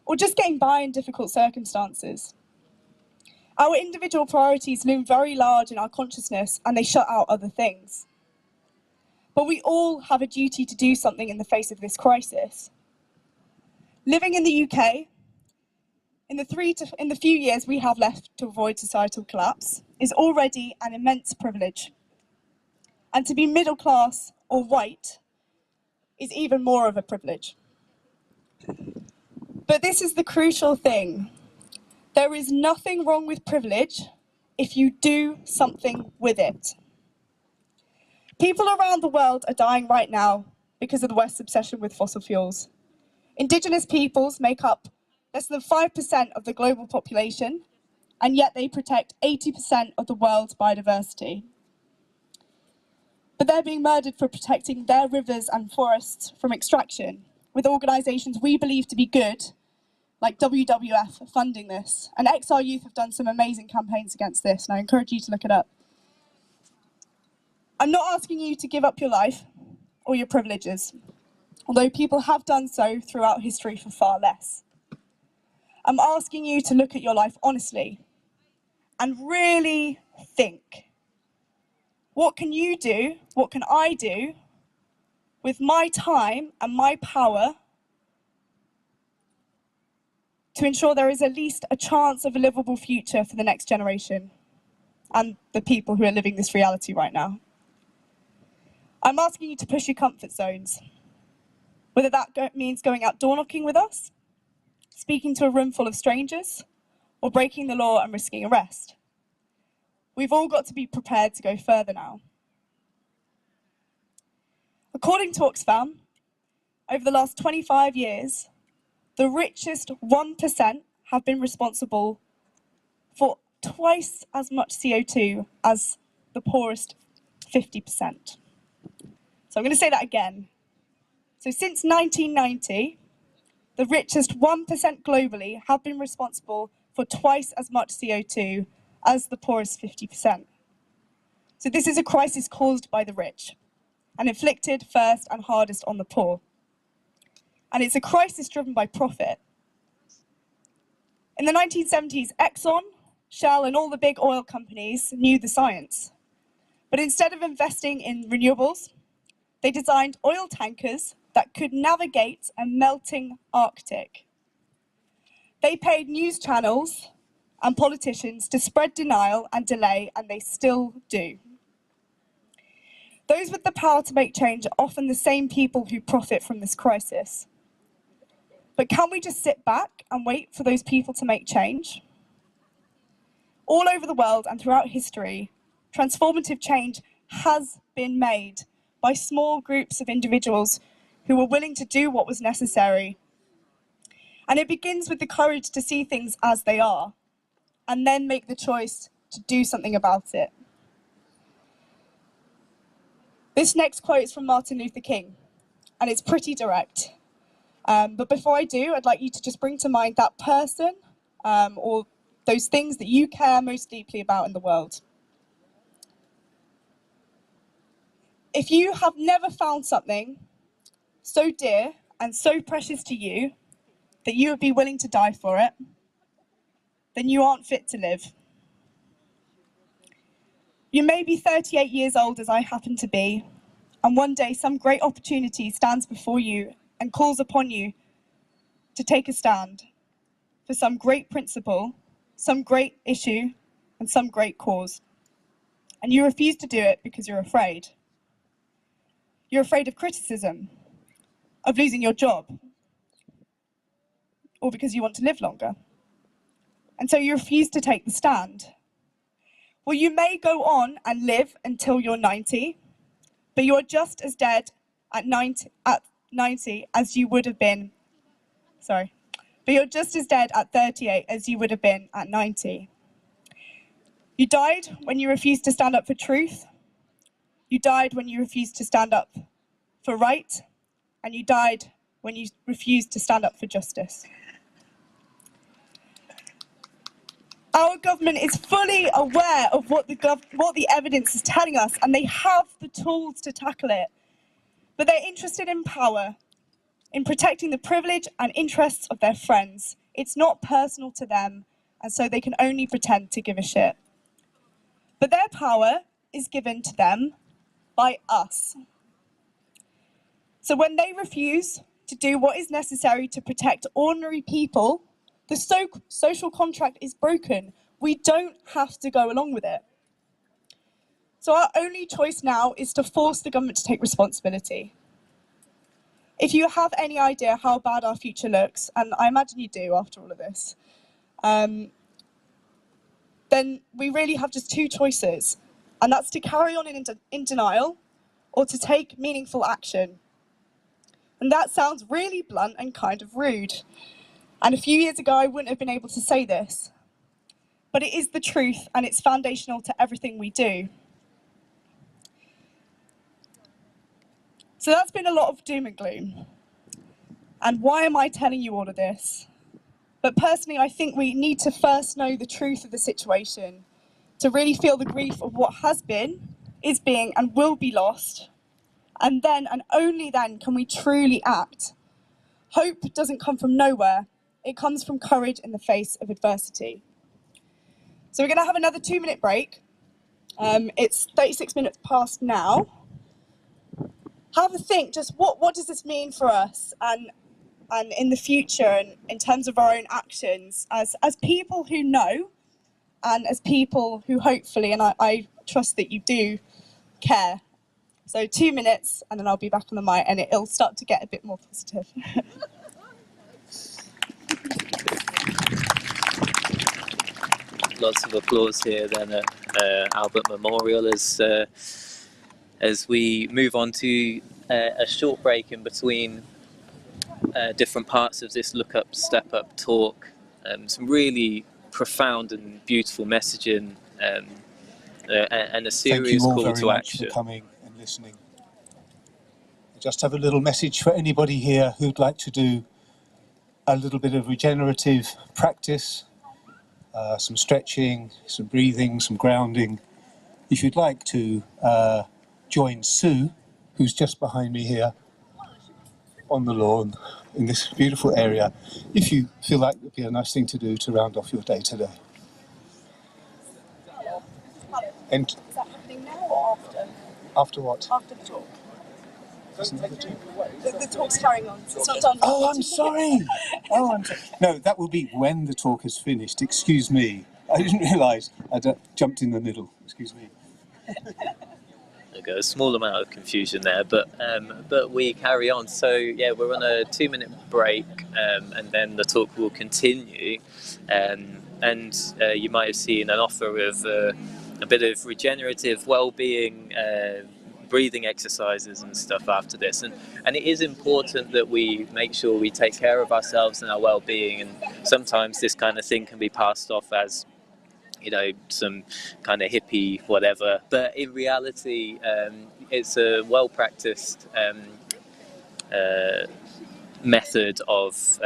or just getting by in difficult circumstances. Our individual priorities loom very large in our consciousness and they shut out other things. But we all have a duty to do something in the face of this crisis. Living in the UK, in the few years we have left to avoid societal collapse, is already an immense privilege. And to be middle class or white is even more of a privilege. But this is the crucial thing. There is nothing wrong with privilege if you do something with it. People around the world are dying right now because of the West's obsession with fossil fuels. Indigenous peoples make up less than 5% of the global population, and yet they protect 80% of the world's biodiversity. But they're being murdered for protecting their rivers and forests from extraction, with organisations we believe to be good, like WWF, funding this. And XR Youth have done some amazing campaigns against this, and I encourage you to look it up. I'm not asking you to give up your life or your privileges, although people have done so throughout history for far less. I'm asking you to look at your life honestly and really think. What can you do, what can I do with my time and my power to ensure there is at least a chance of a livable future for the next generation and the people who are living this reality right now? I'm asking you to push your comfort zones, whether that means going out door knocking with us, speaking to a room full of strangers, or breaking the law and risking arrest. We've all got to be prepared to go further now. According to Oxfam, over the last 25 years, the richest 1% have been responsible for twice as much CO2 as the poorest 50%. So I'm going to say that again. So since 1990, the richest 1% globally have been responsible for twice as much CO2 as the poorest 50%. So this is a crisis caused by the rich and inflicted first and hardest on the poor. And it's a crisis driven by profit. In the 1970s, Exxon, Shell, and all the big oil companies knew the science. But instead of investing in renewables, they designed oil tankers that could navigate a melting Arctic. They paid news channels and politicians to spread denial and delay, and they still do. Those with the power to make change are often the same people who profit from this crisis. But can we just sit back and wait for those people to make change? All over the world and throughout history, transformative change has been made by small groups of individuals who were willing to do what was necessary. And it begins with the courage to see things as they are, and then make the choice to do something about it. This next quote is from Martin Luther King, and it's pretty direct. But before I do, I'd like you to just bring to mind that person or those things that you care most deeply about in the world. If you have never found something so dear and so precious to you that you would be willing to die for it, then you aren't fit to live. You may be 38 years old, as I happen to be, and one day some great opportunity stands before you and calls upon you to take a stand for some great principle, some great issue, and some great cause. And you refuse to do it because you're afraid. You're afraid of criticism, of losing your job, or because you want to live longer. And so you refuse to take the stand. Well, you may go on and live until you're 90, but you're just as dead at 90 as you would have been, but you're just as dead at 38 as you would have been at 90. You died when you refused to stand up for truth. You died when you refused to stand up for right. And you died when you refused to stand up for justice. Our government is fully aware of what the evidence is telling us, and they have the tools to tackle it. But they're interested in power, in protecting the privilege and interests of their friends. It's not personal to them, and so they can only pretend to give a shit. But their power is given to them by us. So when they refuse to do what is necessary to protect ordinary people, the social contract is broken. We don't have to go along with it. So our only choice now is to force the government to take responsibility. If you have any idea how bad our future looks, and I imagine you do after all of this, then we really have just two choices, and that's to carry on in denial or to take meaningful action. And that sounds really blunt and kind of rude. And a few years ago, I wouldn't have been able to say this, but it is the truth, and it's foundational to everything we do. So that's been a lot of doom and gloom. And why am I telling you all of this? But personally, I think we need to first know the truth of the situation to really feel the grief of what has been, is being, and will be lost. And then, and only then, can we truly act. Hope doesn't come from nowhere. It comes from courage in the face of adversity. So we're going to have another 2-minute break. It's 36 minutes past now. Have a think, just what does this mean for us and in the future, and in terms of our own actions as people who know, and as people who hopefully, and I trust that you do, care. So 2 minutes, and then I'll be back on the mic, and it'll start to get a bit more positive. Lots of applause here then at Albert Memorial as we move on to a short break in between different parts of this Look Up, Step Up talk. Some really profound and beautiful messaging and a serious call to action. Thank you all very much for coming and listening. I just have a little message for anybody here who'd like to do a little bit of regenerative practice, some stretching, some breathing, some grounding. If you'd like to join Sue, who's just behind me here, on the lawn in this beautiful area, if you feel like it would be a nice thing to do to round off your day today. And Is that happening now or after? after what? After the talk. Isn't that the talk? The talk's carrying on. So it's not done. Oh, I'm sorry. Oh, I'm sorry. No, that will be when the talk is finished. Excuse me. I didn't realise I'd jumped in the middle. Excuse me. A small amount of confusion there, but we carry on. So yeah, we're on a 2-minute break, and then the talk will continue. And you might have seen an offer of a bit of regenerative well-being, breathing exercises and stuff after this. And it is important that we make sure we take care of ourselves and our well-being. And sometimes this kind of thing can be passed off as, you know, some kind of hippie whatever, but in reality it's a well-practiced method of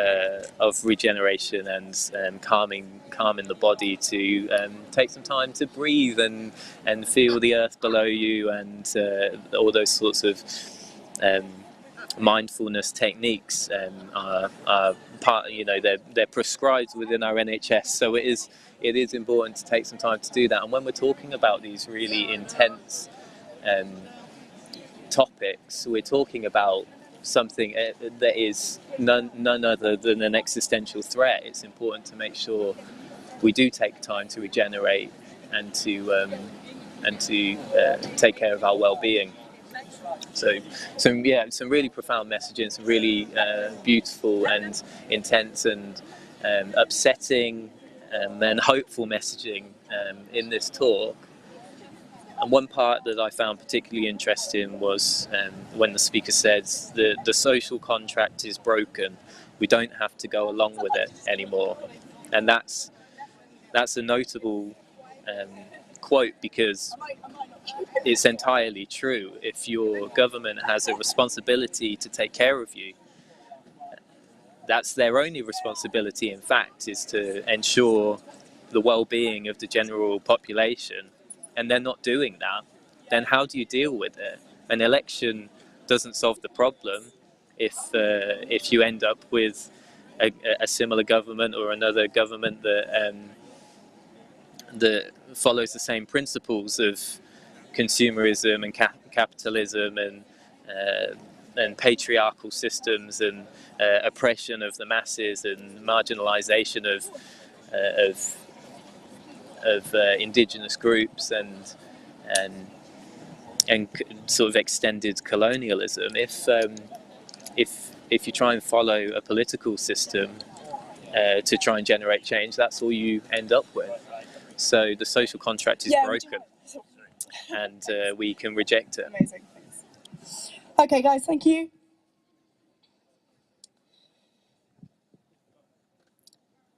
regeneration and calming the body, to take some time to breathe and feel the earth below you, and all those sorts of mindfulness techniques are part, you know, they're prescribed within our NHS. So it is important to take some time to do that. And when we're talking about these really intense topics, we're talking about something that is none other than an existential threat. It's important to make sure we do take time to regenerate and to take care of our well-being. So yeah, some really profound messaging, some really beautiful and intense and upsetting and hopeful messaging in this talk. And one part that I found particularly interesting was when the speaker said the social contract is broken. We don't have to go along with it anymore. And that's a notable quote, because it's entirely true. If your government has a responsibility to take care of you, that's their only responsibility, in fact, is to ensure the well-being of the general population, and they're not doing that, then how do you deal with it? An election doesn't solve the problem if you end up with a similar government or another government that follows the same principles of consumerism and capitalism and patriarchal systems and oppression of the masses and marginalisation of indigenous groups and sort of extended colonialism. If you try and follow a political system to try and generate change, that's all you end up with. So the social contract is broken, and we can reject it. Amazing, thanks. Okay, guys, thank you.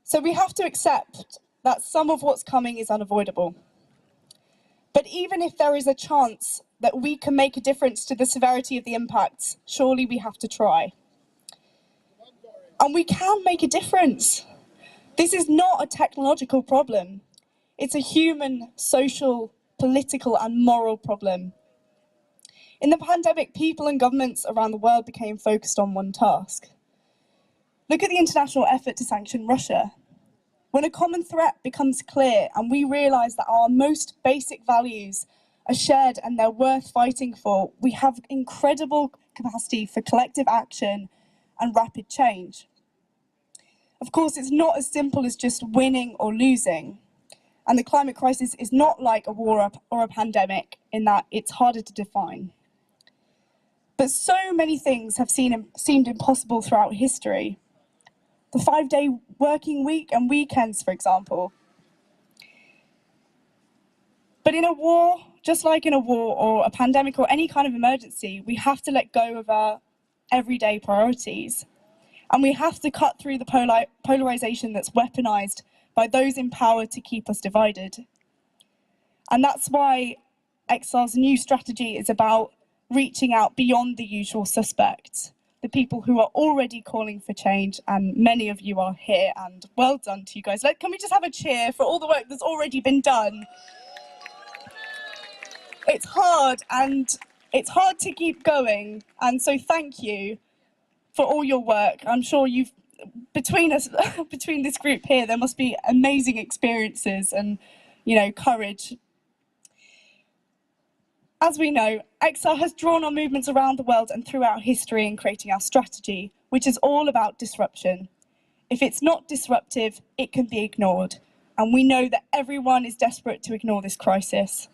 So we have to accept that some of what's coming is unavoidable. But even if there is a chance that we can make a difference to the severity of the impacts, surely we have to try. And we can make a difference. This is not a technological problem. It's a human, social, political, and moral problem. In the pandemic, people and governments around the world became focused on one task. Look at the international effort to sanction Russia. When a common threat becomes clear and we realise that our most basic values are shared and they're worth fighting for, we have incredible capacity for collective action and rapid change. Of course, it's not as simple as just winning or losing. And the climate crisis is not like a war or a pandemic in that it's harder to define. But so many things have seemed impossible throughout history. The 5-day working week and weekends, for example. But in a war, just like in a war or a pandemic or any kind of emergency, we have to let go of our everyday priorities. And we have to cut through the polarization that's weaponized by those in power to keep us divided. And that's why XR's new strategy is about reaching out beyond the usual suspects, the people who are already calling for change, and many of you are here, and well done to you guys. Can we just have a cheer for all the work that's already been done? It's hard, and it's hard to keep going, and so thank you. for all your work. I'm sure you've, between us, between this group here, there must be amazing experiences and, you know, courage. As we know, XR has drawn on movements around the world and throughout history in creating our strategy, which is all about disruption. If it's not disruptive, it can be ignored. And we know that everyone is desperate to ignore this crisis.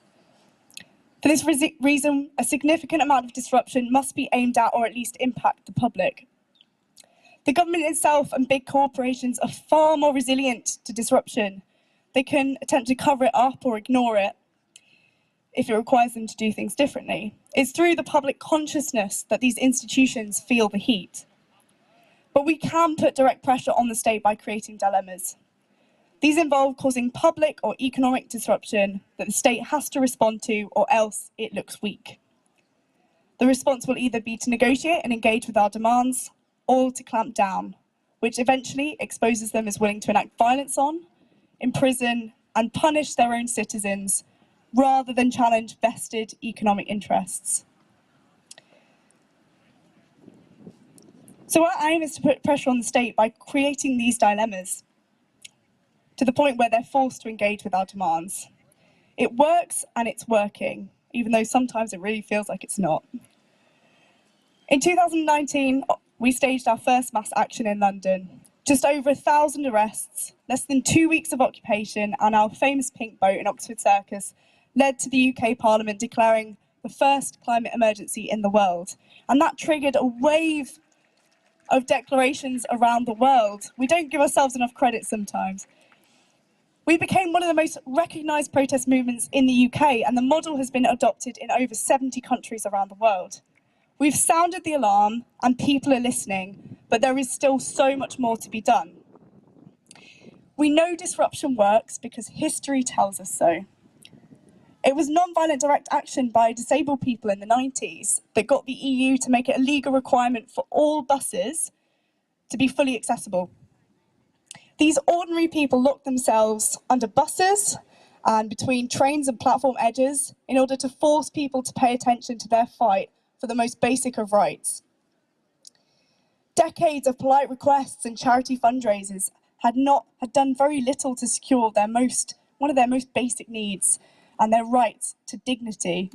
For this reason, a significant amount of disruption must be aimed at or at least impact the public. The government itself and big corporations are far more resilient to disruption. They can attempt to cover it up or ignore it if it requires them to do things differently. It's through the public consciousness that these institutions feel the heat. But we can put direct pressure on the state by creating dilemmas. These involve causing public or economic disruption that the state has to respond to, or else it looks weak. The response will either be to negotiate and engage with our demands, or to clamp down, which eventually exposes them as willing to enact violence on, imprison, and punish their own citizens, rather than challenge vested economic interests. So our aim is to put pressure on the state by creating these dilemmas to the point where they're forced to engage with our demands. It works and it's working, even though sometimes it really feels like it's not. In 2019, we staged our first mass action in London. Just over 1,000 arrests, less than 2 weeks of occupation, and our famous pink boat in Oxford Circus led to the UK Parliament declaring the first climate emergency in the world. And that triggered a wave of declarations around the world. We don't give ourselves enough credit sometimes. We became one of the most recognised protest movements in the UK, and the model has been adopted in over 70 countries around the world. We've sounded the alarm and people are listening, but there is still so much more to be done. We know disruption works because history tells us so. It was non-violent direct action by disabled people in the 90s that got the EU to make it a legal requirement for all buses to be fully accessible. These ordinary people locked themselves under buses and between trains and platform edges in order to force people to pay attention to their fight for the most basic of rights. Decades of polite requests and charity fundraisers had done very little to secure one of their most basic needs and their rights to dignity.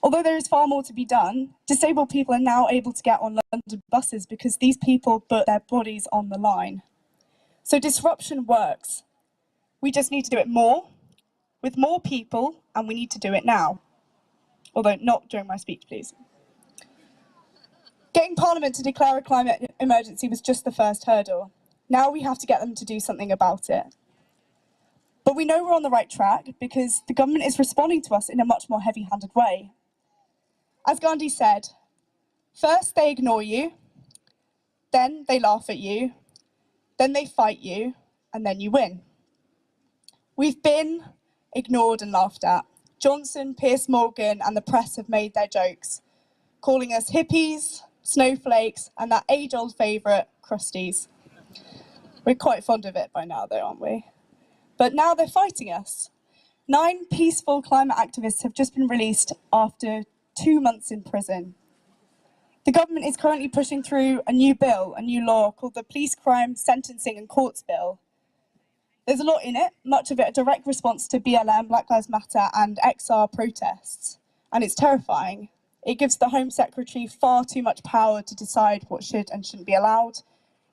Although there is far more to be done, disabled people are now able to get on London buses because these people put their bodies on the line. So disruption works. We just need to do it more, with more people, and we need to do it now. Although not during my speech, please. Getting Parliament to declare a climate emergency was just the first hurdle. Now we have to get them to do something about it. But we know we're on the right track because the government is responding to us in a much more heavy-handed way. As Gandhi said, first they ignore you, then they laugh at you, then they fight you, and then you win. We've been ignored and laughed at. Johnson, Piers Morgan, and the press have made their jokes, calling us hippies, snowflakes, and that age-old favourite, crusties. We're quite fond of it by now, though, aren't we? But now they're fighting us. 9 peaceful climate activists have just been released after 2 months in prison. The government is currently pushing through a new law called the Police Crime Sentencing and Courts Bill. There's a lot in it, much of it a direct response to BLM, Black Lives Matter, and XR protests. And it's terrifying. It gives the Home Secretary far too much power to decide what should and shouldn't be allowed.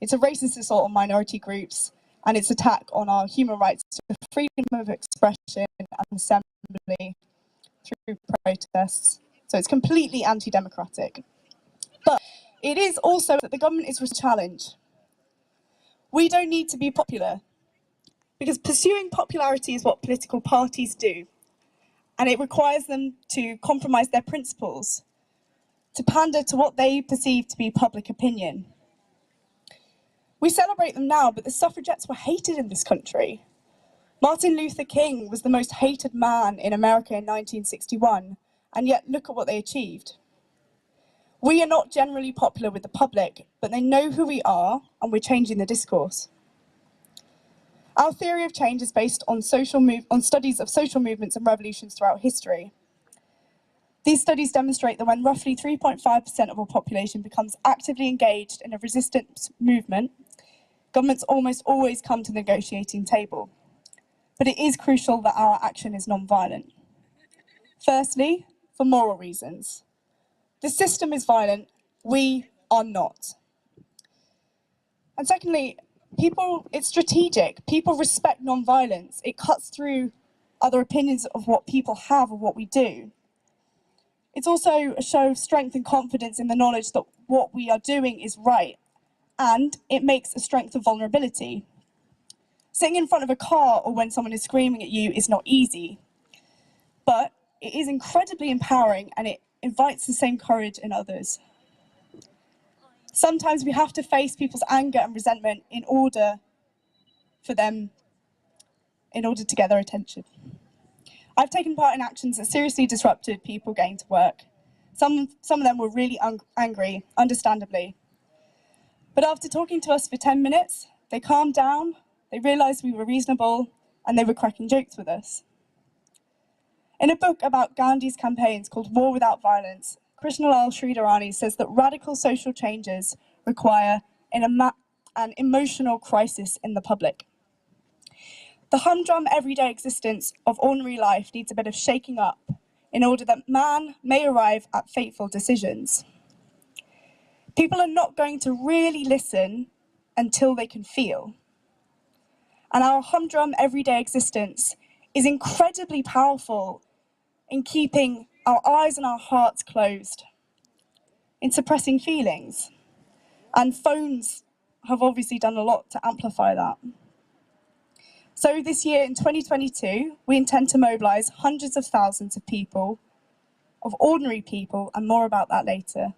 It's a racist assault on minority groups, and it's an attack on our human rights to freedom of expression and assembly through protests. So it's completely anti-democratic. But it is also that the government is a challenge. We don't need to be popular, because pursuing popularity is what political parties do, and it requires them to compromise their principles, to pander to what they perceive to be public opinion. We celebrate them now, but the suffragettes were hated in this country. Martin Luther King was the most hated man in America in 1961, and yet look at what they achieved. We are not generally popular with the public, but they know who we are, and we're changing the discourse. Our theory of change is based on studies of social movements and revolutions throughout history. These studies demonstrate that when roughly 3.5% of our population becomes actively engaged in a resistance movement, governments almost always come to the negotiating table. But it is crucial that our action is non-violent. Firstly, for moral reasons. The system is violent, we are not. And secondly, it's strategic. People respect non-violence. It cuts through other opinions of what people have of what we do. It's also a show of strength and confidence in the knowledge that what we are doing is right, and it makes a strength of vulnerability. Sitting in front of a car or when someone is screaming at you is not easy, but it is incredibly empowering and it invites the same courage in others. Sometimes we have to face people's anger and resentment in order to get their attention. I've taken part in actions that seriously disrupted people getting to work. Some of them were really angry, understandably. But after talking to us for 10 minutes, they calmed down, they realised we were reasonable, and they were cracking jokes with us. In a book about Gandhi's campaigns called War Without Violence, Krishnalal Sridharani says that radical social changes require an emotional crisis in the public. The humdrum everyday existence of ordinary life needs a bit of shaking up in order that man may arrive at fateful decisions. People are not going to really listen until they can feel. And our humdrum everyday existence is incredibly powerful in keeping our eyes and our hearts closed, in suppressing feelings. And phones have obviously done a lot to amplify that. So this year, in 2022, we intend to mobilise hundreds of thousands of people, of ordinary people, and more about that later.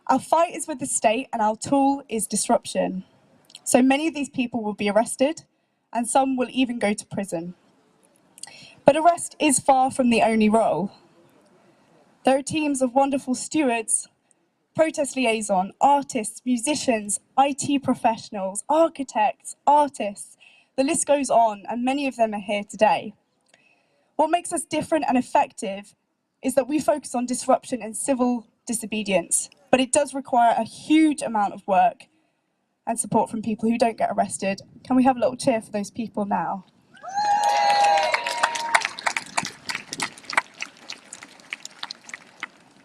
Our fight is with the state and our tool is disruption. So many of these people will be arrested and some will even go to prison. But arrest is far from the only role. There are teams of wonderful stewards, protest liaison, artists, musicians, IT professionals, architects, artists. The list goes on, and many of them are here today. What makes us different and effective is that we focus on disruption and civil disobedience, but it does require a huge amount of work and support from people who don't get arrested. Can we have a little cheer for those people now?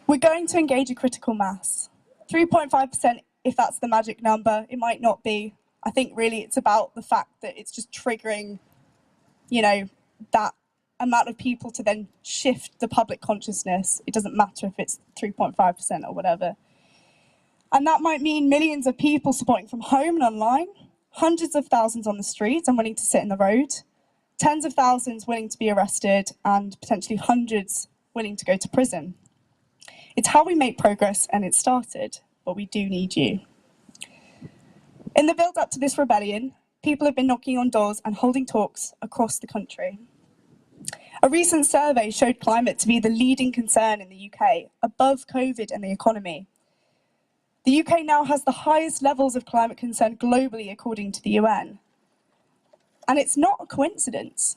We're going to engage a critical mass. 3.5%, if that's the magic number, it might not be. I think really it's about the fact that it's just triggering, that amount of people to then shift the public consciousness. It doesn't matter if it's 3.5% or whatever. And that might mean millions of people supporting from home and online, hundreds of thousands on the streets and willing to sit in the road, tens of thousands willing to be arrested, and potentially hundreds willing to go to prison. It's how we make progress, and it started, but we do need you. In the build-up to this rebellion, people have been knocking on doors and holding talks across the country. A recent survey showed climate to be the leading concern in the UK, above COVID and the economy. The UK now has the highest levels of climate concern globally, according to the UN. And it's not a coincidence.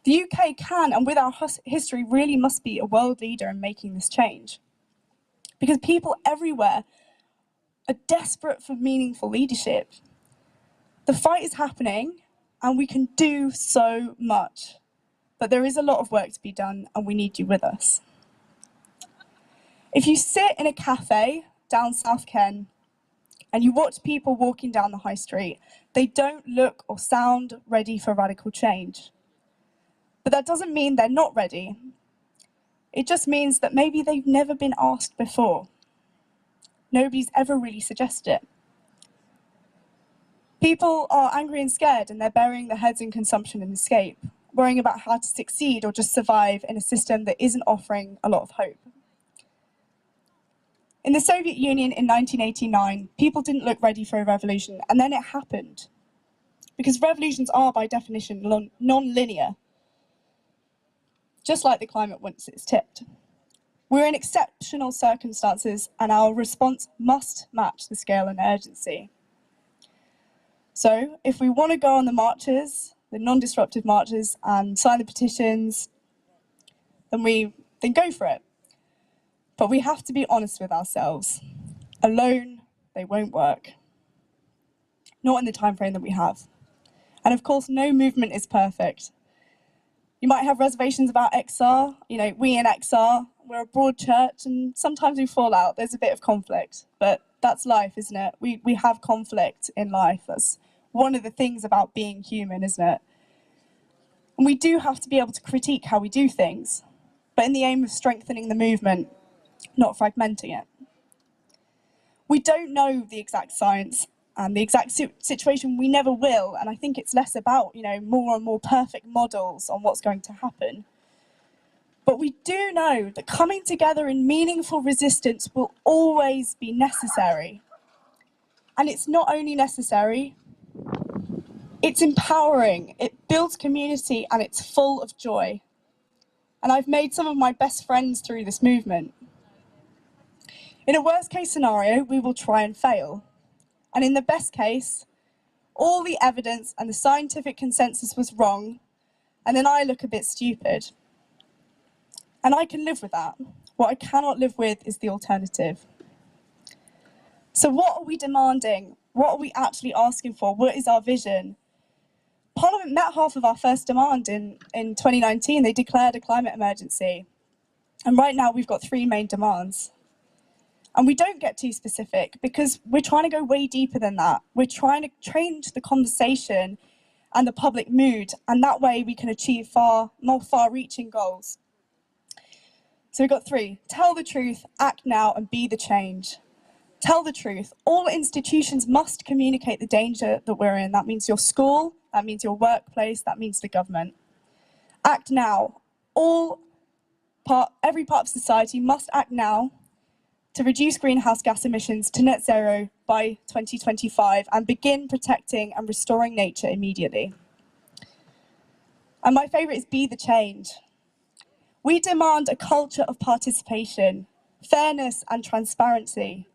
The UK can, and with our history, really must be a world leader in making this change. Because people everywhere are desperate for meaningful leadership. The fight is happening, and we can do so much. But there is a lot of work to be done, and we need you with us. If you sit in a cafe down South Ken, and you watch people walking down the high street, they don't look or sound ready for radical change. But that doesn't mean they're not ready. It just means that maybe they've never been asked before. Nobody's ever really suggested it. People are angry and scared, and they're burying their heads in consumption and escape, worrying about how to succeed or just survive in a system that isn't offering a lot of hope. In the Soviet Union in 1989, people didn't look ready for a revolution, and then it happened. Because revolutions are, by definition, non-linear, just like the climate once it's tipped. We're in exceptional circumstances, and our response must match the scale and urgency. So, if we want to go on the marches, the non-disruptive marches, and sign the petitions, then we then go for it. But we have to be honest with ourselves. Alone, they won't work. Not in the time frame that we have. And of course, no movement is perfect. You might have reservations about XR. You know, we in XR, we're a broad church, and sometimes we fall out. There's a bit of conflict, but that's life, isn't it? We have conflict in life. That's one of the things about being human, isn't it? And we do have to be able to critique how we do things, but in the aim of strengthening the movement, not fragmenting it. We don't know the exact science and the exact situation. We never will, and I think it's less about, you know, more and more perfect models on what's going to happen. But we do know that coming together in meaningful resistance will always be necessary. And it's not only necessary, it's empowering, it builds community, and it's full of joy. And I've made some of my best friends through this movement. In a worst case scenario, we will try and fail. And in the best case, all the evidence and the scientific consensus was wrong, and then I look a bit stupid. And I can live with that. What I cannot live with is the alternative. So what are we demanding? What are we actually asking for? What is our vision? Parliament met half of our first demand in 2019. They declared a climate emergency. And right now we've got 3 main demands. And we don't get too specific because we're trying to go way deeper than that. We're trying to change the conversation and the public mood, and that way we can achieve more far-reaching goals. So we've got 3. Tell the truth, act now, and be the change. Tell the truth. All institutions must communicate the danger that we're in. That means your school, that means your workplace, that means the government. Act now. Every part of society must act now to reduce greenhouse gas emissions to net zero by 2025 and begin protecting and restoring nature immediately. And my favourite is be the change. We demand a culture of participation, fairness and transparency.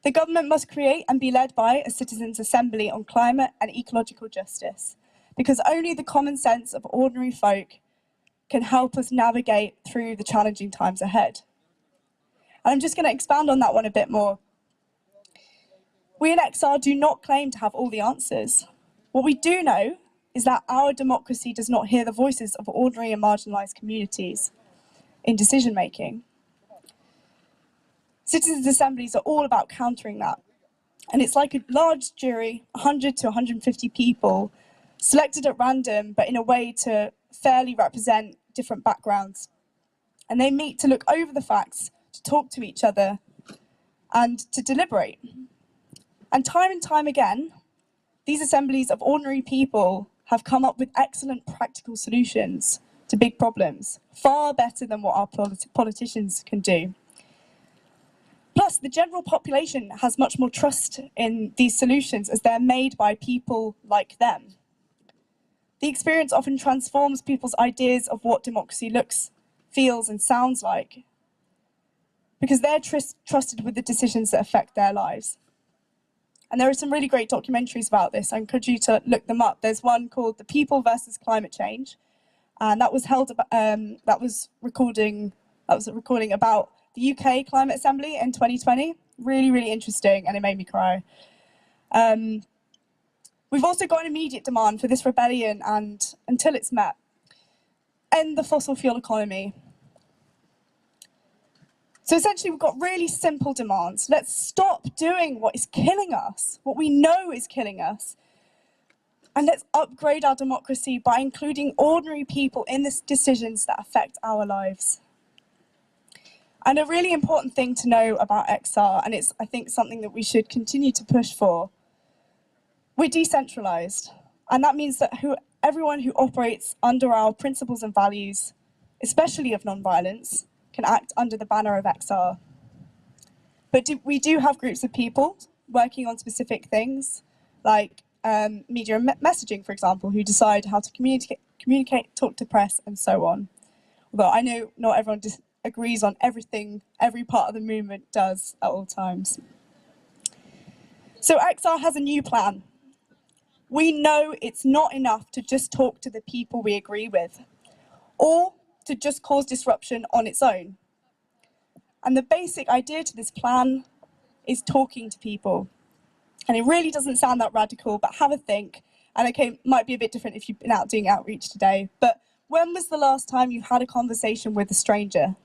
The government must create and be led by a citizens' assembly on climate and ecological justice, because only the common sense of ordinary folk can help us navigate through the challenging times ahead. And I'm just going to expand on that one a bit more. We in XR do not claim to have all the answers. What we do know is that our democracy does not hear the voices of ordinary and marginalised communities in decision-making. Citizens' assemblies are all about countering that. And it's like a large jury, 100 to 150 people, selected at random, but in a way to fairly represent different backgrounds. And they meet to look over the facts, to talk to each other, and to deliberate. And time again, these assemblies of ordinary people have come up with excellent practical solutions to big problems, far better than what our politicians can do. Plus, the general population has much more trust in these solutions as they're made by people like them. The experience often transforms people's ideas of what democracy looks, feels, and sounds like, because they're trusted with the decisions that affect their lives. And there are some really great documentaries about this. I encourage you to look them up. There's one called The People versus Climate Change, and that was a recording about the UK Climate Assembly in 2020. Really, really interesting, and it made me cry. We've also got an immediate demand for this rebellion, and until it's met, end the fossil fuel economy. So essentially, we've got really simple demands. Let's stop doing what is killing us, what we know is killing us, and let's upgrade our democracy by including ordinary people in the decisions that affect our lives. And a really important thing to know about XR, and it's, I think, something that we should continue to push for, we're decentralized. And that means that everyone who operates under our principles and values, especially of non-violence, can act under the banner of XR. But we do have groups of people working on specific things, like media and messaging, for example, who decide how to communicate, talk to press, and so on. Although I know not everyone agrees on everything every part of the movement does at all times. So XR has a new plan. We know it's not enough to just talk to the people we agree with, or to just cause disruption on its own. And the basic idea to this plan is talking to people. And it really doesn't sound that radical, but have a think. And okay, might be a bit different if you've been out doing outreach today, but when was the last time you had a conversation with a stranger?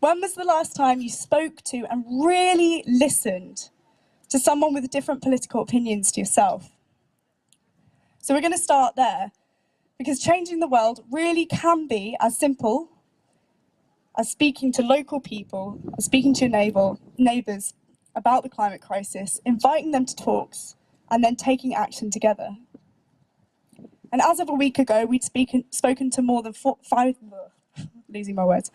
When was the last time you spoke to and really listened to someone with different political opinions to yourself? So we're going to start there, because changing the world really can be as simple as speaking to local people, as speaking to your neighbours about the climate crisis, inviting them to talks, and then taking action together. And as of a week ago, we'd spoken to more than losing my words.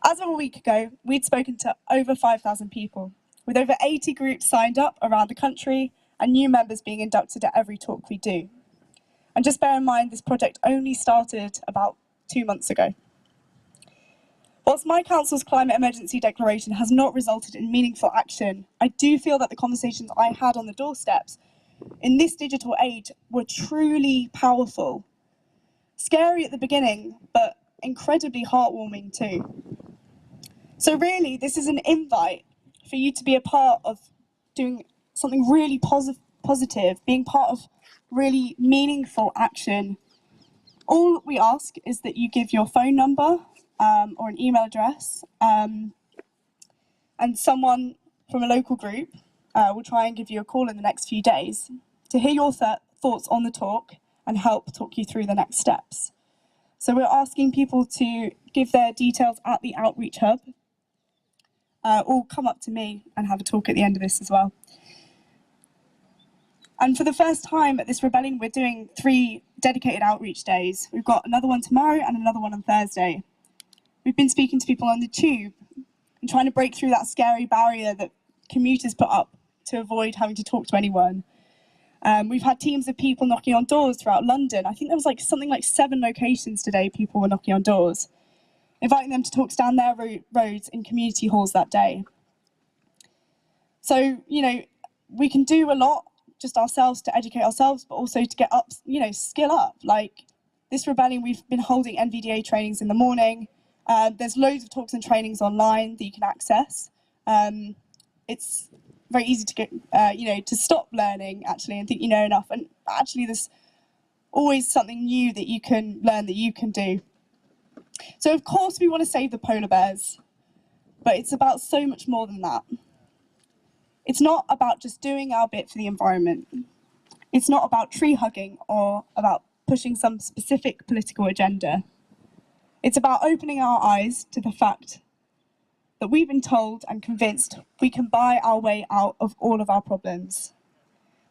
As of a week ago, we'd spoken to over 5,000 people, with over 80 groups signed up around the country and new members being inducted at every talk we do. And just bear in mind, this project only started about 2 months ago. Whilst my council's climate emergency declaration has not resulted in meaningful action, I do feel that the conversations I had on the doorsteps in this digital age were truly powerful. Scary at the beginning, but incredibly heartwarming too. So really, this is an invite for you to be a part of doing something really positive, being part of really meaningful action. All we ask is that you give your phone number or an email address, and someone from a local group will try and give you a call in the next few days to hear your thoughts on the talk and help talk you through the next steps. So we're asking people to give their details at the Outreach Hub, or come up to me and have a talk at the end of this as well. And for the first time at this rebellion, we're doing 3 dedicated outreach days. We've got another one tomorrow and another one on Thursday. We've been speaking to people on the tube and trying to break through that scary barrier that commuters put up to avoid having to talk to anyone. We've had teams of people knocking on doors throughout London. I think there was something like 7 locations today people were knocking on doors, inviting them to talks down their roads in community halls that day. So, we can do a lot just ourselves to educate ourselves, but also to get up, skill up. Like this rebellion, we've been holding NVDA trainings in the morning. There's loads of talks and trainings online that you can access. It's very easy to get, to stop learning actually and think you know enough. And actually, there's always something new that you can learn that you can do. So of course we want to save the polar bears, but it's about so much more than that. It's not about just doing our bit for the environment. It's not about tree hugging or about pushing some specific political agenda. It's about opening our eyes to the fact that we've been told and convinced we can buy our way out of all of our problems.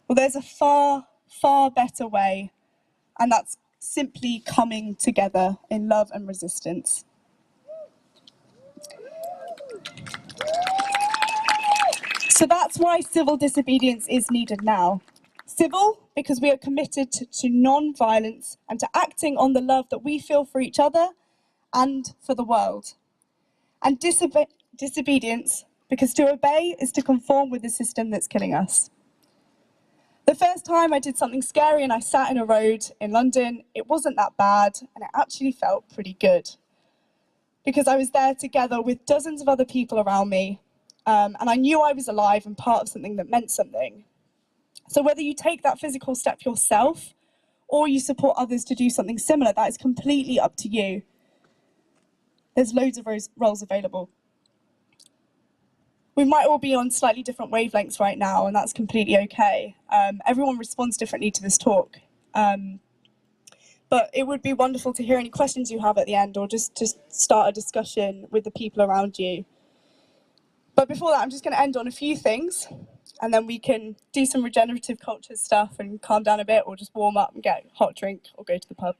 Well, there's a far, far better way, and that's simply coming together in love and resistance. So that's why civil disobedience is needed now. Civil, because we are committed to non-violence and to acting on the love that we feel for each other and for the world. And disobedience, because to obey is to conform with the system that's killing us. The first time I did something scary and I sat in a road in London, it wasn't that bad and it actually felt pretty good. Because I was there together with dozens of other people around me, and I knew I was alive and part of something that meant something. So whether you take that physical step yourself or you support others to do something similar, that is completely up to you. There's loads of roles available. We might all be on slightly different wavelengths right now, and that's completely okay. Everyone responds differently to this talk. But it would be wonderful to hear any questions you have at the end, or just to start a discussion with the people around you. But before that, I'm just going to end on a few things, and then we can do some regenerative culture stuff and calm down a bit, or just warm up and get a hot drink, or go to the pub.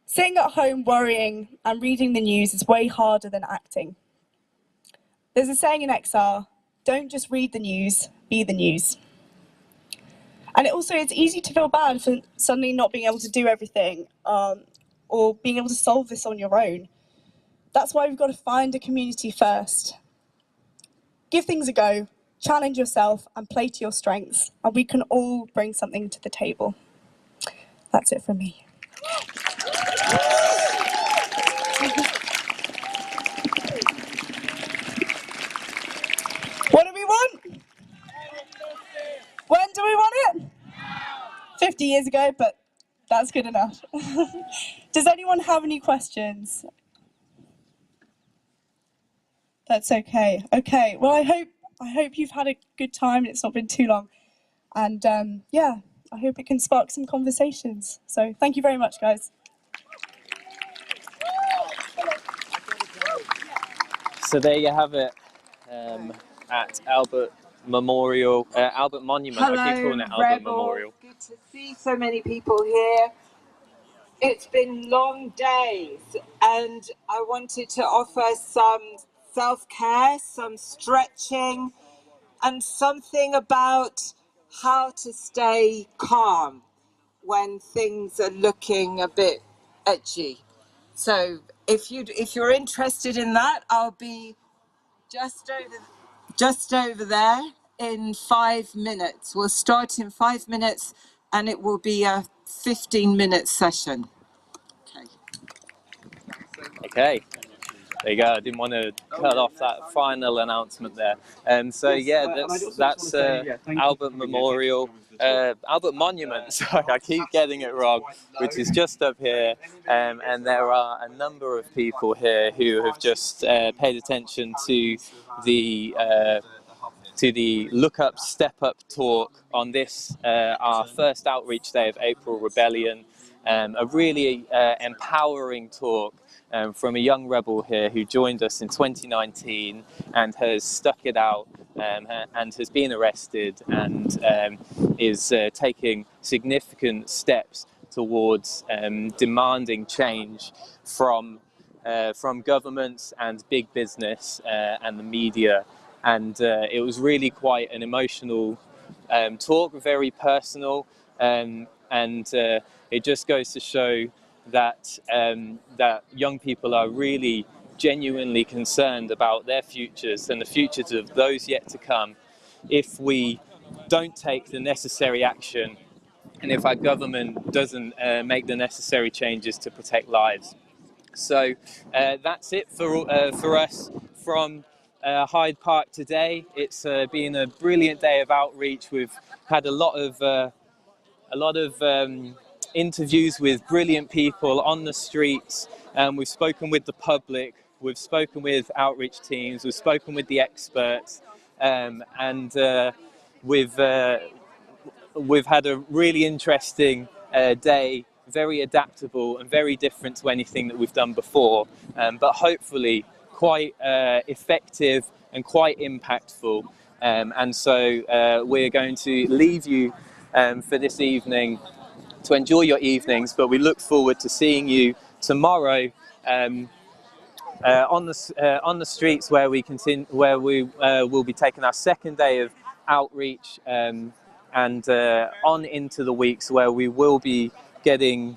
Sitting at home worrying and reading the news is way harder than acting. There's a saying in XR, don't just read the news, be the news. And it's easy to feel bad for suddenly not being able to do everything, or being able to solve this on your own. That's why we've got to find a community first. Give things a go, challenge yourself and play to your strengths, and we can all bring something to the table. That's it from me. 50 years ago, but that's good enough. Does anyone have any questions? That's okay. Okay, well, I hope you've had a good time and it's not been too long. And yeah, I hope it can spark some conversations. So thank you very much, guys. So there you have it, at Albert Memorial, Albert Monument. Hello, I keep calling it Albert Rebel. Memorial. Good to see so many people here. It's been long days, and I wanted to offer some self-care, some stretching, and something about how to stay calm when things are looking a bit edgy. So if you're interested in that, I'll be just over there in 5 minutes. We'll start in 5 minutes, and it will be a 15-minute session. Okay, there you go. I didn't want to cut off that final announcement there. So yeah, that's Albert Memorial, Albert Monument. Sorry, I keep getting it wrong, which is just up here. And there are a number of people here who have just paid attention to the Look Up, Step Up talk on this, our first outreach day of April Rebellion. A really empowering talk from a young rebel here who joined us in 2019 and has stuck it out and has been arrested and is taking significant steps towards demanding change from governments and big business and the media. And it was really quite an emotional talk, very personal, and it just goes to show that that young people are really genuinely concerned about their futures and the futures of those yet to come if we don't take the necessary action and if our government doesn't make the necessary changes to protect lives. So that's it for us from Hyde Park today. It's been a brilliant day of outreach. We've had a lot of interviews with brilliant people on the streets. We've spoken with the public. We've spoken with outreach teams. We've spoken with the experts, and we've had a really interesting day. Very adaptable and very different to anything that we've done before, but hopefully quite effective and quite impactful. And so we're going to leave you for this evening to enjoy your evenings, but we look forward to seeing you tomorrow on the streets where we will be taking our second day of outreach, and on into the weeks where we will be getting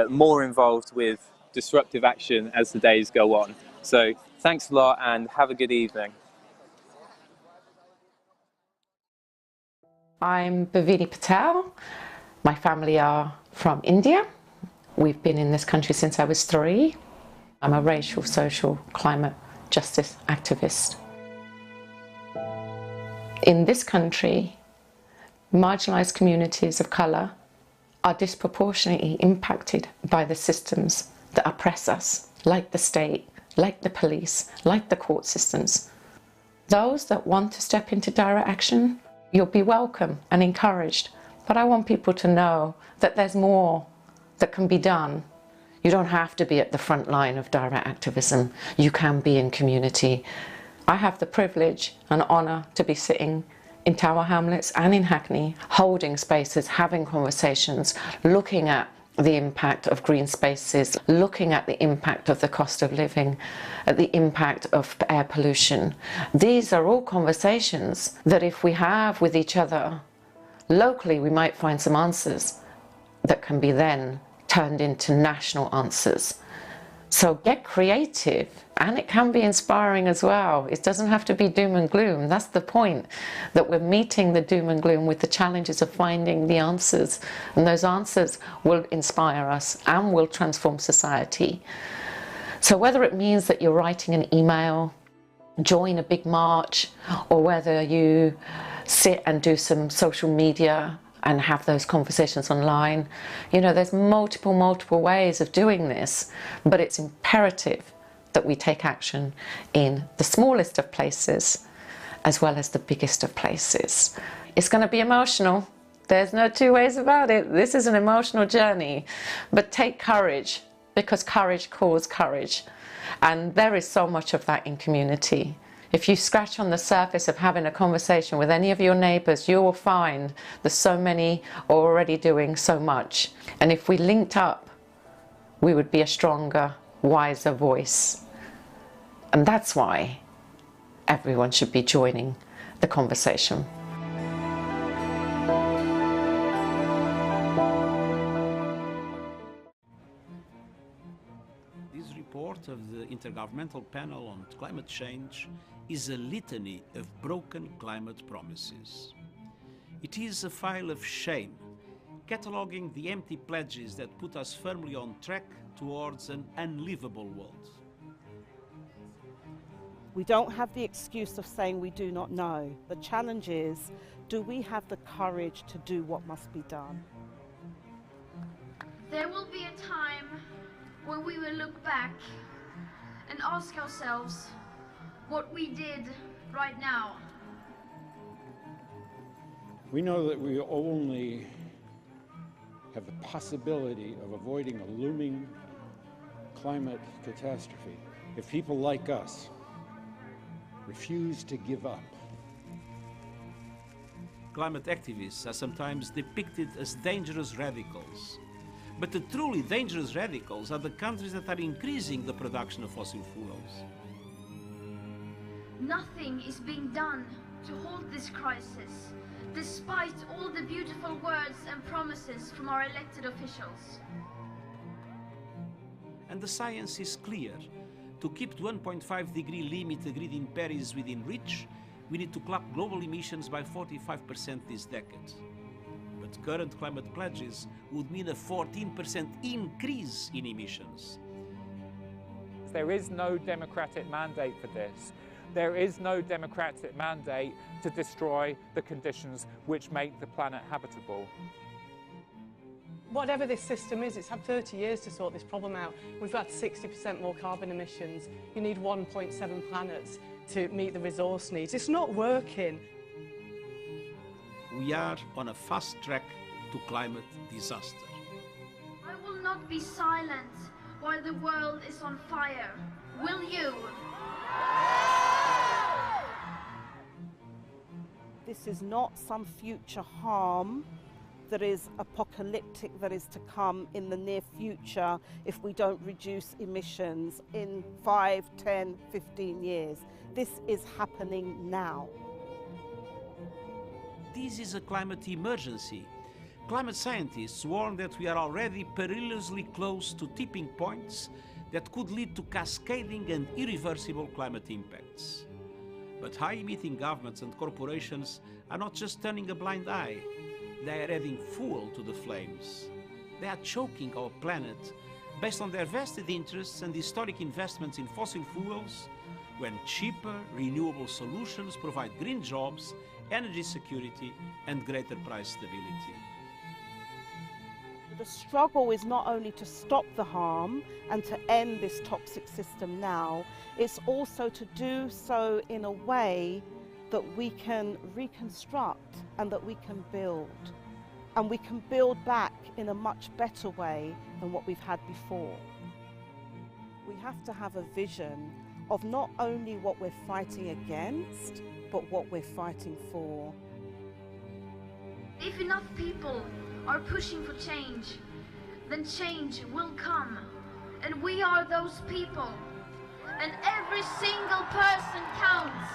more involved with disruptive action as the days go on. So thanks a lot and have a good evening. I'm Bhavini Patel. My family are from India. We've been in this country since I was 3. I'm a racial, social, climate justice activist. In this country, marginalised communities of colour are disproportionately impacted by the systems that oppress us, like the state, like the police, like the court systems. Those that want to step into direct action, you'll be welcome and encouraged, but I want people to know that there's more that can be done. You don't have to be at the front line of direct activism. You can be in community. I have the privilege and honour to be sitting in Tower Hamlets and in Hackney, holding spaces, having conversations, looking at the impact of green spaces, looking at the impact of the cost of living, at the impact of air pollution. These are all conversations that if we have with each other, locally we might find some answers that can be then turned into national answers. So get creative, and it can be inspiring as well. It doesn't have to be doom and gloom. That's the point, that we're meeting the doom and gloom with the challenges of finding the answers, and those answers will inspire us and will transform society. So whether it means that you're writing an email, join a big march, or whether you sit and do some social media and have those conversations online. You know, there's multiple ways of doing this, but it's imperative that we take action in the smallest of places as well as the biggest of places. It's going to be emotional. There's no two ways about it. This is an emotional journey, but take courage, because courage calls courage. And there is so much of that in community. If you scratch on the surface of having a conversation with any of your neighbours, you will find that so many are already doing so much. And if we linked up, we would be a stronger, wiser voice. And that's why everyone should be joining the conversation. This report of the Intergovernmental Panel on Climate Change is a litany of broken climate promises. It is a file of shame, cataloguing the empty pledges that put us firmly on track towards an unlivable world. We don't have the excuse of saying we do not know. The challenge is, do we have the courage to do what must be done? There will be a time when we will look back and ask ourselves what we did right now. We know that we only have the possibility of avoiding a looming climate catastrophe if people like us refuse to give up. Climate activists are sometimes depicted as dangerous radicals. But the truly dangerous radicals are the countries that are increasing the production of fossil fuels. Nothing is being done to halt this crisis, despite all the beautiful words and promises from our elected officials. And the science is clear. To keep the 1.5-degree limit agreed in Paris within reach, we need to cut global emissions by 45% this decade. But current climate pledges would mean a 14% increase in emissions. There is no democratic mandate for this. There is no democratic mandate to destroy the conditions which make the planet habitable. Whatever this system is, it's had 30 years to sort this problem out. We've had 60% more carbon emissions. You need 1.7 planets to meet the resource needs. It's not working. We are on a fast track to climate disaster. I will not be silent while the world is on fire. Will you? This is not some future harm that is apocalyptic, that is to come in the near future if we don't reduce emissions in 5, 10, 15 years. This is happening now. This is a climate emergency. Climate scientists warn that we are already perilously close to tipping points that could lead to cascading and irreversible climate impacts. But high-emitting governments and corporations are not just turning a blind eye. They are adding fuel to the flames. They are choking our planet based on their vested interests and historic investments in fossil fuels, when cheaper, renewable solutions provide green jobs, energy security, and greater price stability. The struggle is not only to stop the harm and to end this toxic system now, it's also to do so in a way that we can reconstruct and that we can build. And we can build back in a much better way than what we've had before. We have to have a vision of not only what we're fighting against, but what we're fighting for. If enough people are pushing for change, then change will come. And we are those people. And every single person counts.